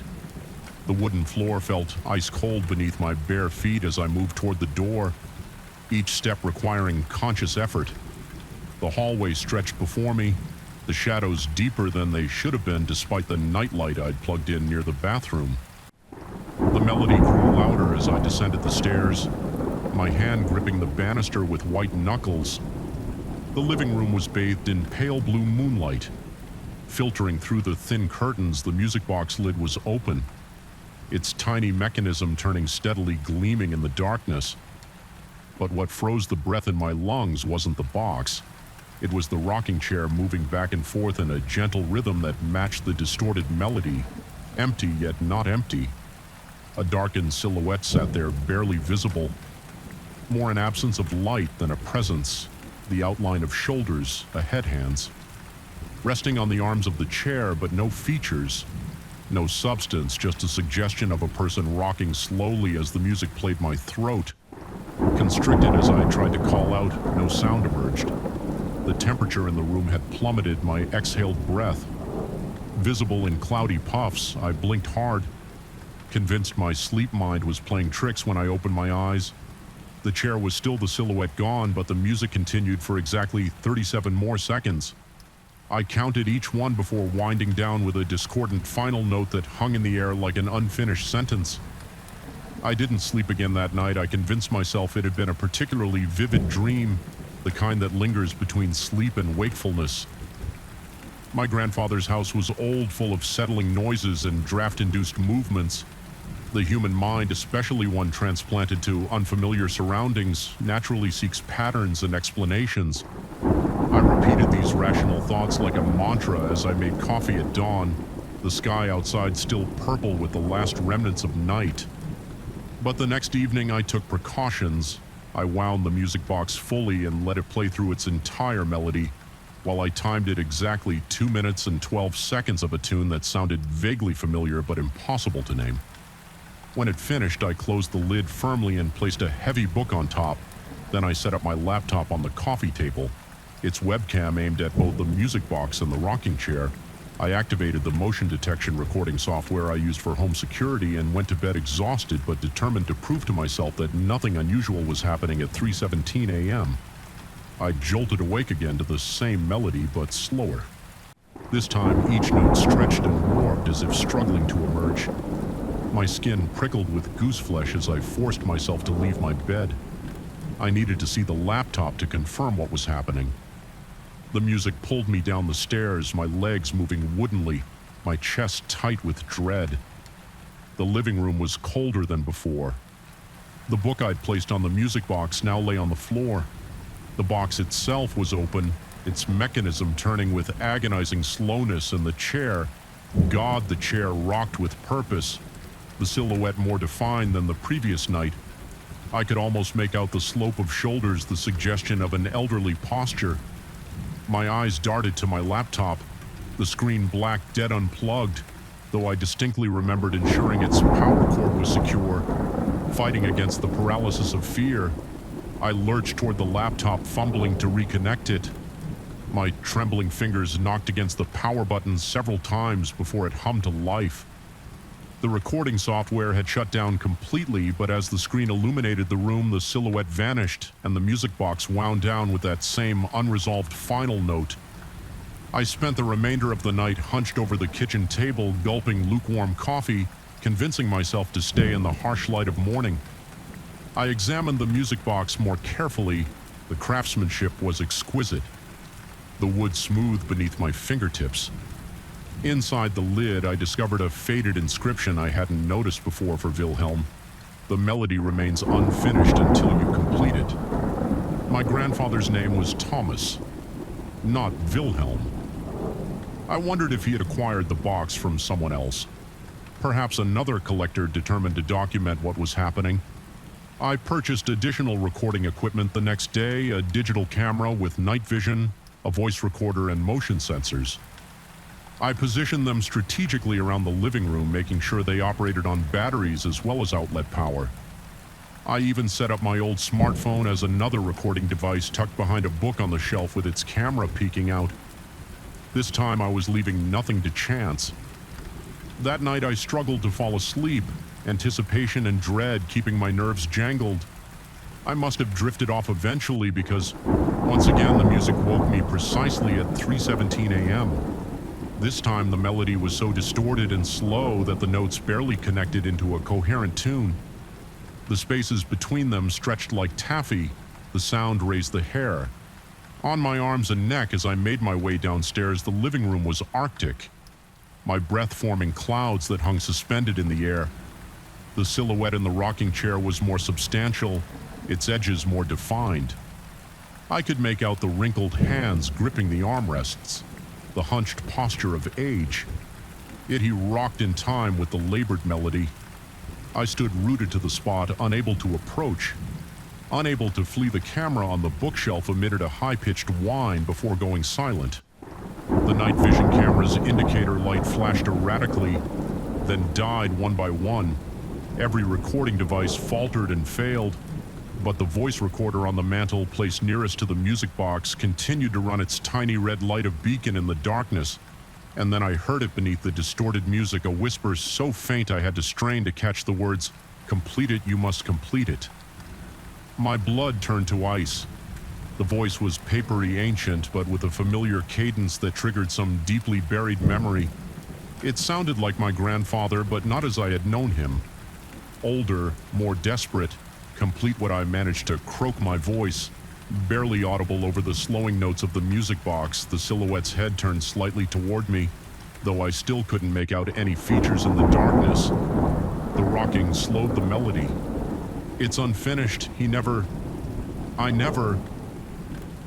The wooden floor felt ice cold beneath my bare feet as I moved toward the door, each step requiring conscious effort. The hallway stretched before me, the shadows deeper than they should have been despite the nightlight I'd plugged in near the bathroom. The melody grew louder as I descended the stairs, my hand gripping the banister with white knuckles. The living room was bathed in pale blue moonlight. Filtering through the thin curtains, the music box lid was open, its tiny mechanism turning steadily gleaming in the darkness. But what froze the breath in my lungs wasn't the box. It was the rocking chair moving back and forth in a gentle rhythm that matched the distorted melody, empty yet not empty. A darkened silhouette sat there, barely visible, more an absence of light than a presence, the outline of shoulders, a head hands. Resting on the arms of the chair, but no features, no substance, just a suggestion of a person rocking slowly as the music played my throat. Constricted as I tried to call out, no sound emerged. The temperature in the room had plummeted, my exhaled breath. Visible in cloudy puffs, I blinked hard, convinced my sleep mind was playing tricks when I opened my eyes. The chair was still the silhouette gone, but the music continued for exactly 37 more seconds. I counted each one before winding down with a discordant final note that hung in the air like an unfinished sentence. I didn't sleep again that night. I convinced myself it had been a particularly vivid dream, the kind that lingers between sleep and wakefulness. My grandfather's house was old, full of settling noises and draft-induced movements. The human mind, especially one transplanted to unfamiliar surroundings, naturally seeks patterns and explanations. I repeated these rational thoughts like a mantra as I made coffee at dawn, the sky outside still purple with the last remnants of night. But the next evening I took precautions. I wound the music box fully and let it play through its entire melody, while I timed it exactly 2 minutes and 12 seconds of a tune that sounded vaguely familiar but impossible to name. When it finished, I closed the lid firmly and placed a heavy book on top. Then I set up my laptop on the coffee table, its webcam aimed at both the music box and the rocking chair. I activated the motion detection recording software I used for home security and went to bed exhausted but determined to prove to myself that nothing unusual was happening at 3:17 a.m. I jolted awake again to the same melody but slower. This time each note stretched and warped as if struggling to emerge. My skin prickled with gooseflesh as I forced myself to leave my bed. I needed to see the laptop to confirm what was happening. The music pulled me down the stairs, my legs moving woodenly, my chest tight with dread. The living room was colder than before. The book I'd placed on the music box now lay on the floor. The box itself was open, its mechanism turning with agonizing slowness, and the chair, God, the chair rocked with purpose, the silhouette more defined than the previous night. I could almost make out the slope of shoulders, the suggestion of an elderly posture. My eyes darted to my laptop, the screen black, dead unplugged, though I distinctly remembered ensuring its power cord was secure. Fighting against the paralysis of fear, I lurched toward the laptop, fumbling to reconnect it. My trembling fingers knocked against the power button several times before it hummed to life. The recording software had shut down completely, but as the screen illuminated the room, the silhouette vanished and the music box wound down with that same unresolved final note. I spent the remainder of the night hunched over the kitchen table, gulping lukewarm coffee, convincing myself to stay in the harsh light of morning. I examined the music box more carefully. The craftsmanship was exquisite, the wood smooth beneath my fingertips. Inside the lid, I discovered a faded inscription I hadn't noticed before for Wilhelm. The melody remains unfinished until you complete it. My grandfather's name was Thomas, not Wilhelm. I wondered if he had acquired the box from someone else. Perhaps another collector determined to document what was happening. I purchased additional recording equipment the next day, a digital camera with night vision, a voice recorder, and motion sensors. I positioned them strategically around the living room, making sure they operated on batteries as well as outlet power. I even set up my old smartphone as another recording device tucked behind a book on the shelf with its camera peeking out. This time I was leaving nothing to chance. That night I struggled to fall asleep, anticipation and dread keeping my nerves jangled. I must have drifted off eventually because, once again, the music woke me precisely at 3:17 a.m. This time the melody was so distorted and slow that the notes barely connected into a coherent tune. The spaces between them stretched like taffy. The sound raised the hair. On my arms and neck as I made my way downstairs, the living room was arctic, my breath forming clouds that hung suspended in the air. The silhouette in the rocking chair was more substantial, its edges more defined. I could make out the wrinkled hands gripping the armrests, the hunched posture of age. Yet he rocked in time with the labored melody. I stood rooted to the spot, unable to approach, unable to flee the camera on the bookshelf amid a high-pitched whine before going silent. The night vision camera's indicator light flashed erratically, then died one by one. Every recording device faltered and failed, but the voice recorder on the mantel placed nearest to the music box continued to run its tiny red light of beacon in the darkness, and then I heard it beneath the distorted music, a whisper so faint I had to strain to catch the words, "Complete it, you must complete it." My blood turned to ice. The voice was papery ancient, but with a familiar cadence that triggered some deeply buried memory. It sounded like my grandfather, but not as I had known him. Older, more desperate, complete what I managed to croak my voice, barely audible over the slowing notes of the music box. The silhouette's head turned slightly toward me, though I still couldn't make out any features in the darkness. The rocking slowed the melody. It's unfinished.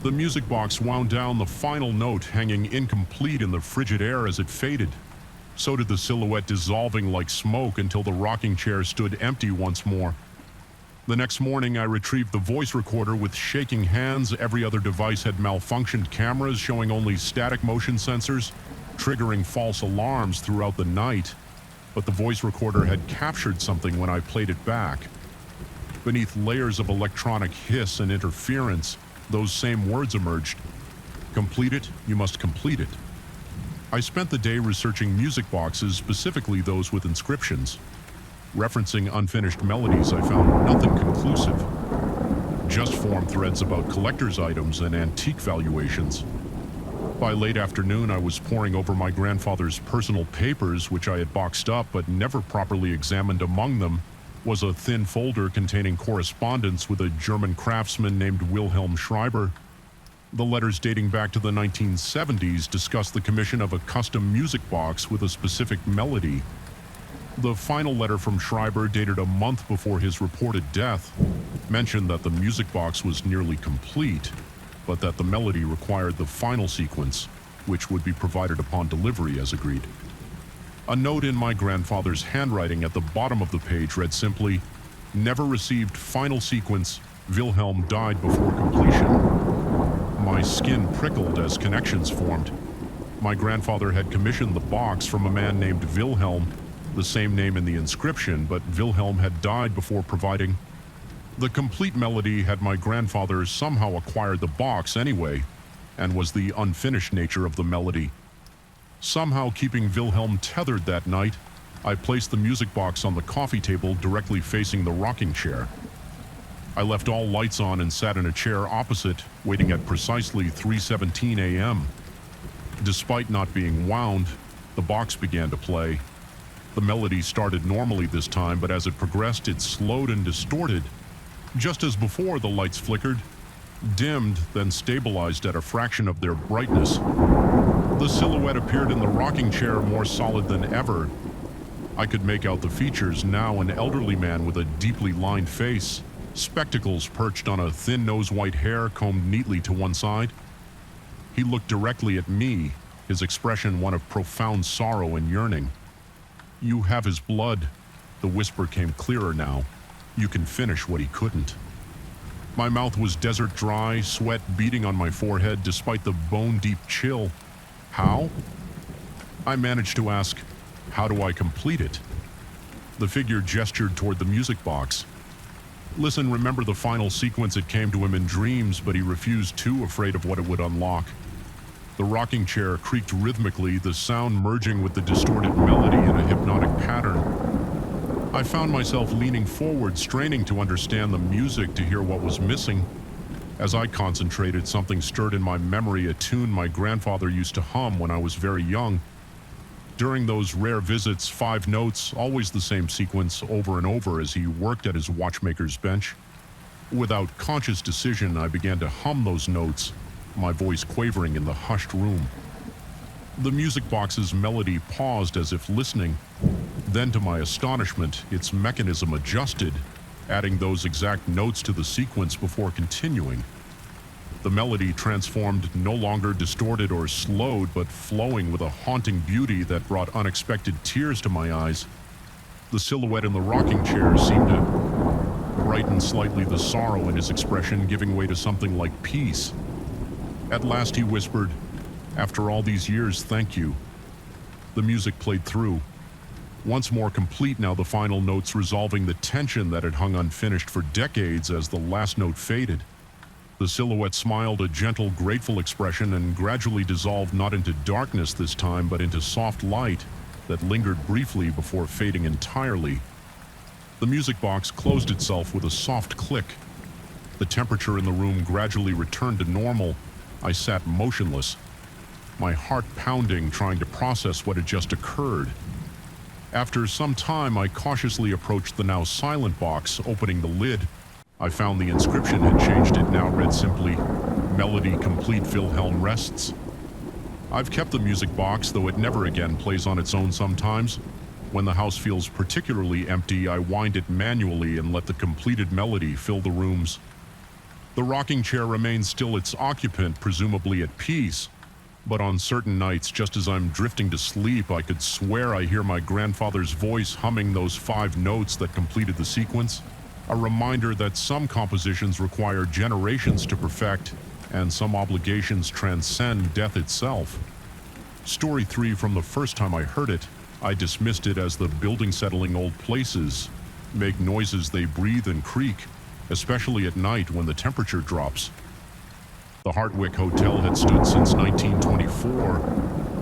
The music box wound down, the final note hanging incomplete in the frigid air as it faded. So did the silhouette, dissolving like smoke until the rocking chair stood empty once more. The next morning, I retrieved the voice recorder with shaking hands. Every other device had malfunctioned cameras showing only static motion sensors, triggering false alarms throughout the night. But the voice recorder had captured something when I played it back. Beneath layers of electronic hiss and interference, those same words emerged. "Complete it, you must complete it." I spent the day researching music boxes, specifically those with inscriptions. Referencing unfinished melodies, I found nothing conclusive. Just form threads about collector's items and antique valuations. By late afternoon, I was poring over my grandfather's personal papers, which I had boxed up but never properly examined. Among them was a thin folder containing correspondence with a German craftsman named Wilhelm Schreiber. The letters, dating back to the 1970s, discussed the commission of a custom music box with a specific melody. The final letter from Schreiber, dated a month before his reported death, mentioned that the music box was nearly complete, but that the melody required the final sequence, which would be provided upon delivery as agreed. A note in my grandfather's handwriting at the bottom of the page read simply, "Never received final sequence. Wilhelm died before completion." My skin prickled as connections formed. My grandfather had commissioned the box from a man named Wilhelm, the same name in the inscription, but Wilhelm had died before providing the complete melody. Had my grandfather somehow acquired the box anyway, and was the unfinished nature of the melody somehow keeping Wilhelm tethered that night, I placed the music box on the coffee table directly facing the rocking chair. I left all lights on and sat in a chair opposite, waiting at precisely 3:17 a.m. Despite not being wound, the box began to play. The melody started normally this time, but as it progressed, it slowed and distorted. Just as before, the lights flickered, dimmed, then stabilized at a fraction of their brightness. The silhouette appeared in the rocking chair, more solid than ever. I could make out the features now: an elderly man with a deeply lined face, spectacles perched on a thin nose, white hair combed neatly to one side. He looked directly at me, his expression one of profound sorrow and yearning. "You have his blood." The whisper came clearer now. "You can finish what he couldn't." My mouth was desert dry, sweat beading on my forehead despite the bone-deep chill. "How?" I managed to ask, "How do I complete it?" The figure gestured toward the music box. "Listen, remember the final sequence? It came to him in dreams, but he refused to, afraid of what it would unlock." The rocking chair creaked rhythmically, the sound merging with the distorted melody in a hypnotic pattern. I found myself leaning forward, straining to understand the music, to hear what was missing. As I concentrated, something stirred in my memory, a tune my grandfather used to hum when I was very young. During those rare visits, 5 notes, always the same sequence over and over as he worked at his watchmaker's bench. Without conscious decision, I began to hum those notes, my voice quavering in the hushed room. The music box's melody paused as if listening. Then, to my astonishment, its mechanism adjusted, adding those exact notes to the sequence before continuing. The melody transformed, no longer distorted or slowed, but flowing with a haunting beauty that brought unexpected tears to my eyes. The silhouette in the rocking chair seemed to brighten slightly, the sorrow in his expression giving way to something like peace. At last he whispered, "After all these years, thank you." The music played through. Once more complete now, the final notes resolving the tension that had hung unfinished for decades as the last note faded. The silhouette smiled a gentle, grateful expression and gradually dissolved not into darkness this time, but into soft light that lingered briefly before fading entirely. The music box closed itself with a soft click. The temperature in the room gradually returned to normal. I sat motionless, my heart pounding, trying to process what had just occurred. After some time, I cautiously approached the now silent box, opening the lid. I found the inscription had changed. It now read simply, "Melody complete, Wilhelm rests." I've kept the music box, though it never again plays on its own sometimes. When the house feels particularly empty, I wind it manually and let the completed melody fill the rooms. The rocking chair remains still its occupant, presumably at peace. But on certain nights, just as I'm drifting to sleep, I could swear I hear my grandfather's voice humming those 5 notes that completed the sequence. A reminder that some compositions require generations to perfect, and some obligations transcend death itself. Story 3, from the first time I heard it, I dismissed it as the building settling old places make noises they breathe and creak, especially at night when the temperature drops. The Hartwick Hotel had stood since 1924,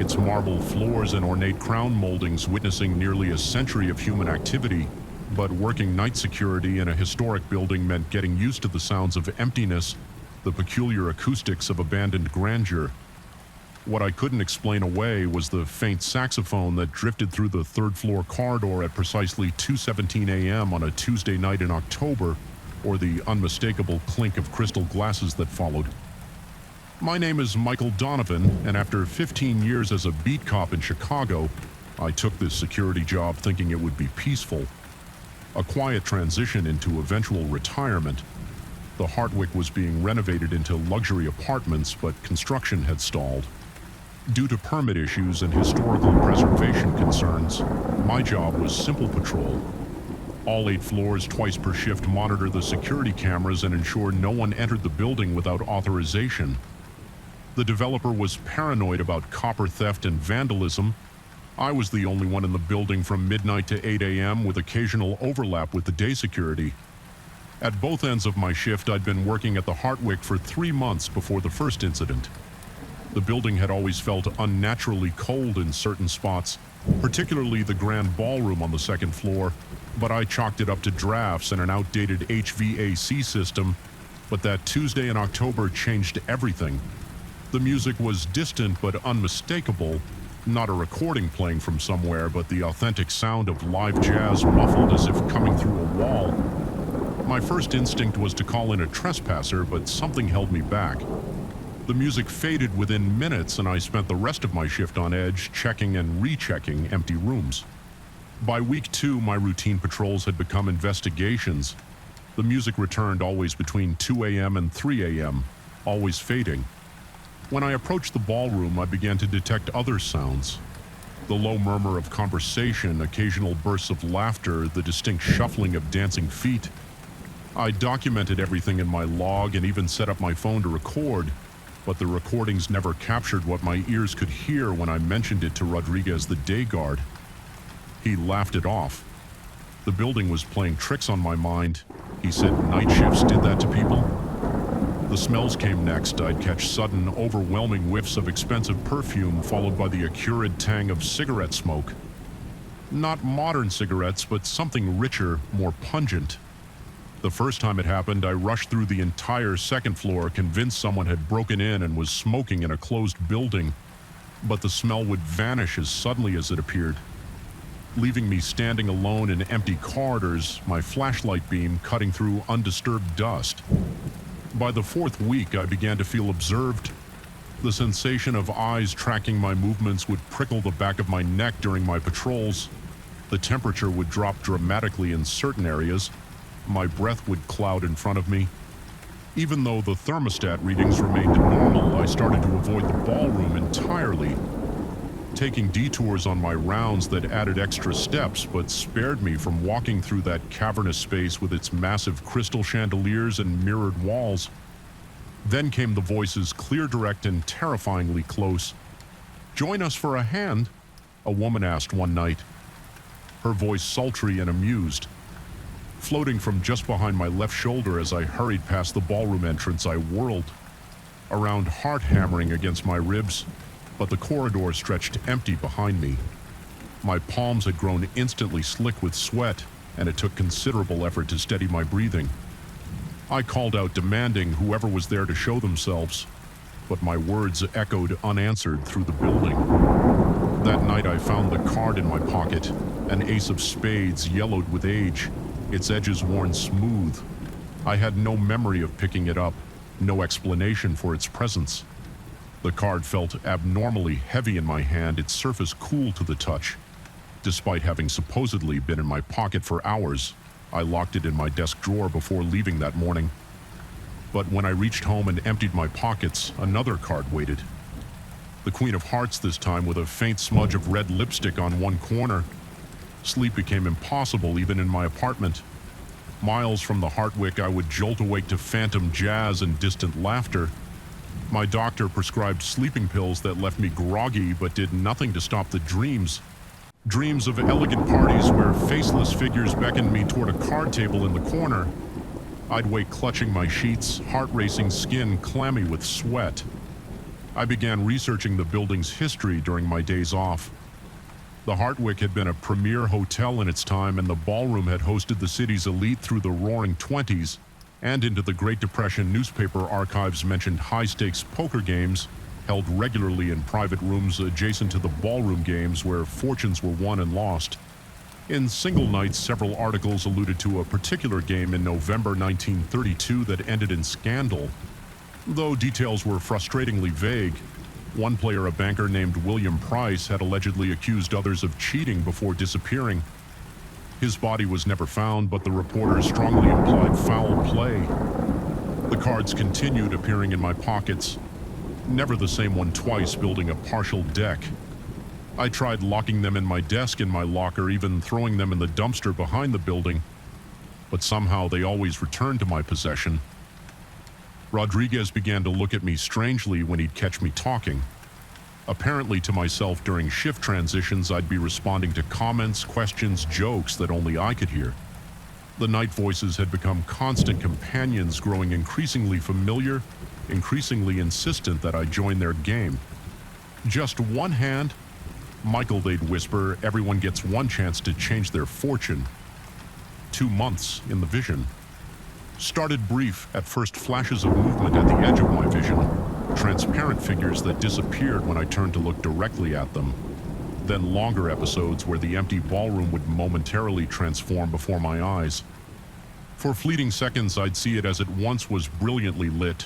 its marble floors and ornate crown moldings witnessing nearly a century of human activity. But working night security in a historic building meant getting used to the sounds of emptiness, the peculiar acoustics of abandoned grandeur. What I couldn't explain away was the faint saxophone that drifted through the third-floor corridor at precisely 2:17 a.m. on a Tuesday night in October, or the unmistakable clink of crystal glasses that followed. My name is Michael Donovan, and after 15 years as a beat cop in Chicago, I took this security job thinking it would be peaceful. A quiet transition into eventual retirement. The Hartwick was being renovated into luxury apartments, but construction had stalled. Due to permit issues and historical preservation concerns, my job was simple patrol. All 8 floors, twice per shift, monitor the security cameras and ensure no one entered the building without authorization. The developer was paranoid about copper theft and vandalism. I was the only one in the building from midnight to 8 a.m. with occasional overlap with the day security. At both ends of my shift, I'd been working at the Hartwick for 3 months before the first incident. The building had always felt unnaturally cold in certain spots, particularly the grand ballroom on the 2nd floor, but I chalked it up to drafts and an outdated HVAC system. But that Tuesday in October changed everything. The music was distant but unmistakable. Not a recording playing from somewhere, but the authentic sound of live jazz muffled as if coming through a wall. My first instinct was to call in a trespasser, but something held me back. The music faded within minutes, and I spent the rest of my shift on edge, checking and rechecking empty rooms. By week 2, my routine patrols had become investigations. The music returned always between 2 a.m. and 3 a.m., always fading. When I approached the ballroom, I began to detect other sounds. The low murmur of conversation, occasional bursts of laughter, the distinct shuffling of dancing feet. I documented everything in my log and even set up my phone to record, but the recordings never captured what my ears could hear when I mentioned it to Rodriguez, the day guard. He laughed it off. The building was playing tricks on my mind. He said night shifts did that to people. The smells came next. I'd catch sudden, overwhelming whiffs of expensive perfume, followed by the acrid tang of cigarette smoke. Not modern cigarettes, but something richer, more pungent. The first time it happened, I rushed through the entire 2nd floor, convinced someone had broken in and was smoking in a closed building. But the smell would vanish as suddenly as it appeared, leaving me standing alone in empty corridors, my flashlight beam cutting through undisturbed dust. By the 4th week, I began to feel observed, The sensation of eyes tracking my movements would prickle the back of my neck during my patrols. The temperature would drop dramatically in certain areas. My breath would cloud in front of me. Even though the thermostat readings remained normal, I started to avoid the ballroom entirely, taking detours on my rounds that added extra steps but spared me from walking through that cavernous space with its massive crystal chandeliers and mirrored walls. Then came the voices, clear, direct, and terrifyingly close. "Join us for a hand?" a woman asked one night, her voice sultry and amused. Floating from just behind my left shoulder as I hurried past the ballroom entrance, I whirled, around heart hammering against my ribs, but the corridor stretched empty behind me. My palms had grown instantly slick with sweat, and it took considerable effort to steady my breathing. I called out, demanding whoever was there to show themselves, but my words echoed unanswered through the building. That night I found the card in my pocket, an ace of spades yellowed with age, its edges worn smooth. I had no memory of picking it up, no explanation for its presence. The card felt abnormally heavy in my hand, its surface cool to the touch. Despite having supposedly been in my pocket for hours, I locked it in my desk drawer before leaving that morning. But when I reached home and emptied my pockets, another card waited. The Queen of Hearts this time, with a faint smudge of red lipstick on one corner. Sleep became impossible even in my apartment. Miles from the Heartwick, I would jolt awake to phantom jazz and distant laughter. My doctor prescribed sleeping pills that left me groggy but did nothing to stop the dreams. Dreams of elegant parties where faceless figures beckoned me toward a card table in the corner. I'd wake clutching my sheets, heart-racing, skin clammy with sweat. I began researching the building's history during my days off. The Heartwick had been a premier hotel in its time, and the ballroom had hosted the city's elite through the Roaring '20s, and into the Great Depression. Newspaper archives mentioned high-stakes poker games held regularly in private rooms adjacent to the ballroom games where fortunes were won and lost. In single nights, several articles alluded to a particular game in November 1932 that ended in scandal. Though details were frustratingly vague, one player, a banker named William Price, had allegedly accused others of cheating before disappearing. His body was never found, but the reporters strongly implied foul play. The cards continued appearing in my pockets, never the same one twice, building a partial deck. I tried locking them in my desk in my locker, even throwing them in the dumpster behind the building, but somehow they always returned to my possession. Rodriguez began to look at me strangely when he'd catch me talking. Apparently to myself during shift transitions, I'd be responding to comments, questions, jokes that only I could hear. The night voices had become constant companions, growing increasingly familiar, increasingly insistent that I join their game. "Just one hand?" "Michael," they'd whisper, "everyone gets one chance to change their fortune." 2 months in the vision. Started brief, at first flashes of movement at the edge of my vision, transparent figures that disappeared when I turned to look directly at them. Then longer episodes where the empty ballroom would momentarily transform before my eyes. For fleeting seconds, I'd see it as it once was, brilliantly lit,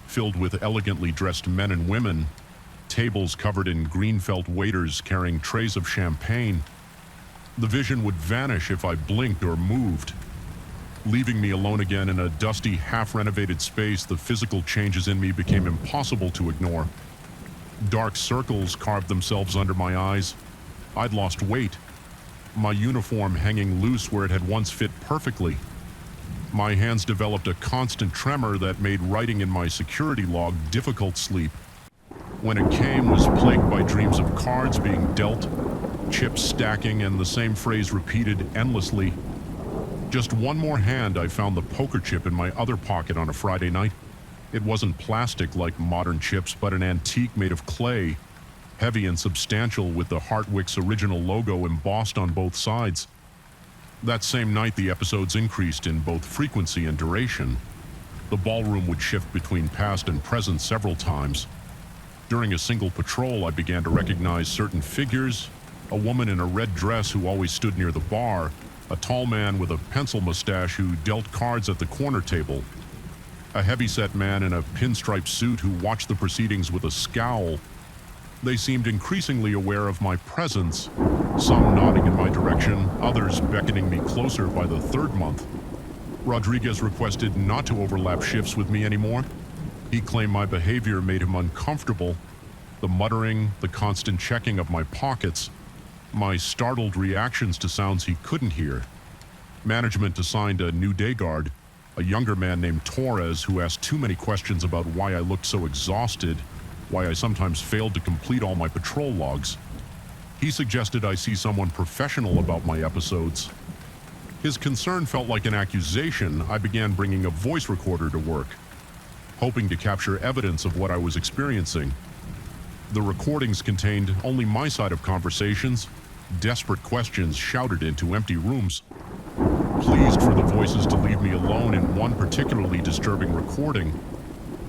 filled with elegantly dressed men and women, tables covered in green felt waiters carrying trays of champagne. The vision would vanish if I blinked or moved. Leaving me alone again in a dusty, half-renovated space, the physical changes in me became impossible to ignore. Dark circles carved themselves under my eyes. I'd lost weight, my uniform hanging loose where it had once fit perfectly. My hands developed a constant tremor that made writing in my security log difficult sleep. When it came, was plagued by dreams of cards being dealt, chips stacking, and the same phrase repeated endlessly. Just one more hand, I found the poker chip in my other pocket on a Friday night. It wasn't plastic like modern chips, but an antique made of clay, heavy and substantial, with the Heartwick's original logo embossed on both sides. That same night, the episodes increased in both frequency and duration. The ballroom would shift between past and present several times. During a single patrol, I began to recognize certain figures: a woman in a red dress who always stood near the bar, a tall man with a pencil mustache who dealt cards at the corner table. a heavy-set man in a pinstripe suit who watched the proceedings with a scowl. They seemed increasingly aware of my presence, some nodding in my direction, others beckoning me closer by the third month. Rodriguez requested not to overlap shifts with me anymore. He claimed my behavior made him uncomfortable. The muttering, the constant checking of my pockets, my startled reactions to sounds he couldn't hear. Management assigned a new day guard, a younger man named Torres, who asked too many questions about why I looked so exhausted, why I sometimes failed to complete all my patrol logs. He suggested I see someone professional about my episodes. His concern felt like an accusation. I began bringing a voice recorder to work, hoping to capture evidence of what I was experiencing. The recordings contained only my side of conversations, desperate questions shouted into empty rooms. Pleased for the voices to leave me alone in one particularly disturbing recording,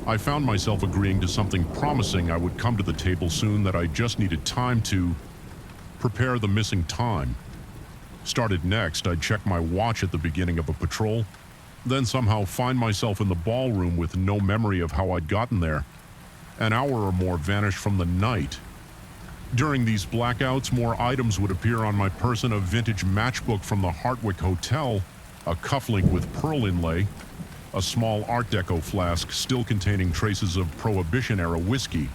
I found myself agreeing to something promising I would come to the table soon, that I just needed time to prepare the missing time. Started next, I'd check my watch at the beginning of a patrol, then somehow find myself in the ballroom with no memory of how I'd gotten there. An hour or more vanished from the night. During these blackouts, more items would appear on my person: a vintage matchbook from the Hartwick Hotel, a cufflink with pearl inlay, a small Art Deco flask still containing traces of Prohibition-era whiskey.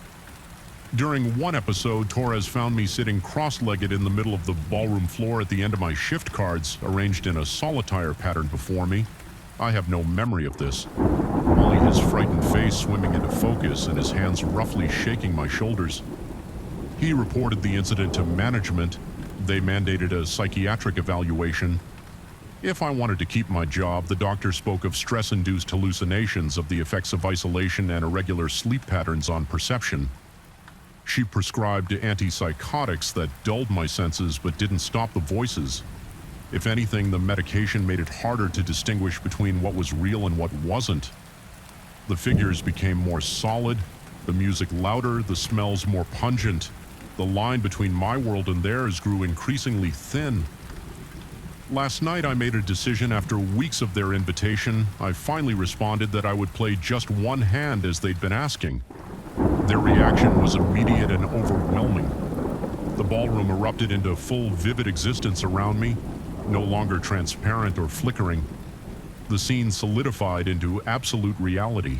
During one episode, Torres found me sitting cross-legged in the middle of the ballroom floor at the end of my shift cards, arranged in a solitaire pattern before me. I have no memory of this, only his frightened face swimming into focus and his hands roughly shaking my shoulders. He reported the incident to management. They mandated a psychiatric evaluation. If I wanted to keep my job, the doctor spoke of stress-induced hallucinations, of the effects of isolation and irregular sleep patterns on perception. She prescribed antipsychotics that dulled my senses but didn't stop the voices. If anything, the medication made it harder to distinguish between what was real and what wasn't. The figures became more solid, the music louder, the smells more pungent. The line between my world and theirs grew increasingly thin. Last night I made a decision. After weeks of their invitation, I finally responded that I would play just one hand as they'd been asking. Their reaction was immediate and overwhelming. The ballroom erupted into full, vivid existence around me, no longer transparent or flickering. The scene solidified into absolute reality.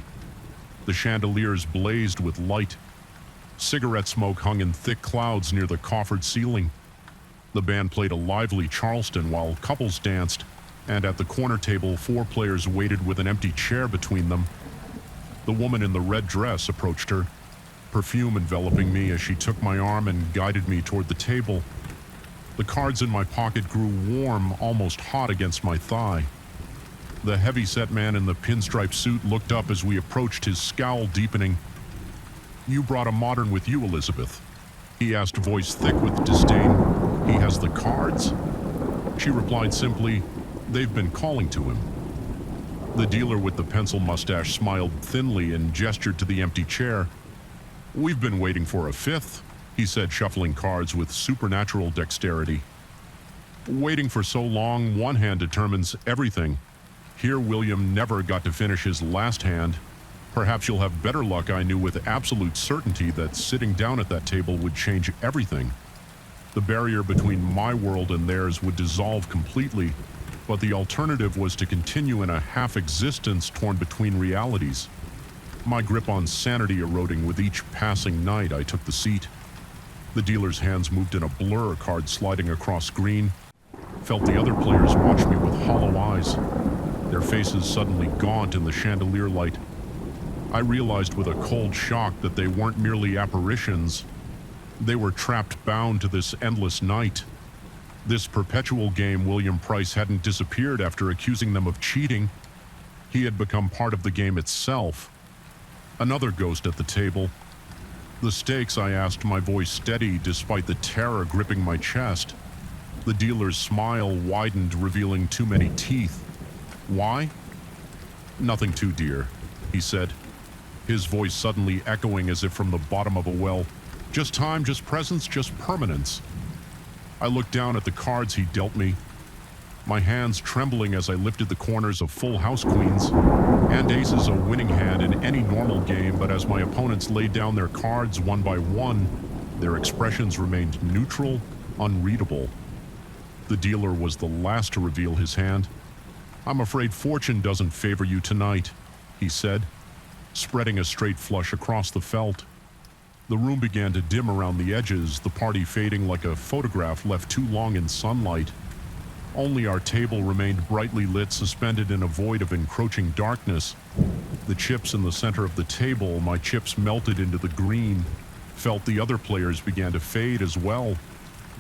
The chandeliers blazed with light. Cigarette smoke hung in thick clouds near the coffered ceiling. The band played a lively Charleston while couples danced, and at the corner table, 4 players waited with an empty chair between them. The woman in the red dress approached her, perfume enveloping me as she took my arm and guided me toward the table. The cards in my pocket grew warm, almost hot against my thigh. The heavy-set man in the pinstripe suit looked up as we approached, his scowl deepening. "You brought a modern with you, Elizabeth?" he asked, voice thick with disdain. "He has the cards?" She replied simply, "They've been calling to him." The dealer with the pencil mustache smiled thinly and gestured to the empty chair. "We've been waiting for a 5th, he said, shuffling cards with supernatural dexterity. "Waiting for so long, one hand determines everything. Here William never got to finish his last hand. Perhaps you'll have better luck." I knew with absolute certainty that sitting down at that table would change everything. The barrier between my world and theirs would dissolve completely, but the alternative was to continue in a half-existence torn between realities. My grip on sanity eroding with each passing night, I took the seat. The dealer's hands moved in a blur, cards sliding across screen. Felt the other players watch me with hollow eyes, their faces suddenly gaunt in the chandelier light. I realized with a cold shock that they weren't merely apparitions. They were trapped, bound to this endless night. This perpetual game. William Price hadn't disappeared after accusing them of cheating. He had become part of the game itself. Another ghost at the table. "The stakes?" I asked, my voice steady despite the terror gripping my chest. The dealer's smile widened, revealing too many teeth. "Why?" "Nothing too dear," he said, his voice suddenly echoing as if from the bottom of a well. "Just time, just presence, just permanence." I looked down at the cards he dealt me. my hands trembling as I lifted the corners of full house queens and aces, a winning hand in any normal game, but as my opponents laid down their cards one by one, their expressions remained neutral, unreadable. The dealer was the last to reveal his hand. "I'm afraid fortune doesn't favor you tonight," he said, spreading a straight flush across the felt. The room began to dim around the edges, the party fading like a photograph left too long in sunlight. Only our table remained brightly lit, suspended in a void of encroaching darkness. The chips in the center of the table, my chips melted into the green. Felt the other players began to fade as well,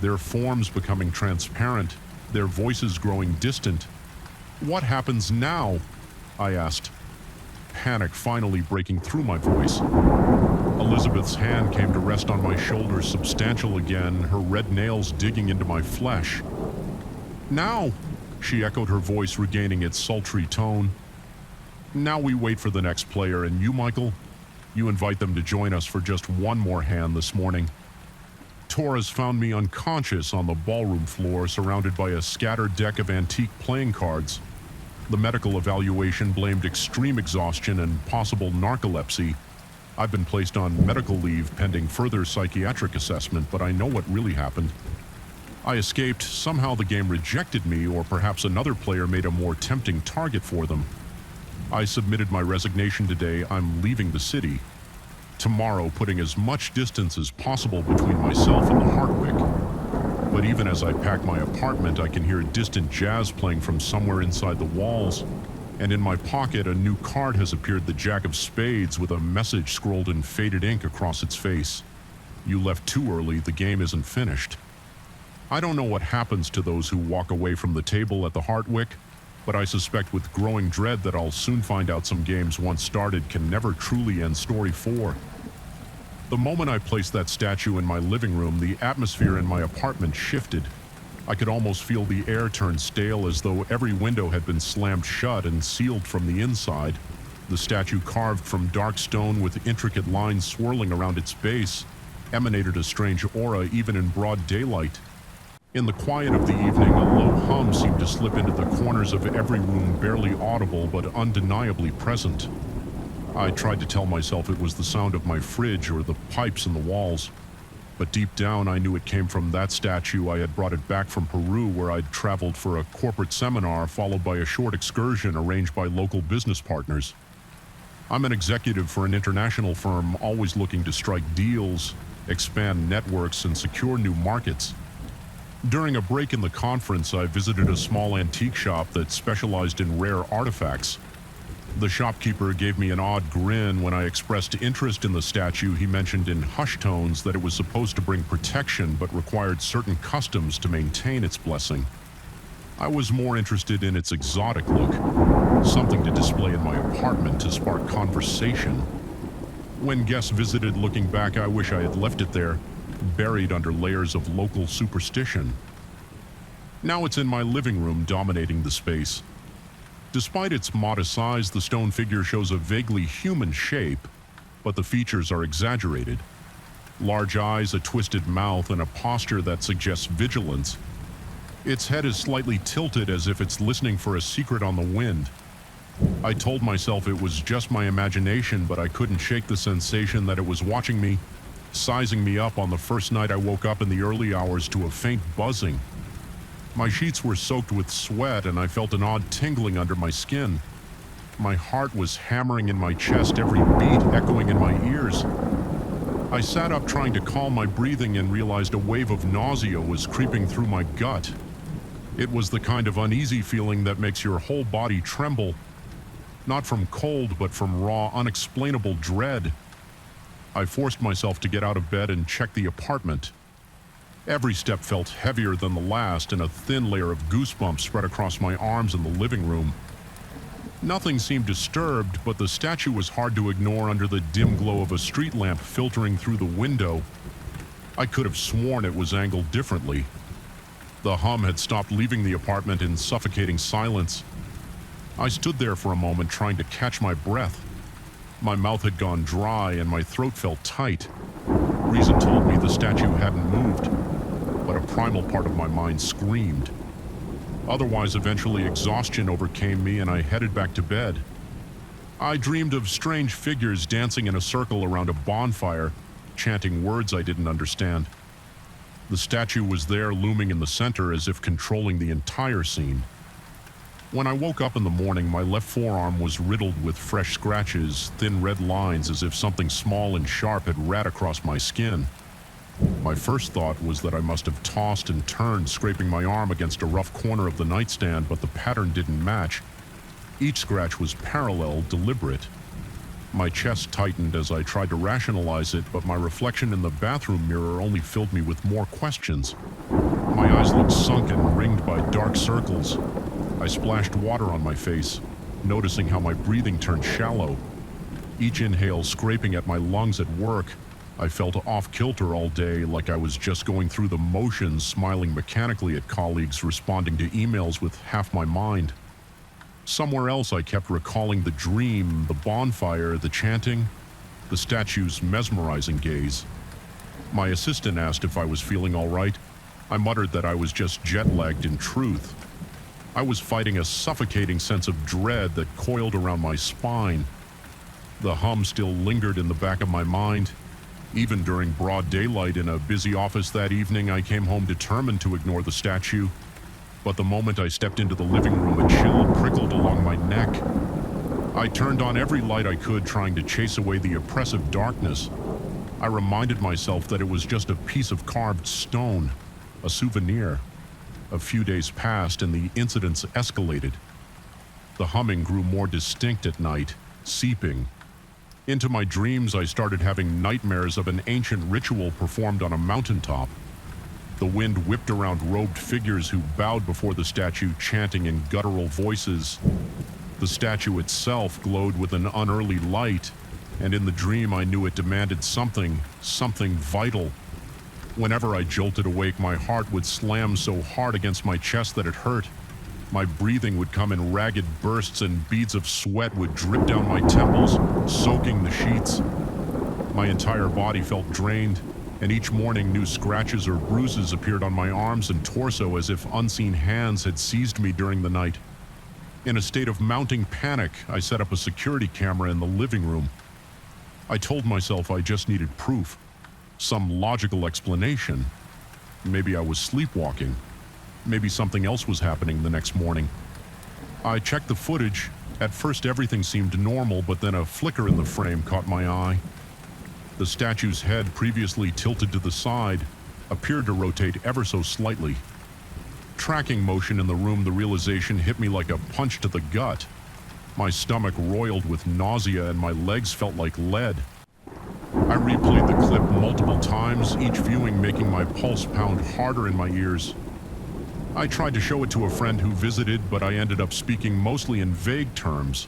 their forms becoming transparent, their voices growing distant. "What happens now?" I asked, panic finally breaking through my voice. Elizabeth's hand came to rest on my shoulder, substantial again, her red nails digging into my flesh. "Now," she echoed, her voice regaining its sultry tone. "Now we wait for the next player, and you, Michael, you invite them to join us for just one more hand this morning." Torres found me unconscious on the ballroom floor, surrounded by a scattered deck of antique playing cards. The medical evaluation blamed extreme exhaustion and possible narcolepsy. I've been placed on medical leave pending further psychiatric assessment, but I know what really happened. I escaped, somehow the game rejected me, or perhaps another player made a more tempting target for them. I submitted my resignation today. I'm leaving the city. Tomorrow, putting as much distance as possible between myself and the Hartwick. But even as I pack my apartment, I can hear distant jazz playing from somewhere inside the walls. And in my pocket, a new card has appeared, the Jack of Spades, with a message scrolled in faded ink across its face. "You left too early. The game isn't finished." I don't know what happens to those who walk away from the table at the Hartwick, but I suspect with growing dread that I'll soon find out some games once started can never truly end story 4. The moment I placed that statue in my living room, the atmosphere in my apartment shifted. I could almost feel the air turn stale, as though every window had been slammed shut and sealed from the inside. The statue, carved from dark stone with intricate lines swirling around its base, emanated a strange aura even in broad daylight. In the quiet of the evening, a low hum seemed to slip into the corners of every room, barely audible but undeniably present. I tried to tell myself it was the sound of my fridge or the pipes in the walls, but deep down I knew it came from that statue. I had brought it back from Peru, where I'd traveled for a corporate seminar, followed by a short excursion arranged by local business partners. I'm an executive for an international firm, always looking to strike deals, expand networks, and secure new markets. During a break in the conference, I visited a small antique shop that specialized in rare artifacts. The shopkeeper gave me an odd grin when I expressed interest in the statue. He mentioned in hushed tones that it was supposed to bring protection but required certain customs to maintain its blessing. I was more interested in its exotic look, something to display in my apartment to spark conversation. When guests visited, looking back, I wish I had left it there, buried under layers of local superstition. Now it's in my living room, dominating the space. Despite its modest size, the stone figure shows a vaguely human shape, but the features are exaggerated. Large eyes, a twisted mouth, and a posture that suggests vigilance. Its head is slightly tilted, as if it's listening for a secret on the wind. I told myself it was just my imagination, but I couldn't shake the sensation that it was watching me, sizing me up on the first night I woke up in the early hours to a faint buzzing. My sheets were soaked with sweat, and I felt an odd tingling under my skin. My heart was hammering in my chest, every beat echoing in my ears. I sat up, trying to calm my breathing, and realized a wave of nausea was creeping through my gut. It was the kind of uneasy feeling that makes your whole body tremble, not from cold, but from raw, unexplainable dread. I forced myself to get out of bed and check the apartment. Every step felt heavier than the last, and a thin layer of goosebumps spread across my arms in the living room. Nothing seemed disturbed, but the statue was hard to ignore under the dim glow of a street lamp filtering through the window. I could have sworn it was angled differently. The hum had stopped, leaving the apartment in suffocating silence. I stood there for a moment, trying to catch my breath. My mouth had gone dry and my throat felt tight. Reason told me the statue hadn't moved, but a primal part of my mind screamed. Otherwise, eventually exhaustion overcame me and I headed back to bed. I dreamed of strange figures dancing in a circle around a bonfire, chanting words I didn't understand. The statue was there, looming in the center as if controlling the entire scene. When I woke up in the morning, my left forearm was riddled with fresh scratches, thin red lines as if something small and sharp had rat across my skin. My first thought was that I must have tossed and turned, scraping my arm against a rough corner of the nightstand, but the pattern didn't match. Each scratch was parallel, deliberate. My chest tightened as I tried to rationalize it, but my reflection in the bathroom mirror only filled me with more questions. My eyes looked sunken, ringed by dark circles. I splashed water on my face, noticing how my breathing turned shallow. Each inhale scraping at my lungs at work. I felt off-kilter all day, like I was just going through the motions, smiling mechanically at colleagues, responding to emails with half my mind. Somewhere else I kept recalling the dream, the bonfire, the chanting, the statue's mesmerizing gaze. My assistant asked if I was feeling all right. I muttered that I was just jet-lagged in truth. I was fighting a suffocating sense of dread that coiled around my spine. The hum still lingered in the back of my mind. Even during broad daylight in a busy office that evening, I came home determined to ignore the statue. But the moment I stepped into the living room, a chill prickled along my neck. I turned on every light I could, trying to chase away the oppressive darkness. I reminded myself that it was just a piece of carved stone, a souvenir. A few days passed and the incidents escalated. The humming grew more distinct at night, seeping. Into my dreams, I started having nightmares of an ancient ritual performed on a mountaintop. The wind whipped around robed figures who bowed before the statue, chanting in guttural voices. The statue itself glowed with an unearthly light, and in the dream I knew it demanded something vital. Whenever I jolted awake, my heart would slam so hard against my chest that it hurt. My breathing would come in ragged bursts and beads of sweat would drip down my temples, soaking the sheets. My entire body felt drained, and each morning new scratches or bruises appeared on my arms and torso as if unseen hands had seized me during the night. In a state of mounting panic, I set up a security camera in the living room. I told myself I just needed proof, some logical explanation. Maybe I was sleepwalking. Maybe something else was happening the next morning. I checked the footage. At first everything seemed normal, but then a flicker in the frame caught my eye. The statue's head, previously tilted to the side, appeared to rotate ever so slightly. Tracking motion in the room, the realization hit me like a punch to the gut. My stomach roiled with nausea and my legs felt like lead. I replayed the clip multiple times, each viewing making my pulse pound harder in my ears. I tried to show it to a friend who visited, but I ended up speaking mostly in vague terms.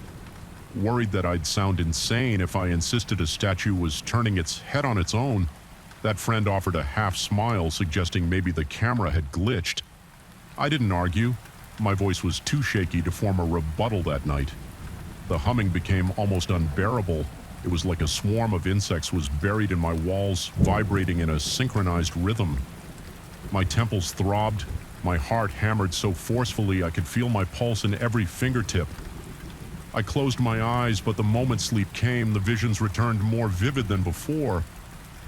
Worried that I'd sound insane if I insisted a statue was turning its head on its own, that friend offered a half smile, suggesting maybe the camera had glitched. I didn't argue. My voice was too shaky to form a rebuttal that night. The humming became almost unbearable. It was like a swarm of insects was buried in my walls, vibrating in a synchronized rhythm. My temples throbbed. My heart hammered so forcefully I could feel my pulse in every fingertip. I closed my eyes, but the moment sleep came, the visions returned more vivid than before.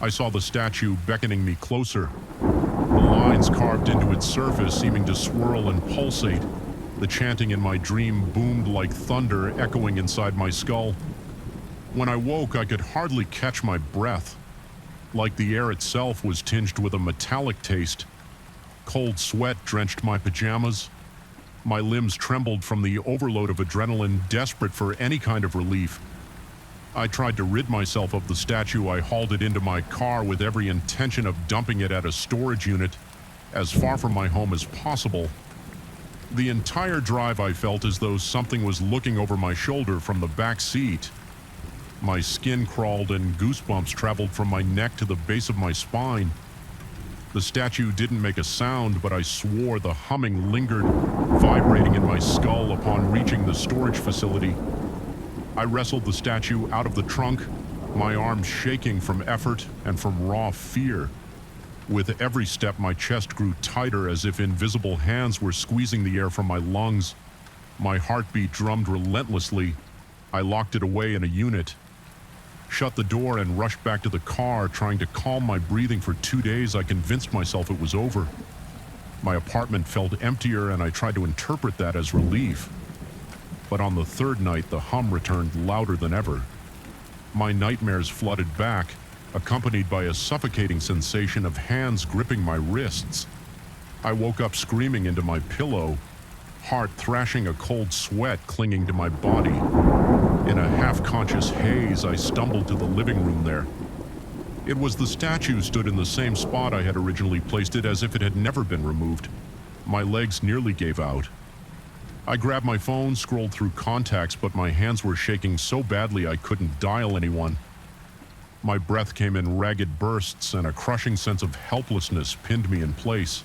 I saw the statue beckoning me closer. The lines carved into its surface seeming to swirl and pulsate. The chanting in my dream boomed like thunder, echoing inside my skull. When I woke, I could hardly catch my breath. Like the air itself was tinged with a metallic taste. Cold sweat drenched my pajamas. My limbs trembled from the overload of adrenaline, desperate for any kind of relief. I tried to rid myself of the statue. I hauled it into my car with every intention of dumping it at a storage unit, as far from my home as possible. The entire drive I felt as though something was looking over my shoulder from the back seat. My skin crawled and goosebumps traveled from my neck to the base of my spine. The statue didn't make a sound, but I swore the humming lingered, vibrating in my skull upon reaching the storage facility. I wrestled the statue out of the trunk, my arms shaking from effort and from raw fear. With every step, my chest grew tighter as if invisible hands were squeezing the air from my lungs. My heartbeat drummed relentlessly. I locked it away in a unit, shut the door, and rushed back to the car. Trying to calm my breathing for 2 days, I convinced myself it was over. My apartment felt emptier, and I tried to interpret that as relief. But on the third night, the hum returned louder than ever. My nightmares flooded back, accompanied by a suffocating sensation of hands gripping my wrists. I woke up screaming into my pillow, heart thrashing, a cold sweat clinging to my body. In a half-conscious haze, I stumbled to the living room there. It was the statue stood in the same spot I had originally placed it, as if it had never been removed. My legs nearly gave out. I grabbed my phone, scrolled through contacts, but my hands were shaking so badly I couldn't dial anyone. My breath came in ragged bursts, and a crushing sense of helplessness pinned me in place.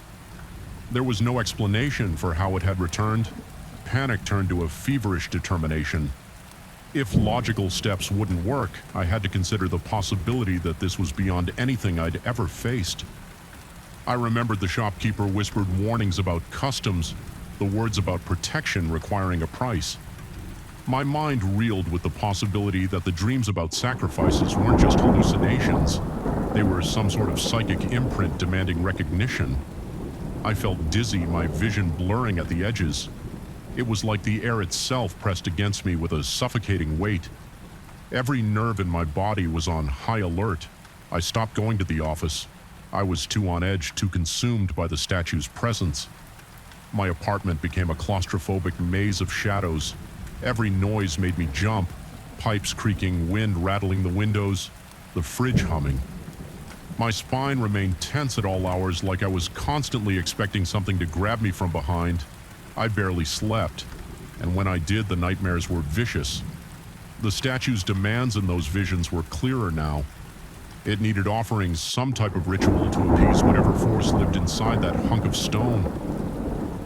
There was no explanation for how it had returned. Panic turned to a feverish determination. If logical steps wouldn't work, I had to consider the possibility that this was beyond anything I'd ever faced. I remembered the shopkeeper whispered warnings about customs, the words about protection requiring a price. My mind reeled with the possibility that the dreams about sacrifices weren't just hallucinations. They were some sort of psychic imprint demanding recognition. I felt dizzy, my vision blurring at the edges. It was like the air itself pressed against me with a suffocating weight. Every nerve in my body was on high alert. I stopped going to the office. I was too on edge, too consumed by the statue's presence. My apartment became a claustrophobic maze of shadows. Every noise made me jump. Pipes creaking, wind rattling the windows, the fridge humming. My spine remained tense at all hours, like I was constantly expecting something to grab me from behind. I barely slept, and when I did, the nightmares were vicious. The statue's demands in those visions were clearer now. It needed offering some type of ritual to appease whatever force lived inside that hunk of stone.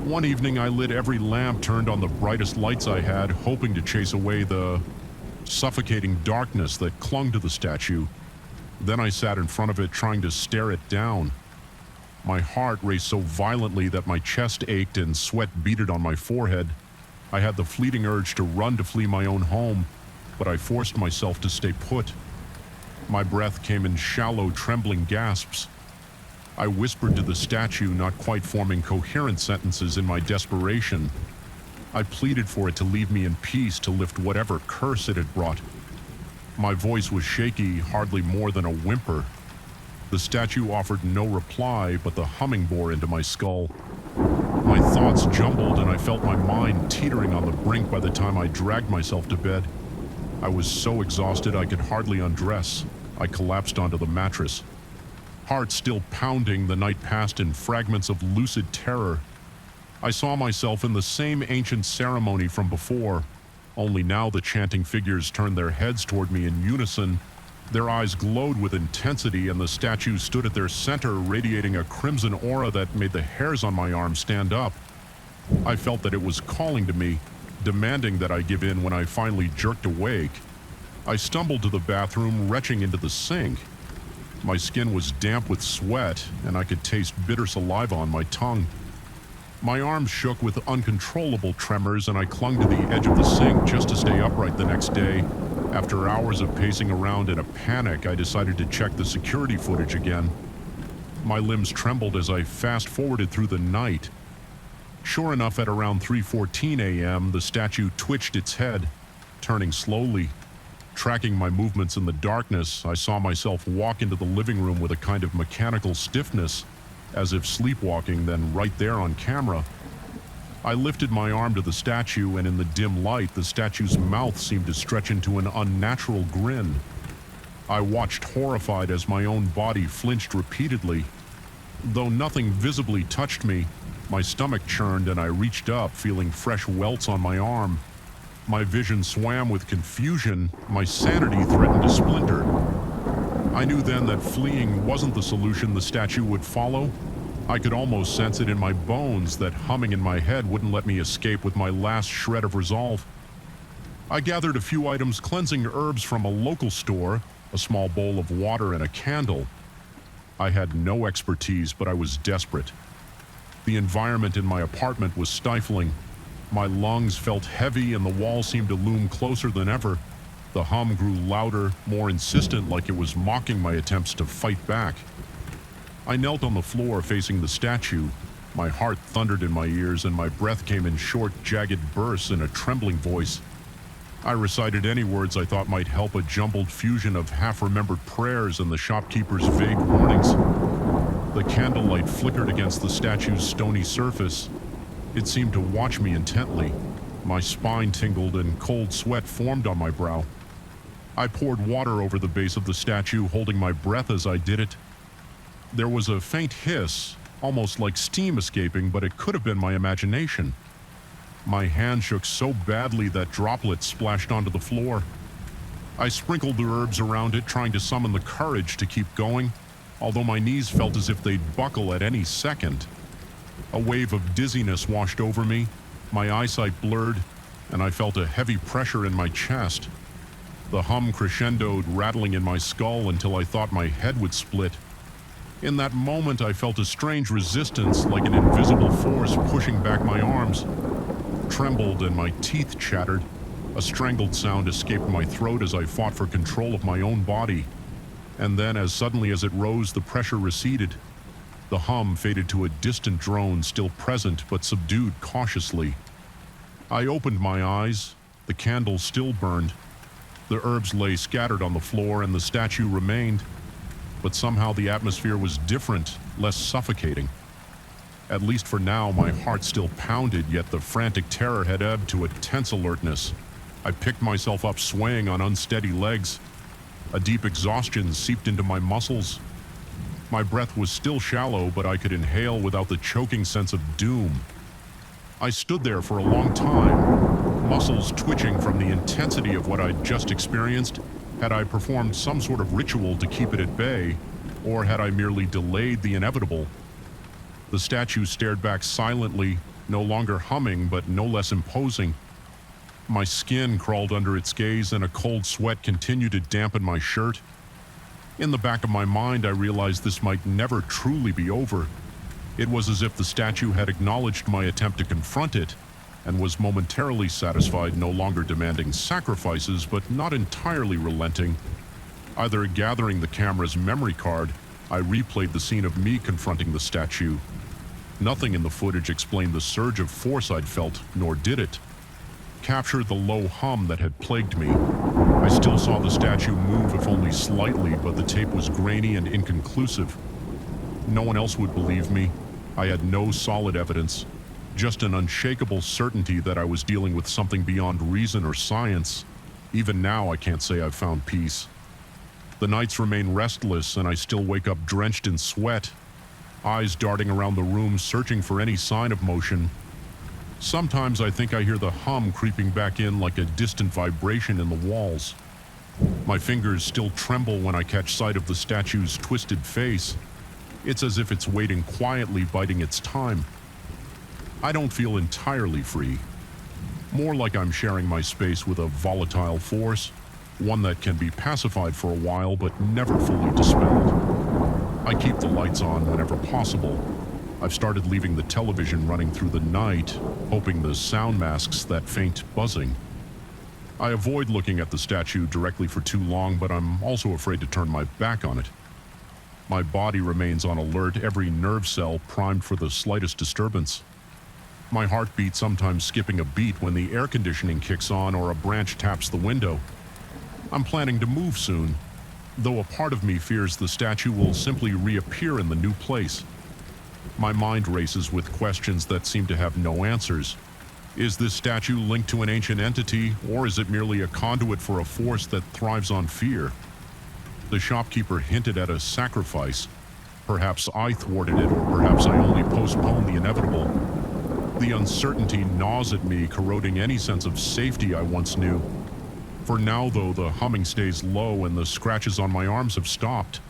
One evening, I lit every lamp, turned on the brightest lights I had, hoping to chase away the suffocating darkness that clung to the statue. Then I sat in front of it, trying to stare it down. My heart raced so violently that my chest ached and sweat beaded on my forehead. I had the fleeting urge to run to flee my own home, but I forced myself to stay put. My breath came in shallow, trembling gasps. I whispered to the statue, not quite forming coherent sentences in my desperation. I pleaded for it to leave me in peace, to lift whatever curse it had brought. My voice was shaky, hardly more than a whimper. The statue offered no reply, but the humming bore into my skull. My thoughts jumbled, and I felt my mind teetering on the brink by the time I dragged myself to bed. I was so exhausted I could hardly undress. I collapsed onto the mattress. Heart still pounding, the night passed in fragments of lucid terror. I saw myself in the same ancient ceremony from before, only now the chanting figures turned their heads toward me in unison. Their eyes glowed with intensity, and the statue stood at their center, radiating a crimson aura that made the hairs on my arm stand up. I felt that it was calling to me, demanding that I give in. When I finally jerked awake, I stumbled to the bathroom, retching into the sink. My skin was damp with sweat, and I could taste bitter saliva on my tongue. My arms shook with uncontrollable tremors, and I clung to the edge of the sink just to stay upright the next day. After hours of pacing around in a panic, I decided to check the security footage again. My limbs trembled as I fast-forwarded through the night. Sure enough, at around 3:14 a.m., the statue twitched its head, turning slowly. Tracking my movements in the darkness, I saw myself walk into the living room with a kind of mechanical stiffness, as if sleepwalking, then right there on camera. I lifted my arm to the statue, and in the dim light, the statue's mouth seemed to stretch into an unnatural grin. I watched horrified as my own body flinched repeatedly. Though nothing visibly touched me, my stomach churned and I reached up, feeling fresh welts on my arm. My vision swam with confusion. My sanity threatened to splinter. I knew then that fleeing wasn't the solution the statue would follow. I could almost sense it in my bones, that humming in my head wouldn't let me escape with my last shred of resolve. I gathered a few items, cleansing herbs from a local store, a small bowl of water and a candle. I had no expertise, but I was desperate. The environment in my apartment was stifling. My lungs felt heavy and the wall seemed to loom closer than ever. The hum grew louder, more insistent, like it was mocking my attempts to fight back. I knelt on the floor facing the statue. My heart thundered in my ears and my breath came in short, jagged bursts in a trembling voice. I recited any words I thought might help, a jumbled fusion of half-remembered prayers and the shopkeeper's vague warnings. The candlelight flickered against the statue's stony surface. It seemed to watch me intently. My spine tingled and cold sweat formed on my brow. I poured water over the base of the statue, holding my breath as I did it. There was a faint hiss, almost like steam escaping, but it could have been my imagination. My hand shook so badly that droplets splashed onto the floor. I sprinkled the herbs around it, trying to summon the courage to keep going, although my knees felt as if they'd buckle at any second. A wave of dizziness washed over me, my eyesight blurred, and I felt a heavy pressure in my chest. The hum crescendoed, rattling in my skull until I thought my head would split. In that moment, I felt a strange resistance, like an invisible force pushing back my arms. Trembled and my teeth chattered. A strangled sound escaped my throat as I fought for control of my own body. And then, as suddenly as it rose, the pressure receded. The hum faded to a distant drone, still present but subdued cautiously. I opened my eyes. The candle still burned. The herbs lay scattered on the floor and the statue remained. But somehow the atmosphere was different, less suffocating. At least for now, my heart still pounded, yet the frantic terror had ebbed to a tense alertness. I picked myself up, swaying on unsteady legs. A deep exhaustion seeped into my muscles. My breath was still shallow, but I could inhale without the choking sense of doom. I stood there for a long time, muscles twitching from the intensity of what I'd just experienced. Had I performed some sort of ritual to keep it at bay, or had I merely delayed the inevitable? The statue stared back silently, no longer humming, but no less imposing. My skin crawled under its gaze, and a cold sweat continued to dampen my shirt. In the back of my mind, I realized this might never truly be over. It was as if the statue had acknowledged my attempt to confront it, and was momentarily satisfied, no longer demanding sacrifices, but not entirely relenting. Either gathering the camera's memory card, I replayed the scene of me confronting the statue. Nothing in the footage explained the surge of force I'd felt, nor did it capture the low hum that had plagued me. I still saw the statue move, if only slightly, but the tape was grainy and inconclusive. No one else would believe me. I had no solid evidence, just an unshakable certainty that I was dealing with something beyond reason or science. Even now, I can't say I've found peace. The nights remain restless, and I still wake up drenched in sweat, eyes darting around the room, searching for any sign of motion. Sometimes I think I hear the hum creeping back in like a distant vibration in the walls. My fingers still tremble when I catch sight of the statue's twisted face. It's as if it's waiting quietly, biding its time. I don't feel entirely free. More like I'm sharing my space with a volatile force, one that can be pacified for a while but never fully dispelled. I keep the lights on whenever possible. I've started leaving the television running through the night, hoping the sound masks that faint buzzing. I avoid looking at the statue directly for too long, but I'm also afraid to turn my back on it. My body remains on alert, every nerve cell primed for the slightest disturbance. My heartbeat sometimes skipping a beat when the air conditioning kicks on or a branch taps the window. I'm planning to move soon, though a part of me fears the statue will simply reappear in the new place. My mind races with questions that seem to have no answers. Is this statue linked to an ancient entity, or is it merely a conduit for a force that thrives on fear? The shopkeeper hinted at a sacrifice. Perhaps I thwarted it, or perhaps I only postponed the inevitable. The uncertainty gnaws at me, corroding any sense of safety I once knew. For now, though, the humming stays low and the scratches on my arms have stopped.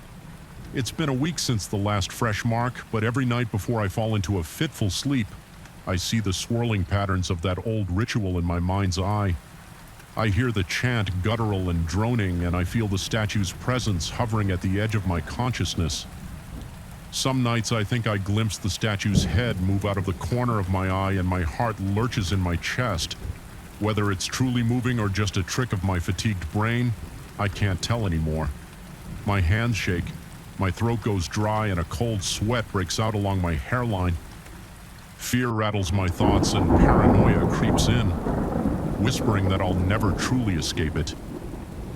It's been a week since the last fresh mark, but every night before I fall into a fitful sleep, I see the swirling patterns of that old ritual in my mind's eye. I hear the chant guttural and droning, and I feel the statue's presence hovering at the edge of my consciousness. Some nights I think I glimpse the statue's head move out of the corner of my eye and my heart lurches in my chest. Whether it's truly moving or just a trick of my fatigued brain, I can't tell anymore. My hands shake, my throat goes dry, and a cold sweat breaks out along my hairline. Fear rattles my thoughts and paranoia creeps in, whispering that I'll never truly escape it.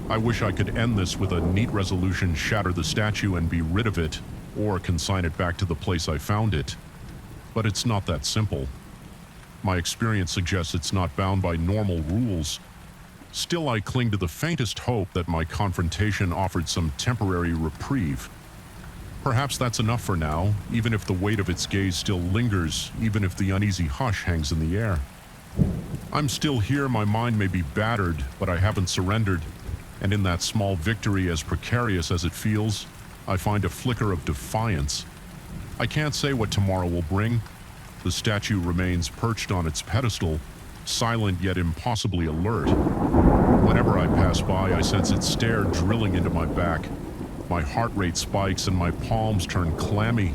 I wish I could end this with a neat resolution, shatter the statue and be rid of it, or consign it back to the place I found it. But it's not that simple. My experience suggests it's not bound by normal rules. Still, I cling to the faintest hope that my confrontation offered some temporary reprieve. Perhaps that's enough for now, even if the weight of its gaze still lingers, even if the uneasy hush hangs in the air. I'm still here, my mind may be battered, but I haven't surrendered, and in that small victory, as precarious as it feels, I find a flicker of defiance. I can't say what tomorrow will bring. The statue remains perched on its pedestal, silent yet impossibly alert. Whenever I pass by, I sense its stare drilling into my back. My heart rate spikes and my palms turn clammy.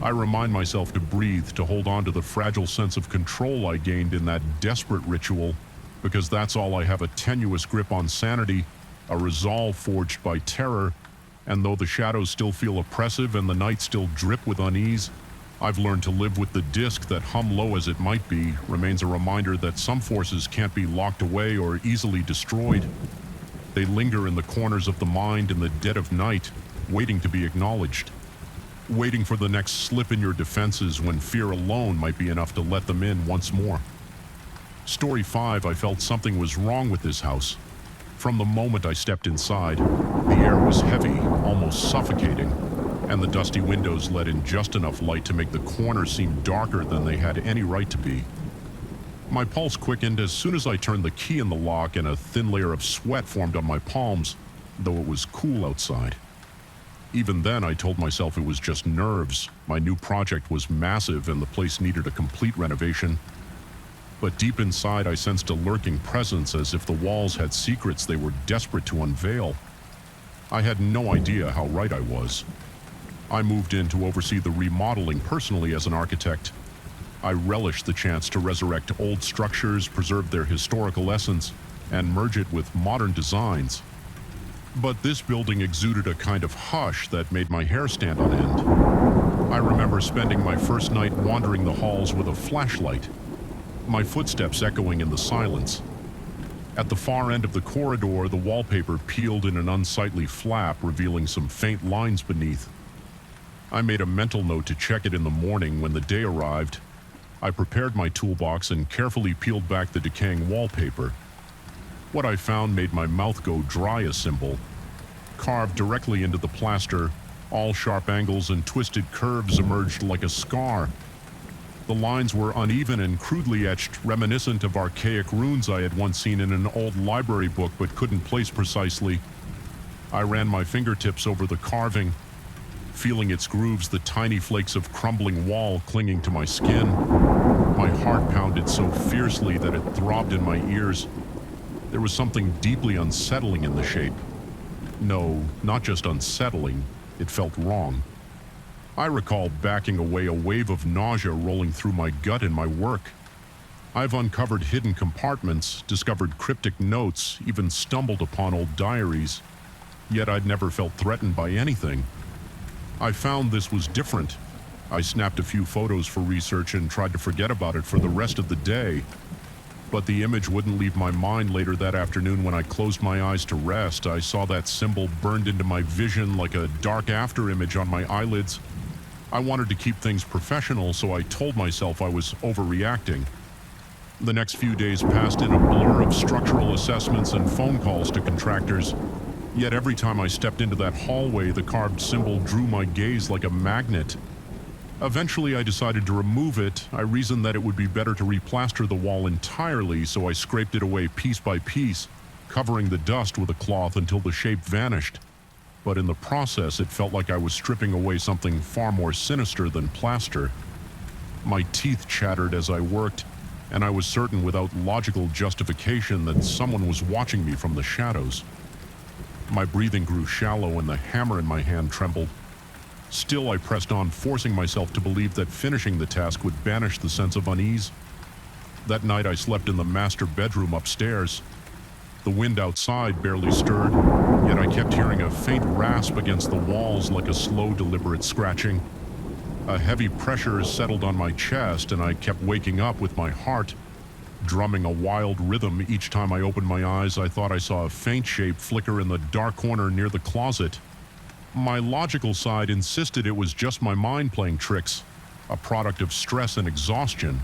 I remind myself to breathe, to hold on to the fragile sense of control I gained in that desperate ritual, because that's all I have: a tenuous grip on sanity, a resolve forged by terror, and though the shadows still feel oppressive and the night still drip with unease, I've learned to live with the disc that, hum low as it might be, remains a reminder that some forces can't be locked away or easily destroyed. They linger in the corners of the mind in the dead of night, waiting to be acknowledged. Waiting for the next slip in your defenses when fear alone might be enough to let them in once more. Story 5, I felt something was wrong with this house. From the moment I stepped inside, the air was heavy, almost suffocating, and the dusty windows let in just enough light to make the corners seem darker than they had any right to be. My pulse quickened as soon as I turned the key in the lock, and a thin layer of sweat formed on my palms, though it was cool outside. Even then, I told myself it was just nerves. My new project was massive and the place needed a complete renovation. But deep inside, I sensed a lurking presence, as if the walls had secrets they were desperate to unveil. I had no idea how right I was. I moved in to oversee the remodeling personally as an architect. I relished the chance to resurrect old structures, preserve their historical essence, and merge it with modern designs. But this building exuded a kind of hush that made my hair stand on end. I remember spending my first night wandering the halls with a flashlight, my footsteps echoing in the silence. At the far end of the corridor, the wallpaper peeled in an unsightly flap, revealing some faint lines beneath. I made a mental note to check it in the morning when the day arrived. I prepared my toolbox and carefully peeled back the decaying wallpaper. What I found made my mouth go dry a symbol. Carved directly into the plaster, all sharp angles and twisted curves emerged like a scar. The lines were uneven and crudely etched, reminiscent of archaic runes I had once seen in an old library book but couldn't place precisely. I ran my fingertips over the carving, feeling its grooves, the tiny flakes of crumbling wall clinging to my skin. My heart pounded so fiercely that it throbbed in my ears. There was something deeply unsettling in the shape. No, not just unsettling, it felt wrong. I recalled backing away, a wave of nausea rolling through my gut in my work. I've uncovered hidden compartments, discovered cryptic notes, even stumbled upon old diaries. Yet I'd never felt threatened by anything. I found this was different. I snapped a few photos for research and tried to forget about it for the rest of the day. But the image wouldn't leave my mind. Later that afternoon, when I closed my eyes to rest, I saw that symbol burned into my vision like a dark afterimage on my eyelids. I wanted to keep things professional, so I told myself I was overreacting. The next few days passed in a blur of structural assessments and phone calls to contractors. Yet every time I stepped into that hallway, the carved symbol drew my gaze like a magnet. Eventually, I decided to remove it. I reasoned that it would be better to replaster the wall entirely, so I scraped it away piece by piece, covering the dust with a cloth until the shape vanished. But in the process, it felt like I was stripping away something far more sinister than plaster. My teeth chattered as I worked, and I was certain without logical justification that someone was watching me from the shadows. My breathing grew shallow and the hammer in my hand trembled. Still, I pressed on, forcing myself to believe that finishing the task would banish the sense of unease. That night, I slept in the master bedroom upstairs. The wind outside barely stirred, yet I kept hearing a faint rasp against the walls like a slow, deliberate scratching. A heavy pressure settled on my chest, and I kept waking up with my heart drumming a wild rhythm. Each time I opened my eyes, I thought I saw a faint shape flicker in the dark corner near the closet. My logical side insisted it was just my mind playing tricks, a product of stress and exhaustion.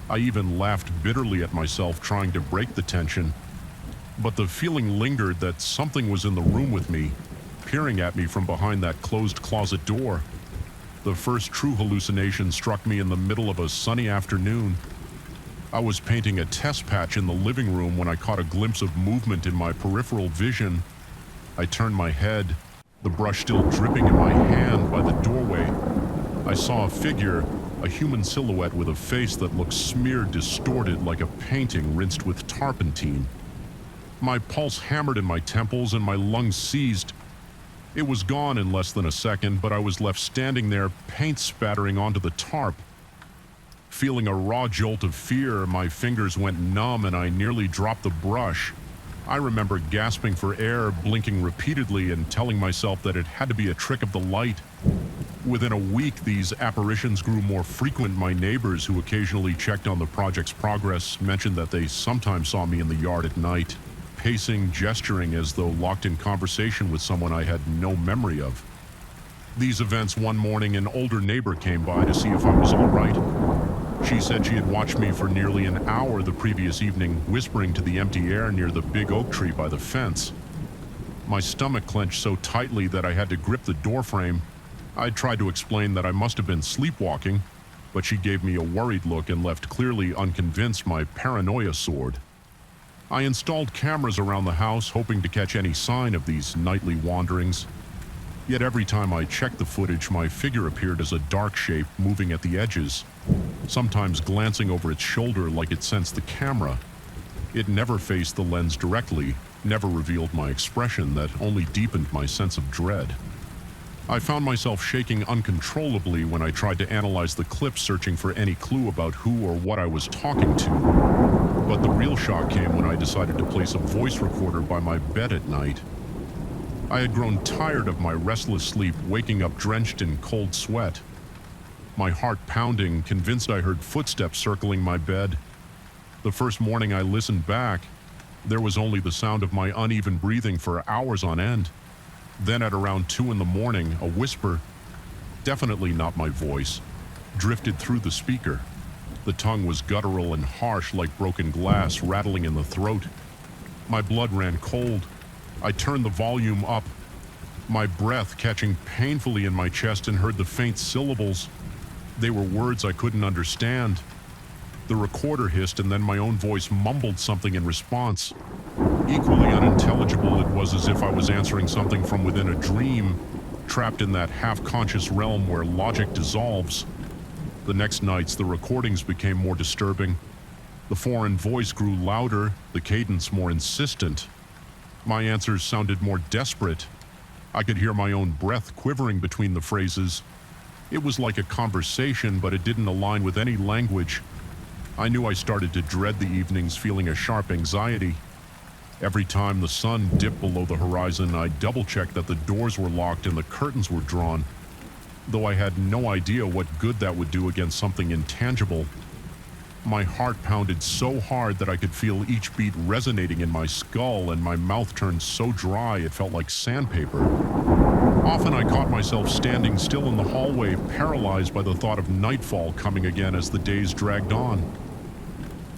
I even laughed bitterly at myself trying to break the tension, but the feeling lingered that something was in the room with me, peering at me from behind that closed closet door. The first true hallucination struck me in the middle of a sunny afternoon. I was painting a test patch in the living room when I caught a glimpse of movement in my peripheral vision. I turned my head, the brush still dripping in my hand by the doorway. I saw a figure, a human silhouette with a face that looked smeared, distorted like a painting rinsed with turpentine. My pulse hammered in my temples and my lungs seized. It was gone in less than a second, but I was left standing there, paint spattering onto the tarp. Feeling a raw jolt of fear, my fingers went numb and I nearly dropped the brush. I remember gasping for air, blinking repeatedly, and telling myself that it had to be a trick of the light. Within a week, these apparitions grew more frequent. My neighbors, who occasionally checked on the project's progress, mentioned that they sometimes saw me in the yard at night, pacing, gesturing as though locked in conversation with someone I had no memory of. These events, one morning, an older neighbor came by to see if I was all right. She said she had watched me for nearly an hour the previous evening, whispering to the empty air near the big oak tree by the fence. My stomach clenched so tightly that I had to grip the doorframe. I tried to explain that I must have been sleepwalking, but she gave me a worried look and left clearly unconvinced. My paranoia soared. I installed cameras around the house, hoping to catch any sign of these nightly wanderings. Yet every time I checked the footage, my figure appeared as a dark shape moving at the edges, sometimes glancing over its shoulder like it sensed the camera. It never faced the lens directly, never revealed my expression that only deepened my sense of dread. I found myself shaking uncontrollably when I tried to analyze the clips, searching for any clue about who or what I was talking to. But the real shock came when I decided to place a voice recorder by my bed at night. I had grown tired of my restless sleep, waking up drenched in cold sweat. My heart pounding, convinced I heard footsteps circling my bed. The first morning I listened back, there was only the sound of my uneven breathing for hours on end. Then at around 2 in the morning, a whisper, definitely not my voice, drifted through the speaker. The tongue was guttural and harsh like broken glass rattling in the throat. My blood ran cold. I turned the volume up, my breath catching painfully in my chest, and heard the faint syllables. They were words I couldn't understand. The recorder hissed, and then my own voice mumbled something in response. Equally unintelligible, it was as if I was answering something from within a dream, trapped in that half-conscious realm where logic dissolves. The next nights, the recordings became more disturbing. The foreign voice grew louder, the cadence more insistent. My answers sounded more desperate. I could hear my own breath quivering between the phrases. It was like a conversation, but it didn't align with any language. I knew I started to dread the evenings, feeling a sharp anxiety. Every time the sun dipped below the horizon, I double-checked that the doors were locked and the curtains were drawn, though I had no idea what good that would do against something intangible. My heart pounded so hard that I could feel each beat resonating in my skull, and my mouth turned so dry it felt like sandpaper. Often I caught myself standing still in the hallway, paralyzed by the thought of nightfall coming again as the days dragged on.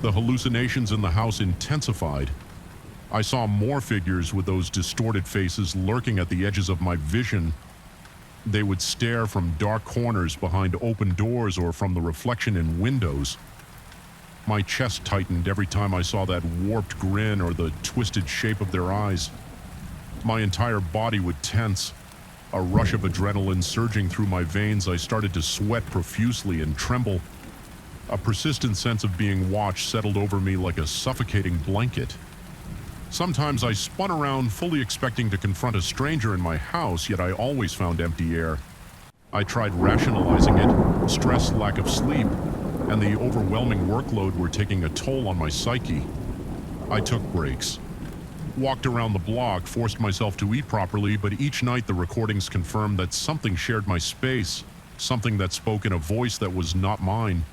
The hallucinations in the house intensified. I saw more figures with those distorted faces lurking at the edges of my vision. They would stare from dark corners behind open doors or from the reflection in windows. My chest tightened every time I saw that warped grin or the twisted shape of their eyes. My entire body would tense. A rush of adrenaline surging through my veins, I started to sweat profusely and tremble. A persistent sense of being watched settled over me like a suffocating blanket. Sometimes I spun around, fully expecting to confront a stranger in my house, yet I always found empty air. I tried rationalizing it. Stress, lack of sleep, and the overwhelming workload were taking a toll on my psyche. I took breaks. Walked around the block, forced myself to eat properly, but each night the recordings confirmed that something shared my space, something that spoke in a voice that was not mine.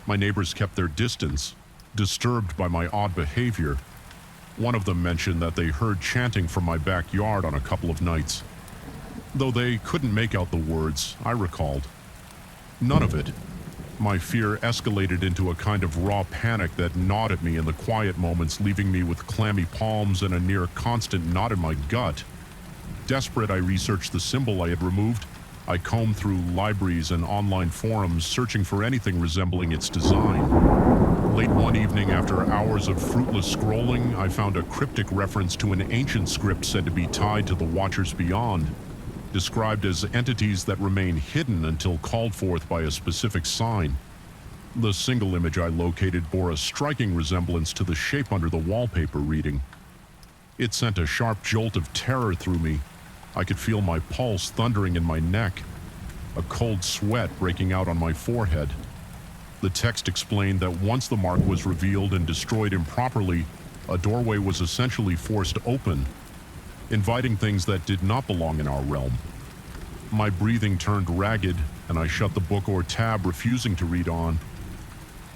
My neighbors kept their distance, disturbed by my odd behavior. One of them mentioned that they heard chanting from my backyard on a couple of nights. Though they couldn't make out the words, I recalled. None of it. My fear escalated into a kind of raw panic that gnawed at me in the quiet moments, leaving me with clammy palms and a near constant knot in my gut. Desperate, I researched the symbol I had removed. I combed through libraries and online forums, searching for anything resembling its design. Late one evening, after hours of fruitless scrolling, I found a cryptic reference to an ancient script said to be tied to the Watchers Beyond, described as entities that remain hidden until called forth by a specific sign. The single image I located bore a striking resemblance to the shape under the wallpaper reading. It sent a sharp jolt of terror through me. I could feel my pulse thundering in my neck, a cold sweat breaking out on my forehead. The text explained that once the mark was revealed and destroyed improperly, a doorway was essentially forced open, inviting things that did not belong in our realm. My breathing turned ragged, and I shut the book or tab, refusing to read on.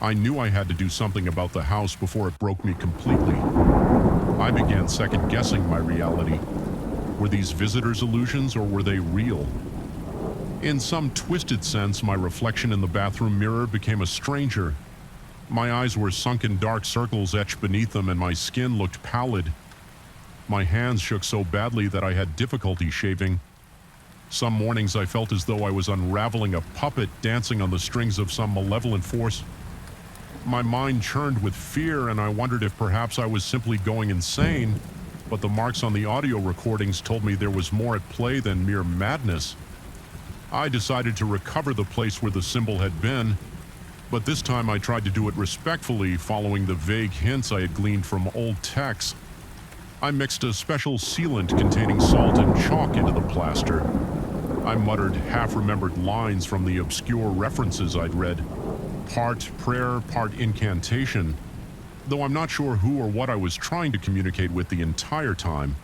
I knew I had to do something about the house before it broke me completely. I began second-guessing my reality. Were these visitors illusions, or were they real? In some twisted sense, my reflection in the bathroom mirror became a stranger. My eyes were sunk in dark circles etched beneath them, and my skin looked pallid. My hands shook so badly that I had difficulty shaving. Some mornings I felt as though I was unraveling a puppet dancing on the strings of some malevolent force. My mind churned with fear, and I wondered if perhaps I was simply going insane, but the marks on the audio recordings told me there was more at play than mere madness. I decided to recover the place where the symbol had been, but this time I tried to do it respectfully, following the vague hints I had gleaned from old texts. I mixed a special sealant containing salt and chalk into the plaster. I muttered half-remembered lines from the obscure references I'd read, part prayer, part incantation, though I'm not sure who or what I was trying to communicate with the entire time.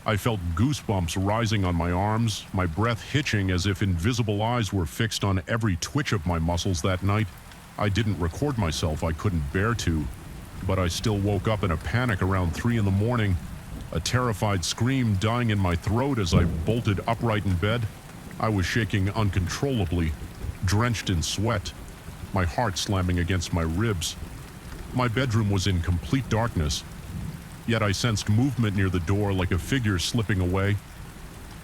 I felt goosebumps rising on my arms, my breath hitching as if invisible eyes were fixed on every twitch of my muscles that night. I didn't record myself, I couldn't bear to. But I still woke up in a panic around 3 in the morning, a terrified scream dying in my throat as I bolted upright in bed. I was shaking uncontrollably, drenched in sweat, my heart slamming against my ribs. My bedroom was in complete darkness, yet I sensed movement near the door, like a figure slipping away.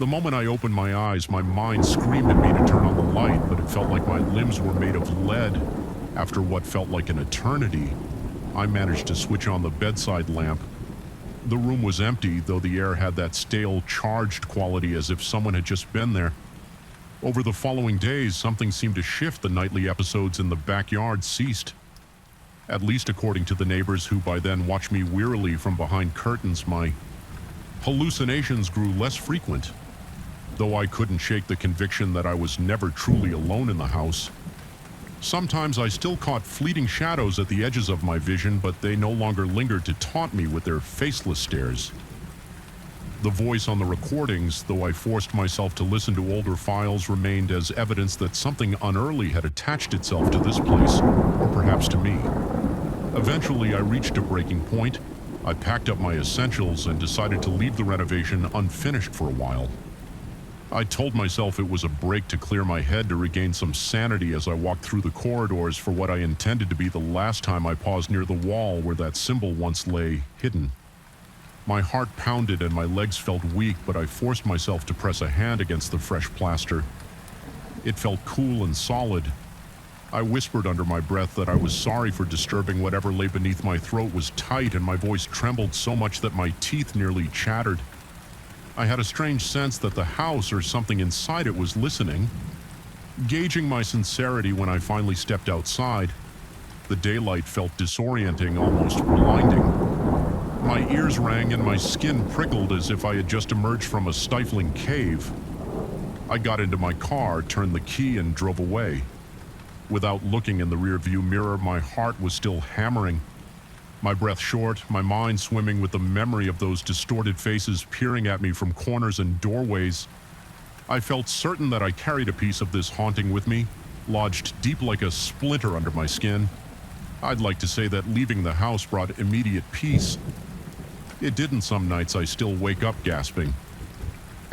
The moment I opened my eyes, my mind screamed at me to turn on the light, but it felt like my limbs were made of lead. After what felt like an eternity, I managed to switch on the bedside lamp. The room was empty, though the air had that stale, charged quality as if someone had just been there. Over the following days, something seemed to shift. The nightly episodes in the backyard ceased. At least according to the neighbors, who by then watched me wearily from behind curtains. My hallucinations grew less frequent, though I couldn't shake the conviction that I was never truly alone in the house. Sometimes I still caught fleeting shadows at the edges of my vision, but they no longer lingered to taunt me with their faceless stares. The voice on the recordings, though I forced myself to listen to older files, remained as evidence that something unearthly had attached itself to this place, or perhaps to me. Eventually, I reached a breaking point. I packed up my essentials and decided to leave the renovation unfinished for a while. I told myself it was a break to clear my head, to regain some sanity as I walked through the corridors for what I intended to be the last time I paused near the wall where that symbol once lay hidden. My heart pounded and my legs felt weak, but I forced myself to press a hand against the fresh plaster. It felt cool and solid. I whispered under my breath that I was sorry for disturbing whatever lay beneath. My throat was tight and my voice trembled so much that my teeth nearly chattered. I had a strange sense that the house, or something inside it, was listening, gauging my sincerity. When I finally stepped outside, the daylight felt disorienting, almost blinding. My ears rang and my skin prickled as if I had just emerged from a stifling cave. I got into my car, turned the key, and drove away. Without looking in the rearview mirror, my heart was still hammering. My breath short, my mind swimming with the memory of those distorted faces peering at me from corners and doorways. I felt certain that I carried a piece of this haunting with me, lodged deep like a splinter under my skin. I'd like to say that leaving the house brought immediate peace. It didn't. Some nights I still wake up gasping.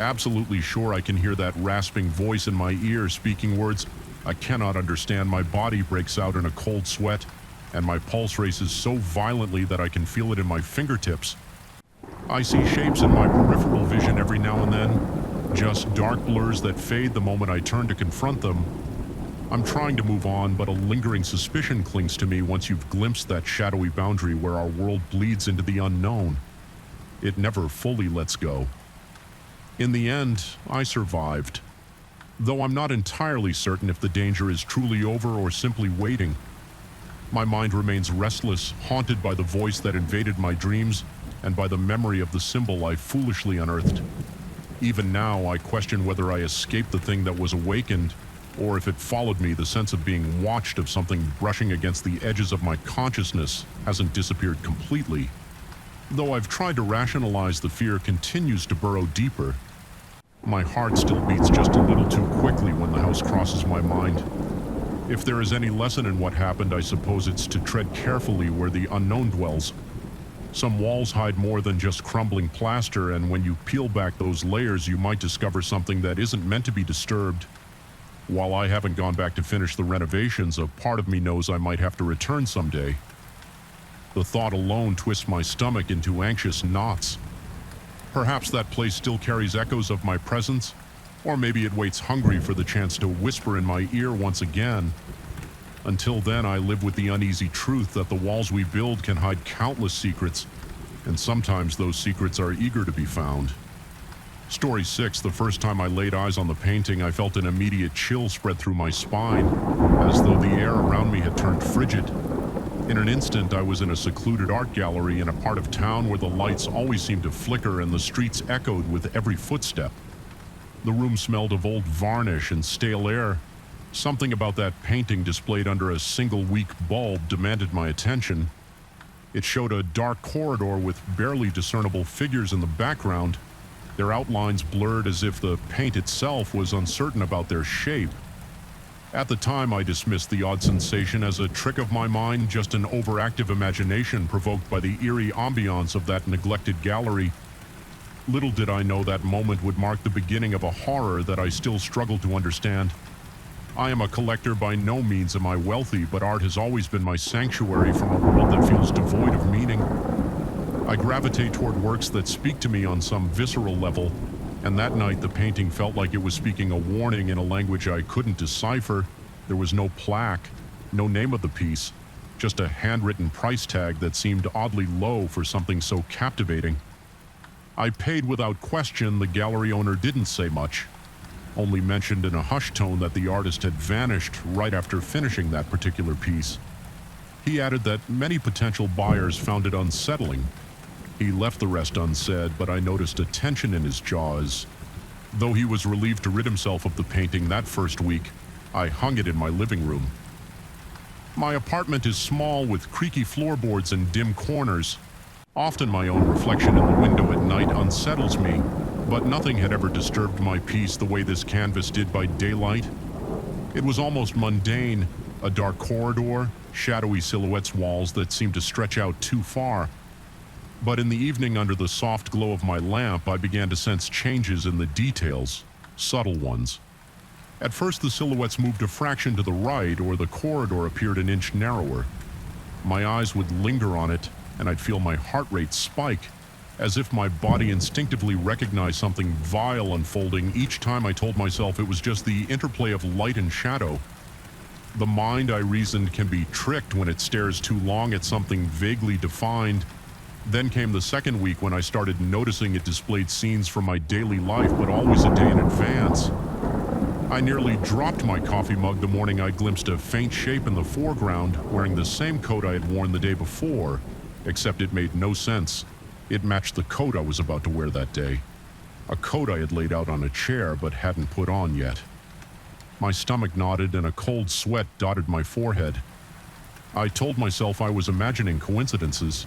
Absolutely sure I can hear that rasping voice in my ear speaking words I cannot understand. My body breaks out in a cold sweat, and my pulse races so violently that I can feel it in my fingertips. I see shapes in my peripheral vision every now and then, just dark blurs that fade the moment I turn to confront them. I'm trying to move on, but a lingering suspicion clings to me once you've glimpsed that shadowy boundary where our world bleeds into the unknown. It never fully lets go. In the end, I survived, though I'm not entirely certain if the danger is truly over or simply waiting. My mind remains restless, haunted by the voice that invaded my dreams and by the memory of the symbol I foolishly unearthed. Even now, I question whether I escaped the thing that was awakened, or if it followed me. The sense of being watched, of something brushing against the edges of my consciousness, hasn't disappeared completely. Though I've tried to rationalize, the fear continues to burrow deeper. My heart still beats just a little too quickly when the house crosses my mind. If there is any lesson in what happened, I suppose it's to tread carefully where the unknown dwells. Some walls hide more than just crumbling plaster, and when you peel back those layers, you might discover something that isn't meant to be disturbed. While I haven't gone back to finish the renovations, a part of me knows I might have to return someday. The thought alone twists my stomach into anxious knots. Perhaps that place still carries echoes of my presence, or maybe it waits hungry for the chance to whisper in my ear once again. Until then, I live with the uneasy truth that the walls we build can hide countless secrets, and sometimes those secrets are eager to be found. Story 6. The first time I laid eyes on the painting, I felt an immediate chill spread through my spine, as though the air around me had turned frigid. In an instant, I was in a secluded art gallery in a part of town where the lights always seemed to flicker and the streets echoed with every footstep. The room smelled of old varnish and stale air. Something about that painting displayed under a single weak bulb demanded my attention. It showed a dark corridor with barely discernible figures in the background, their outlines blurred as if the paint itself was uncertain about their shape. At the time, I dismissed the odd sensation as a trick of my mind, just an overactive imagination provoked by the eerie ambiance of that neglected gallery. Little did I know that moment would mark the beginning of a horror that I still struggle to understand. I am a collector. By no means am I wealthy, but art has always been my sanctuary from a world that feels devoid of meaning. I gravitate toward works that speak to me on some visceral level, and that night the painting felt like it was speaking a warning in a language I couldn't decipher. There was no plaque, no name of the piece, just a handwritten price tag that seemed oddly low for something so captivating. I paid without question. The gallery owner didn't say much, only mentioned in a hushed tone that the artist had vanished right after finishing that particular piece. He added that many potential buyers found it unsettling. He left the rest unsaid, but I noticed a tension in his jaws. Though he was relieved to rid himself of the painting that first week, I hung it in my living room. My apartment is small with creaky floorboards and dim corners. Often my own reflection in the window at night unsettles me, but nothing had ever disturbed my peace the way this canvas did by daylight. It was almost mundane, a dark corridor, shadowy silhouettes, walls that seemed to stretch out too far. But in the evening, under the soft glow of my lamp, I began to sense changes in the details, subtle ones. At first, the silhouettes moved a fraction to the right, or the corridor appeared an inch narrower. My eyes would linger on it, and I'd feel my heart rate spike, as if my body instinctively recognized something vile unfolding each time I told myself it was just the interplay of light and shadow. The mind, I reasoned, can be tricked when it stares too long at something vaguely defined. Then came the second week when I started noticing it displayed scenes from my daily life, but always a day in advance. I nearly dropped my coffee mug the morning I glimpsed a faint shape in the foreground, wearing the same coat I had worn the day before, except it made no sense. It matched the coat I was about to wear that day. a coat I had laid out on a chair but hadn't put on yet. My stomach knotted and a cold sweat dotted my forehead. I told myself I was imagining coincidences.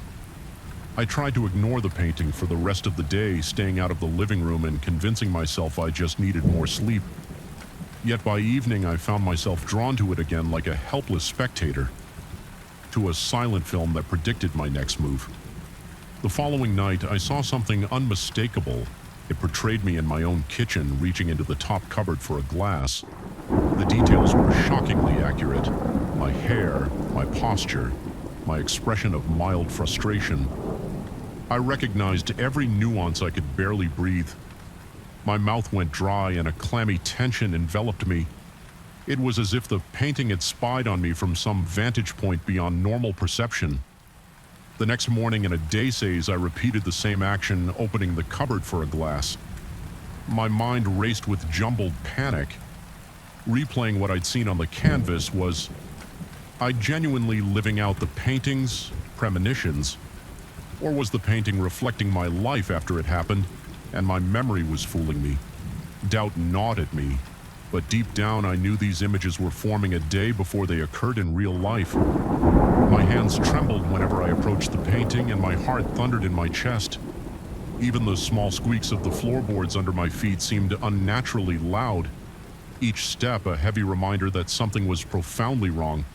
I tried to ignore the painting for the rest of the day, staying out of the living room and convincing myself I just needed more sleep. Yet by evening I found myself drawn to it again like a helpless spectator, to a silent film that predicted my next move. The following night I saw something unmistakable. It portrayed me in my own kitchen, reaching into the top cupboard for a glass. The details were shockingly accurate. My hair, my posture, my expression of mild frustration. I recognized every nuance. I could barely breathe. My mouth went dry and a clammy tension enveloped me. It was as if the painting had spied on me from some vantage point beyond normal perception. The next morning in a daze, I repeated the same action, opening the cupboard for a glass. My mind raced with jumbled panic. Replaying what I'd seen on the canvas, was I genuinely living out the painting's premonitions? Or was the painting reflecting my life after it happened, and my memory was fooling me? Doubt gnawed at me, but deep down I knew these images were forming a day before they occurred in real life. My hands trembled whenever I approached the painting, and my heart thundered in my chest. Even the small squeaks of the floorboards under my feet seemed unnaturally loud. Each step a heavy reminder that something was profoundly wrong.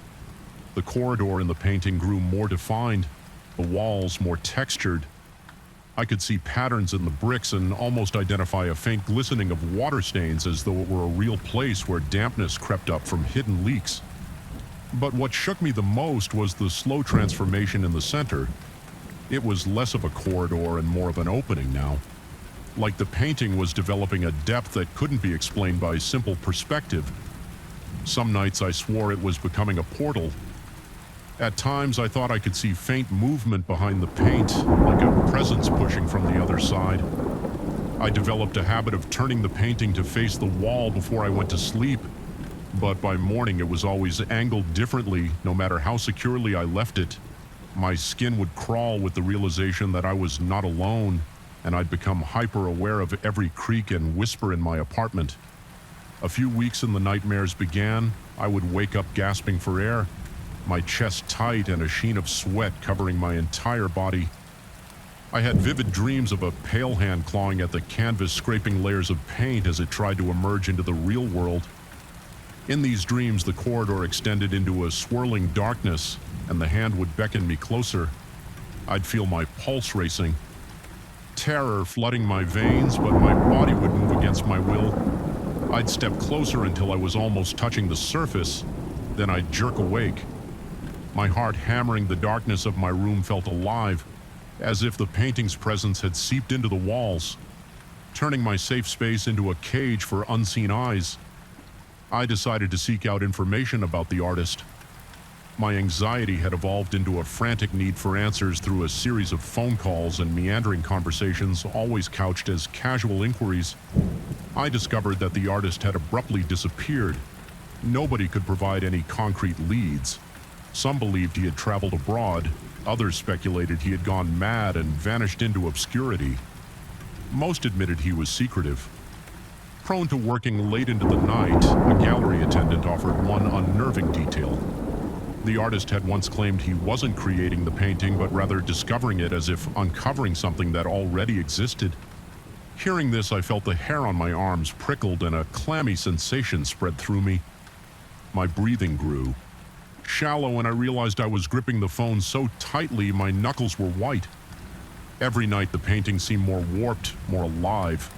The corridor in the painting grew more defined, the walls more textured. I could see patterns in the bricks and almost identify a faint glistening of water stains, as though it were a real place where dampness crept up from hidden leaks. But what shook me the most was the slow transformation in the center. It was less of a corridor and more of an opening now. Like the painting was developing a depth that couldn't be explained by simple perspective. Some nights I swore it was becoming a portal. At times I thought I could see faint movement behind the paint, like a presence pushing from the other side. I developed a habit of turning the painting to face the wall before I went to sleep, but by morning it was always angled differently, no matter how securely I left it. My skin would crawl with the realization that I was not alone, and I'd become hyper-aware of every creak and whisper in my apartment. A few weeks in the nightmares began. I would wake up gasping for air, my chest tight and a sheen of sweat covering my entire body. I had vivid dreams of a pale hand clawing at the canvas, scraping layers of paint as it tried to emerge into the real world. In these dreams, the corridor extended into a swirling darkness, and the hand would beckon me closer. I'd feel my pulse racing, terror flooding my veins, but my body would move against my will. I'd step closer until I was almost touching the surface, then I'd jerk awake. My heart hammering the darkness of my room felt alive, as if the painting's presence had seeped into the walls, turning my safe space into a cage for unseen eyes. I decided to seek out information about the artist. My anxiety had evolved into a frantic need for answers through a series of phone calls and meandering conversations, always couched as casual inquiries. I discovered that the artist had abruptly disappeared. Nobody could provide any concrete leads. Some believed he had traveled abroad. Others speculated he had gone mad and vanished into obscurity. Most admitted he was secretive. Prone to working late into the night, a gallery attendant offered one unnerving detail. The artist had once claimed he wasn't creating the painting, but rather discovering it, as if uncovering something that already existed. Hearing this, I felt the hair on my arms prickled and a clammy sensation spread through me. My breathing grew shallow, and I realized I was gripping the phone so tightly my knuckles were white. Every night the painting seemed more warped, more alive.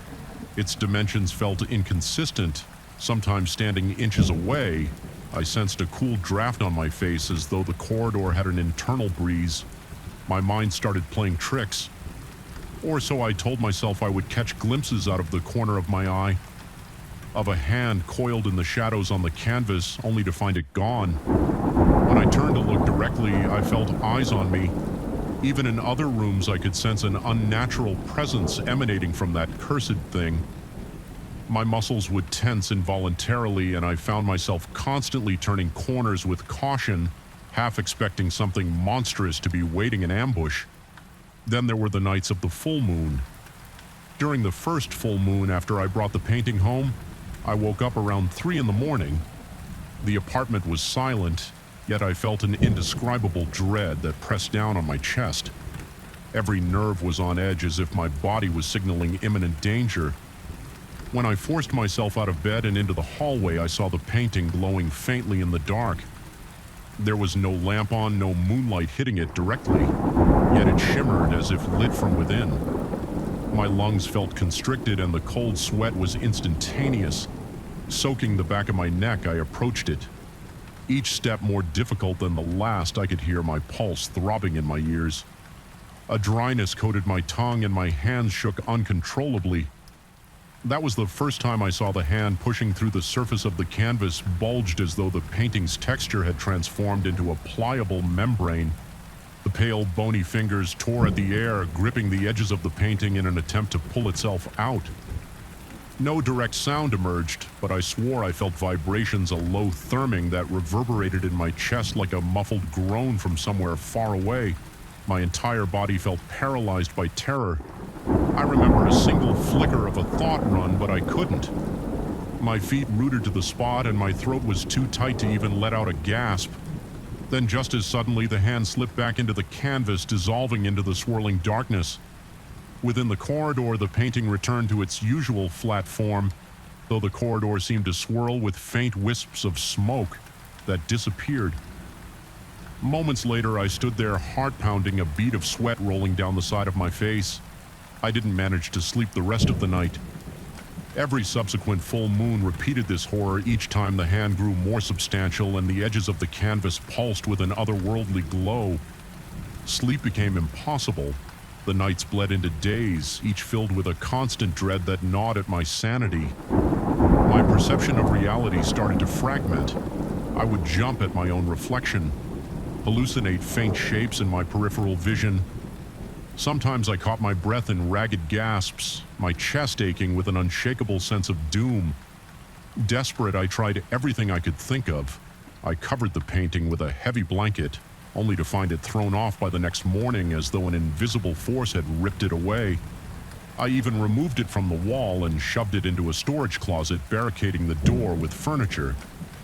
Its dimensions felt inconsistent, sometimes standing inches away. I sensed a cool draft on my face, as though the corridor had an internal breeze. My mind started playing tricks. Or so I told myself. I would catch glimpses out of the corner of my eye of a hand coiled in the shadows on the canvas, only to find it gone. When I turned to look directly, I felt eyes on me. Even in other rooms, I could sense an unnatural presence emanating from that cursed thing. My muscles would tense involuntarily, and I found myself constantly turning corners with caution, half expecting something monstrous to be waiting in ambush. Then there were the nights of the full moon. During the first full moon after I brought the painting home, I woke up around 3 in the morning. The apartment was silent, yet I felt an indescribable dread that pressed down on my chest. Every nerve was on edge as if my body was signaling imminent danger. When I forced myself out of bed and into the hallway, I saw the painting glowing faintly in the dark. There was no lamp on, no moonlight hitting it directly, yet it shimmered as if lit from within. My lungs felt constricted and the cold sweat was instantaneous. Soaking the back of my neck, I approached it. Each step more difficult than the last, I could hear my pulse throbbing in my ears. A dryness coated my tongue and my hands shook uncontrollably. That was the first time I saw the hand pushing through the surface of the canvas bulged as though the painting's texture had transformed into a pliable membrane. The pale, bony fingers tore at the air, gripping the edges of the painting in an attempt to pull itself out. No direct sound emerged, but I swore I felt vibrations, a low thrumming that reverberated in my chest like a muffled groan from somewhere far away. My entire body felt paralyzed by terror. I remembered a single flicker of a thought run, but I couldn't. My feet rooted to the spot and my throat was too tight to even let out a gasp. Then just as suddenly the hand slipped back into the canvas, dissolving into the swirling darkness. Within the corridor, the painting returned to its usual flat form, though the corridor seemed to swirl with faint wisps of smoke that disappeared. Moments later, I stood there, heart pounding, a bead of sweat rolling down the side of my face. I didn't manage to sleep the rest of the night. Every subsequent full moon repeated this horror each time the hand grew more substantial and the edges of the canvas pulsed with an otherworldly glow. Sleep became impossible. The nights bled into days, each filled with a constant dread that gnawed at my sanity. My perception of reality started to fragment. I would jump at my own reflection, hallucinate faint shapes in my peripheral vision. Sometimes I caught my breath in ragged gasps, my chest aching with an unshakable sense of doom. Desperate, I tried everything I could think of. I covered the painting with a heavy blanket, only to find it thrown off by the next morning as though an invisible force had ripped it away. I even removed it from the wall and shoved it into a storage closet, barricading the door with furniture.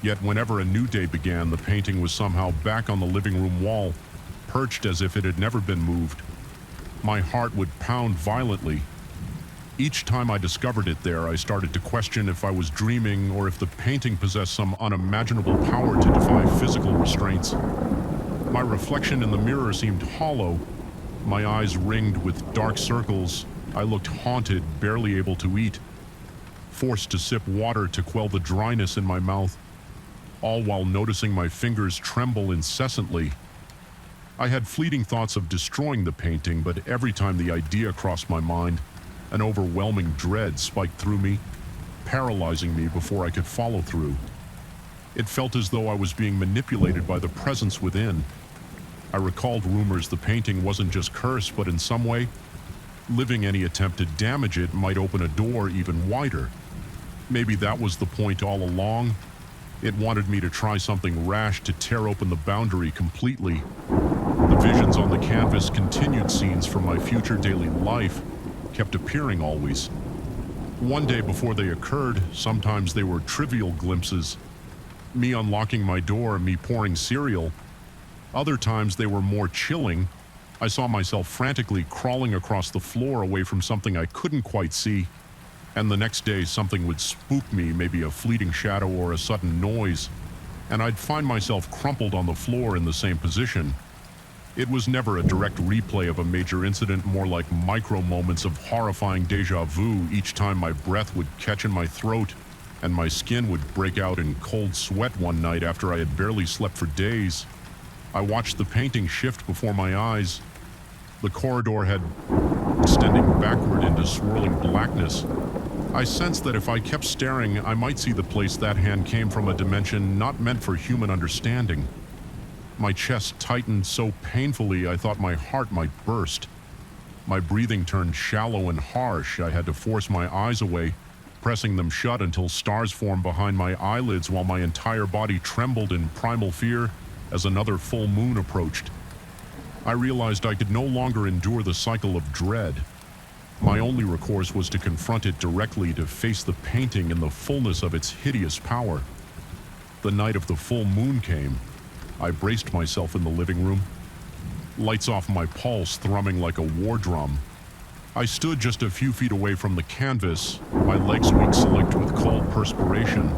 Yet whenever a new day began, the painting was somehow back on the living room wall, perched as if it had never been moved. My heart would pound violently. Each time I discovered it there, I started to question if I was dreaming or if the painting possessed some unimaginable power to defy physical restraints. My reflection in the mirror seemed hollow. My eyes ringed with dark circles. I looked haunted, barely able to eat, forced to sip water to quell the dryness in my mouth, all while noticing my fingers tremble incessantly. I had fleeting thoughts of destroying the painting, but every time the idea crossed my mind, an overwhelming dread spiked through me, paralyzing me before I could follow through. It felt as though I was being manipulated by the presence within. I recalled rumors the painting wasn't just cursed, but in some way, living any attempt to damage it might open a door even wider. Maybe that was the point all along. It wanted me to try something rash to tear open the boundary completely. The visions on the canvas continued scenes from my future daily life, kept appearing always. One day before they occurred, sometimes they were trivial glimpses. Me unlocking my door, me pouring cereal. Other times they were more chilling. I saw myself frantically crawling across the floor away from something I couldn't quite see. And the next day something would spook me, maybe a fleeting shadow or a sudden noise, and I'd find myself crumpled on the floor in the same position. It was never a direct replay of a major incident, more like micro moments of horrifying déjà vu each time my breath would catch in my throat and my skin would break out in cold sweat one night after I had barely slept for days. I watched the painting shift before my eyes. The corridor had extending backward into swirling blackness. I sensed that if I kept staring, I might see the place that hand came from, a dimension not meant for human understanding. My chest tightened so painfully I thought my heart might burst. My breathing turned shallow and harsh. I had to force my eyes away, pressing them shut until stars formed behind my eyelids while my entire body trembled in primal fear as another full moon approached. I realized I could no longer endure the cycle of dread. My only recourse was to confront it directly, to face the painting in the fullness of its hideous power. The night of the full moon came. I braced myself in the living room, lights off, my pulse thrumming like a war drum. I stood just a few feet away from the canvas, my legs weak slicked with cold perspiration.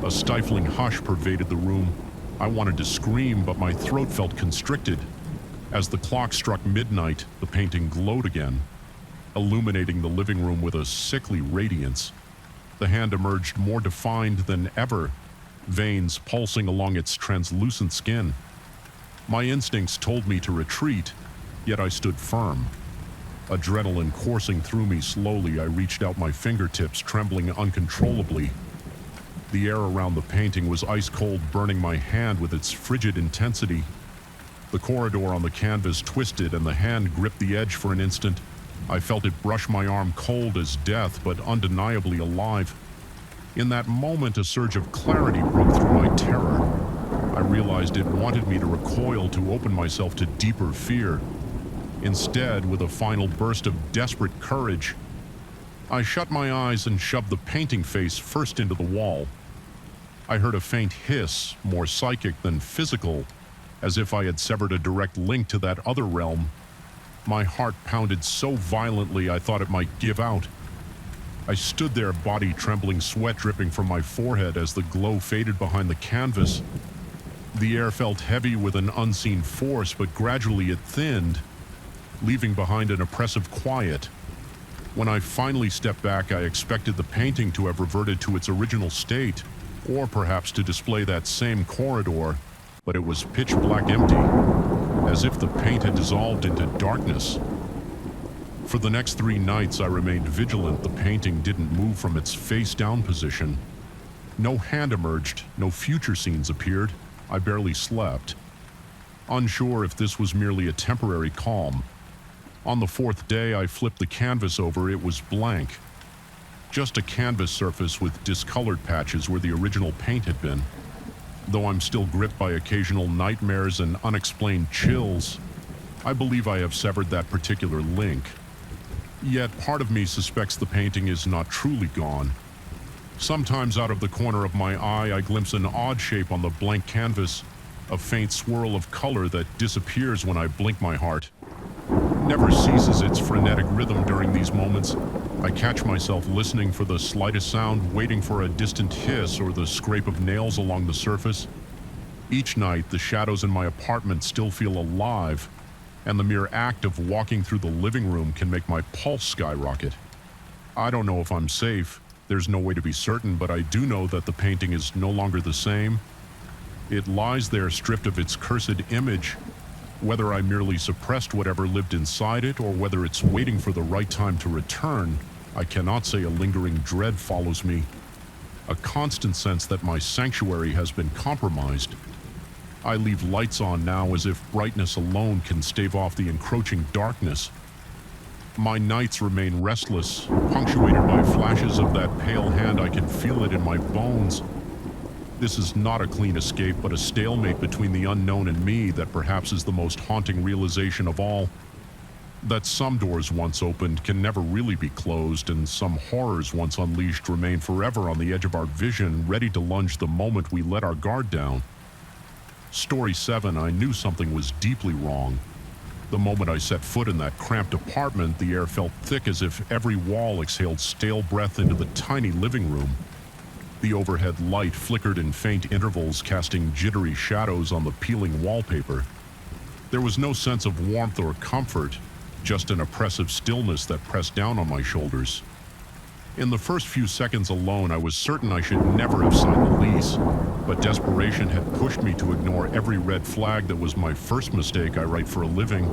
A stifling hush pervaded the room. I wanted to scream, but my throat felt constricted. As the clock struck midnight, the painting glowed again, illuminating the living room with a sickly radiance. The hand emerged more defined than ever, veins pulsing along its translucent skin. My instincts told me to retreat, yet I stood firm. Adrenaline coursing through me slowly, I reached out my fingertips, trembling uncontrollably. The air around the painting was ice-cold, burning my hand with its frigid intensity. The corridor on the canvas twisted and the hand gripped the edge for an instant. I felt it brush my arm, cold as death, but undeniably alive. In that moment, a surge of clarity broke through my terror. I realized it wanted me to recoil, to open myself to deeper fear. Instead, with a final burst of desperate courage, I shut my eyes and shoved the painting face first into the wall. I heard a faint hiss, more psychic than physical, as if I had severed a direct link to that other realm. My heart pounded so violently I thought it might give out. I stood there, body trembling, sweat dripping from my forehead as the glow faded behind the canvas. The air felt heavy with an unseen force, but gradually it thinned, leaving behind an oppressive quiet. When I finally stepped back, I expected the painting to have reverted to its original state, or perhaps to display that same corridor, but it was pitch black empty, as if the paint had dissolved into darkness. For the next 3 nights, I remained vigilant. The painting didn't move from its face-down position. No hand emerged, no future scenes appeared. I barely slept, unsure if this was merely a temporary calm. On the 4th day, I flipped the canvas over. It was blank. Just a canvas surface with discolored patches where the original paint had been. Though I'm still gripped by occasional nightmares and unexplained chills, I believe I have severed that particular link. Yet part of me suspects the painting is not truly gone. Sometimes out of the corner of my eye, I glimpse an odd shape on the blank canvas, a faint swirl of color that disappears when I blink my heart. Never ceases its frenetic rhythm during these moments. I catch myself listening for the slightest sound, waiting for a distant hiss or the scrape of nails along the surface. Each night, the shadows in my apartment still feel alive, and the mere act of walking through the living room can make my pulse skyrocket. I don't know if I'm safe. There's no way to be certain, but I do know that the painting is no longer the same. It lies there stripped of its cursed image. Whether I merely suppressed whatever lived inside it, or whether it's waiting for the right time to return, I cannot say. A lingering dread follows me, a constant sense that my sanctuary has been compromised. I leave lights on now as if brightness alone can stave off the encroaching darkness. My nights remain restless, punctuated by flashes of that pale hand. I can feel it in my bones. This is not a clean escape, but a stalemate between the unknown and me that perhaps is the most haunting realization of all. That some doors once opened can never really be closed, and some horrors once unleashed remain forever on the edge of our vision, ready to lunge the moment we let our guard down. Story 7, I knew something was deeply wrong. The moment I set foot in that cramped apartment, the air felt thick as if every wall exhaled stale breath into the tiny living room. The overhead light flickered in faint intervals, casting jittery shadows on the peeling wallpaper. There was no sense of warmth or comfort, just an oppressive stillness that pressed down on my shoulders. In the first few seconds alone, I was certain I should never have signed the lease, but desperation had pushed me to ignore every red flag. That was my first mistake. I write for a living.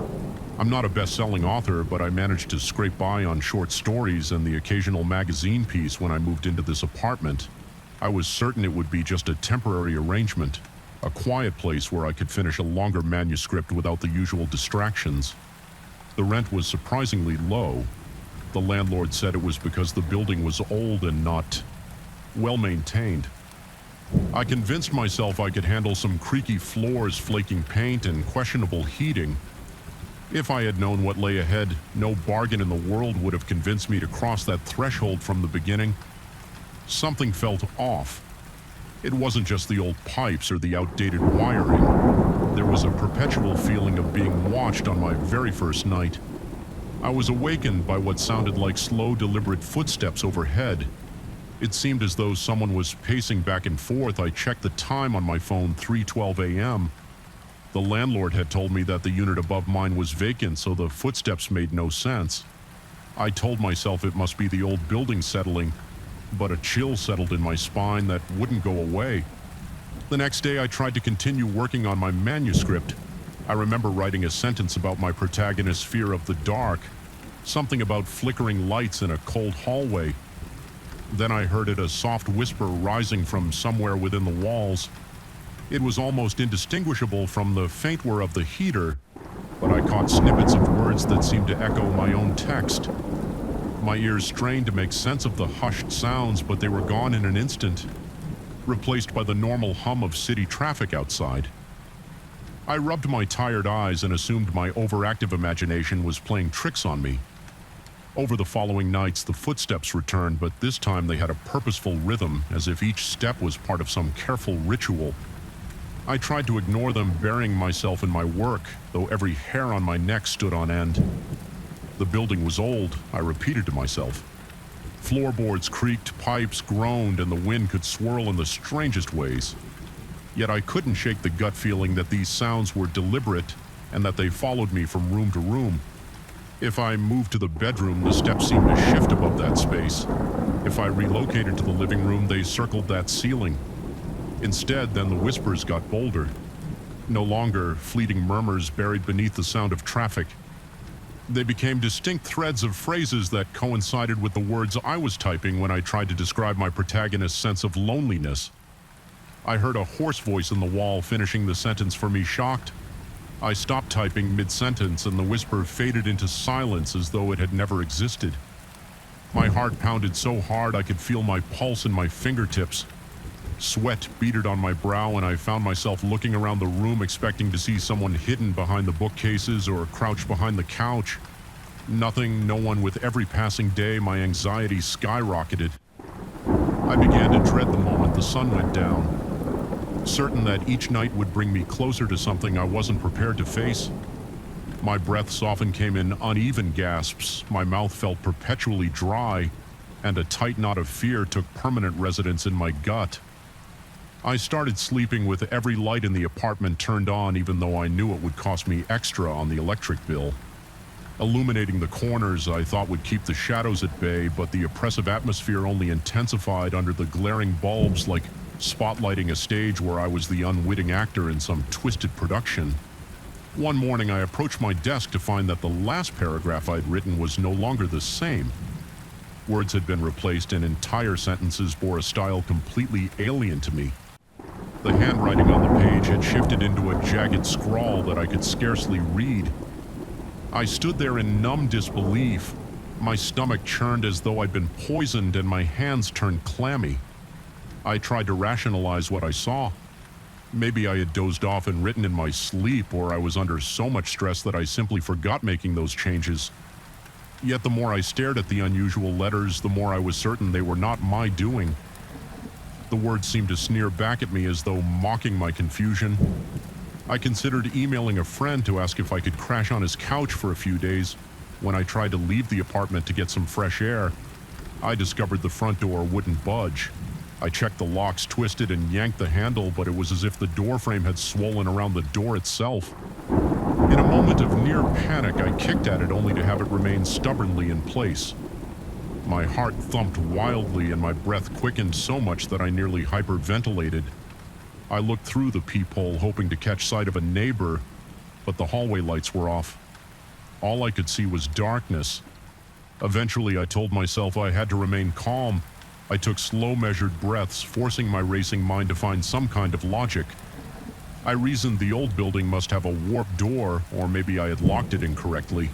I'm not a best-selling author, but I managed to scrape by on short stories and the occasional magazine piece when I moved into this apartment. I was certain it would be just a temporary arrangement, a quiet place where I could finish a longer manuscript without the usual distractions. The rent was surprisingly low. The landlord said it was because the building was old and not well-maintained. I convinced myself I could handle some creaky floors, flaking paint, and questionable heating. If I had known what lay ahead, no bargain in the world would have convinced me to cross that threshold from the beginning. Something felt off. It wasn't just the old pipes or the outdated wiring. There was a perpetual feeling of being watched on my very first night. I was awakened by what sounded like slow, deliberate footsteps overhead. It seemed as though someone was pacing back and forth. I checked the time on my phone, 3:12 a.m. The landlord had told me that the unit above mine was vacant, so the footsteps made no sense. I told myself it must be the old building settling, but a chill settled in my spine that wouldn't go away. The next day I tried to continue working on my manuscript. I remember writing a sentence about my protagonist's fear of the dark, something about flickering lights in a cold hallway. Then I heard a soft whisper rising from somewhere within the walls. It was almost indistinguishable from the faint whir of the heater, but I caught snippets of words that seemed to echo my own text. My ears strained to make sense of the hushed sounds, but they were gone in an instant, replaced by the normal hum of city traffic outside. I rubbed my tired eyes and assumed my overactive imagination was playing tricks on me. Over the following nights, the footsteps returned, but this time they had a purposeful rhythm, as if each step was part of some careful ritual. I tried to ignore them, burying myself in my work, though every hair on my neck stood on end. The building was old, I repeated to myself. Floorboards creaked, pipes groaned, and the wind could swirl in the strangest ways. Yet I couldn't shake the gut feeling that these sounds were deliberate and that they followed me from room to room. If I moved to the bedroom, the steps seemed to shift above that space. If I relocated to the living room, they circled that ceiling. Instead, then the whispers got bolder. No longer fleeting murmurs buried beneath the sound of traffic. They became distinct threads of phrases that coincided with the words I was typing when I tried to describe my protagonist's sense of loneliness. I heard a hoarse voice in the wall finishing the sentence for me, shocked. I stopped typing mid-sentence and the whisper faded into silence as though it had never existed. My heart pounded so hard I could feel my pulse in my fingertips. Sweat beaded on my brow and I found myself looking around the room expecting to see someone hidden behind the bookcases or crouched behind the couch. Nothing, no one. With every passing day, my anxiety skyrocketed. I began to dread the moment the sun went down, certain that each night would bring me closer to something I wasn't prepared to face. My breaths often came in uneven gasps, my mouth felt perpetually dry, and a tight knot of fear took permanent residence in my gut. I started sleeping with every light in the apartment turned on, even though I knew it would cost me extra on the electric bill. Illuminating the corners I thought would keep the shadows at bay, but the oppressive atmosphere only intensified under the glaring bulbs, like spotlighting a stage where I was the unwitting actor in some twisted production. One morning I approached my desk to find that the last paragraph I'd written was no longer the same. Words had been replaced and entire sentences bore a style completely alien to me. The handwriting on the page had shifted into a jagged scrawl that I could scarcely read. I stood there in numb disbelief. My stomach churned as though I'd been poisoned and my hands turned clammy. I tried to rationalize what I saw. Maybe I had dozed off and written in my sleep, or I was under so much stress that I simply forgot making those changes. Yet the more I stared at the unusual letters, the more I was certain they were not my doing. The words seemed to sneer back at me as though mocking my confusion. I considered emailing a friend to ask if I could crash on his couch for a few days. When I tried to leave the apartment to get some fresh air, I discovered the front door wouldn't budge. I checked the locks twisted and yanked the handle, but it was as if the door frame had swollen around the door itself. In a moment of near panic, I kicked at it only to have it remain stubbornly in place. My heart thumped wildly and my breath quickened so much that I nearly hyperventilated. I looked through the peephole, hoping to catch sight of a neighbor, but the hallway lights were off. All I could see was darkness. Eventually, I told myself I had to remain calm. I took slow, measured breaths, forcing my racing mind to find some kind of logic. I reasoned the old building must have a warped door, or maybe I had locked it incorrectly.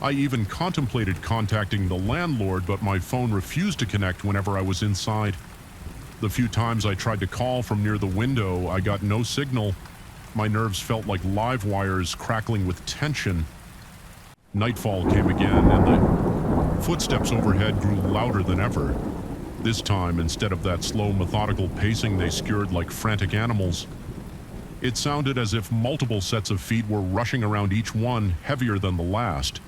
I even contemplated contacting the landlord, but my phone refused to connect whenever I was inside. The few times I tried to call from near the window, I got no signal. My nerves felt like live wires crackling with tension. Nightfall came again, and the footsteps overhead grew louder than ever. This time, instead of that slow, methodical pacing they skirted like frantic animals, it sounded as if multiple sets of feet were rushing around each one, heavier than the last.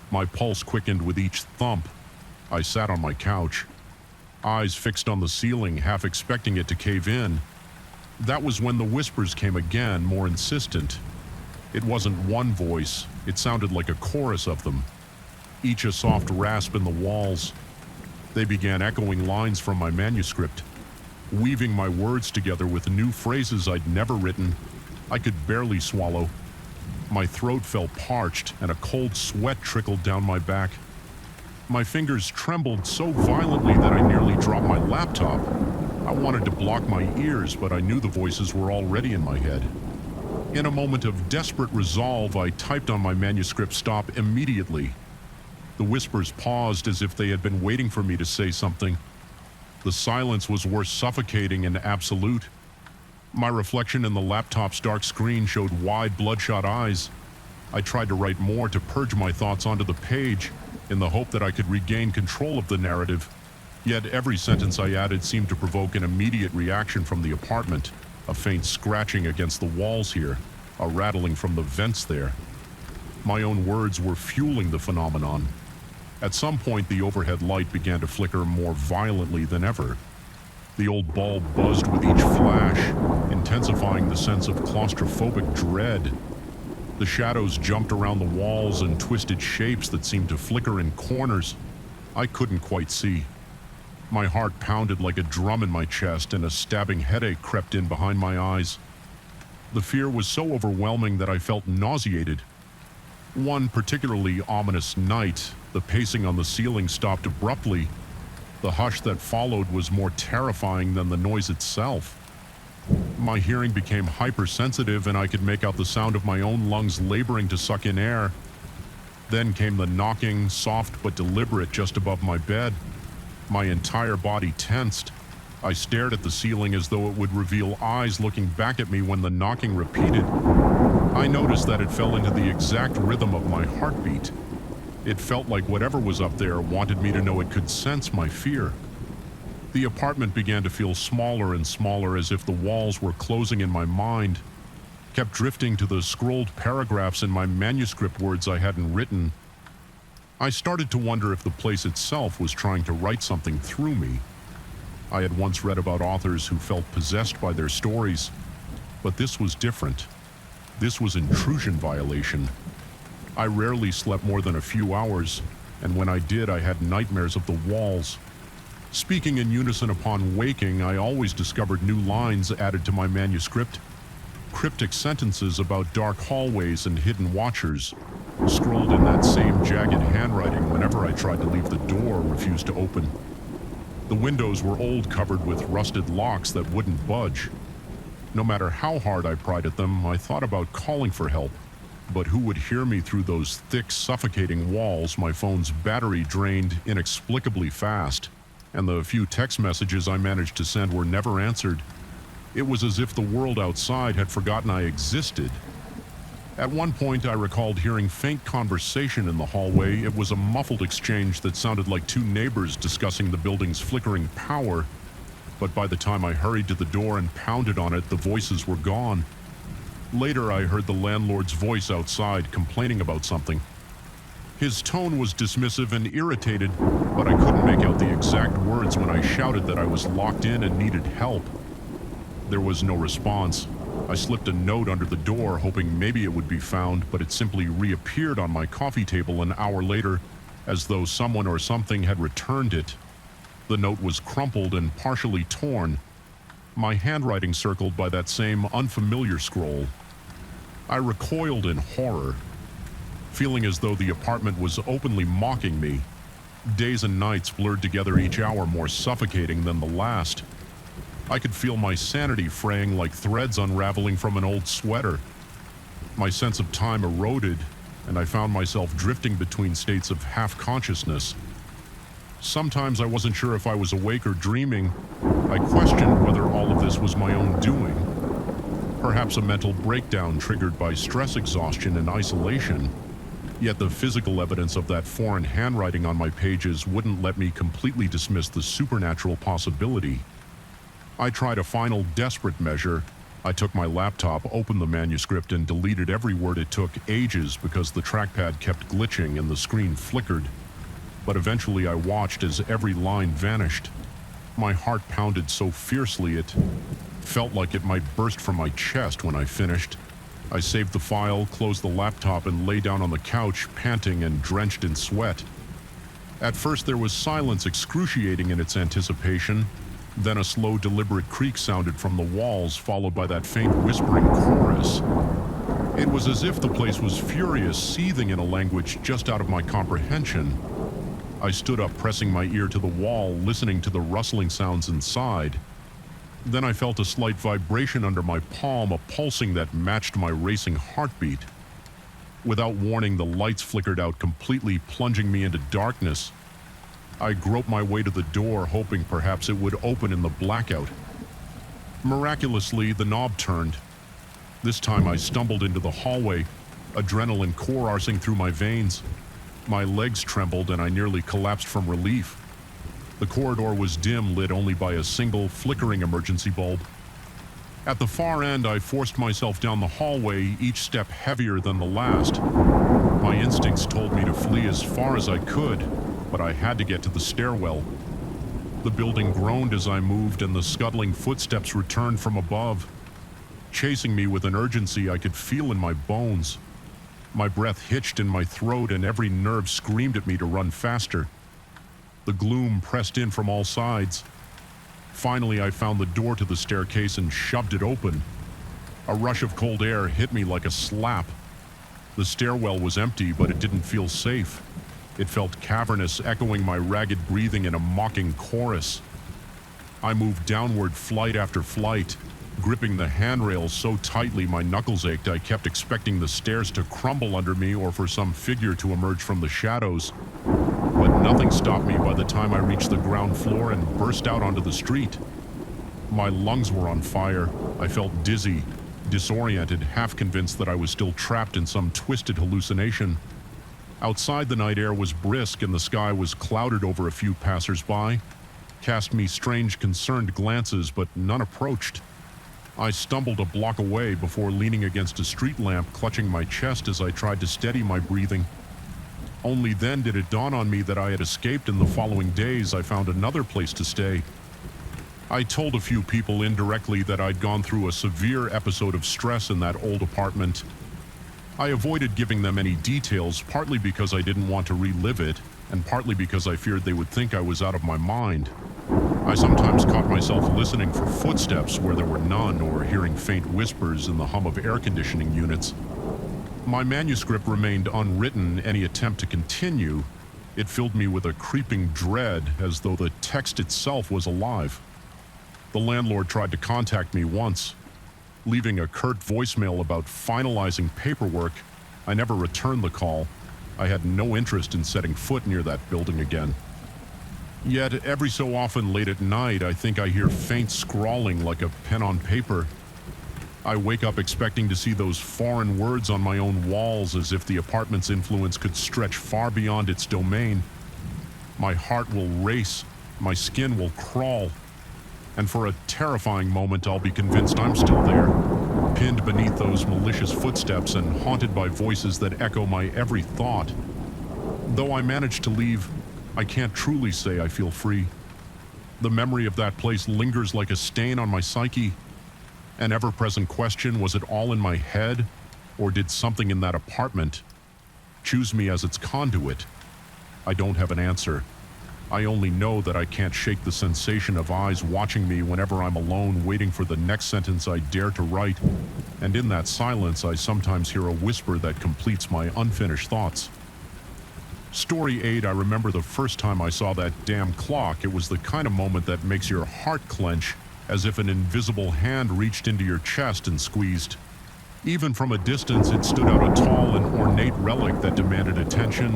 My pulse quickened with each thump. I sat on my couch, eyes fixed on the ceiling, half expecting it to cave in. That was when the whispers came again, more insistent. It wasn't one voice, it sounded like a chorus of them, each a soft rasp in the walls. They began echoing lines from my manuscript, weaving my words together with new phrases I'd never written. I could barely swallow. My throat felt parched, and a cold sweat trickled down my back. My fingers trembled so violently that I nearly dropped my laptop. I wanted to block my ears, but I knew the voices were already in my head. In a moment of desperate resolve, I typed on my manuscript stop immediately. The whispers paused as if they had been waiting for me to say something. The silence was worse suffocating and absolute. My reflection in the laptop's dark screen showed wide, bloodshot eyes. I tried to write more to purge my thoughts onto the page, in the hope that I could regain control of the narrative. Yet every sentence I added seemed to provoke an immediate reaction from the apartment, a faint scratching against the walls here, a rattling from the vents there. My own words were fueling the phenomenon. At some point, the overhead light began to flicker more violently than ever. The old bulb buzzed with each flash, intensifying the sense of claustrophobic dread. The shadows jumped around the walls in twisted shapes that seemed to flicker in corners. I couldn't quite see. My heart pounded like a drum in my chest, and a stabbing headache crept in behind my eyes. The fear was so overwhelming that I felt nauseated. One particularly ominous night, the pacing on the ceiling stopped abruptly. The hush that followed was more terrifying than the noise itself. My hearing became hypersensitive, and I could make out the sound of my own lungs laboring to suck in air. Then came the knocking, soft but deliberate, just above my bed. My entire body tensed. I stared at the ceiling as though it would reveal eyes looking back at me when the knocking repeated. I noticed that it fell into the exact rhythm of my heartbeat. It felt like whatever was up there wanted me to know it could sense my fear. The apartment began to feel smaller and smaller, as if the walls were closing in my mind. Kept drifting to the scrolled paragraphs in my manuscript, words I hadn't written. I started to wonder if the place itself was trying to write something through me. I had once read about authors who felt possessed by their stories, but this was different. This was intrusion violation. I rarely slept more than a few hours, and when I did, I had nightmares of the walls. Speaking in unison upon waking, I always discovered new lines added to my manuscript. Cryptic sentences about dark hallways and hidden watchers, scrolled in that same jagged handwriting whenever I tried to leave the door refused to open. The windows were old, covered with rusted locks that wouldn't budge. No matter how hard I pried at them, I thought about calling for help. But who would hear me through those thick, suffocating walls? My phone's battery drained inexplicably fast, and the few text messages I managed to send were never answered. It was as if the world outside had forgotten I existed. At one point, I recalled hearing faint conversation in the hallway. It was a muffled exchange that sounded like two neighbors discussing the building's flickering power. But by the time I hurried to the door and pounded on it, the voices were gone. Later, I heard the landlord's voice outside, complaining about something. His tone was dismissive and irritated, but I couldn't make out the exact words when I shouted that I was locked in and needed help. There was no response. I slipped a note under the door, hoping maybe it would be found, but it simply reappeared on my coffee table an hour later, as though someone or something had returned it. The note was crumpled and partially torn, my handwriting circled by that same unfamiliar scroll. I recoiled in horror, feeling as though the apartment was openly mocking me. Days and nights blurred together, each hour more suffocating than the last. I could feel my sanity fraying like threads unraveling from an old sweater. My sense of time eroded, and I found myself drifting between states of half-consciousness. Sometimes I wasn't sure if I was awake or dreaming. I questioned whether all of this was my own doing. Perhaps a mental breakdown triggered by stress, exhaustion, and isolation. Yet the physical evidence of that foreign handwriting on my pages wouldn't let me completely dismiss the supernatural possibility. I tried a final desperate measure. I took my laptop, opened the manuscript, and deleted every word. It took ages because the trackpad kept glitching and the screen flickered. But eventually I watched as every line vanished. My heart pounded so fiercely it felt like it might burst from my chest when I finished. I saved the file, closed the laptop, and lay down on the couch, panting and drenched in sweat. At first there was silence excruciating in its anticipation. Then a slow, deliberate creak sounded from the walls, followed by that faint whispering chorus. It was as if the place was furious, seething in a language just out of my comprehension. I stood up, pressing my ear to the wall, listening to the rustling sounds inside. Then I felt a slight vibration under my palm, a pulsing that matched my racing heartbeat. Without warning, the lights flickered out completely, plunging me into darkness. I groped my way to the door, hoping perhaps it would open in the blackout. Miraculously, the knob turned. This time I stumbled into the hallway, adrenaline coursing through my veins. My legs trembled and I nearly collapsed from relief. The corridor was dim, lit only by a single, flickering emergency bulb. At the far end, I forced myself down the hallway, each step heavier than the last. My instincts told me to flee as far as I could, but I had to get to the stairwell. The building groaned as I moved, and the scuttling footsteps returned from above, chasing me with an urgency I could feel in my bones. My breath hitched in my throat, and every nerve screamed at me to run faster. The gloom pressed in from all sides. Finally, I found the door to the staircase and shoved it open. A rush of cold air hit me like a slap. The stairwell was empty, but it didn't feel safe. It felt cavernous, echoing my ragged breathing in a mocking chorus. I moved downward, flight after flight, gripping the handrails so tightly my knuckles ached. I kept expecting the stairs to crumble under me or for some figure to emerge from the shadows. But nothing stopped me by the time I reached the ground floor and burst out onto the street. My lungs were on fire. I felt dizzy, disoriented, half convinced that I was still trapped in some twisted hallucination. Outside, the night air was brisk and the sky was clouded over. A few passers-by cast me strange, concerned glances, but none approached. I stumbled a block away before leaning against a street lamp, clutching my chest as I tried to steady my breathing. Only then did it dawn on me that I had escaped. In the following days, I found another place to stay. I told a few people indirectly that I'd gone through a severe episode of stress in that old apartment. I avoided giving them any details, partly because I didn't want to relive it, and partly because I feared they would think I was out of my mind. I sometimes caught myself listening for footsteps where there were none, or hearing faint whispers in the hum of air conditioning units. My manuscript remained unwritten. Any attempt to continue, it filled me with a creeping dread, as though the text itself was alive. The landlord tried to contact me once, leaving a curt voicemail about finalizing paperwork. I never returned the call. I had no interest in setting foot near that building again. Yet every so often late at night, I think I hear faint scrawling like a pen on paper. I wake up expecting to see those foreign words on my own walls, as if the apartment's influence could stretch far beyond its domain. My heart will race, my skin will crawl, and for a terrifying moment I'll be convinced I'm still there, pinned beneath those malicious footsteps and haunted by voices that echo my every thought. Though I managed to leave, I can't truly say I feel free. The memory of that place lingers like a stain on my psyche. An ever-present question: was it all in my head, or did something in that apartment choose me as its conduit? I don't have an answer. I only know that I can't shake the sensation of eyes watching me whenever I'm alone, waiting for the next sentence I dare to write. And in that silence, I sometimes hear a whisper that completes my unfinished thoughts. Story 8, I remember the first time I saw that damn clock. It was the kind of moment that makes your heart clench, as if an invisible hand reached into your chest and squeezed. Even from a distance, it stood out a tall and ornate relic that demanded attention.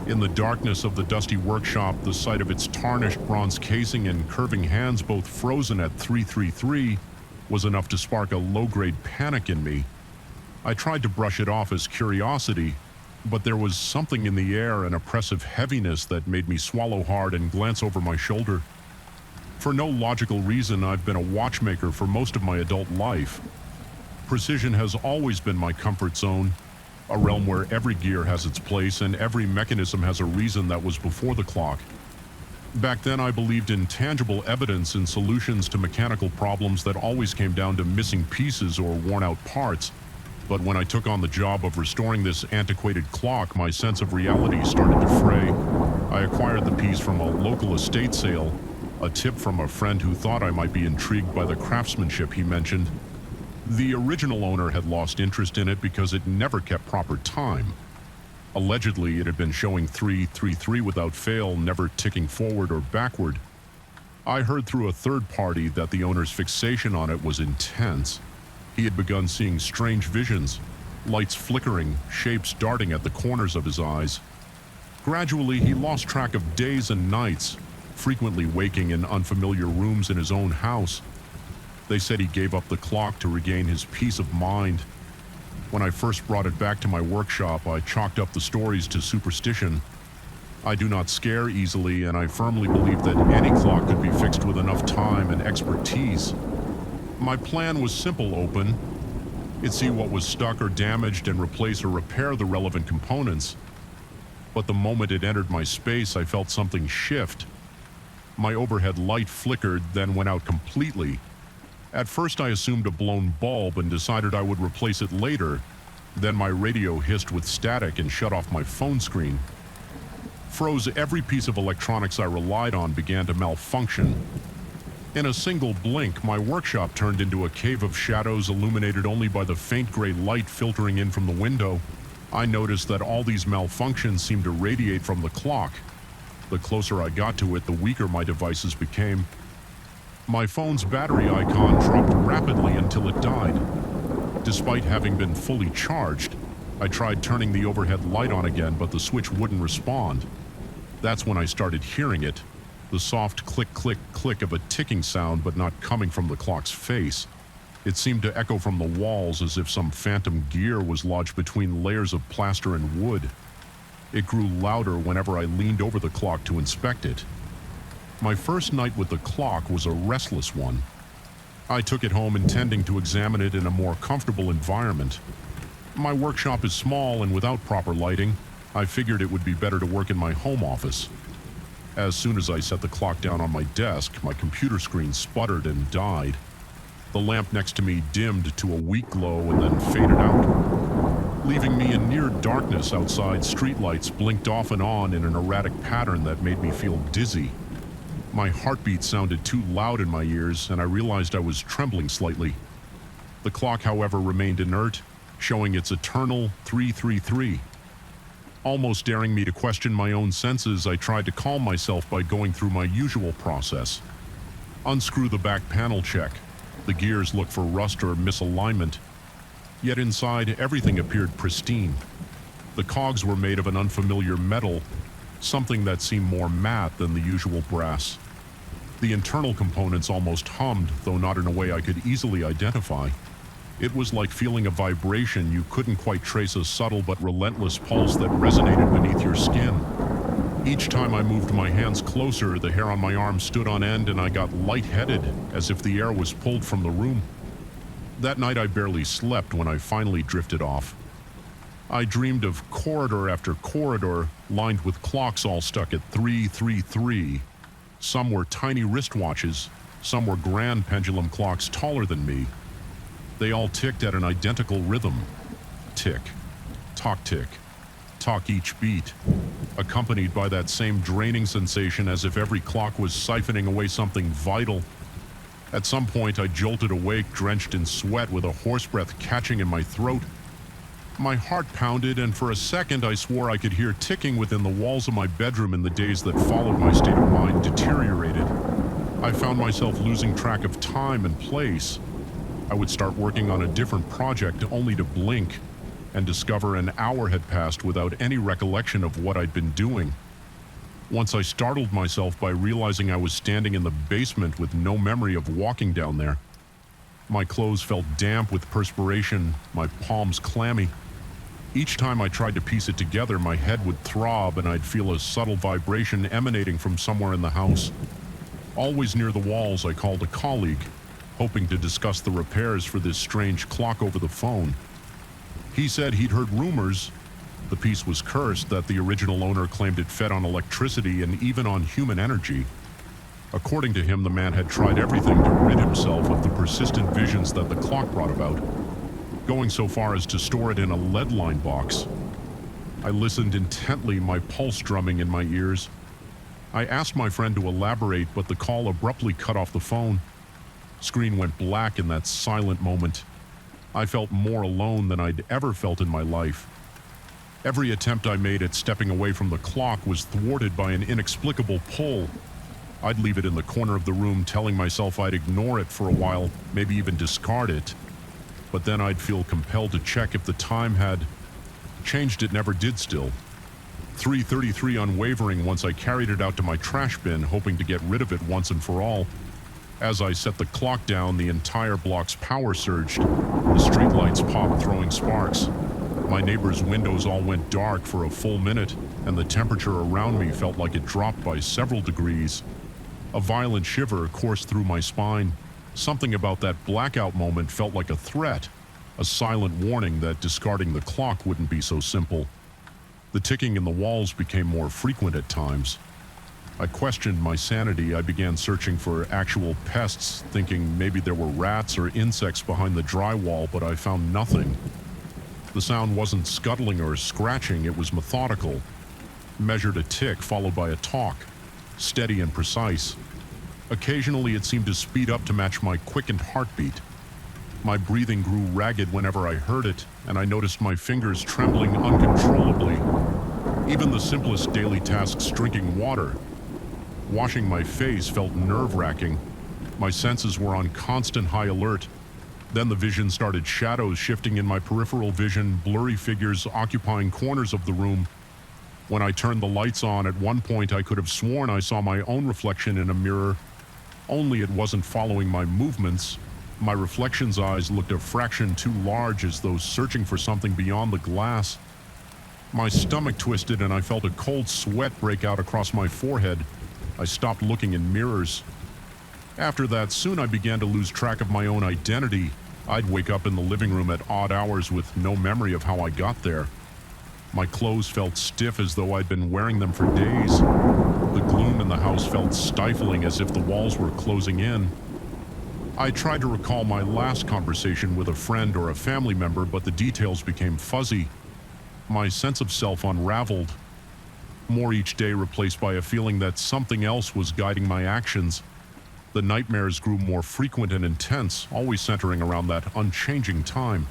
In the darkness of the dusty workshop, the sight of its tarnished bronze casing and curving hands, both frozen at 333, was enough to spark a low-grade panic in me. I tried to brush it off as curiosity, But there was something in the air, an oppressive heaviness that made me swallow hard and glance over my shoulder. For no logical reason, I've been a watchmaker for most of my adult life. Precision has always been my comfort zone, a realm where every gear has its place and every mechanism has a reason that was before the clock. Back then, I believed in tangible evidence and solutions to mechanical problems that always came down to missing pieces or worn-out parts. But when I took on the job of restoring this antiquated clock, my sense of reality started to fray. I acquired the piece from a local estate sale, a tip from a friend who thought I might be intrigued by the craftsmanship he mentioned. The original owner had lost interest in it because it never kept proper time. Allegedly, it had been showing 333 without fail, never ticking forward or backward. I heard through a third party that the owner's fixation on it was intense. He had begun seeing strange visions, lights flickering, shapes darting at the corners of his eyes. Gradually, he lost track of days and nights, frequently waking in unfamiliar rooms in his own house. They said he gave up the clock to regain his peace of mind. When I first brought it back to my workshop, I chalked up the stories to superstition. I do not scare easily, and I firmly believe that any clock could be fixed with enough time and expertise. My plan was simple, Open. It'd see what was stuck or damaged and replace or repair the relevant components. But the moment it entered my space, I felt something shift. My overhead light flickered, then went out completely. At first I assumed a blown bulb and decided I would replace it later. Then my radio hissed with static and shut off my phone screen. Froze every piece of electronics I relied on began to malfunction. In a single blink, my workshop turned into a cave of shadows illuminated only by the faint gray light filtering in from the window. I noticed that all these malfunctions seemed to radiate from the clock. The closer I got to it, the weaker my devices became. My phone's battery icon dropped rapidly until it died. Despite having been fully charged, I tried turning the overhead light on again, but the switch wouldn't respond. That's when I started hearing it, the soft click, click, click of a ticking sound, but not coming from the clock's face. It seemed to echo from the walls as if some phantom gear was lodged between layers of plaster and wood. It grew louder whenever I leaned over the clock to inspect it. My first night with the clock was a restless one. I took it home intending to examine it in a more comfortable environment. My workshop is small and without proper lighting, I figured it would be better to work in my home office. As soon as I set the clock down on my desk, my computer screen sputtered and died. The lamp next to me dimmed to a weak glow and then faded out. Leaving me in near darkness outside, streetlights blinked off and on in an erratic pattern that made me feel dizzy. My heartbeat sounded too loud in my ears, and I realized I was trembling slightly. The clock, however, remained inert, showing its eternal 333. Almost daring me to question my own senses, I tried to calm myself by going through my usual process. Unscrew the back panel check. The gears look for rust or misalignment. Yet inside, everything appeared pristine. The cogs were made of an unfamiliar metal, something that seemed more matte than the usual brass. The internal components almost hummed, though not in a way I could easily identify. It was like feeling a vibration you couldn't quite trace, a subtle but relentless pulse that resonated beneath your skin. Each time I moved my hands closer, the hair on my arm stood on end and I got lightheaded, as if the air was pulled from the room. That night I barely slept when I finally drifted off. I dreamed of corridor after corridor, lined with clocks all stuck at 333. Some were tiny wristwatches, some were grand pendulum clocks taller than me. They all ticked at an identical rhythm. Tick, tock tick, tock each beat, accompanied by that same draining sensation as if every clock was siphoning away something vital. At some point I jolted awake, drenched in sweat, with a hoarse breath catching in my throat. My heart pounded, and for a second I swore I could hear ticking within the walls of my bedroom. In the days that followed, my state of mind deteriorated. I found myself losing track of time and place. I would start working on a different project only to blink and discover an hour had passed without any recollection of what I'd been doing. Once I startled myself by realizing I was standing in the basement with no memory of walking down there. My clothes felt damp with perspiration, my palms clammy. Each time I tried to piece it together, my head would throb and I'd feel a subtle vibration emanating from somewhere in the house. Always near the walls, I called a colleague, hoping to discuss the repairs for this strange clock over the phone. He said he'd heard rumors, the piece was cursed, that the original owner claimed it fed on electricity and even on human energy. According to him, the man had tried everything to rid himself of the persistent visions that the clock brought about, going so far as to store it in a lead-lined box. I listened intently, my pulse drumming in my ears. I asked my friend to elaborate, but the call abruptly cut off the phone. Screen went black in that silent moment. I felt more alone than I'd ever felt in my life. Every attempt I made at stepping away from the clock was thwarted by an inexplicable pull. I'd leave it in the corner of the room, telling myself I'd ignore it for a while, maybe even discard it. But then I'd feel compelled to check if the time had changed. It never did still. 3:33 unwavering once I carried it out to my trash bin, hoping to get rid of it once and for all. As I set the clock down, the entire block's power surged. The streetlights popped, throwing sparks. My neighbor's windows all went dark for a full minute, and the temperature around me felt like it dropped by several degrees. A violent shiver coursed through my spine. Something about that blackout moment felt like a threat, a silent warning that discarding the clock wouldn't be so simple. The ticking in the walls became more frequent at times. I questioned my sanity. I began searching for actual pests, thinking maybe there were rats or insects behind the drywall, but I found nothing. The sound wasn't scuttling or scratching, it was methodical. Measured a tick followed by a talk, steady and precise. Occasionally it seemed to speed up to match my quickened heartbeat. My breathing grew ragged whenever I heard it, and I noticed my fingers trembling uncontrollably. Even the simplest daily tasks, drinking water, washing my face, felt nerve-wracking. My senses were on constant high alert. Then the vision started, shadows shifting in my peripheral vision, blurry figures occupying corners of the room. When I turned the lights on, at one point I could have sworn I saw my own reflection in a mirror, only it wasn't following my movements. My reflection's eyes looked a fraction too large, as though searching for something beyond the glass. My stomach twisted and I felt a cold sweat break out across my forehead. I stopped looking in mirrors. After that, soon I began to lose track of my own identity. I'd wake up in the living room at odd hours with no memory of how I got there. My clothes felt stiff, as though I'd been wearing them for days. The gloom in the house felt stifling, as if the walls were closing in. I tried to recall my last conversation with a friend or a family member, but the details became fuzzy. My sense of self unraveled. More each day, replaced by a feeling that something else was guiding my actions. The nightmares grew more frequent and intense, always centering around that unchanging time.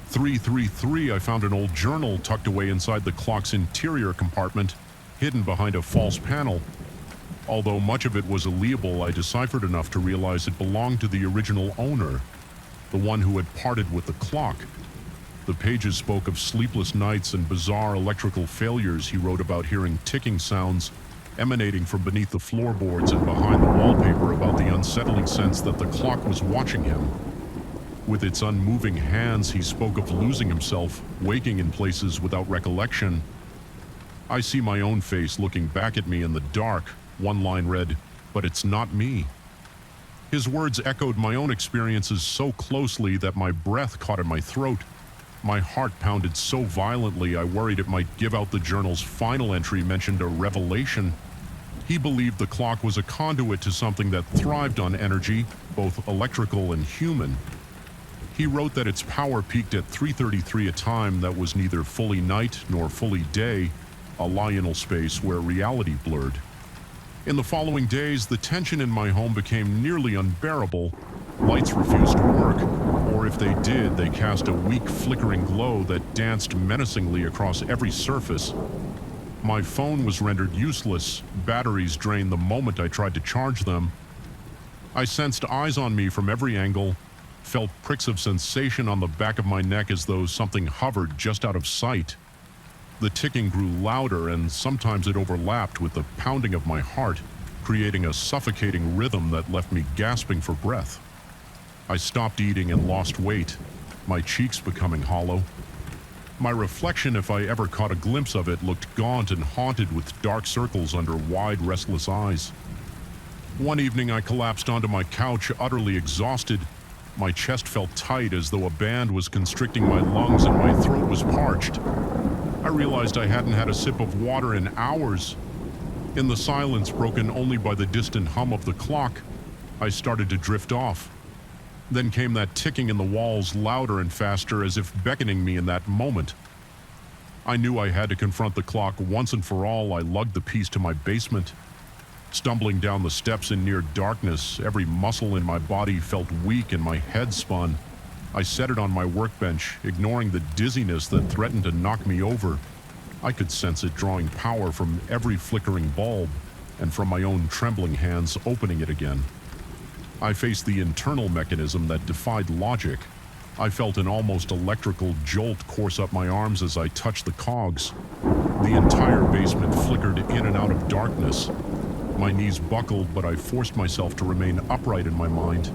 3:33, I found an old journal tucked away inside the clock's interior compartment, hidden behind a false panel. Although much of it was illegible, I deciphered enough to realize it belonged to the original owner, the one who had parted with the clock. The pages spoke of sleepless nights and bizarre electrical failures. He wrote about hearing ticking sounds emanating from beneath the floorboards and behind the wallpaper, about the unsettling sense that the clock was watching him. With its unmoving hands, he spoke of losing himself, waking in places without recollection. I see my own face looking back at me in the dark. One line read, "But it's not me." His words echoed my own experiences so closely that my breath caught in my throat. My heart pounded so violently I worried it might give out. The journal's final entry mentioned a revelation. He believed the clock was a conduit to something that thrived on energy, both electrical and human. He wrote that its power peaked at 3:33, a time that was neither fully night nor fully day, a liminal space where reality blurred. In the following days, the tension in my home became nearly unbearable. Lights refused to work, or if they did, they cast a weak, flickering glow that danced menacingly across every surface. My phone was rendered useless. Batteries drained the moment I tried to charge them. I sensed eyes on me from every angle, felt pricks of sensation on the back of my neck, as though something hovered just out of sight. The ticking grew louder, and sometimes it overlapped with the pounding of my heart, creating a suffocating rhythm that left me gasping for breath. I stopped eating and lost weight, my cheeks becoming hollow. My reflection, if I ever caught a glimpse of it, looked gaunt and haunted with dark circles under wide, restless eyes. One evening I collapsed onto my couch, utterly exhausted. My chest felt tight as though a band was constricting my lungs and my throat was parched. I realized I hadn't had a sip of water in hours. In the silence broken only by the distant hum of the clock, I started to drift off. Then came that ticking in the walls, louder and faster, as if beckoning me in that moment. I knew I had to confront the clock once and for all. I lugged the piece to my basement. Stumbling down the steps in near darkness, every muscle in my body felt weak and my head spun. I set it on my workbench, ignoring the dizziness that threatened to knock me over. I could sense it drawing power from every flickering bulb, and from my own trembling hands opening it again. I faced the internal mechanism that defied logic. I felt an almost electrical jolt course up my arms as I touched the cogs. The entire basement flickered in and out of darkness. My knees buckled, but I forced myself to remain upright in my mind.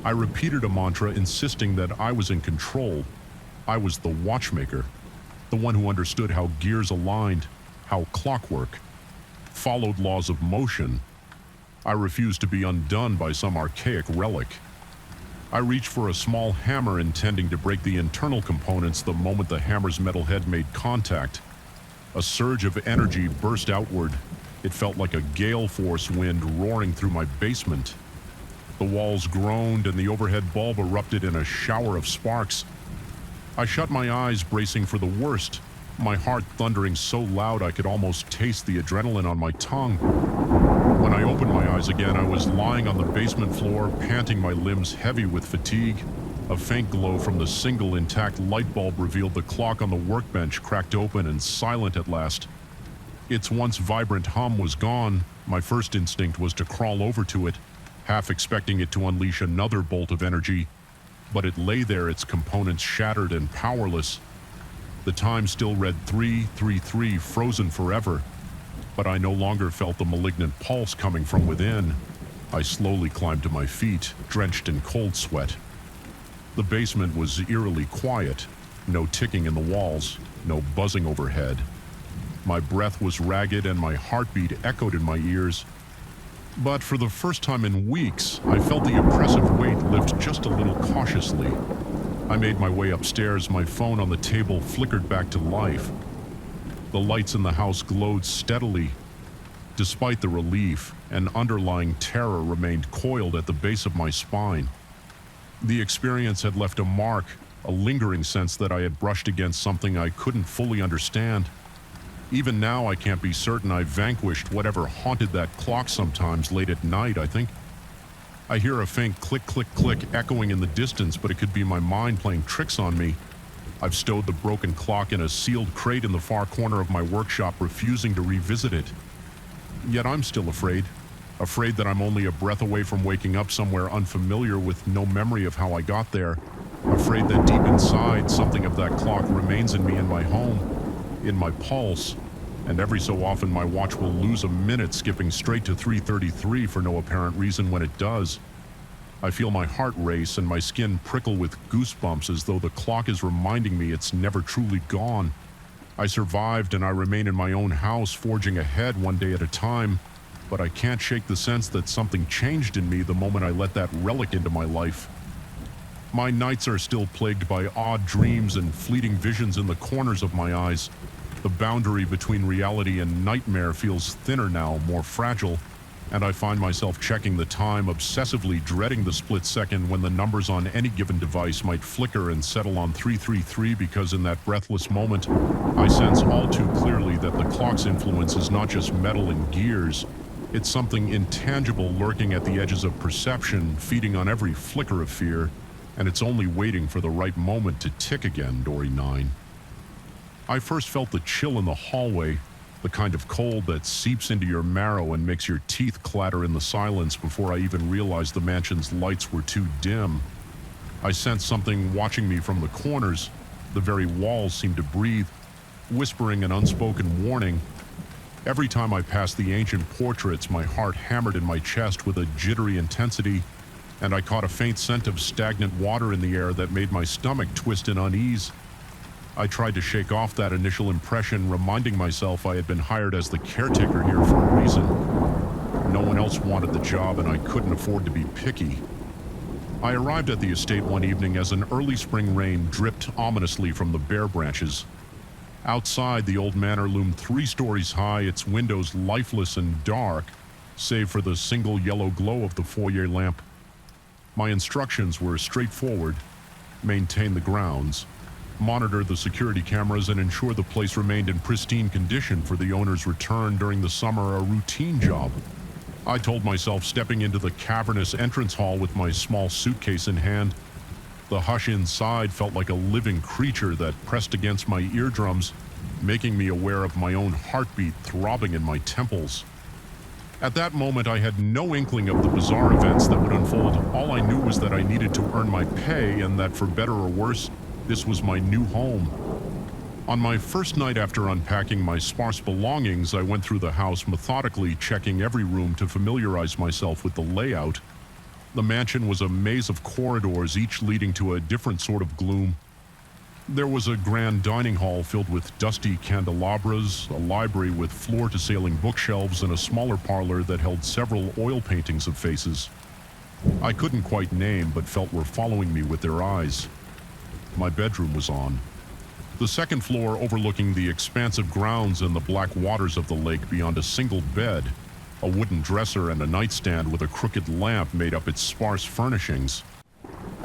I repeated a mantra insisting that I was in control. I was the watchmaker, the one who understood how gears aligned, how clockwork followed laws of motion. I refused to be undone by some archaic relic. I reached for a small hammer, intending to break the internal components the moment the hammer's metal head made contact. A surge of energy burst outward. It felt like a gale force wind roaring through my basement. The walls groaned and the overhead bulb erupted in a shower of sparks. I shut my eyes, bracing for the worst, my heart thundering so loud I could almost taste the adrenaline on my tongue. When I opened my eyes again, I was lying on the basement floor, panting, my limbs heavy with fatigue. A faint glow from the single intact light bulb revealed the clock on the workbench, cracked open and silent at last. Its once vibrant hum was gone. My first instinct was to crawl over to it, half expecting it to unleash another bolt of energy. But it lay there, its components shattered and powerless. The time still read 333, frozen forever. But I no longer felt the malignant pulse coming from within. I slowly climbed to my feet, drenched in cold sweat. The basement was eerily quiet. No ticking in the walls, no buzzing overhead. My breath was ragged and my heartbeat echoed in my ears. But for the first time in weeks, I felt the oppressive weight lift just a little cautiously. I made my way upstairs, my phone on the table flickered back to life. The lights in the house glowed steadily. Despite the relief, an underlying terror remained coiled at the base of my spine. The experience had left a mark, a lingering sense that I had brushed against something I couldn't fully understand. Even now, I can't be certain I vanquished whatever haunted that clock sometimes late at night, I think. I hear a faint click, click, click echoing in the distance, but it could be my mind playing tricks on me. I've stowed the broken clock in a sealed crate in the far corner of my workshop, refusing to revisit it. Yet I'm still afraid that I'm only a breath away from waking up somewhere unfamiliar with no memory of how I got there. Afraid that deep inside, something of that clock remains in me, in my home, in my pulse, and every so often my watch will lose a minute, skipping straight to 3:33 for no apparent reason when it does. I feel my heart race and my skin prickle with goosebumps, as though the clock is reminding me it's never truly gone. I survived and I remain in my own house, forging ahead one day at a time, but I can't shake the sense that something changed in me the moment I let that relic into my life. My nights are still plagued by odd dreams and fleeting visions in the corners of my eyes. The boundary between reality and nightmare feels thinner now, more fragile, and I find myself checking the time, obsessively dreading the split second when the numbers on any given device might flicker and settle on 333, because in that breathless moment, I sense all too clearly that the clock's influence is not just metal and gears. It's something intangible lurking at the edges of perception, feeding on every flicker of fear, and it's only waiting for the right moment to tick again, Dory 9. I first felt the chill in the hallway, the kind of cold that seeps into your marrow and makes your teeth clatter in the silence, before I even realized the mansion's lights were too dim. I sensed something watching me from the corners. The very walls seemed to breathe, whispering an unspoken warning. Every time I passed the ancient portraits, my heart hammered in my chest with a jittery intensity, and I caught a faint scent of stagnant water in the air that made my stomach twist in unease. I tried to shake off that initial impression, reminding myself I had been hired as the caretaker here for a reason. No one else wanted the job, and I couldn't afford to be picky. I arrived at the estate one evening as an early spring rain dripped ominously from the bare branches. Outside, the old manor loomed 3 stories high, its windows lifeless and dark, save for the single yellow glow of the foyer lamp. My instructions were straightforward: maintain the grounds, monitor the security cameras, and ensure the place remained in pristine condition for the owner's return during the summer, a routine job. I told myself, stepping into the cavernous entrance hall with my small suitcase in hand. The hush inside felt like a living creature that pressed against my eardrums, making me aware of my own heartbeat throbbing in my temples. At that moment, I had no inkling of the bizarre events that would unfold. All I knew was that I needed to earn my pay, and that for better or worse, this was my new home. On my first night after unpacking my sparse belongings, I went through the house methodically, checking every room to familiarize myself with the layout. The mansion was a maze of corridors, each leading to a different sort of gloom. There was a grand dining hall filled with dusty candelabras, a library with floor-to-ceiling bookshelves, and a smaller parlor that held several oil paintings of faces I couldn't quite name but felt were following me with their eyes. My bedroom was on the second floor, overlooking the expansive grounds and the black waters of the lake beyond a single bed. A wooden dresser and a nightstand with a crooked lamp made up its sparse furnishings.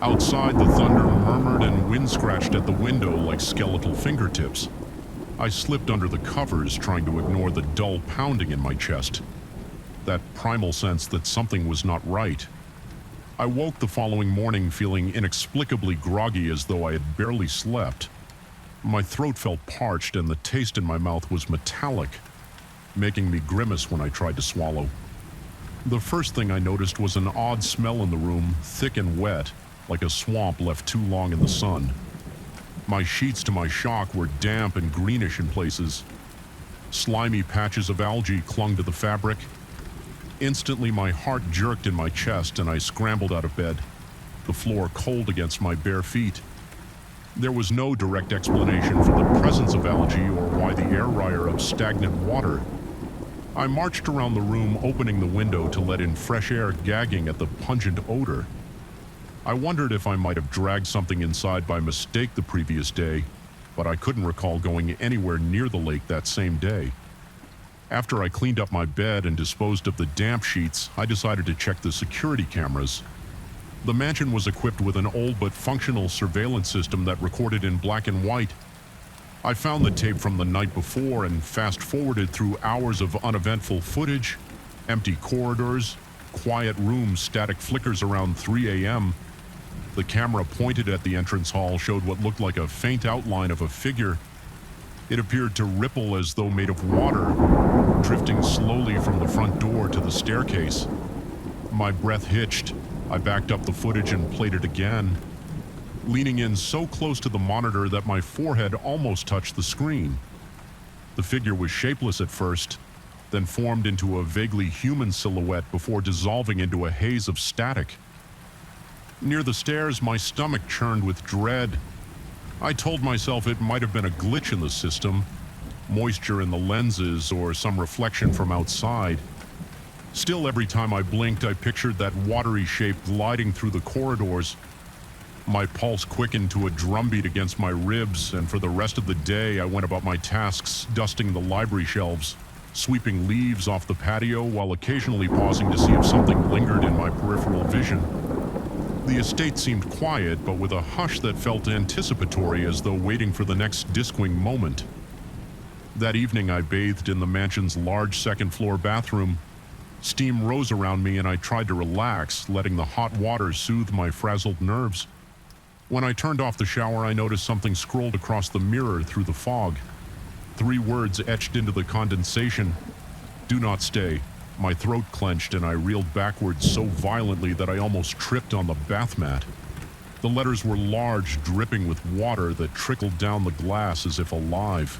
Outside, the thunder murmured and wind scratched at the window like skeletal fingertips. I slipped under the covers, trying to ignore the dull pounding in my chest. That primal sense that something was not right. I woke the following morning feeling inexplicably groggy, as though I had barely slept. My throat felt parched and the taste in my mouth was metallic, making me grimace when I tried to swallow. The first thing I noticed was an odd smell in the room, thick and wet, like a swamp left too long in the sun. My sheets, to my shock, were damp and greenish in places. Slimy patches of algae clung to the fabric. Instantly, my heart jerked in my chest and I scrambled out of bed, the floor cold against my bare feet. There was no direct explanation for the presence of algae or why the air ryer of stagnant water. I marched around the room, opening the window to let in fresh air, gagging at the pungent odor. I wondered if I might have dragged something inside by mistake the previous day, but I couldn't recall going anywhere near the lake that same day. After I cleaned up my bed and disposed of the damp sheets, I decided to check the security cameras. The mansion was equipped with an old but functional surveillance system that recorded in black and white. I found the tape from the night before and fast-forwarded through hours of uneventful footage, empty corridors, quiet rooms, static flickers around 3 a.m. The camera pointed at the entrance hall showed what looked like a faint outline of a figure. It appeared to ripple as though made of water, drifting slowly from the front door to the staircase. My breath hitched. I backed up the footage and played it again, leaning in so close to the monitor that my forehead almost touched the screen. The figure was shapeless at first, then formed into a vaguely human silhouette before dissolving into a haze of static. Near the stairs, my stomach churned with dread. I told myself it might have been a glitch in the system, moisture in the lenses, or some reflection from outside. Still, every time I blinked, I pictured that watery shape gliding through the corridors. My pulse quickened to a drumbeat against my ribs, and for the rest of the day, I went about my tasks, dusting the library shelves, sweeping leaves off the patio, while occasionally pausing to see if something lingered in my peripheral vision. The estate seemed quiet, but with a hush that felt anticipatory, as though waiting for the next disquing moment. That evening, I bathed in the mansion's large second-floor bathroom. Steam rose around me and I tried to relax, letting the hot water soothe my frazzled nerves. When I turned off the shower, I noticed something scrolled across the mirror through the fog. 3 words etched into the condensation: "Do not stay." My throat clenched and I reeled backwards so violently that I almost tripped on the bath mat. The letters were large, dripping with water that trickled down the glass as if alive.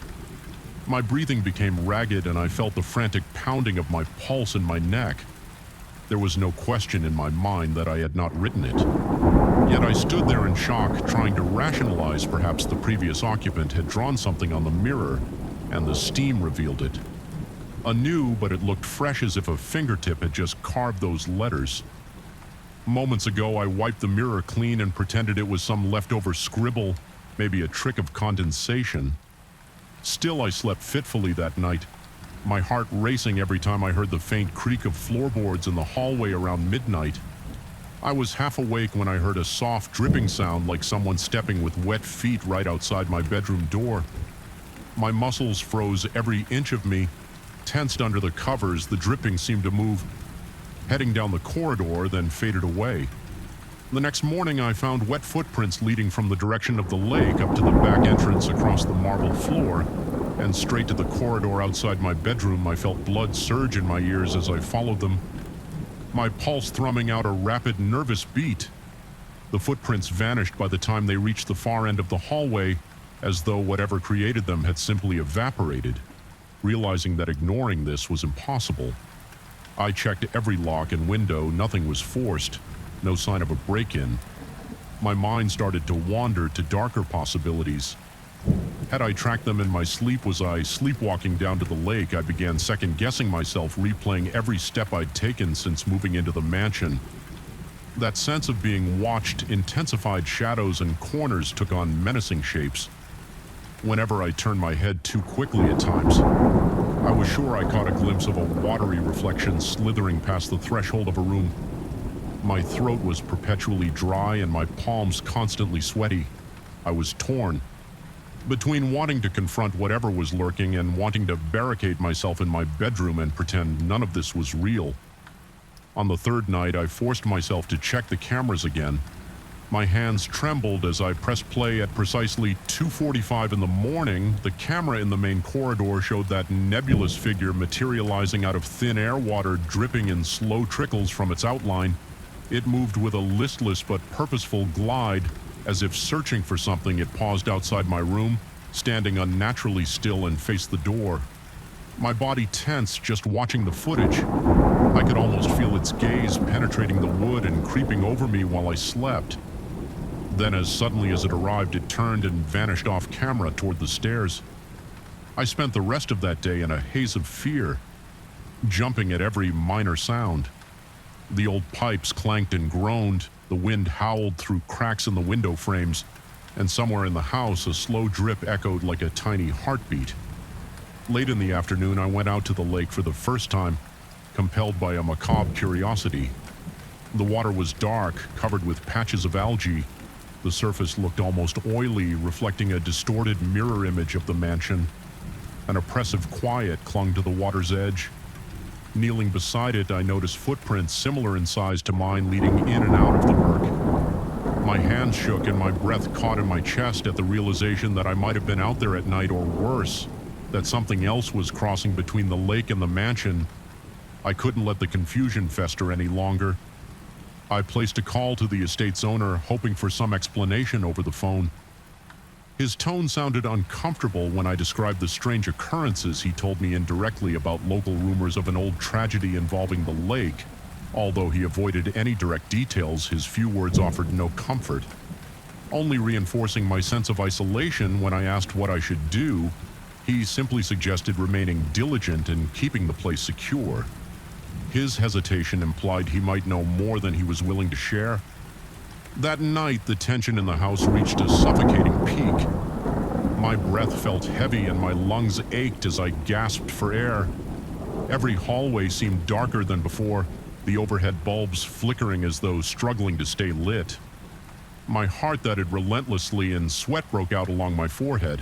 My breathing became ragged and I felt the frantic pounding of my pulse in my neck. There was no question in my mind that I had not written it. Yet I stood there in shock, trying to rationalize perhaps the previous occupant had drawn something on the mirror, and the steam revealed it. Anew, but it looked fresh as if a fingertip had just carved those letters. Moments ago, I wiped the mirror clean and pretended it was some leftover scribble, maybe a trick of condensation. Still, I slept fitfully that night, my heart racing every time I heard the faint creak of floorboards in the hallway around midnight. I was half awake when I heard a soft dripping sound like someone stepping with wet feet right outside my bedroom door. My muscles froze every inch of me. Tensed under the covers, the dripping seemed to move, heading down the corridor, then faded away. The next morning, I found wet footprints leading from the direction of the lake up to the back entrance across the marble floor, and straight to the corridor outside my bedroom. I felt blood surge in my ears as I followed them, my pulse thrumming out a rapid, nervous beat. The footprints vanished by the time they reached the far end of the hallway, as though whatever created them had simply evaporated. Realizing that ignoring this was impossible, I checked every lock and window. Nothing was forced, no sign of a break-in. My mind started to wander to darker possibilities. Had I tracked them in my sleep? Was I sleepwalking down to the lake? I began second-guessing myself, replaying every step I'd taken since moving into the mansion. That sense of being watched intensified. Shadows and corners took on menacing shapes. Whenever I turned my head too quickly at times, I was sure I caught a glimpse of a watery reflection slithering past the threshold of a room. My throat was perpetually dry and my palms constantly sweaty. I was torn between wanting to confront whatever was lurking and wanting to barricade myself in my bedroom and pretend none of this was real. On the third night, I forced myself to check the cameras again. My hands trembled as I pressed play at precisely 2:45 in the morning. The camera in the main corridor showed that nebulous figure materializing out of thin air, water dripping in slow trickles from its outline. It moved with a listless but purposeful glide. As if searching for something, it paused outside my room, standing unnaturally still, and faced the door. My body tense just watching the footage. I could almost feel its gaze penetrating the wood and creeping over me while I slept. Then, as suddenly as it arrived, it turned and vanished off camera toward the stairs. I spent the rest of that day in a haze of fear, jumping at every minor sound. The old pipes clanked and groaned, the wind howled through cracks in the window frames, and somewhere in the house a slow drip echoed like a tiny heartbeat. Late in the afternoon, I went out to the lake for the first time, compelled by a macabre curiosity. The water was dark, covered with patches of algae. The surface looked almost oily, reflecting a distorted mirror image of the mansion. An oppressive quiet clung to the water's edge. Kneeling beside it, I noticed footprints similar in size to mine leading in and out of the murk. My hands shook and my breath caught in my chest at the realization that I might have been out there at night, or worse, that something else was crossing between the lake and the mansion. I couldn't let the confusion fester any longer. I placed a call to the estate's owner, hoping for some explanation over the phone. His tone sounded uncomfortable when I described the strange occurrences he told me indirectly about local rumors of an old tragedy involving the lake. Although he avoided any direct details, his few words offered no comfort, only reinforcing my sense of isolation. When I asked what I should do, he simply suggested remaining diligent and keeping the place secure. His hesitation implied he might know more than he was willing to share. That night, the tension in the house reached a suffocating peak. My breath felt heavy and my lungs ached as I gasped for air. Every hallway seemed darker than before, the overhead bulbs flickering as though struggling to stay lit. My heart thudded relentlessly and sweat broke out along my forehead.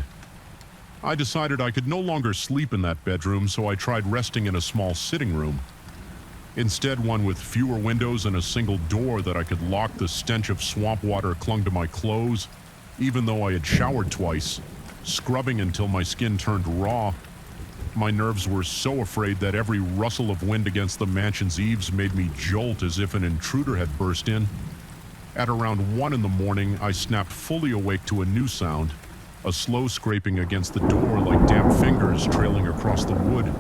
I decided I could no longer sleep in that bedroom, so I tried resting in a small sitting room. Instead, one with fewer windows and a single door that I could lock. The stench of swamp water clung to my clothes, even though I had showered twice, scrubbing until my skin turned raw. My nerves were so afraid that every rustle of wind against the mansion's eaves made me jolt as if an intruder had burst in. At around 1 in the morning, I snapped fully awake to a new sound, a slow scraping against the door like damp fingers trailing across the wood.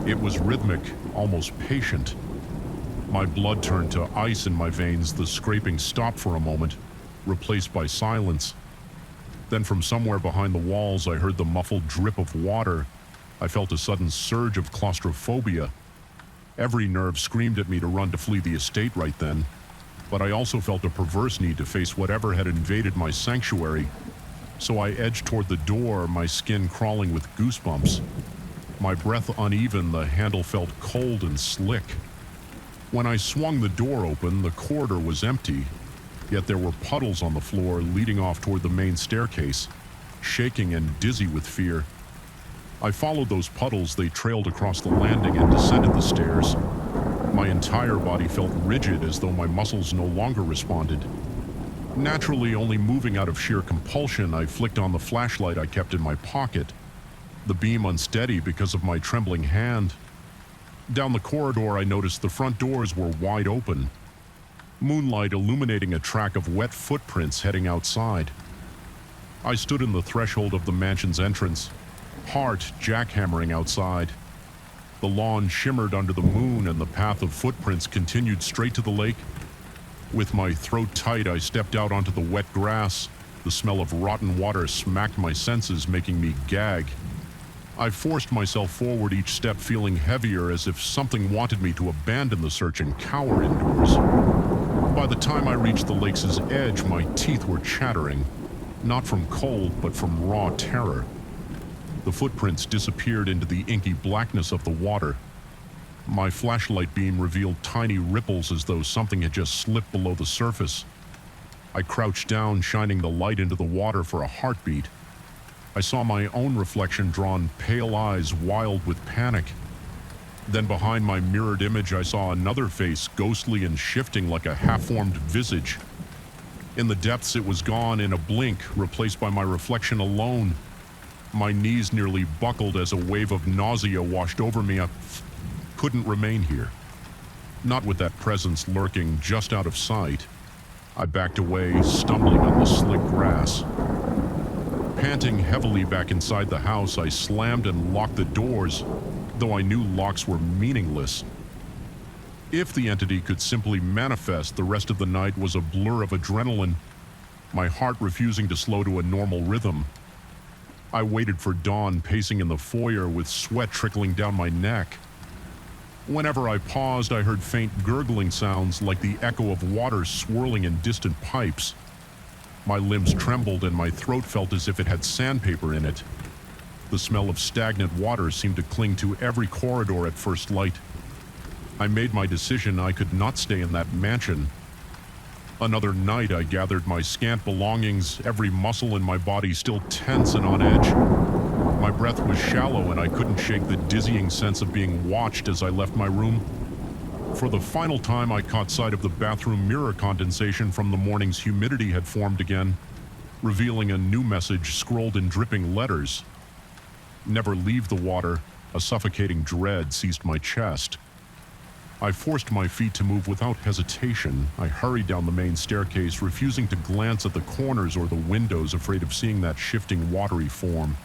It was rhythmic, almost patient. My blood turned to ice in my veins. The scraping stopped for a moment, replaced by silence. Then from somewhere behind the walls, I heard the muffled drip of water. I felt a sudden surge of claustrophobia. Every nerve screamed at me to run to flee the estate right then, but I also felt a perverse need to face whatever had invaded my sanctuary. So I edged toward the door, my skin crawling with goosebumps. My breath uneven, the handle felt cold and slick. When I swung the door open, the corridor was empty, yet there were puddles on the floor leading off toward the main staircase. Shaking and dizzy with fear, I followed those puddles. They trailed across the landing and descended the stairs. My entire body felt rigid, as though my muscles no longer responded. Naturally, only moving out of sheer compulsion, I flicked on the flashlight I kept in my pocket, the beam unsteady because of my trembling hand. Down the corridor, I noticed the front doors were wide open, moonlight illuminating a track of wet footprints heading outside. I stood in the threshold of the mansion's entrance, heart jackhammering outside. The lawn shimmered under the moon, and the path of footprints continued straight to the lake. With my throat tight, I stepped out onto the wet grass. The smell of rotten water smacked my senses, making me gag. I forced myself forward each step, feeling heavier, as if something wanted me to abandon the search and cower indoors. By the time I reached the lake's edge, my teeth were chattering, not from cold, but from raw terror. The footprints disappeared into the inky blackness of the water. My flashlight beam revealed tiny ripples, as though something had just slipped below the surface. I crouched down, shining the light into the water for a heartbeat. I saw my own reflection, drawn, pale eyes wild with panic. Then behind my mirrored image, I saw another face, ghostly and shifting like a half-formed visage. In the depths, it was gone in a blink, replaced by my reflection alone. My knees nearly buckled as a wave of nausea washed over me. I couldn't remain here, not with that presence lurking just out of sight. I backed away, stumbling on the slick grass. Panting heavily back inside the house, I slammed and locked the doors, though I knew locks were meaningless. If the entity could simply manifest, the rest of the night was a blur of adrenaline, my heart refusing to slow to a normal rhythm. I waited for dawn, pacing in the foyer with sweat trickling down my neck. Whenever I paused, I heard faint gurgling sounds like the echo of water swirling in distant pipes. My limbs trembled and my throat felt as if it had sandpaper in it. The smell of stagnant water seemed to cling to every corridor at first light. I made my decision. I could not stay in that mansion. Another night, I gathered my scant belongings, every muscle in my body still tense and on edge. My breath was shallow and I couldn't shake the dizzying sense of being watched as I left my room. For the final time, I caught sight of the bathroom mirror. Condensation from the morning's humidity had formed again, revealing a new message scrolled in dripping letters. Never leave the water. A suffocating dread seized my chest. I forced my feet to move without hesitation. I hurried down the main staircase, refusing to glance at the corners or the windows, afraid of seeing that shifting watery form.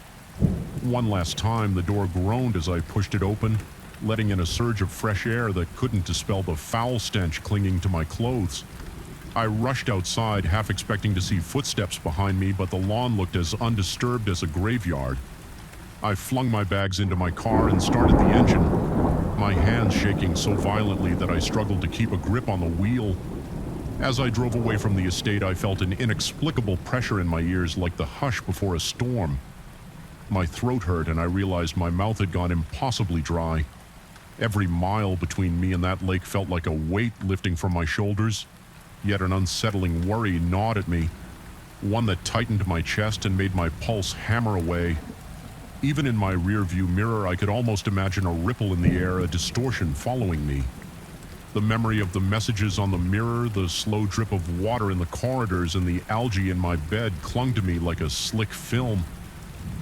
One last time, the door groaned as I pushed it open, letting in a surge of fresh air that couldn't dispel the foul stench clinging to my clothes. I rushed outside, half expecting to see footsteps behind me, but the lawn looked as undisturbed as a graveyard. I flung my bags into my car and started the engine, my hands shaking so violently that I struggled to keep a grip on the wheel. As I drove away from the estate, I felt an inexplicable pressure in my ears, like the hush before a storm. My throat hurt and I realized my mouth had gone impossibly dry. Every mile between me and that lake felt like a weight lifting from my shoulders, yet an unsettling worry gnawed at me, one that tightened my chest and made my pulse hammer away. Even in my rearview mirror, I could almost imagine a ripple in the air, a distortion following me. The memory of the messages on the mirror, the slow drip of water in the corridors, and the algae in my bed clung to me like a slick film.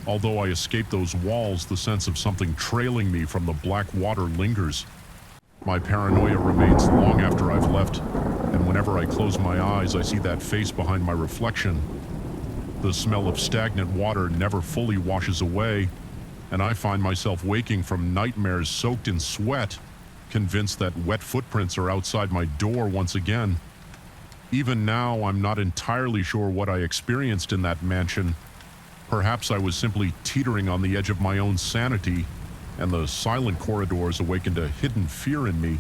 Although I escaped those walls, the sense of something trailing me from the black water lingers. My paranoia remains long after I've left, and whenever I close my eyes, I see that face behind my reflection. The smell of stagnant water never fully washes away, and I find myself waking from nightmares soaked in sweat, convinced that wet footprints are outside my door once again. Even now, I'm not entirely sure what I experienced in that mansion. Perhaps I was simply teetering on the edge of my own sanity, and the silent corridors awakened a hidden fear in me.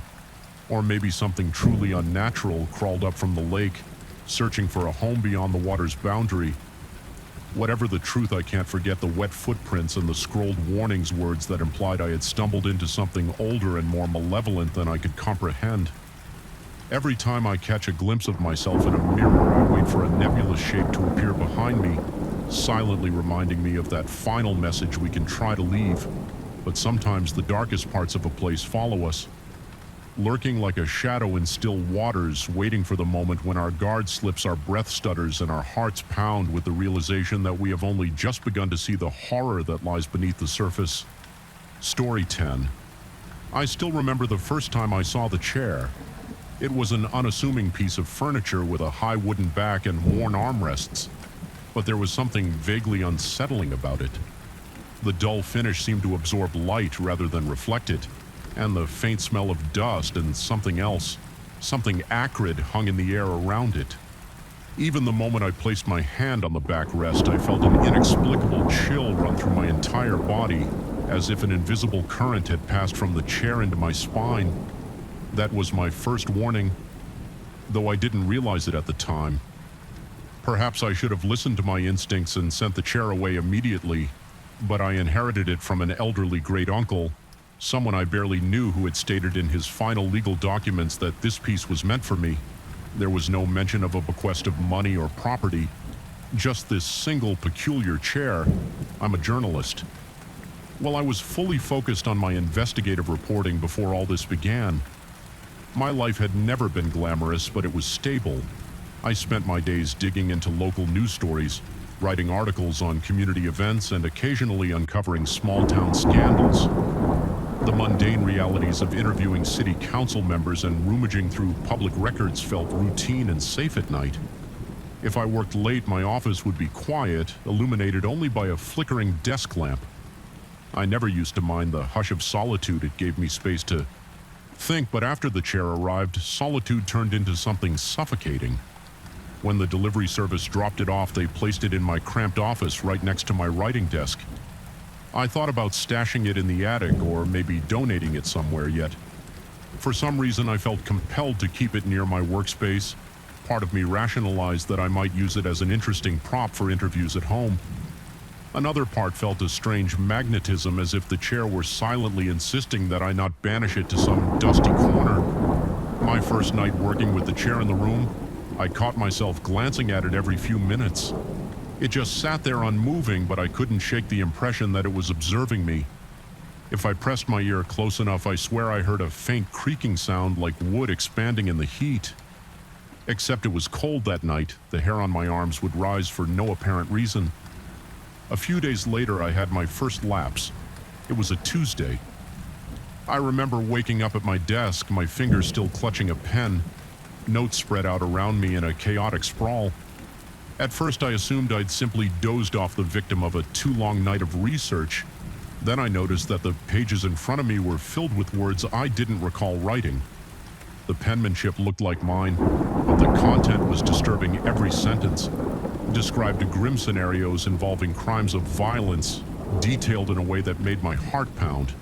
Or maybe something truly unnatural crawled up from the lake, searching for a home beyond the water's boundary. Whatever the truth, I can't forget the wet footprints and the scrolled warnings words that implied I had stumbled into something older and more malevolent than I could comprehend. Every time I catch a glimpse of myself in a mirror, I wait for a nebulous shape to appear behind me, silently reminding me of that final message we can try to leave. But sometimes the darkest parts of a place follow us, lurking like a shadow in still waters, waiting for the moment when our guard slips, our breath stutters, and our hearts pound with the realization that we have only just begun to see the horror that lies beneath the surface. Story 10. I still remember the first time I saw the chair. It was an unassuming piece of furniture with a high wooden back and worn armrests, but there was something vaguely unsettling about it. The dull finish seemed to absorb light rather than reflect it, and the faint smell of dust and something else, something acrid, hung in the air around it. Even the moment I placed my hand on the backrest, I felt an inexplicable chill run through my entire body, as if an invisible current had passed from the chair into my spine. That was my first warning, though I didn't realize it at the time. Perhaps I should have listened to my instincts and sent the chair away immediately, but I inherited it from an elderly great-uncle, someone I barely knew, who had stated in his final legal documents that this piece was meant for me. There was no mention of a bequest of money or property, just this single peculiar chair. I'm a journalist. Well, I was fully focused on my investigative reporting before all this began. My life had never been glamorous, but it was stable. I spent my days digging into local news stories, writing articles on community events, and occasionally uncovering small-town scandals. The mundane realities of interviewing city council members and rummaging through public records felt routine and safe at night. If I worked late, my office would be quiet, illuminated only by a flickering desk lamp. I never used to mind the hush of solitude. It gave me space to think, but after the chair arrived, solitude turned into something suffocating. When the delivery service dropped it off, they placed it in my cramped office right next to my writing desk. I thought about stashing it in the attic or maybe donating it somewhere, yet for some reason I felt compelled to keep it near my workspace. Part of me rationalized that I might use it as an interesting prop for interviews at home. Another part felt a strange magnetism, as if the chair were silently insisting that I not banish it to some dusty corner. My first night working with the chair in the room, I caught myself glancing at it every few minutes. It just sat there unmoving, but I couldn't shake the impression that it was observing me. If I pressed my ear close enough, I swear I heard a faint creaking sound like wood expanding in the heat. Except it was cold that night. The hair on my arms would rise for no apparent reason. A few days later, I had my first lapse. It was a Tuesday. I remember waking up at my desk, my fingers still clutching a pen, notes spread out around me in a chaotic sprawl. At first, I assumed I'd simply dozed off, the victim of a too-long night of research. Then I noticed that the pages in front of me were filled with words I didn't recall writing. The penmanship looked like mine, but the content was disturbing. Every sentence described grim scenarios involving crimes of violence, detailed in a way that made my heart pound.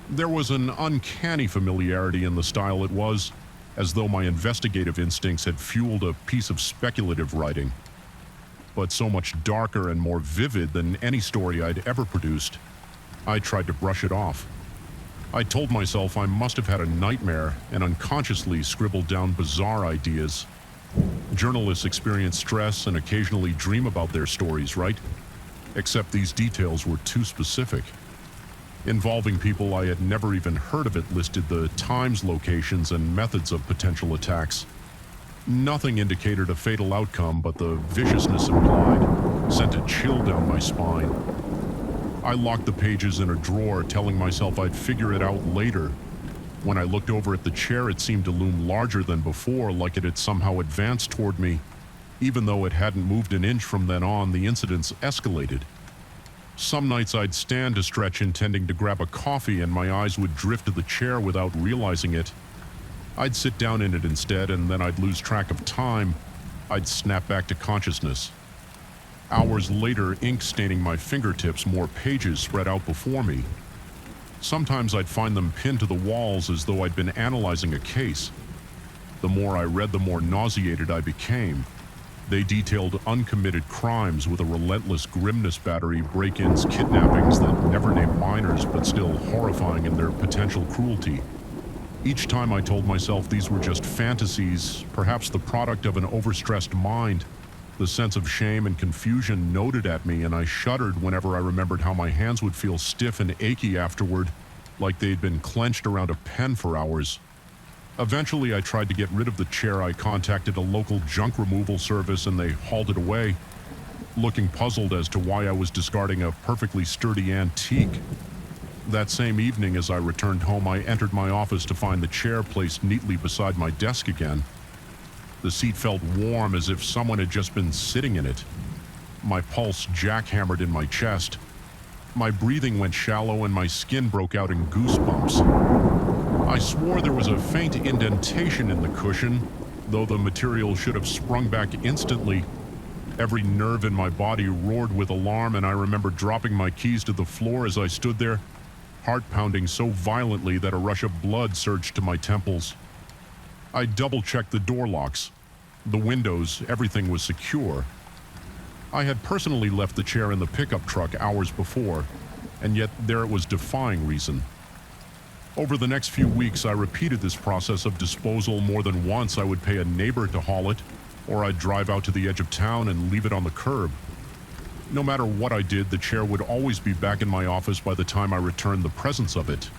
There was an uncanny familiarity in the style. It was as though my investigative instincts had fueled a piece of speculative writing, but so much darker and more vivid than any story I'd ever produced. I tried to brush it off. I told myself I must have had a nightmare and unconsciously scribbled down bizarre ideas. Journalists experience stress and occasionally dream about their stories, right? Except these details were too specific. Involving people I had never even heard of. It listed the times, locations, and methods of potential attacks. Nothing indicated a fatal outcome, but the viciousness implied sent a chill down my spine. I locked the pages in a drawer, telling myself I'd figure it out later. When I looked over at the chair, it seemed to loom larger than before, like it had somehow advanced toward me. Even though it hadn't moved an inch from then on, the incidents escalated. Some nights I'd stand to stretch, intending to grab a coffee, and my eyes would drift to the chair without realizing it. I'd sit down in it instead, and then I'd lose track of time. I'd snap back to consciousness. Hours later, ink staining my fingertips, more pages spread out before me. Sometimes I'd find them pinned to the walls as though I'd been analyzing a case. The more I read, the more nauseated I became. They detailed uncommitted crimes with a relentless grimness battery, break-ins, kidnappings that never named minors but still horrifying in their potential cruelty. Each time I told myself these were just fantasies, perhaps the product of an overstressed mind. The sense of shame and confusion gnawed at me, and I shuddered whenever I remembered how my hands would feel stiff and achy afterward, like they'd been clenched around a pen for hours. Eventually, I tried to get rid of the chair. I contacted a local junk removal service, and they hauled it away, looking puzzled as to why I was discarding a perfectly sturdy antique. That same evening, as I returned home, I entered my office to find the chair placed neatly beside my desk again. The seat felt warm, as if someone had just been sitting in it. My pulse jackhammered in my chest. My breathing went shallow, and my skin broke out in goosebumps. I swore there was a faint indentation in the cushion, though the material should have sprung back instantly. Every nerve in my body roared with alarm, and I remember dropping my keys to the floor as I stood there, heart pounding so violently that a rush of blood surged to my temples. I double-checked the door locks, the windows, everything was secure. I had personally left the chair in the pickup truck hours before, and yet there it was defying reason. Over the next few weeks, I repeated this process of disposal. More than once. I would pay a neighbor to haul it, or I'd drive out to the edge of town and leave it on the curb. No matter what I did, the chair would always be back in my office by the time I returned the presence of it.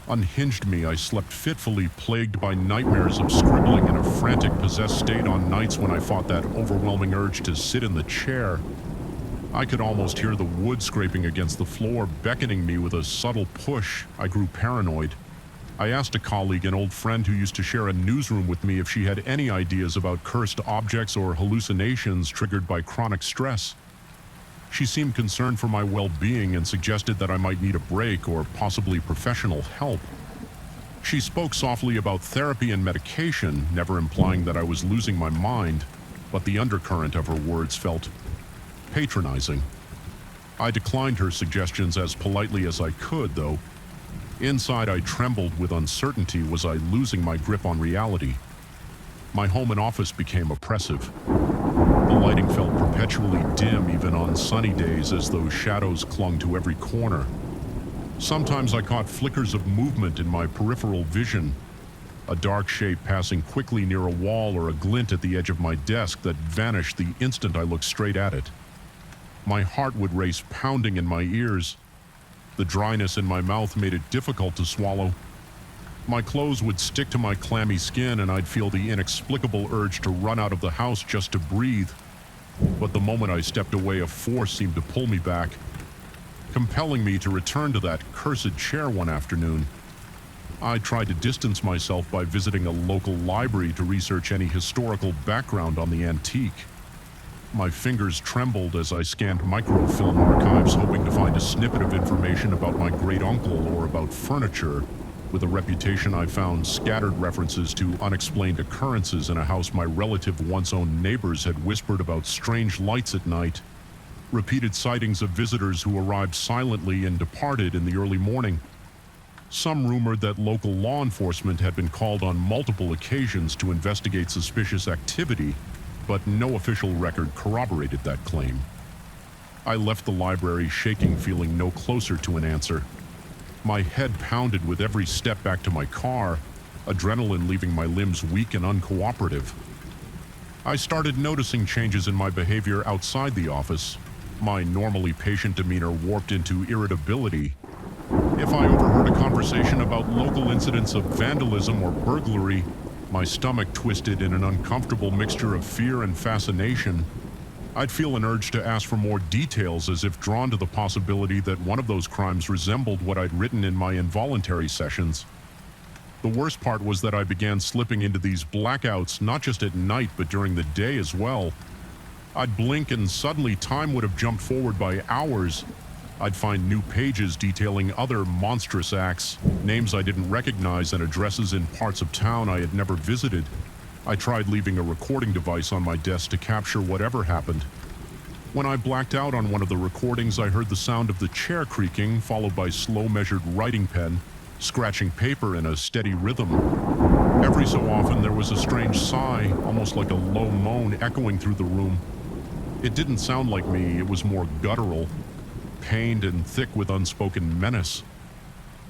Unhinged me, I slept fitfully, plagued by nightmares of scribbling in a frantic, possessed state on nights when I fought that overwhelming urge to sit in the chair. I could almost hear the wood scraping against the floor, beckoning me with a subtle push. I grew paranoid. I asked a colleague, an old friend who used to share a newsroom with me, if she had any ideas about cursed objects or hallucinations triggered by chronic stress. She seemed concerned for my well-being and suggested that I might need a break or possibly professional help. She spoke softly about therapy and medication, never implying that I was losing my mind, but the undercurrent of her words felt patronizing. I declined her suggestions as politely as I could, though. Inside, I trembled with uncertainty. Was I losing my grip on reality? My home and office became oppressive. The lighting felt perpetually dim, even on sunny days, as though shadows clung to every corner. Sometimes I caught flickers of movement in my peripheral vision, a dark shape passing quickly near a wall or a glint at the edge of my desk that vanished the instant I looked straight at it. My heart would race, pounding in my ears. The dryness in my mouth made it difficult to swallow. My clothes would stick to my clammy skin, and I'd feel the inexplicable urge to run out of the house just to breathe. But the moment I stepped away, a force seemed to pull me back, compelling me to return to that cursed chair one afternoon. I tried to distance myself by visiting a local library to research any historical background on the antique. My fingers trembled as I scanned microfilm archives, hoping to find a snippet of information about my great-uncle or about furniture. With a reputation, I found scattered references to unexplained occurrences in a house my relative once-owned neighbors had whispered about strange lights at night, repeated sightings of visitors who arrived silently and departed in the early morning. Some rumored that local law enforcement had been called on multiple occasions to investigate suspicious activity, but no official record corroborated that claim. I left the library shaking, feeling no closer to an answer. My head pounded with every step back to my car, adrenaline leaving my limbs weak and uncooperative. I started noticing changes in my behavior outside the office. My normally patient demeanor warped into irritability. If I overheard a conversation about local incidents of vandalism or burglary, my stomach twisted in an uncomfortable mixture of fear and fascination. I'd feel an urge to ask for more details, as if drawn to the possibility that one of those crimes resembled what I'd written in my involuntary sessions. The worst part was that I began slipping into these blackouts, not just at night, but during the day as well. I'd blink and suddenly time would have jumped forward by hours. I'd find new pages detailing other monstrous acts, names I didn't recognize, and addresses in parts of town I had never visited. I tried leaving a recording device on my desk to capture whatever happened. When I blacked out on one of the recordings, I heard the sound of the chair creaking, followed by slow measured writing pen, scratching paper in a steady rhythm. Every so often there was a strange sigh, almost like a low moan echoing through the room. It didn't sound like me, it was more guttural, pained and thick with unspoken menace.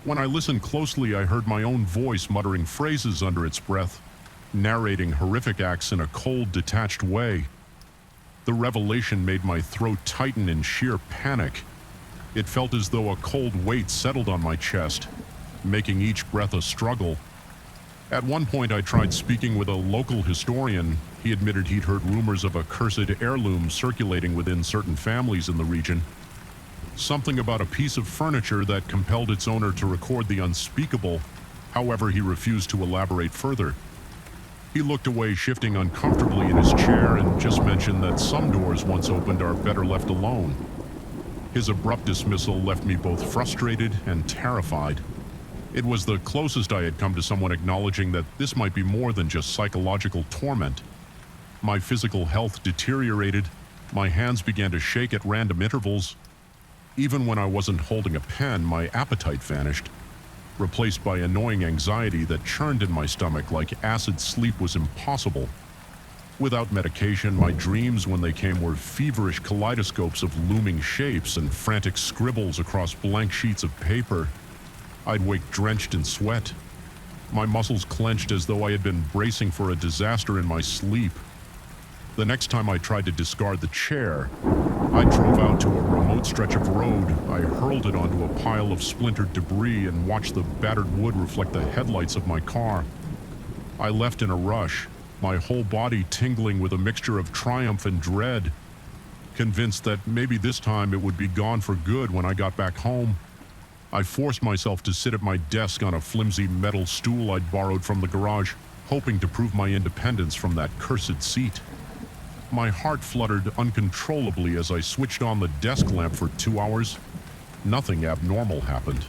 When I listened closely, I heard my own voice muttering phrases under its breath, narrating horrific acts in a cold, detached way. The revelation made my throat tighten in sheer panic. It felt as though a cold weight settled on my chest, making each breath a struggle. At one point, I tried speaking with a local historian. He admitted he'd heard rumors of a cursed heirloom circulating within certain families in the region. Something about a piece of furniture that compelled its owner to record the unspeakable. However, he refused to elaborate further. He looked away, shifting uncomfortably in his chair, and just mentioned that some doors once opened are better left alone. His abrupt dismissal left me both frustrated and terrified. It was the closest I had come to someone acknowledging that this might be more than just psychological torment. My physical health deteriorated, my hands began to shake at random intervals. Even when I wasn't holding a pen, my appetite vanished, replaced by annoying anxiety that churned in my stomach like acid sleep was impossible. Without medication, my dreams when they came were feverish kaleidoscopes of looming shapes and frantic scribbles across blank sheets of paper. I'd wake drenched in sweat. My muscles clenched as though I had been bracing for a disaster in my sleep. The next time I tried to discard the chair, I drove out to a remote stretch of road. I hurled it onto a pile of splintered debris and watched the battered wood reflect the headlights of my car. I left in a rush, my whole body tingling with a mixture of triumph and dread, convinced that maybe this time it would be gone for good when I got back home. I forced myself to sit at my desk on a flimsy metal stool I'd borrowed from the garage, hoping to prove my independence from that cursed seat. My heart fluttered uncontrollably as I switched on the desk lamp for 2 hours. Nothing abnormal happened.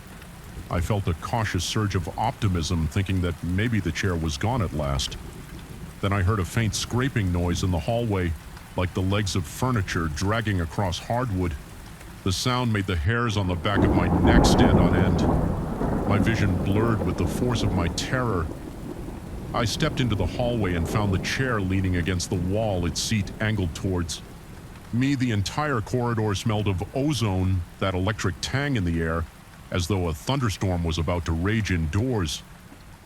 I felt a cautious surge of optimism, thinking that maybe the chair was gone at last. Then I heard a faint scraping noise in the hallway, like the legs of furniture dragging across hardwood. The sound made the hairs on the back of my neck stand on end. My vision blurred with the force of my terror. I stepped into the hallway and found the chair leaning against the wall, its seat angled towards me. The entire corridor smelled of ozone, that electric tang in the air, as though a thunderstorm was about to rage indoors.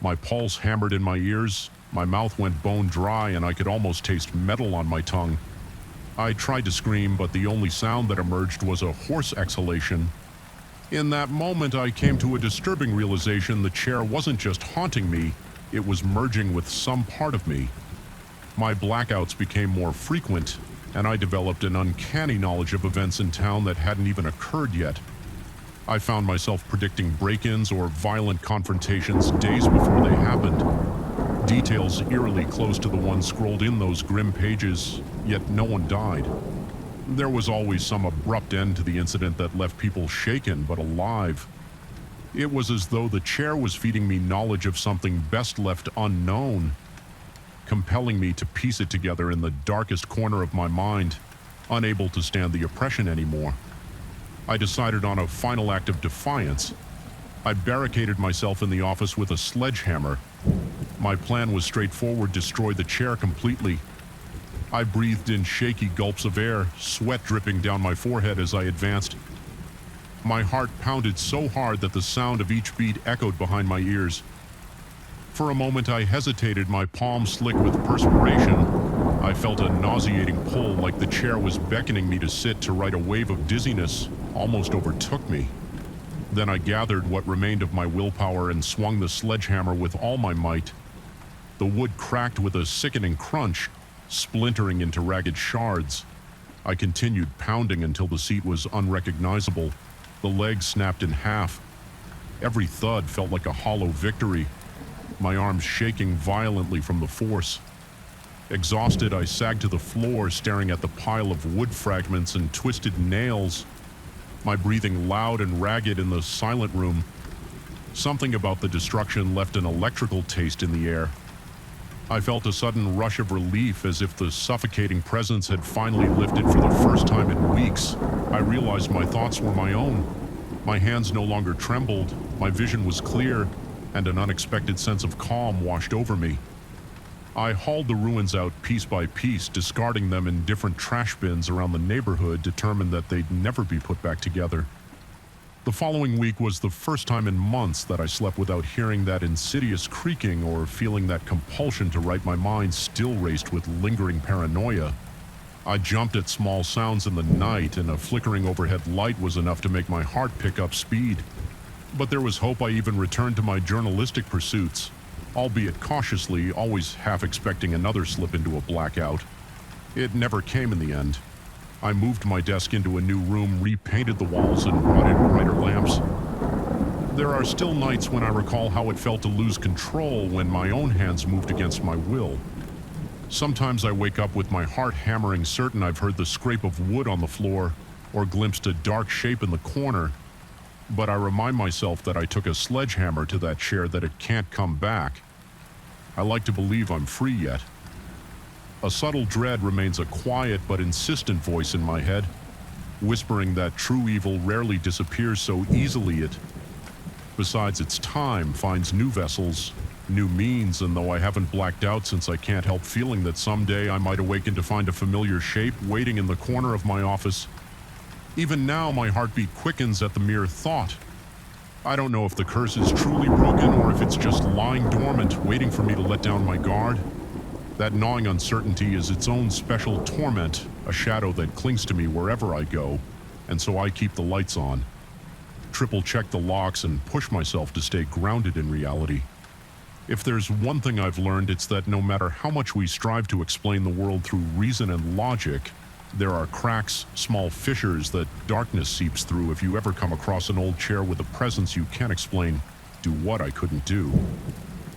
My pulse hammered in my ears, my mouth went bone dry, and I could almost taste metal on my tongue. I tried to scream, but the only sound that emerged was a hoarse exhalation. In that moment, I came to a disturbing realization: the chair wasn't just haunting me, it was merging with some part of me. My blackouts became more frequent, and I developed an uncanny knowledge of events in town that hadn't even occurred yet. I found myself predicting break-ins or violent confrontations days before they happened. Details eerily close to the ones scrolled in those grim pages, yet no one died. There was always some abrupt end to the incident that left people shaken but alive. It was as though the chair was feeding me knowledge of something best left unknown, compelling me to piece it together in the darkest corner of my mind, unable to stand the oppression anymore. I decided on a final act of defiance. I barricaded myself in the office with a sledgehammer. My plan was straightforward: destroy the chair completely. I breathed in shaky gulps of air, sweat dripping down my forehead as I advanced. My heart pounded so hard that the sound of each beat echoed behind my ears. For a moment I hesitated, my palms slick with perspiration. I felt a nauseating pull, like the chair was beckoning me to sit, to right. A wave of dizziness almost overtook me. Then I gathered what remained of my willpower and swung the sledgehammer with all my might. The wood cracked with a sickening crunch, splintering into ragged shards. I continued pounding until the seat was unrecognizable. The legs snapped in half. Every thud felt like a hollow victory, my arms shaking violently from the force. Exhausted, I sagged to the floor, staring at the pile of wood fragments and twisted nails. my breathing loud and ragged in the silent room. Something about the destruction left an electrical taste in the air. I felt a sudden rush of relief, as if the suffocating presence had finally lifted for the first time in weeks. I realized my thoughts were my own. My hands no longer trembled, my vision was clear, and an unexpected sense of calm washed over me. I hauled the ruins out piece by piece, discarding them in different trash bins around the neighborhood, determined that they'd never be put back together. The following week was the first time in months that I slept without hearing that insidious creaking or feeling that compulsion to write my mind still raced with lingering paranoia. I jumped at small sounds in the night, and a flickering overhead light was enough to make my heart pick up speed. But there was hope I even returned to my journalistic pursuits, albeit cautiously, always half expecting another slip into a blackout. It never came in the end. I moved my desk into a new room, repainted the walls, and brought in brighter lamps. There are still nights when I recall how it felt to lose control when my own hands moved against my will. Sometimes I wake up with my heart hammering, certain I've heard the scrape of wood on the floor or glimpsed a dark shape in the corner. But I remind myself that I took a sledgehammer to that chair, that it can't come back. I like to believe I'm free yet. A subtle dread remains a quiet but insistent voice in my head, whispering that true evil rarely disappears so easily. It, besides its time, finds new vessels, new means, and though I haven't blacked out since, I can't help feeling that someday I might awaken to find a familiar shape waiting in the corner of my office. Even now, my heartbeat quickens at the mere thought. I don't know if the curse is truly broken or if it's just lying dormant, waiting for me to let down my guard. That gnawing uncertainty is its own special torment, a shadow that clings to me wherever I go, and so I keep the lights on, triple check the locks, and push myself to stay grounded in reality. If there's one thing I've learned, it's that no matter how much we strive to explain the world through reason and logic, there are cracks, small fissures that darkness seeps through. If you ever come across an old chair with a presence you can't explain, do what I couldn't do.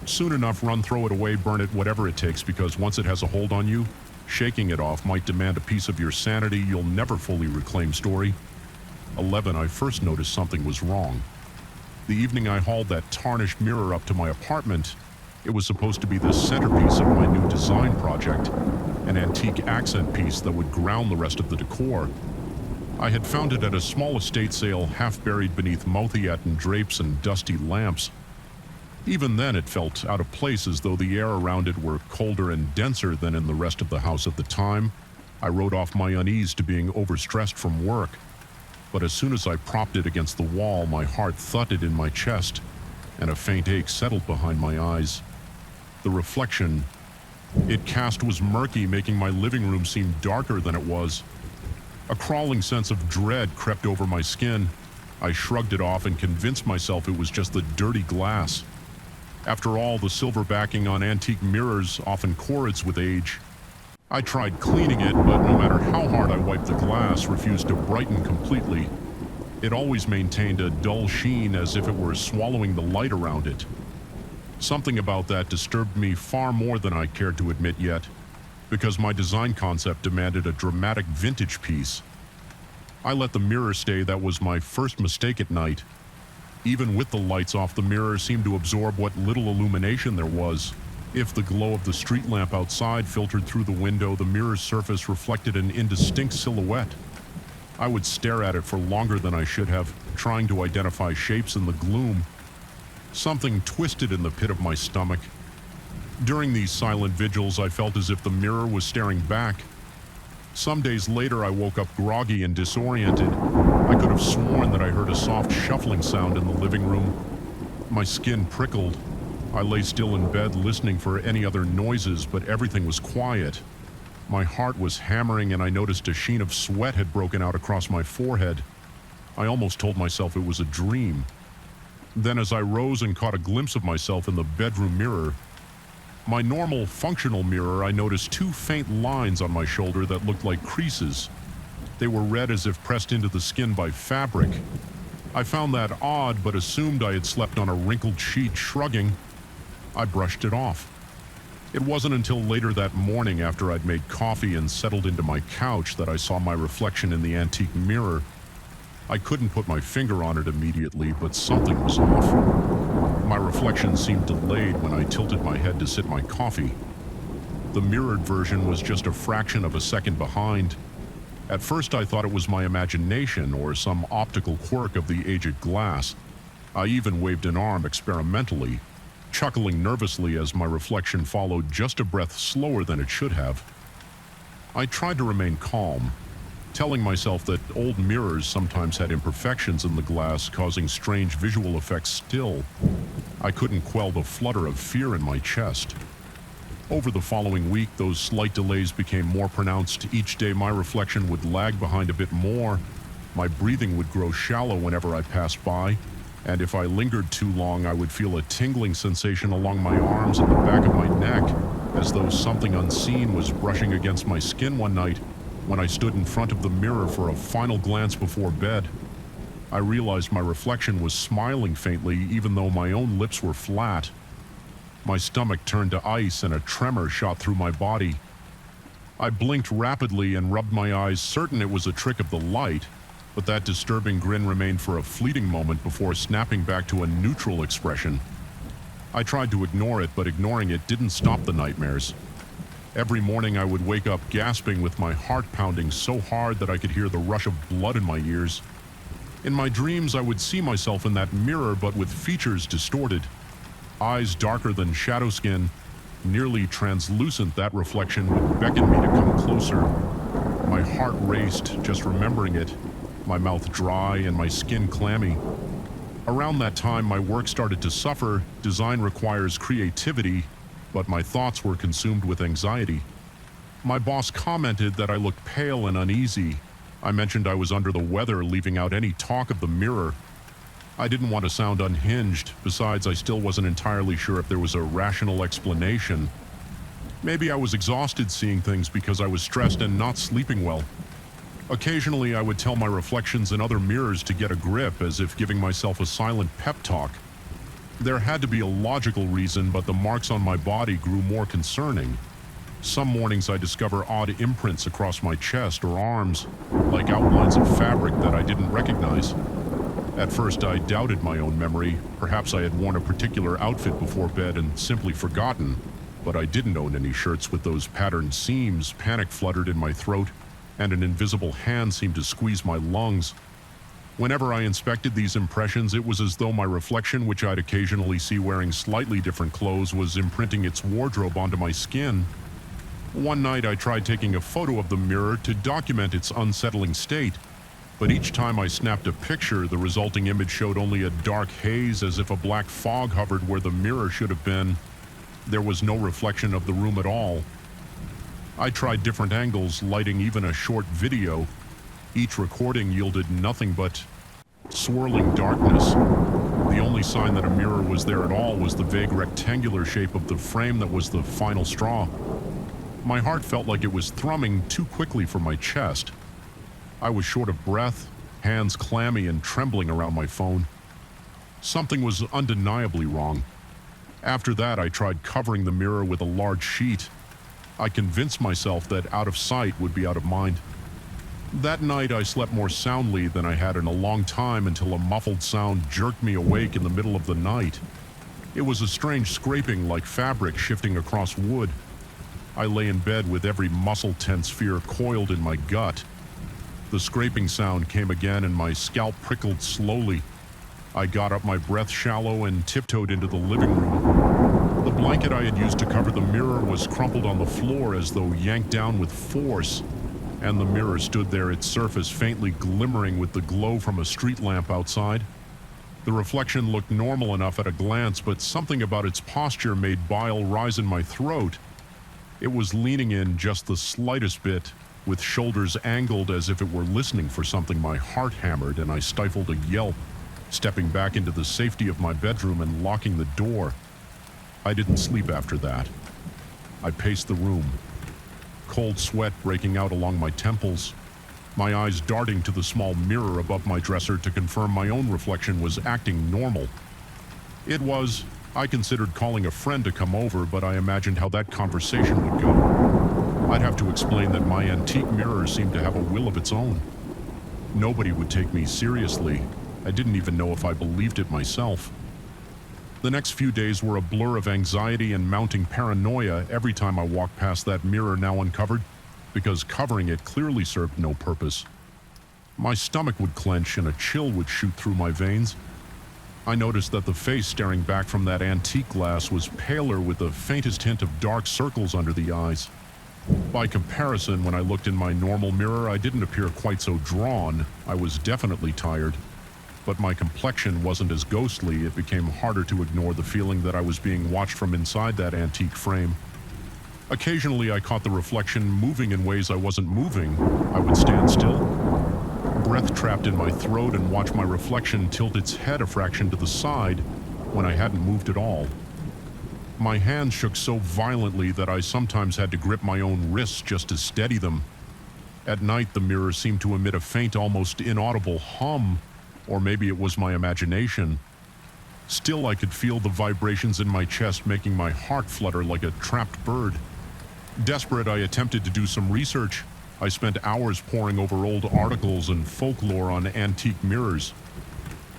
Soon enough, run, throw it away, burn it, whatever it takes, because once it has a hold on you, shaking it off might demand a piece of your sanity you'll never fully reclaim. Story 11. I first noticed something was wrong. The evening I hauled that tarnished mirror up to my apartment, it was supposed to be the centerpiece of my new design project, an antique accent piece that would ground the rest of the decor. I had found it at a small estate sale, half buried beneath Mouthietten drapes and dusty lamps. Even then, it felt out of place, as though the air around it were colder and denser than in the rest of the house at the time. I wrote off my unease to being overstressed from work. But as soon as I propped it against the wall, my heart thudded in my chest, and a faint ache settled behind my eyes. The reflection it cast was murky, making my living room seem darker than it was. A crawling sense of dread crept over my skin. I shrugged it off and convinced myself it was just the dirty glass. After all, the silver backing on antique mirrors often corrodes with age. I tried cleaning it, but no matter how hard I wiped the glass, refused to brighten completely. It always maintained a dull sheen, as if it were swallowing the light around it. Something about that disturbed me far more than I cared to admit yet, because my design concept demanded a dramatic vintage piece. I let the mirror stay. That was my first mistake at night. Even with the lights off, the mirror seemed to absorb what little illumination there was. If the glow of the street lamp outside filtered through the window, the mirror's surface reflected an indistinct silhouette. I would stare at it for longer than I should have, trying to identify shapes in the gloom. Something twisted in the pit of my stomach. During these silent vigils, I felt as if the mirror was staring back. Some days later, I woke up groggy and disoriented. I could have sworn that I heard a soft shuffling sound in the living room. My skin prickled. I lay still in bed, listening for any other noises, but everything was quiet. My heart was hammering, and I noticed a sheen of sweat had broken out across my forehead. I almost told myself it was a dream. Then, as I rose and caught a glimpse of myself in the bedroom mirror, my normal, functional mirror, I noticed two faint lines on my shoulder that looked like creases. They were red, as if pressed into the skin by fabric. I found that odd, but assumed I had slept on a wrinkled sheet. Shrugging, I brushed it off. It wasn't until later that morning, after I'd made coffee and settled into my couch, that I saw my reflection in the antique mirror. I couldn't put my finger on it immediately, but something was off. My reflection seemed delayed when I tilted my head to sip my coffee. The mirrored version was just a fraction of a second behind. At first I thought it was my imagination or some optical quirk of the aged glass. I even waved an arm experimentally, chuckling nervously as my reflection followed just a breath slower than it should have. I tried to remain calm, telling myself that old mirrors sometimes had imperfections in the glass causing strange visual effects still. I couldn't quell the flutter of fear in my chest. Over the following week, those slight delays became more pronounced. Each day my reflection would lag behind a bit more. My breathing would grow shallow whenever I passed by, and if I lingered too long, I would feel a tingling sensation along my arms and the back of my neck, as though something unseen was brushing against my skin one night when I stood in front of the mirror for a final glance before bed. I realized my reflection was smiling faintly, even though my own lips were flat. My stomach turned to ice and a tremor shot through my body. I blinked rapidly and rubbed my eyes, certain it was a trick of the light, but that disturbing grin remained for a fleeting moment before snapping back to a neutral expression. I tried to ignore it, but ignoring it didn't stop the nightmares. Every morning I would wake up gasping with my heart pounding so hard that I could hear the rush of blood in my ears. In my dreams I would see myself in that mirror, but with features distorted. Eyes darker than shadow skin, nearly translucent. That reflection would beckon me to come closer. My heart raced just remembering it, my mouth dry and my skin clammy. Around that time my work started to suffer. Design requires creativity, but my thoughts were consumed with anxiety. My boss commented that I looked pale and uneasy. I mentioned I was under the weather, leaving out any talk of the mirror. I didn't want to sound unhinged. Besides, I still wasn't entirely sure if there was a rational explanation. Maybe I was exhausted seeing things because I was stressed and not sleeping well. Occasionally, I would tell my reflections in other mirrors to get a grip, as if giving myself a silent pep talk. There had to be a logical reason, but the marks on my body grew more concerning. Some mornings I discover odd imprints across my chest or arms, like outlines of fabric that I didn't recognize. At first I doubted my own memory. Perhaps I had worn a particular outfit before bed and simply forgotten, but I didn't own any shirts with those patterned seams. Panic fluttered in my throat, and an invisible hand seemed to squeeze my lungs. Whenever I inspected these impressions, it was as though my reflection, which I'd occasionally see wearing slightly different clothes, was imprinting its wardrobe onto my skin. One night I tried taking a photo of the mirror to document its unsettling state, but each time I snapped a picture, the resulting image showed only a dark haze, as if a black fog hovered where the mirror should have been. There was no reflection of the room at all. I tried different angles, lighting even a short video. Each recording yielded nothing but swirling darkness. The only sign that a mirror was there at all was the vague rectangular shape of the frame that was the final straw. My heart felt like it was thrumming too quickly for my chest. I was short of breath, hands clammy and trembling around my phone. Something was undeniably wrong. After that, I tried covering the mirror with a large sheet. I convinced myself that out of sight would be out of mind. That night, I slept more soundly than I had in a long time until a muffled sound jerked me awake in the middle of the night. It was a strange scraping, like fabric shifting across wood. I lay in bed with every muscle tense, fear coiled in my gut. The scraping sound came again and my scalp prickled slowly. I got up, my breath shallow, and tiptoed into the living room. The blanket I had used to cover the mirror was crumpled on the floor as though yanked down with force, and the mirror stood there, its surface faintly glimmering with the glow from a street lamp outside. The reflection looked normal enough at a glance, but something about its posture made bile rise in my throat. It was leaning in just the slightest bit, with shoulders angled as if it were listening for something. My heart hammered and I stifled a yelp, stepping back into the safety of my bedroom and locking the door. I didn't sleep after that. I paced the room, cold sweat breaking out along my temples, my eyes darting to the small mirror above my dresser to confirm my own reflection was acting normal. I considered calling a friend to come over, but I imagined how that conversation would go. I'd have to explain that my antique mirror seemed to have a will of its own. Nobody would take me seriously. I didn't even know if I believed it myself. The next few days were a blur of anxiety and mounting paranoia every time I walked past that mirror now uncovered, because covering it clearly served no purpose. My stomach would clench and a chill would shoot through my veins. I noticed that the face staring back from that antique glass was paler with the faintest hint of dark circles under the eyes. By comparison, when I looked in my normal mirror, I didn't appear quite so drawn. I was definitely tired. But my complexion wasn't as ghostly. It became harder to ignore the feeling that I was being watched from inside that antique frame. Occasionally, I caught the reflection moving in ways I wasn't moving. I would stand still, breath trapped in my throat, and watch my reflection tilt its head a fraction to the side when I hadn't moved at all. My hands shook so violently that I sometimes had to grip my own wrists just to steady them. At night, the mirror seemed to emit a faint, almost inaudible hum, or maybe it was my imagination. Still, I could feel the vibrations in my chest making my heart flutter like a trapped bird. Desperate, I attempted to do some research. I spent hours poring over old articles and folklore on antique mirrors.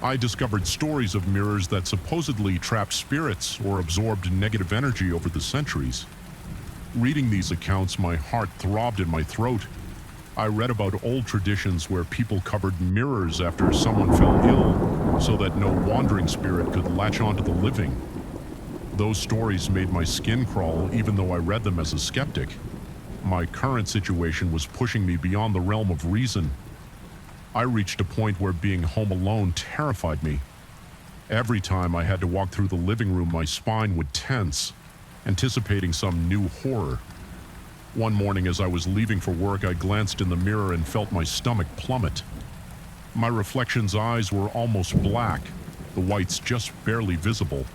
I discovered stories of mirrors that supposedly trapped spirits or absorbed negative energy over the centuries. Reading these accounts, my heart throbbed in my throat. I read about old traditions where people covered mirrors after someone fell ill so that no wandering spirit could latch onto the living. Those stories made my skin crawl, even though I read them as a skeptic. My current situation was pushing me beyond the realm of reason. I reached a point where being home alone terrified me. Every time I had to walk through the living room, my spine would tense, anticipating some new horror. One morning as I was leaving for work, I glanced in the mirror and felt my stomach plummet. My reflection's eyes were almost black, the whites just barely visible.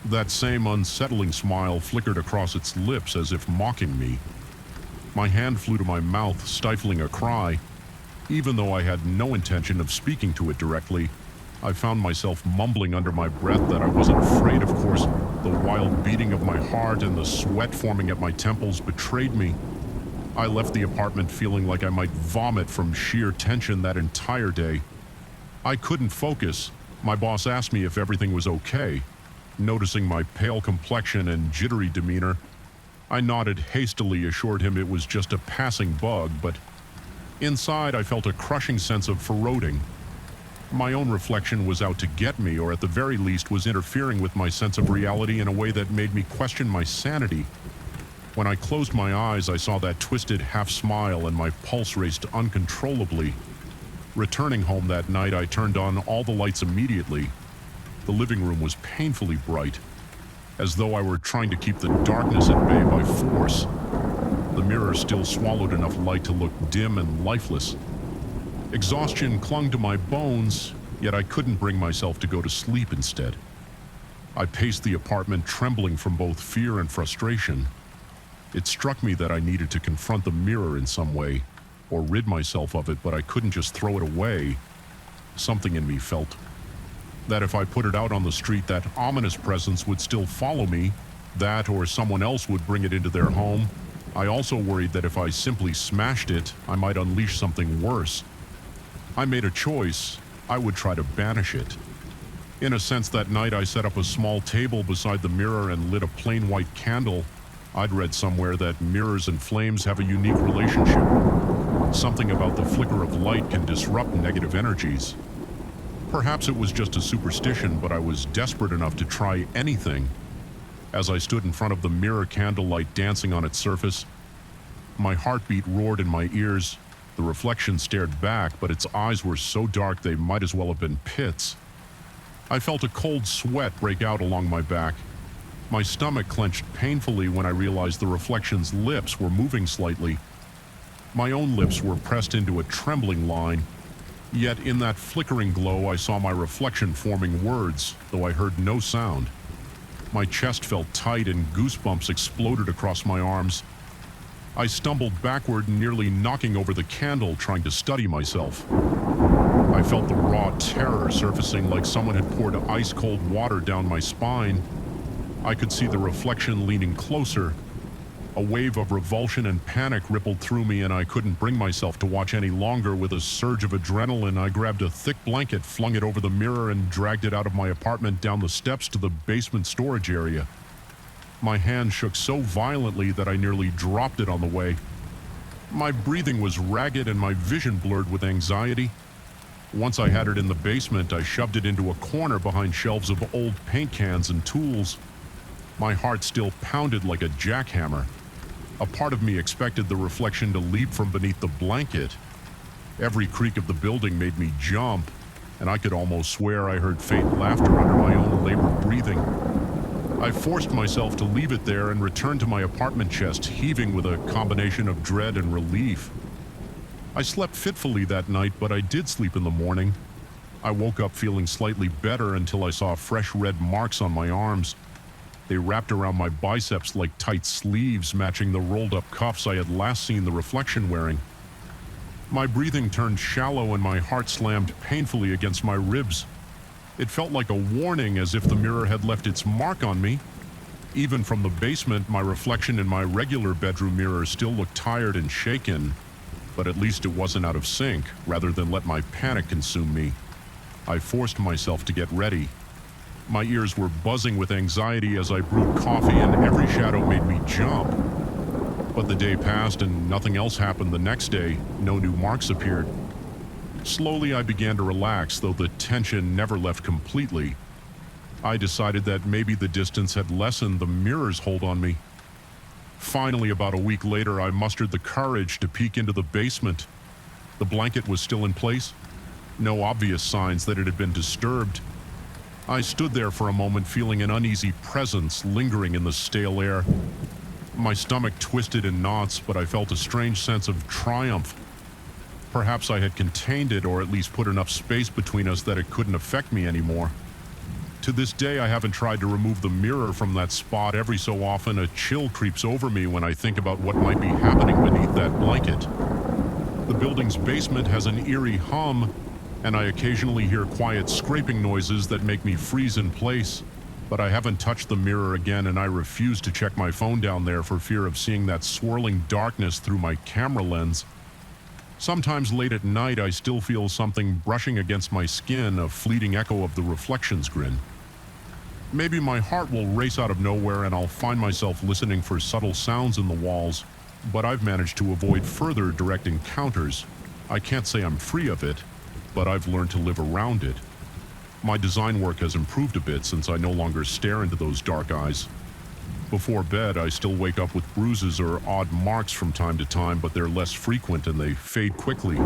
That same unsettling smile flickered across its lips as if mocking me. My hand flew to my mouth, stifling a cry. Even though I had no intention of speaking to it directly, I found myself mumbling under my breath that I wasn't afraid. Of course, the wild beating of my heart and the sweat forming at my temples betrayed me. I left the apartment feeling like I might vomit from sheer tension that entire day. I couldn't focus. My boss asked me if everything was okay. Noticing my pale complexion and jittery demeanor, I nodded hastily, assured him it was just a passing bug, but inside I felt a crushing sense of foreboding. My own reflection was out to get me, or at the very least was interfering with my sense of reality in a way that made me question my sanity. When I closed my eyes, I saw that twisted half smile and my pulse raced uncontrollably. Returning home that night, I turned on all the lights immediately. The living room was painfully bright, as though I were trying to keep the darkness at bay by force. The mirror still swallowed enough light to look dim and lifeless. Exhaustion clung to my bones, yet I couldn't bring myself to go to sleep instead. I paced the apartment, trembling from both fear and frustration. It struck me that I needed to confront the mirror in some way, or rid myself of it, but I couldn't just throw it away. Something in me felt that if I put it out on the street, that ominous presence would still follow me, that or someone else would bring it into their home. I also worried that if I simply smashed it, I might unleash something worse. I made a choice. I would try to banish it. In a sense, that night I set up a small table beside the mirror and lit a plain white candle. I'd read somewhere that mirrors and flames have a unique relationship. Something about the flicker of light can disrupt negative energies. Perhaps it was just a superstition, but I was desperate enough to try anything. As I stood in front of the mirror, candlelight dancing on its surface, my heartbeat roared in my ears. The reflection stared back, but its eyes were so dark they might as well have been pits. I felt a cold sweat break out along my back. My stomach clenched painfully when I realized the reflection's lips were moving slightly. My own lips were pressed into a trembling line. Yet in that flickering glow, I saw my reflection forming words, though I heard no sound. My chest felt tight and goosebumps exploded across my arms. I stumbled backward, nearly knocking over the candle, trying to steady myself. I felt the raw terror surfacing like someone had poured ice-cold water down my spine. I could see the reflection leaning closer. A wave of revulsion and panic rippled through me, and I couldn't bring myself to watch any longer. With a surge of adrenaline, I grabbed a thick blanket, flung it over the mirror, and dragged it out of my apartment down the steps to the basement storage area. My hand shook so violently that I nearly dropped it on the way. My breathing was ragged and my vision blurred with anxiety. Once I had it in the basement, I shoved it into a corner behind shelves of old paint cans and tools. My heart still pounded like a jackhammer. A part of me expected the reflection to leap from beneath the blanket. Every creak of the building made me jump, and I could almost swear I heard faint laughter under my own labored breathing. I forced myself to leave it there and return to my apartment chest, heaving with a combination of dread and relief. I slept fitfully that night, but I did sleep in the morning. I woke up feeling slightly better until I saw fresh red marks on my arms. They wrapped around my biceps like tight sleeves, matching the rolled-up cuffs I had last seen the reflection wearing. My breathing turned shallow and my heart slammed painfully against my ribs. It felt like a warning, as if the mirror had left its mark on me. Even from the basement, my reflection in my regular bedroom mirror still looked tired and shaken, but at least it wasn't out of sync, rather than let my panic consume me. I forced myself to get ready. My ears were buzzing with anxiety as I brewed coffee, and every shadow made me jump. But the day passed and nothing else happened the next day. No new marks appeared. Slowly I began to relax, though the tension never left completely. I decided that maybe the distance had lessened the mirror's hold on me. Finally, about a week later, I mustered the courage to peek into the basement. The blanket was still in place. No obvious signs that it had been disturbed. I stood there for a moment, feeling an uneasy presence lingering in the stale air. My stomach twisted in knots, but I felt a strange sense of triumph. Perhaps I had contained it, or at least put enough space between us that it couldn't affect me anymore. To this day, I haven't tried to remove the mirror from that spot. Every so often, a chill creeps over me when I think about what might be happening beneath that blanket. The building's basement has an eerie hum, and I occasionally hear quiet scraping noises that make me freeze in place. But I haven't touched the mirror again, and I refuse to check my phone down there for fear of seeing that swirling darkness through my camera lens. Sometimes late at night, I still feel something brushing against my skin, a fleeting echo of the reflection's grin. Maybe my heart will race out of nowhere and I'll find myself listening for subtle sounds in the walls, but I've managed to avoid further direct encounters. I can't say I'm free of it, but I've learned to live around it. My design work has improved a bit since I no longer stare into those dark eyes. Before bed, I still wake up with bruises or odd marks from time to time, but they're less frequent and they fade quickly.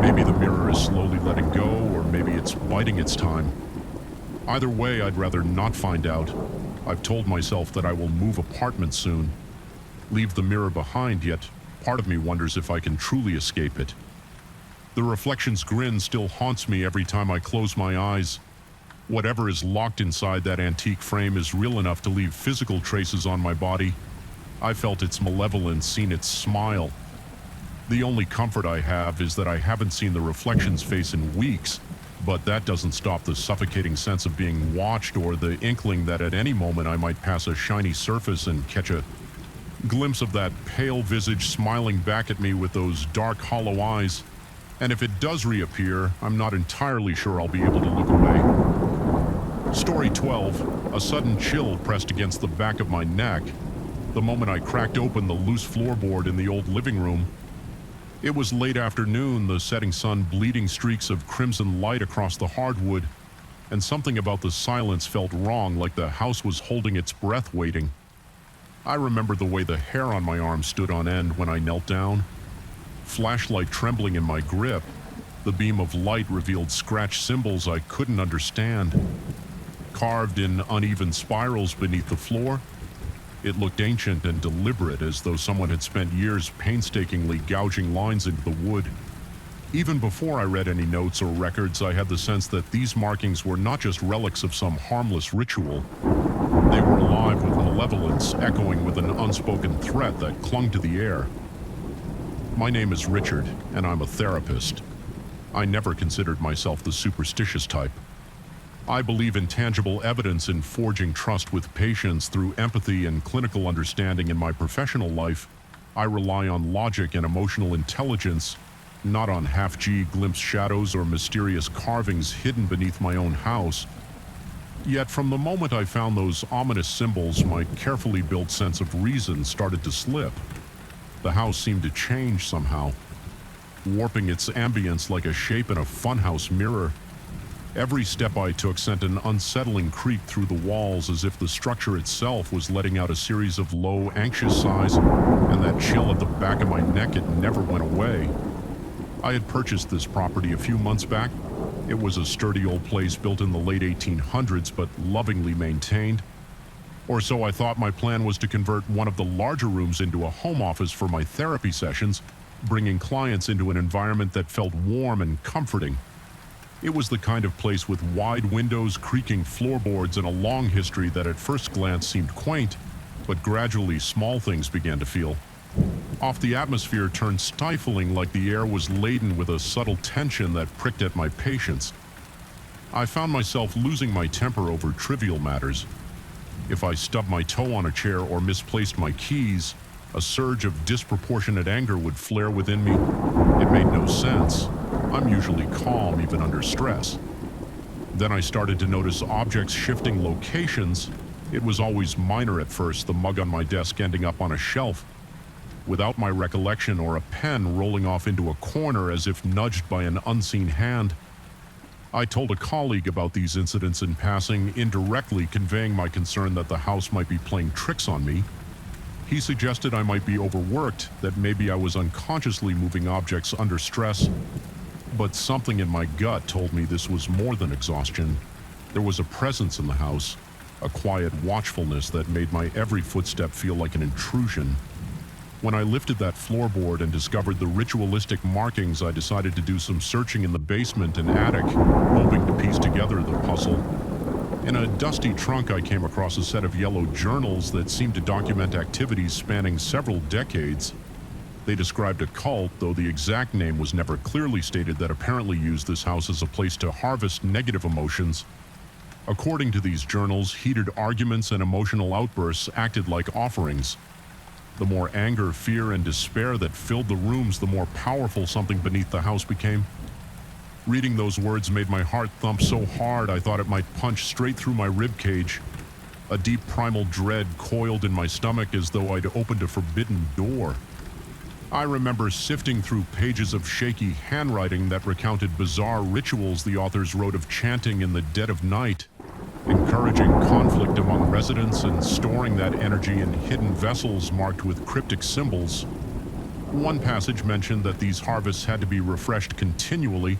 Maybe the mirror is slowly letting go, or maybe it's biding its time. Either way, I'd rather not find out. I've told myself that I will move apartment soon. Leave the mirror behind, yet part of me wonders if I can truly escape it. The reflection's grin still haunts me every time I close my eyes. Whatever is locked inside that antique frame is real enough to leave physical traces on my body. I felt its malevolence, seen its smile. The only comfort I have is that I haven't seen the reflection's face in weeks, but that doesn't stop the suffocating sense of being watched or the inkling that at any moment I might pass a shiny surface and catch a glimpse of that pale visage smiling back at me with those dark, hollow eyes. And if it does reappear, I'm not entirely sure I'll be able to look away. Story 12. A sudden chill pressed against the back of my neck the moment I cracked open the loose floorboard in the old living room. It was late afternoon, the setting sun bleeding streaks of crimson light across the hardwood, and something about the silence felt wrong, like the house was holding its breath waiting. I remember the way the hair on my arm stood on end when I knelt down. Flashlight trembling in my grip, the beam of light revealed scratched symbols I couldn't understand. Carved in uneven spirals beneath the floor, it looked ancient and deliberate, as though someone had spent years painstakingly gouging lines into the wood. Even before I read any notes or records, I had the sense that these markings were not just relics of some harmless ritual. They were alive with malevolence, echoing with an unspoken threat that clung to the air. My name is Richard, and I'm a therapist. I never considered myself the superstitious type. I believe in tangible evidence in forging trust with patients through empathy and clinical understanding in my professional life. I rely on logic and emotional intelligence, not on half-G glimpsed shadows or mysterious carvings hidden beneath my own house. Yet from the moment I found those ominous symbols, my carefully built sense of reason started to slip. The house seemed to change somehow, warping its ambience like a shape in a funhouse mirror. Every step I took sent an unsettling creak through the walls, as if the structure itself was letting out a series of low, anxious sighs, and that chill at the back of my neck, it never went away. I had purchased this property a few months back. It was a sturdy old place built in the late 1800s, but lovingly maintained. Or so I thought. My plan was to convert one of the larger rooms into a home office for my therapy sessions, bringing clients into an environment that felt warm and comforting. It was the kind of place with wide windows, creaking floorboards, and a long history that at first glance seemed quaint, but gradually small things began to feel off. The atmosphere turned stifling, like the air was laden with a subtle tension that pricked at my patience. I found myself losing my temper over trivial matters. If I stubbed my toe on a chair or misplaced my keys, a surge of disproportionate anger would flare within me. It made no sense. I'm usually calm even under stress. Then I started to notice objects shifting locations. It was always minor at first, the mug on my desk ending up on a shelf without my recollection, or a pen rolling off into a corner as if nudged by an unseen hand. I told a colleague about these incidents in passing, indirectly conveying my concern that the house might be playing tricks on me. He suggested I might be overworked, that maybe I was unconsciously moving objects under stress. But something in my gut told me this was more than exhaustion. There was a presence in the house, a quiet watchfulness that made my every footstep feel like an intrusion. When I lifted that floorboard and discovered the ritualistic markings, I decided to do some searching in the basement and attic, hoping to piece together the puzzle. In a dusty trunk, I came across a set of yellow journals that seemed to document activities spanning several decades. They described a cult, though the exact name was never clearly stated, that apparently used this house as a place to harvest negative emotions. According to these journals, heated arguments and emotional outbursts acted like offerings. The more anger, fear, and despair that filled the rooms, the more powerful something beneath the house became. Reading those words made my heart thump so hard I thought it might punch straight through my ribcage. A deep primal dread coiled in my stomach, as though I'd opened a forbidden door. I remember sifting through pages of shaky handwriting that recounted bizarre rituals the authors wrote of chanting in the dead of night, encouraging conflict among residents and storing that energy in hidden vessels marked with cryptic symbols. One passage mentioned that these harvests had to be refreshed continually,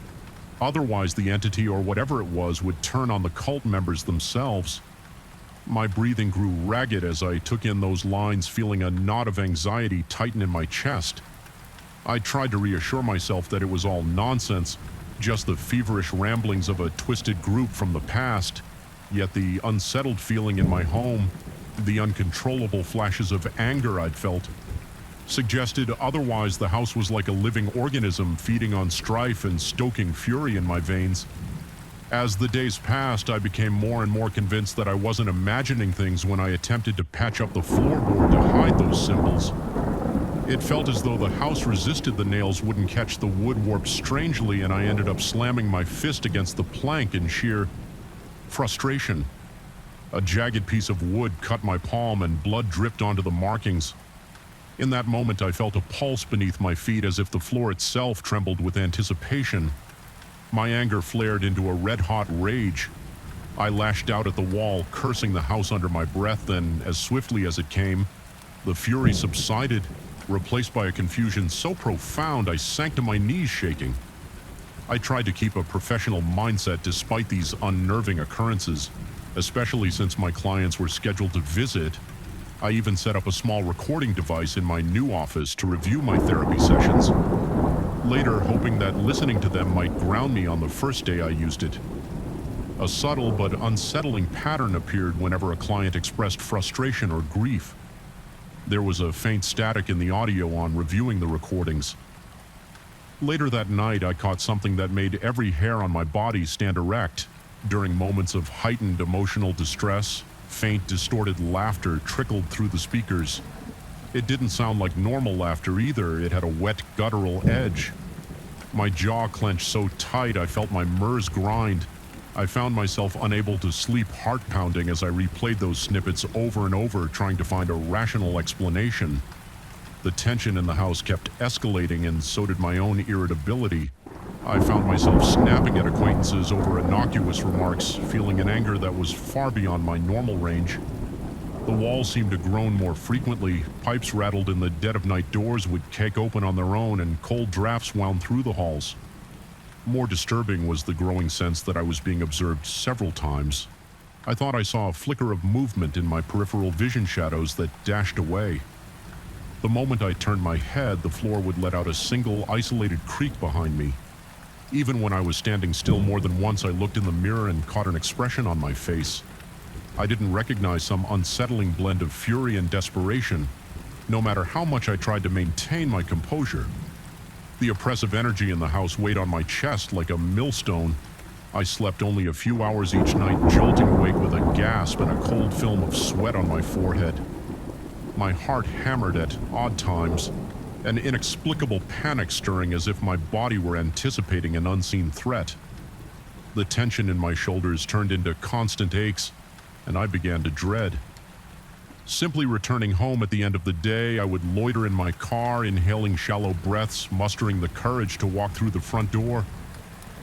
otherwise the entity or whatever it was would turn on the cult members themselves. My breathing grew ragged as I took in those lines, feeling a knot of anxiety tighten in my chest. I tried to reassure myself that it was all nonsense, just the feverish ramblings of a twisted group from the past. Yet the unsettled feeling in my home, the uncontrollable flashes of anger I'd felt, suggested otherwise. The house was like a living organism, feeding on strife and stoking fury in my veins. As the days passed, I became more and more convinced that I wasn't imagining things when I attempted to patch up the floorboard to hide those symbols. It felt as though the house resisted. The nails wouldn't catch the wood, warped strangely, and I ended up slamming my fist against the plank in sheer frustration. A jagged piece of wood cut my palm and blood dripped onto the markings. In that moment, I felt a pulse beneath my feet, as if the floor itself trembled with anticipation. My anger flared into a red-hot rage. I lashed out at the wall, cursing the house under my breath. Then, as swiftly as it came, the fury subsided, replaced by a confusion so profound I sank to my knees shaking. I tried to keep a professional mindset despite these unnerving occurrences, especially since my clients were scheduled to visit. I even set up a small recording device in my new office to review my therapy sessions. Later, hoping that listening to them might ground me on the first day I used it. A subtle but unsettling pattern appeared whenever a client expressed frustration or grief. There was a faint static in the audio on reviewing the recordings. Later that night, I caught something that made every hair on my body stand erect. During moments of heightened emotional distress, faint, distorted laughter trickled through the speakers. It didn't sound like normal laughter either. It had a wet, guttural edge. My jaw clenched so tight I felt my MERS grind. I found myself unable to sleep, heart pounding as I replayed those snippets over and over, trying to find a rational explanation. The tension in the house kept escalating, and so did my own irritability. I found myself snapping at acquaintances over innocuous remarks, feeling an anger that was far beyond my normal range. The walls seemed to groan more frequently. Pipes rattled in the dead of night, doors would kick open on their own, and cold drafts wound through the halls. More disturbing was the growing sense that I was being observed several times. I thought I saw a flicker of movement in my peripheral vision shadows that dashed away. The moment I turned my head, the floor would let out a single, isolated creak behind me. Even when I was standing still more than once, I looked in the mirror and caught an expression on my face. I didn't recognize some unsettling blend of fury and desperation, no matter how much I tried to maintain my composure. The oppressive energy in the house weighed on my chest like a millstone. I slept only a few hours each night, jolting awake with a gasp and a cold film of sweat on my forehead. My heart hammered at odd times, an inexplicable panic stirring as if my body were anticipating an unseen threat. The tension in my shoulders turned into constant aches, and I began to dread. Simply returning home at the end of the day, I would loiter in my car, inhaling shallow breaths, mustering the courage to walk through the front door.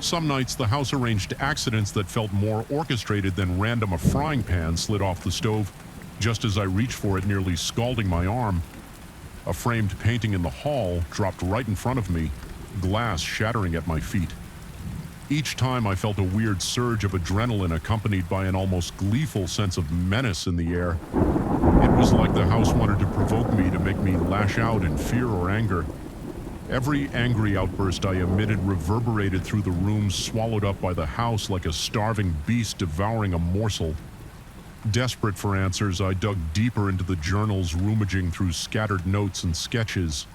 Some nights, the house arranged accidents that felt more orchestrated than random. A frying pan slid off the stove just as I reached for it, nearly scalding my arm. A framed painting in the hall dropped right in front of me, glass shattering at my feet. Each time I felt a weird surge of adrenaline accompanied by an almost gleeful sense of menace in the air. It was like the house wanted to provoke me, to make me lash out in fear or anger. Every angry outburst I emitted reverberated through the room, swallowed up by the house like a starving beast devouring a morsel. Desperate for answers, I dug deeper into the journals, rummaging through scattered notes and sketches.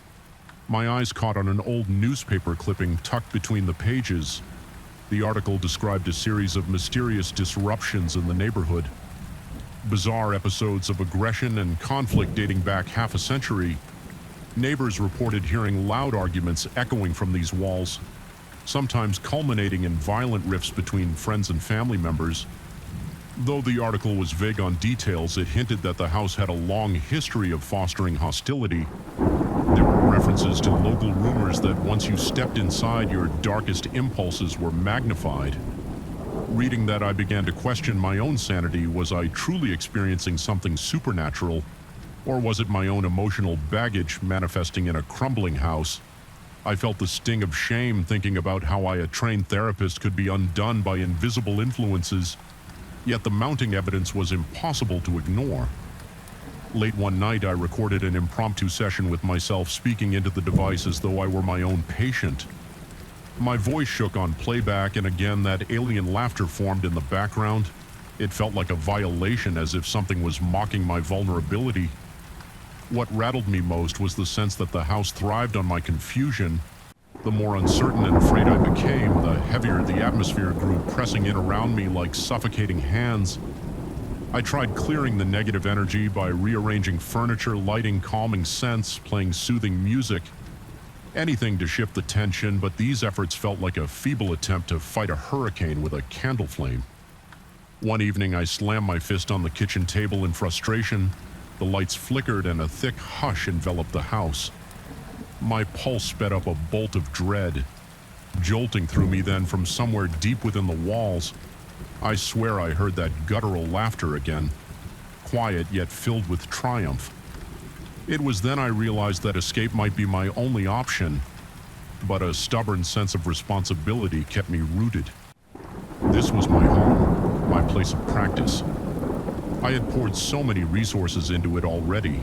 My eyes caught on an old newspaper clipping tucked between the pages. The article described a series of mysterious disruptions in the neighborhood. Bizarre episodes of aggression and conflict dating back half a century. Neighbors reported hearing loud arguments echoing from these walls, sometimes culminating in violent rifts between friends and family members. Though the article was vague on details, it hinted that the house had a long history of fostering hostility. There were references to local rumors that once you stepped inside, your darkest impulses were magnified. Reading that, I began to question my own sanity. Was I truly experiencing something supernatural? Or was it my own emotional baggage manifesting in a crumbling house? I felt the sting of shame thinking about how a trained therapist could be undone by invisible influences. Yet the mounting evidence was impossible to ignore. Late one night, I recorded an impromptu session with myself, speaking into the device as though I were my own patient. My voice shook on playback, and again that alien laughter formed in the background. It felt like a violation, as if something was mocking my vulnerability. What rattled me most was the sense that the house thrived on my confusion. The more uncertain and afraid I became, the heavier the atmosphere grew, pressing in around me like suffocating hands. I tried clearing the negative energy by rearranging furniture, lighting calming scents, playing soothing music. Anything to shift the tension, but these efforts felt like a feeble attempt to fight a hurricane with a candle flame. One evening, I slammed my fist on the kitchen table in frustration. The lights flickered and a thick hush enveloped the house. My pulse sped up a bolt of dread, jolting through me then from somewhere deep within the walls. I swear I heard that guttural laughter again, quiet yet filled with triumph. It was then I realized that escape might be my only option, but a stubborn sense of responsibility kept me rooted. This was my home, my place of practice. I had poured so many resources into it already.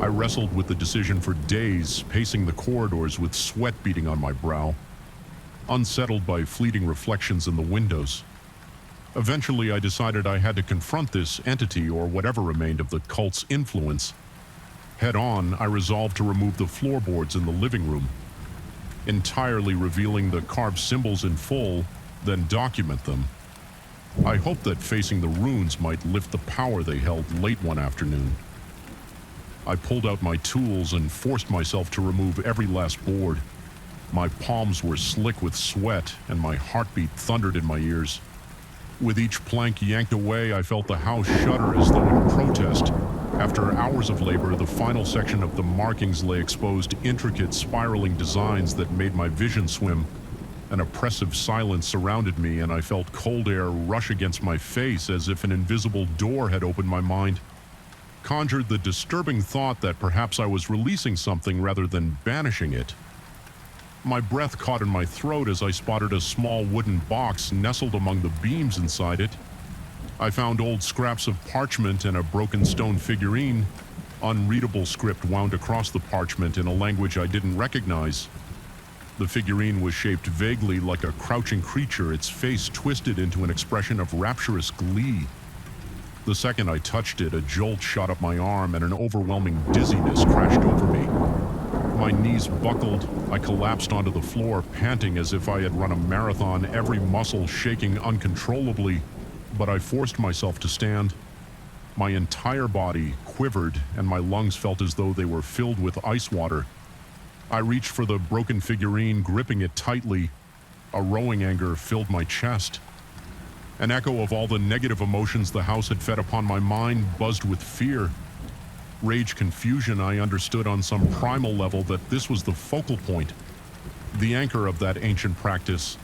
I wrestled with the decision for days, pacing the corridors with sweat beading on my brow, unsettled by fleeting reflections in the windows. Eventually, I decided I had to confront this entity, or whatever remained of the cult's influence. Head on, I resolved to remove the floorboards in the living room, entirely revealing the carved symbols in full, then document them. I hoped that facing the runes might lift the power they held late one afternoon. I pulled out my tools and forced myself to remove every last board. My palms were slick with sweat, and my heartbeat thundered in my ears. With each plank yanked away, I felt the house shudder as though in protest. After hours of labor, the final section of the markings lay exposed, intricate, spiraling designs that made my vision swim. An oppressive silence surrounded me, and I felt cold air rush against my face as if an invisible door had opened my mind. Conjured the disturbing thought that perhaps I was releasing something rather than banishing it. My breath caught in my throat as I spotted a small wooden box nestled among the beams inside it. I found old scraps of parchment and a broken stone figurine. Unreadable script wound across the parchment in a language I didn't recognize. The figurine was shaped vaguely like a crouching creature, its face twisted into an expression of rapturous glee. The second I touched it, a jolt shot up my arm and an overwhelming dizziness crashed over me. My knees buckled. I collapsed onto the floor, panting as if I had run a marathon, every muscle shaking uncontrollably, but I forced myself to stand. My entire body quivered, and my lungs felt as though they were filled with ice water. I reached for the broken figurine, gripping it tightly. A rowing anger filled my chest. An echo of all the negative emotions the house had fed upon my mind buzzed with fear. Rage, confusion. I understood on some primal level that this was the focal point, the anchor of that ancient practice.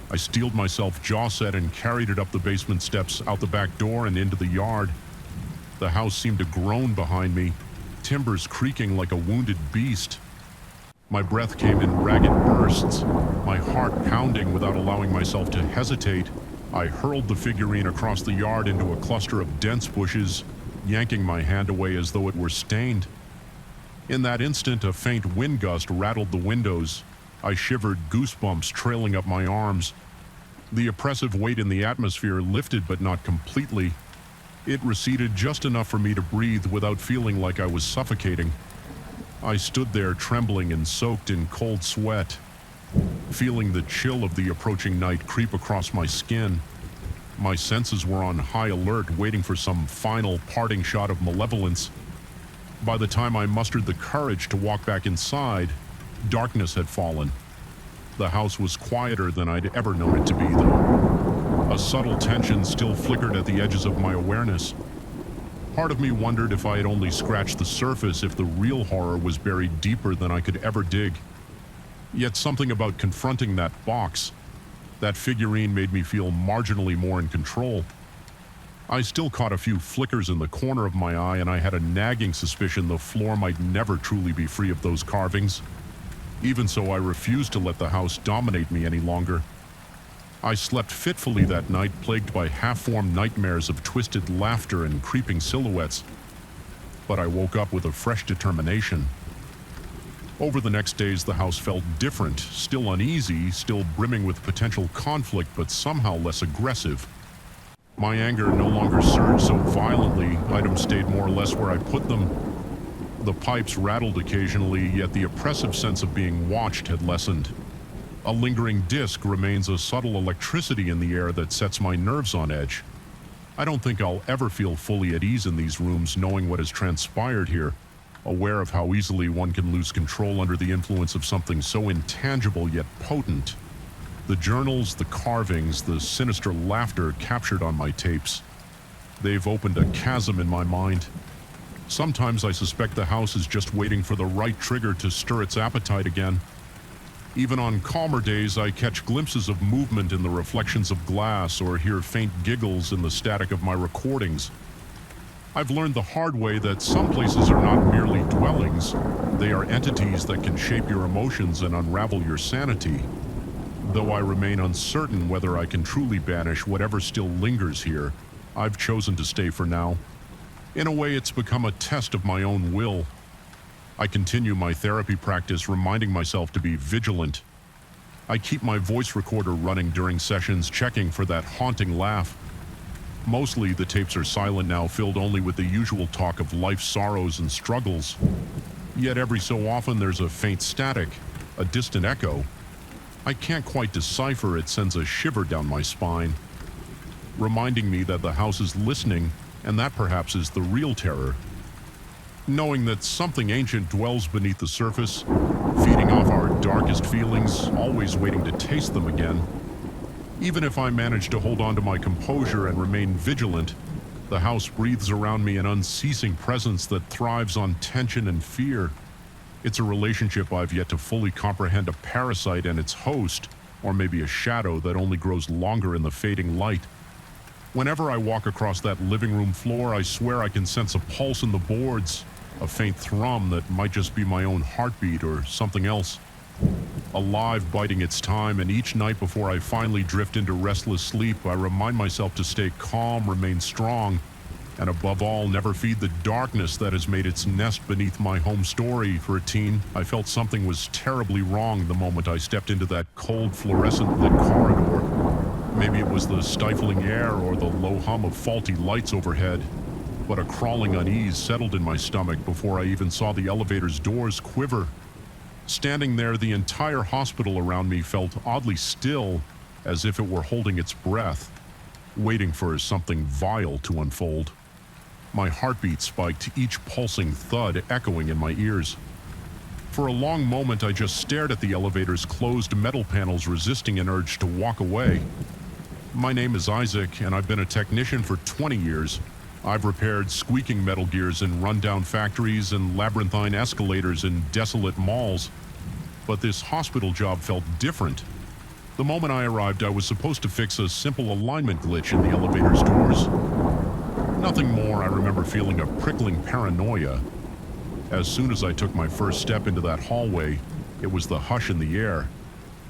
I steeled myself, jaw set, and carried it up the basement steps, out the back door, and into the yard. The house seemed to groan behind me, timbers creaking like a wounded beast. My breath came in ragged bursts, my heart pounding without allowing myself to hesitate. I hurled the figurine across the yard into a cluster of dense bushes, yanking my hand away as though it were stained. In that instant, a faint wind gust rattled the windows. I shivered, goosebumps trailing up my arms. The oppressive weight in the atmosphere lifted, but not completely. It receded just enough for me to breathe without feeling like I was suffocating. I stood there trembling and soaked in cold sweat, feeling the chill of the approaching night creep across my skin. My senses were on high alert, waiting for some final parting shot of malevolence. By the time I mustered the courage to walk back inside, darkness had fallen. The house was quieter than I'd ever known it to be, though. A subtle tension still flickered at the edges of my awareness. Part of me wondered if I had only scratched the surface, if the real horror was buried deeper than I could ever dig. Yet something about confronting that box, that figurine, made me feel marginally more in control. I still caught a few flickers in the corner of my eye, and I had a nagging suspicion the floor might never truly be free of those carvings. Even so, I refused to let the house dominate me any longer. I slept fitfully that night, plagued by half-formed nightmares of twisted laughter and creeping silhouettes. But I woke up with a fresh determination. Over the next days, the house felt different, still uneasy, still brimming with potential conflict, but somehow less aggressive. My anger no longer surged so violently. Items stayed more or less where I put them. The pipes rattled occasionally, yet the oppressive sense of being watched had lessened. A lingering disc remains, a subtle electricity in the air that sets my nerves on edge. I don't think I'll ever feel fully at ease in these rooms, knowing what has transpired here, aware of how easily one can lose control under the influence of something so intangible yet potent. The journals, the carvings, the sinister laughter captured on my tapes. They've opened a chasm in my mind. Sometimes I suspect the house is just waiting for the right trigger to stir its appetite again. Even on calmer days, I catch glimpses of movement in the reflections of glass or hear faint giggles in the static of my recordings. I've learned the hard way that some places are not merely dwellings. They are entities that can shape your emotions and unravel your sanity. Though I remain uncertain whether I can truly banish whatever still lingers here, I've chosen to stay for now. In a way, it's become a test of my own will. I continue my therapy practice, reminding myself to be vigilant. I keep my voice recorder running during sessions, checking for that haunting laugh. Mostly, the tapes are silent now, filled only with the usual talk of life's sorrows and struggles. Yet every so often there's a faint static, a distant echo. I can't quite decipher it, sends a shiver down my spine. reminding me that the house is listening, and that perhaps is the real terror. Knowing that something ancient dwells beneath the surface, feeding off our darkest feelings, always waiting to taste them again. Even if I manage to hold on to my composure and remain vigilant, the house breathes around me an unceasing presence that thrives on tension and fear. It's a relationship I've yet to fully comprehend, a parasite and its host, or maybe a shadow that only grows longer in the fading light. Whenever I walk across that living room floor, I swear I can sense a pulse in the boards, a faint thrum that might just be my own heartbeat or something else. Alive, biding its time, and each night before I finally drift into restless sleep, I remind myself to stay calm, remain strong, and above all, never feed the darkness that has made its nest beneath my home story. For a teen, I felt something was terribly wrong the moment I stepped into that cold, fluorescent-lit corridor. Maybe it was the stifling air or the low hum of faulty lights overhead, but a crawling unease settled in my stomach before I even saw the elevator's doors quiver. Standing there, the entire hospital around me felt oddly still, as if it were holding its breath, waiting for something vile to unfold. My heartbeat spiked, each pulsing thud echoing in my ears. For a long moment, I just stared at the elevator's closed metal panels, resisting an urge to walk away. My name is Isaac, and I've been a technician for 20 years. I've repaired squeaking metal gears in rundown factories and labyrinthine escalators in desolate malls. But this hospital job felt different. The moment I arrived, I was supposed to fix a simple alignment glitch in the elevator's doors. Nothing more. I remember feeling a prickling paranoia. As soon as I took my first step into that hallway, it was the hush in the air,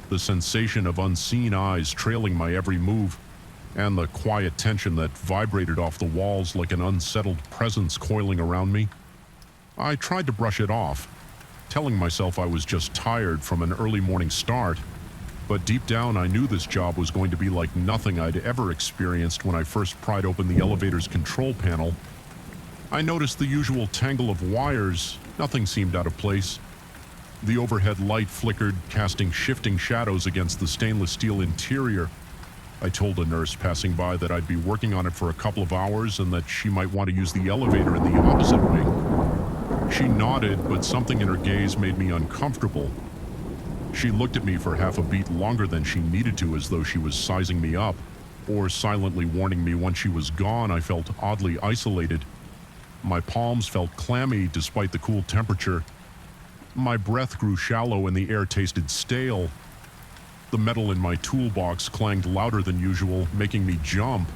the sensation of unseen eyes trailing my every move, and the quiet tension that vibrated off the walls like an unsettled presence coiling around me. I tried to brush it off, telling myself I was just tired from an early morning start, but deep down I knew this job was going to be like nothing I'd ever experienced when I first pried open the elevator's control panel. I noticed the usual tangle of wires. Nothing seemed out of place. The overhead light flickered, casting shifting shadows against the stainless steel interior. I told a nurse passing by that I'd be working on it for a couple of hours and that she might want to use the elevator in the opposite wing. She nodded, but something in her gaze made me uncomfortable. She looked at me for half a beat longer than she needed to, as though she was sizing me up, or silently warning me once she was gone. I felt oddly isolated. My palms felt clammy despite the cool temperature. My breath grew shallow and the air tasted stale. The metal in my toolbox clanged louder than usual, making me jump.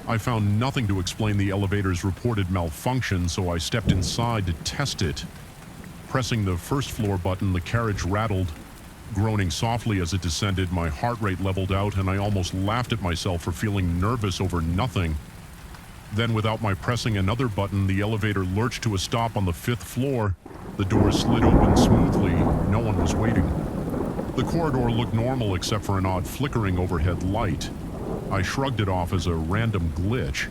I found nothing to explain the elevator's reported malfunction, so I stepped inside to test it. Pressing the first floor button, the carriage rattled. Groaning softly as it descended, my heart rate leveled out, and I almost laughed at myself for feeling nervous over nothing. Then, without my pressing another button, the elevator lurched to a stop on the 5th floor. The doors slid open smoothly. No one was waiting. The corridor looked normal except for an odd flickering overhead light. I shrugged it off as a random glitch.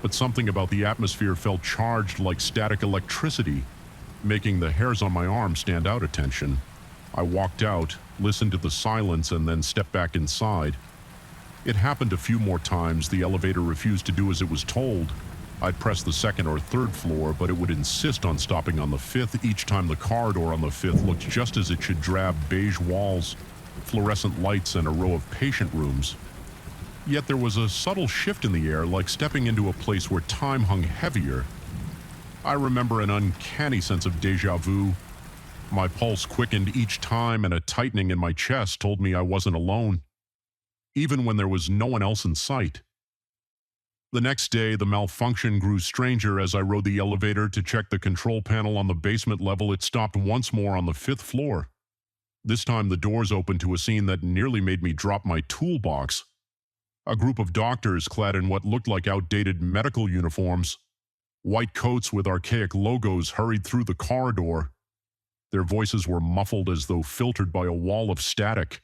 But something about the atmosphere felt charged like static electricity, making the hairs on my arm stand out at tension. I walked out, listened to the silence, and then stepped back inside. It happened a few more times. The elevator refused to do as it was told. I'd press the 2nd or 3rd floor, but it would insist on stopping on the 5th each time. The corridor on the 5th looked just as it should: drab beige walls, fluorescent lights, and a row of patient rooms. Yet there was a subtle shift in the air, like stepping into a place where time hung heavier. I remember an uncanny sense of déjà vu. My pulse quickened each time, and a tightening in my chest told me I wasn't alone, even when there was no one else in sight. The next day, the malfunction grew stranger. As I rode the elevator to check the control panel on the basement level, it stopped once more on the 5th floor. This time, the doors opened to a scene that nearly made me drop my toolbox. A group of doctors clad in what looked like outdated medical uniforms, white coats with archaic logos, hurried through the corridor. Their voices were muffled as though filtered by a wall of static.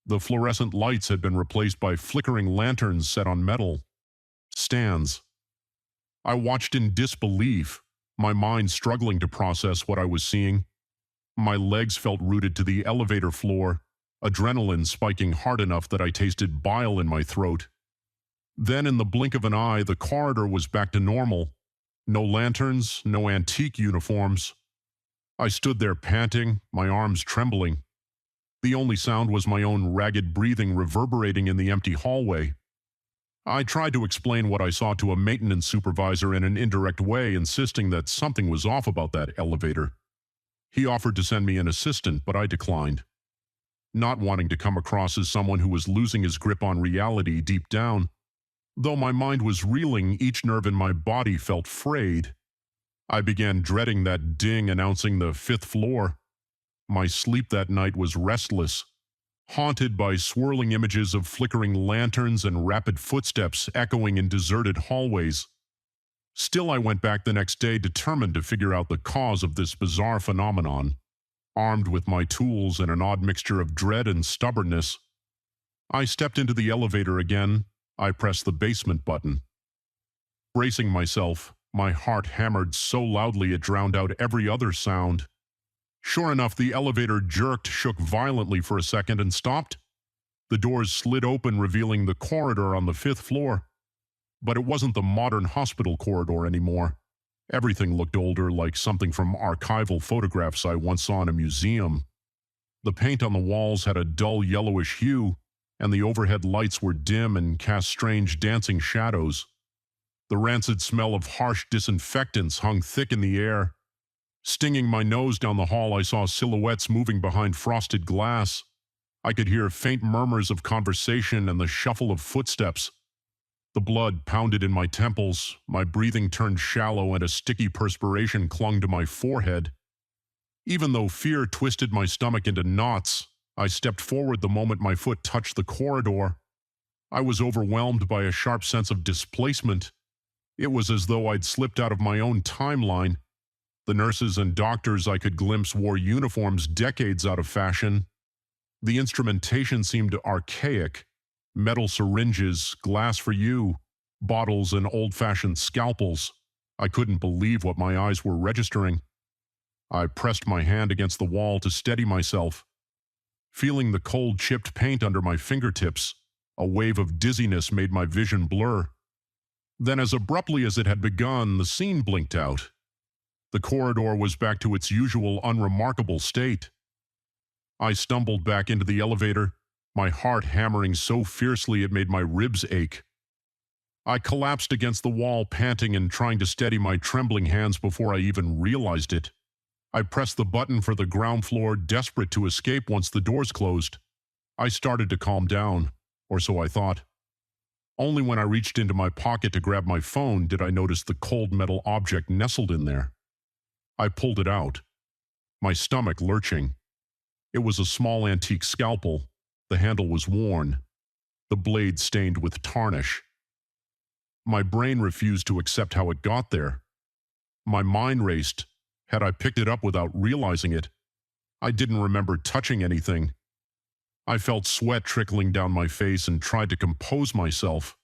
The fluorescent lights had been replaced by flickering lanterns set on metal stands. I watched in disbelief, my mind struggling to process what I was seeing. My legs felt rooted to the elevator floor, adrenaline spiking hard enough that I tasted bile in my throat. Then, in the blink of an eye, the corridor was back to normal. No lanterns, no antique uniforms. I stood there panting, my arms trembling. The only sound was my own ragged breathing reverberating in the empty hallway. I tried to explain what I saw to a maintenance supervisor in an indirect way, insisting that something was off about that elevator. He offered to send me an assistant, but I declined. Not wanting to come across as someone who was losing his grip on reality deep down, though my mind was reeling, each nerve in my body felt frayed. I began dreading that ding announcing the 5th floor. My sleep that night was restless, haunted by swirling images of flickering lanterns and rapid footsteps echoing in deserted hallways. Still, I went back the next day determined to figure out the cause of this bizarre phenomenon. Armed with my tools and an odd mixture of dread and stubbornness, I stepped into the elevator again. I pressed the basement button. Bracing myself, my heart hammered so loudly it drowned out every other sound. Sure enough, the elevator jerked, shook violently for a second, and stopped. The doors slid open, revealing the corridor on the 5th floor. But it wasn't the modern hospital corridor anymore. Everything looked older, like something from archival photographs I once saw in a museum. The paint on the walls had a dull yellowish hue, and the overhead lights were dim and cast strange dancing shadows. The rancid smell of harsh disinfectants hung thick in the air. Stinging my nose down the hall, I saw silhouettes moving behind frosted glass. I could hear faint murmurs of conversation and the shuffle of footsteps. The blood pounded in my temples, my breathing turned shallow, and a sticky perspiration clung to my forehead. Even though fear twisted my stomach into knots, I stepped forward the moment my foot touched the corridor. I was overwhelmed by a sharp sense of displacement. It was as though I'd slipped out of my own timeline. The nurses and doctors I could glimpse wore uniforms decades out of fashion. The instrumentation seemed archaic. Metal syringes, glass for you, bottles and old-fashioned scalpels. I couldn't believe what my eyes were registering. I pressed my hand against the wall to steady myself. Feeling the cold chipped paint under my fingertips, a wave of dizziness made my vision blur. Then, as abruptly as it had begun, the scene blinked out. The corridor was back to its usual unremarkable state. I stumbled back into the elevator, my heart hammering so fiercely it made my ribs ache. I collapsed against the wall, panting and trying to steady my trembling hands before I even realized it. I pressed the button for the ground floor, desperate to escape once the doors closed. I started to calm down, or so I thought. Only when I reached into my pocket to grab my phone did I notice the cold metal object nestled in there. I pulled it out, my stomach lurching. It was a small antique scalpel. The handle was worn, the blade stained with tarnish. My brain refused to accept how it got there. My mind raced. Had I picked it up without realizing it? I didn't remember touching anything. I felt sweat trickling down my face and tried to compose myself.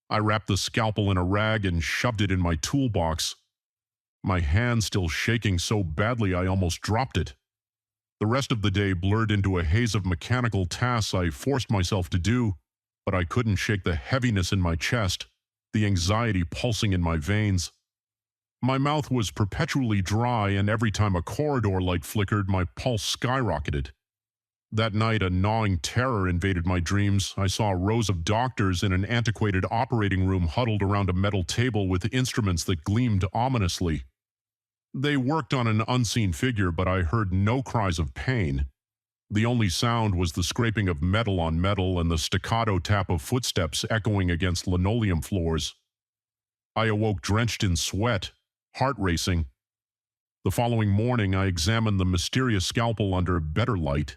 I wrapped the scalpel in a rag and shoved it in my toolbox. My hand still shaking so badly I almost dropped it. The rest of the day blurred into a haze of mechanical tasks I forced myself to do, but I couldn't shake the heaviness in my chest, the anxiety pulsing in my veins. My mouth was perpetually dry, and every time a corridor light flickered, my pulse skyrocketed. That night, a gnawing terror invaded my dreams. I saw rows of doctors in an antiquated operating room huddled around a metal table with instruments that gleamed ominously. They worked on an unseen figure, but I heard no cries of pain. The only sound was the scraping of metal on metal and the staccato tap of footsteps echoing against linoleum floors. I awoke drenched in sweat, heart racing. The following morning, I examined the mysterious scalpel under better light.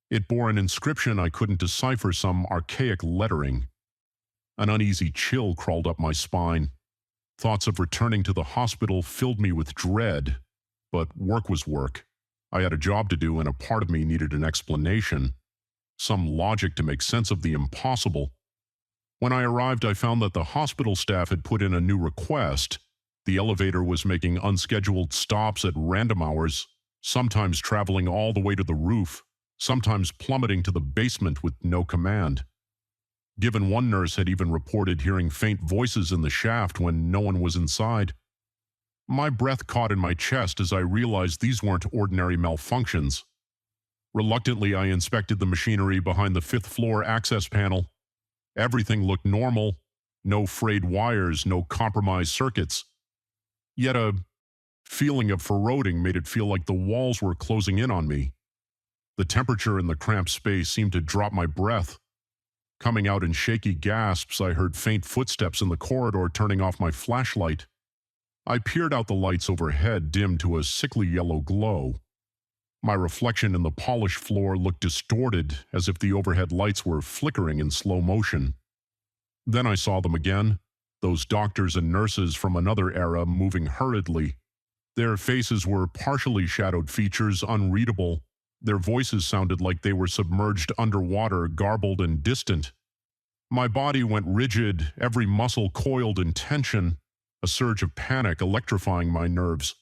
It bore an inscription I couldn't decipher, some archaic lettering. An uneasy chill crawled up my spine. Thoughts of returning to the hospital filled me with dread, but work was work. I had a job to do, and a part of me needed an explanation, some logic to make sense of the impossible. When I arrived, I found that the hospital staff had put in a new request. The elevator was making unscheduled stops at random hours, sometimes traveling all the way to the roof, sometimes plummeting to the basement with no command. given one nurse had even reported hearing faint voices in the shaft when no one was inside. My breath caught in my chest as I realized these weren't ordinary malfunctions. Reluctantly, I inspected the machinery behind the fifth-floor access panel. Everything looked normal. No frayed wires, no compromised circuits. Yet a feeling of foreboding made it feel like the walls were closing in on me. The temperature in the cramped space seemed to drop my breath. Coming out in shaky gasps, I heard faint footsteps in the corridor turning off my flashlight. I peered out the lights overhead, dimmed to a sickly yellow glow. My reflection in the polished floor looked distorted, as if the overhead lights were flickering in slow motion. Then I saw them again, those doctors and nurses from another era moving hurriedly. Their faces were partially shadowed features, unreadable. Their voices sounded like they were submerged underwater, garbled and distant. My body went rigid, every muscle coiled in tension, a surge of panic electrifying my nerves.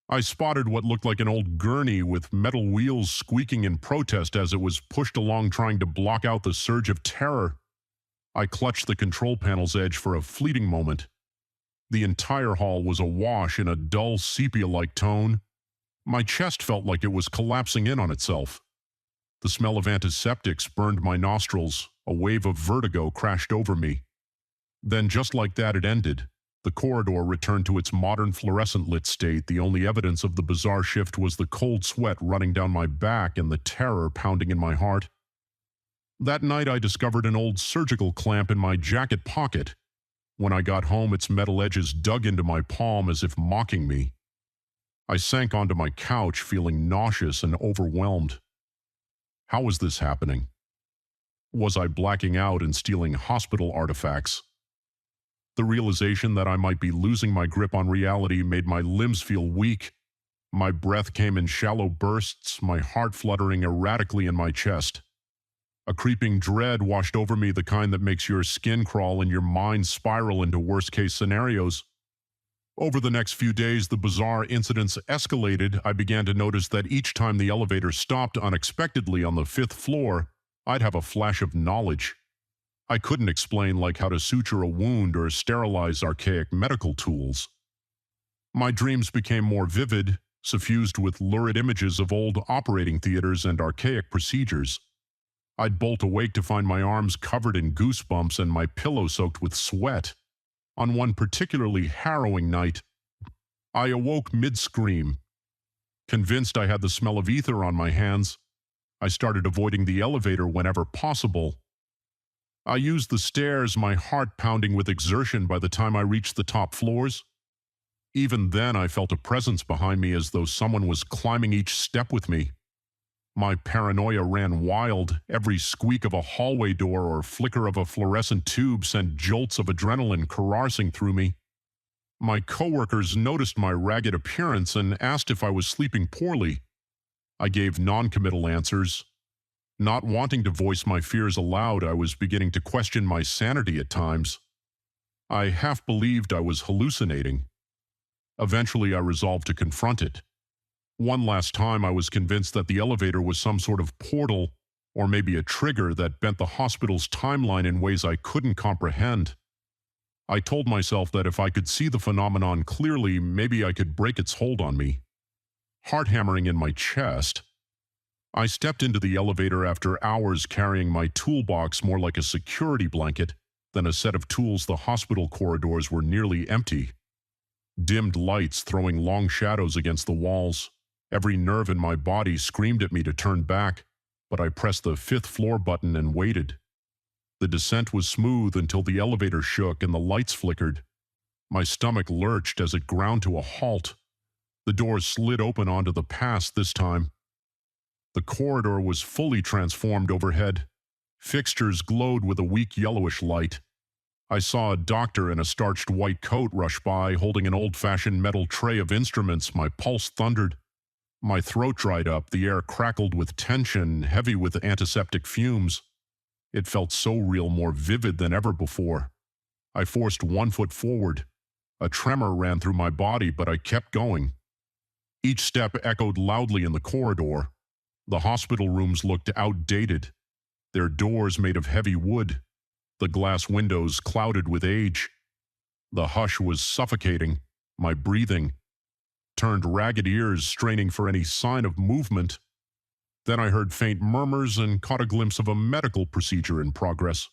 I spotted what looked like an old gurney with metal wheels squeaking in protest as it was pushed along trying to block out the surge of terror. I clutched the control panel's edge for a fleeting moment. The entire hall was awash in a dull sepia-like tone. My chest felt like it was collapsing in on itself. The smell of antiseptics burned my nostrils. A wave of vertigo crashed over me. Then, just like that, it ended. The corridor returned to its modern fluorescent-lit state. The only evidence of the bizarre shift was the cold sweat running down my back and the terror pounding in my heart. That night, I discovered an old surgical clamp in my jacket pocket. When I got home, its metal edges dug into my palm as if mocking me. I sank onto my couch, feeling nauseous and overwhelmed. How was this happening? Was I blacking out and stealing hospital artifacts? The realization that I might be losing my grip on reality made my limbs feel weak. My breath came in shallow bursts, my heart fluttering erratically in my chest. A creeping dread washed over me, the kind that makes your skin crawl and your mind spiral into worst-case scenarios. Over the next few days, the bizarre incidents escalated. I began to notice that each time the elevator stopped unexpectedly on the fifth floor, I'd have a flash of knowledge. I couldn't explain, like how to suture a wound or sterilize archaic medical tools. My dreams became more vivid, suffused with lurid images of old operating theaters and archaic procedures. I'd bolt awake to find my arms covered in goosebumps and my pillow soaked with sweat. On one particularly harrowing night, I awoke mid-scream. Convinced I had the smell of ether on my hands, I started avoiding the elevator whenever possible. I used the stairs, my heart pounding with exertion by the time I reached the top floors. Even then, I felt a presence behind me as though someone was climbing each step with me. My paranoia ran wild. Every squeak of a hallway door or flicker of a fluorescent tube sent jolts of adrenaline coursing through me. My coworkers noticed my ragged appearance and asked if I was sleeping poorly. I gave non-committal answers. Not wanting to voice my fears aloud, I was beginning to question my sanity at times. I half believed I was hallucinating. Eventually, I resolved to confront it. One last time, I was convinced that the elevator was some sort of portal, or maybe a trigger that bent the hospital's timeline in ways I couldn't comprehend. I told myself that if I could see the phenomenon clearly, maybe I could break its hold on me. Heart hammering in my chest, I stepped into the elevator after hours carrying my toolbox more like a security blanket than a set of tools. The hospital corridors were nearly empty. Dimmed lights throwing long shadows against the walls. Every nerve in my body screamed at me to turn back, but I pressed the fifth floor button and waited. The descent was smooth until the elevator shook and the lights flickered. My stomach lurched as it ground to a halt. The doors slid open onto the past this time. The corridor was fully transformed overhead. Fixtures glowed with a weak yellowish light. I saw a doctor in a starched white coat rush by, holding an old-fashioned metal tray of instruments. My pulse thundered. My throat dried up, the air crackled with tension, heavy with antiseptic fumes. It felt so real, more vivid than ever before. I forced one foot forward. A tremor ran through my body, but I kept going. Each step echoed loudly in the corridor. The hospital rooms looked outdated, their doors made of heavy wood. the glass windows clouded with age. The hush was suffocating, my breathing turned ragged ears straining for any sign of movement. Then I heard faint murmurs and caught a glimpse of a medical procedure in progress.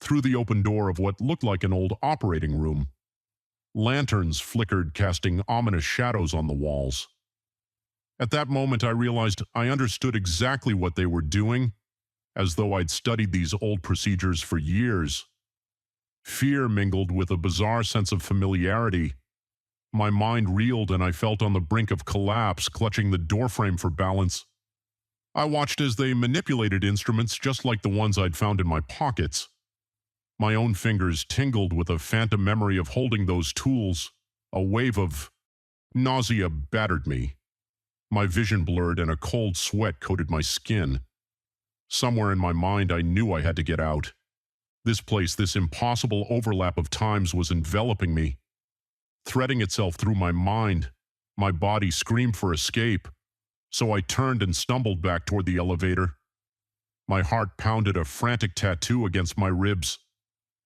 Through the open door of what looked like an old operating room, lanterns flickered, casting ominous shadows on the walls. At that moment, I realized I understood exactly what they were doing, as though I'd studied these old procedures for years. Fear mingled with a bizarre sense of familiarity. My mind reeled and I felt on the brink of collapse, clutching the doorframe for balance. I watched as they manipulated instruments just like the ones I'd found in my pockets. My own fingers tingled with a phantom memory of holding those tools. A wave of nausea battered me. My vision blurred and a cold sweat coated my skin. Somewhere in my mind I knew I had to get out. This place, this impossible overlap of times was enveloping me. Threading itself through my mind, my body screamed for escape. So I turned and stumbled back toward the elevator. My heart pounded a frantic tattoo against my ribs.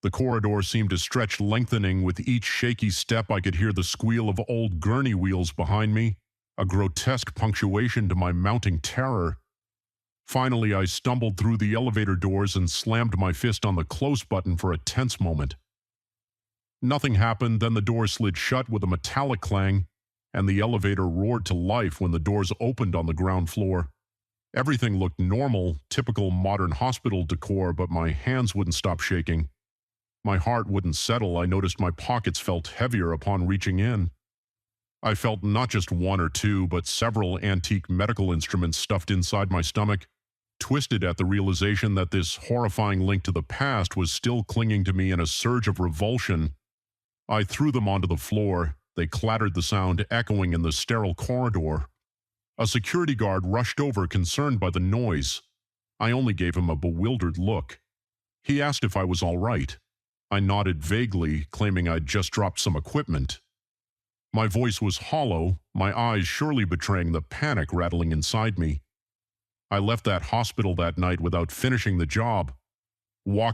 The corridor seemed to stretch, lengthening. With each shaky step I could hear the squeal of old gurney wheels behind me, a grotesque punctuation to my mounting terror. Finally, I stumbled through the elevator doors and slammed my fist on the close button for a tense moment. Nothing happened, then the door slid shut with a metallic clang, and the elevator roared to life when the doors opened on the ground floor. Everything looked normal, typical modern hospital decor, but my hands wouldn't stop shaking. My heart wouldn't settle. I noticed my pockets felt heavier upon reaching in. I felt not just one or two, but several antique medical instruments stuffed inside my stomach, twisted at the realization that this horrifying link to the past was still clinging to me in a surge of revulsion. I threw them onto the floor. They clattered, the sound echoing in the sterile corridor. A security guard rushed over, concerned by the noise. I only gave him a bewildered look. He asked if I was all right. I nodded vaguely, claiming I'd just dropped some equipment. My voice was hollow, my eyes surely betraying the panic rattling inside me. I left that hospital that night without finishing the job, walking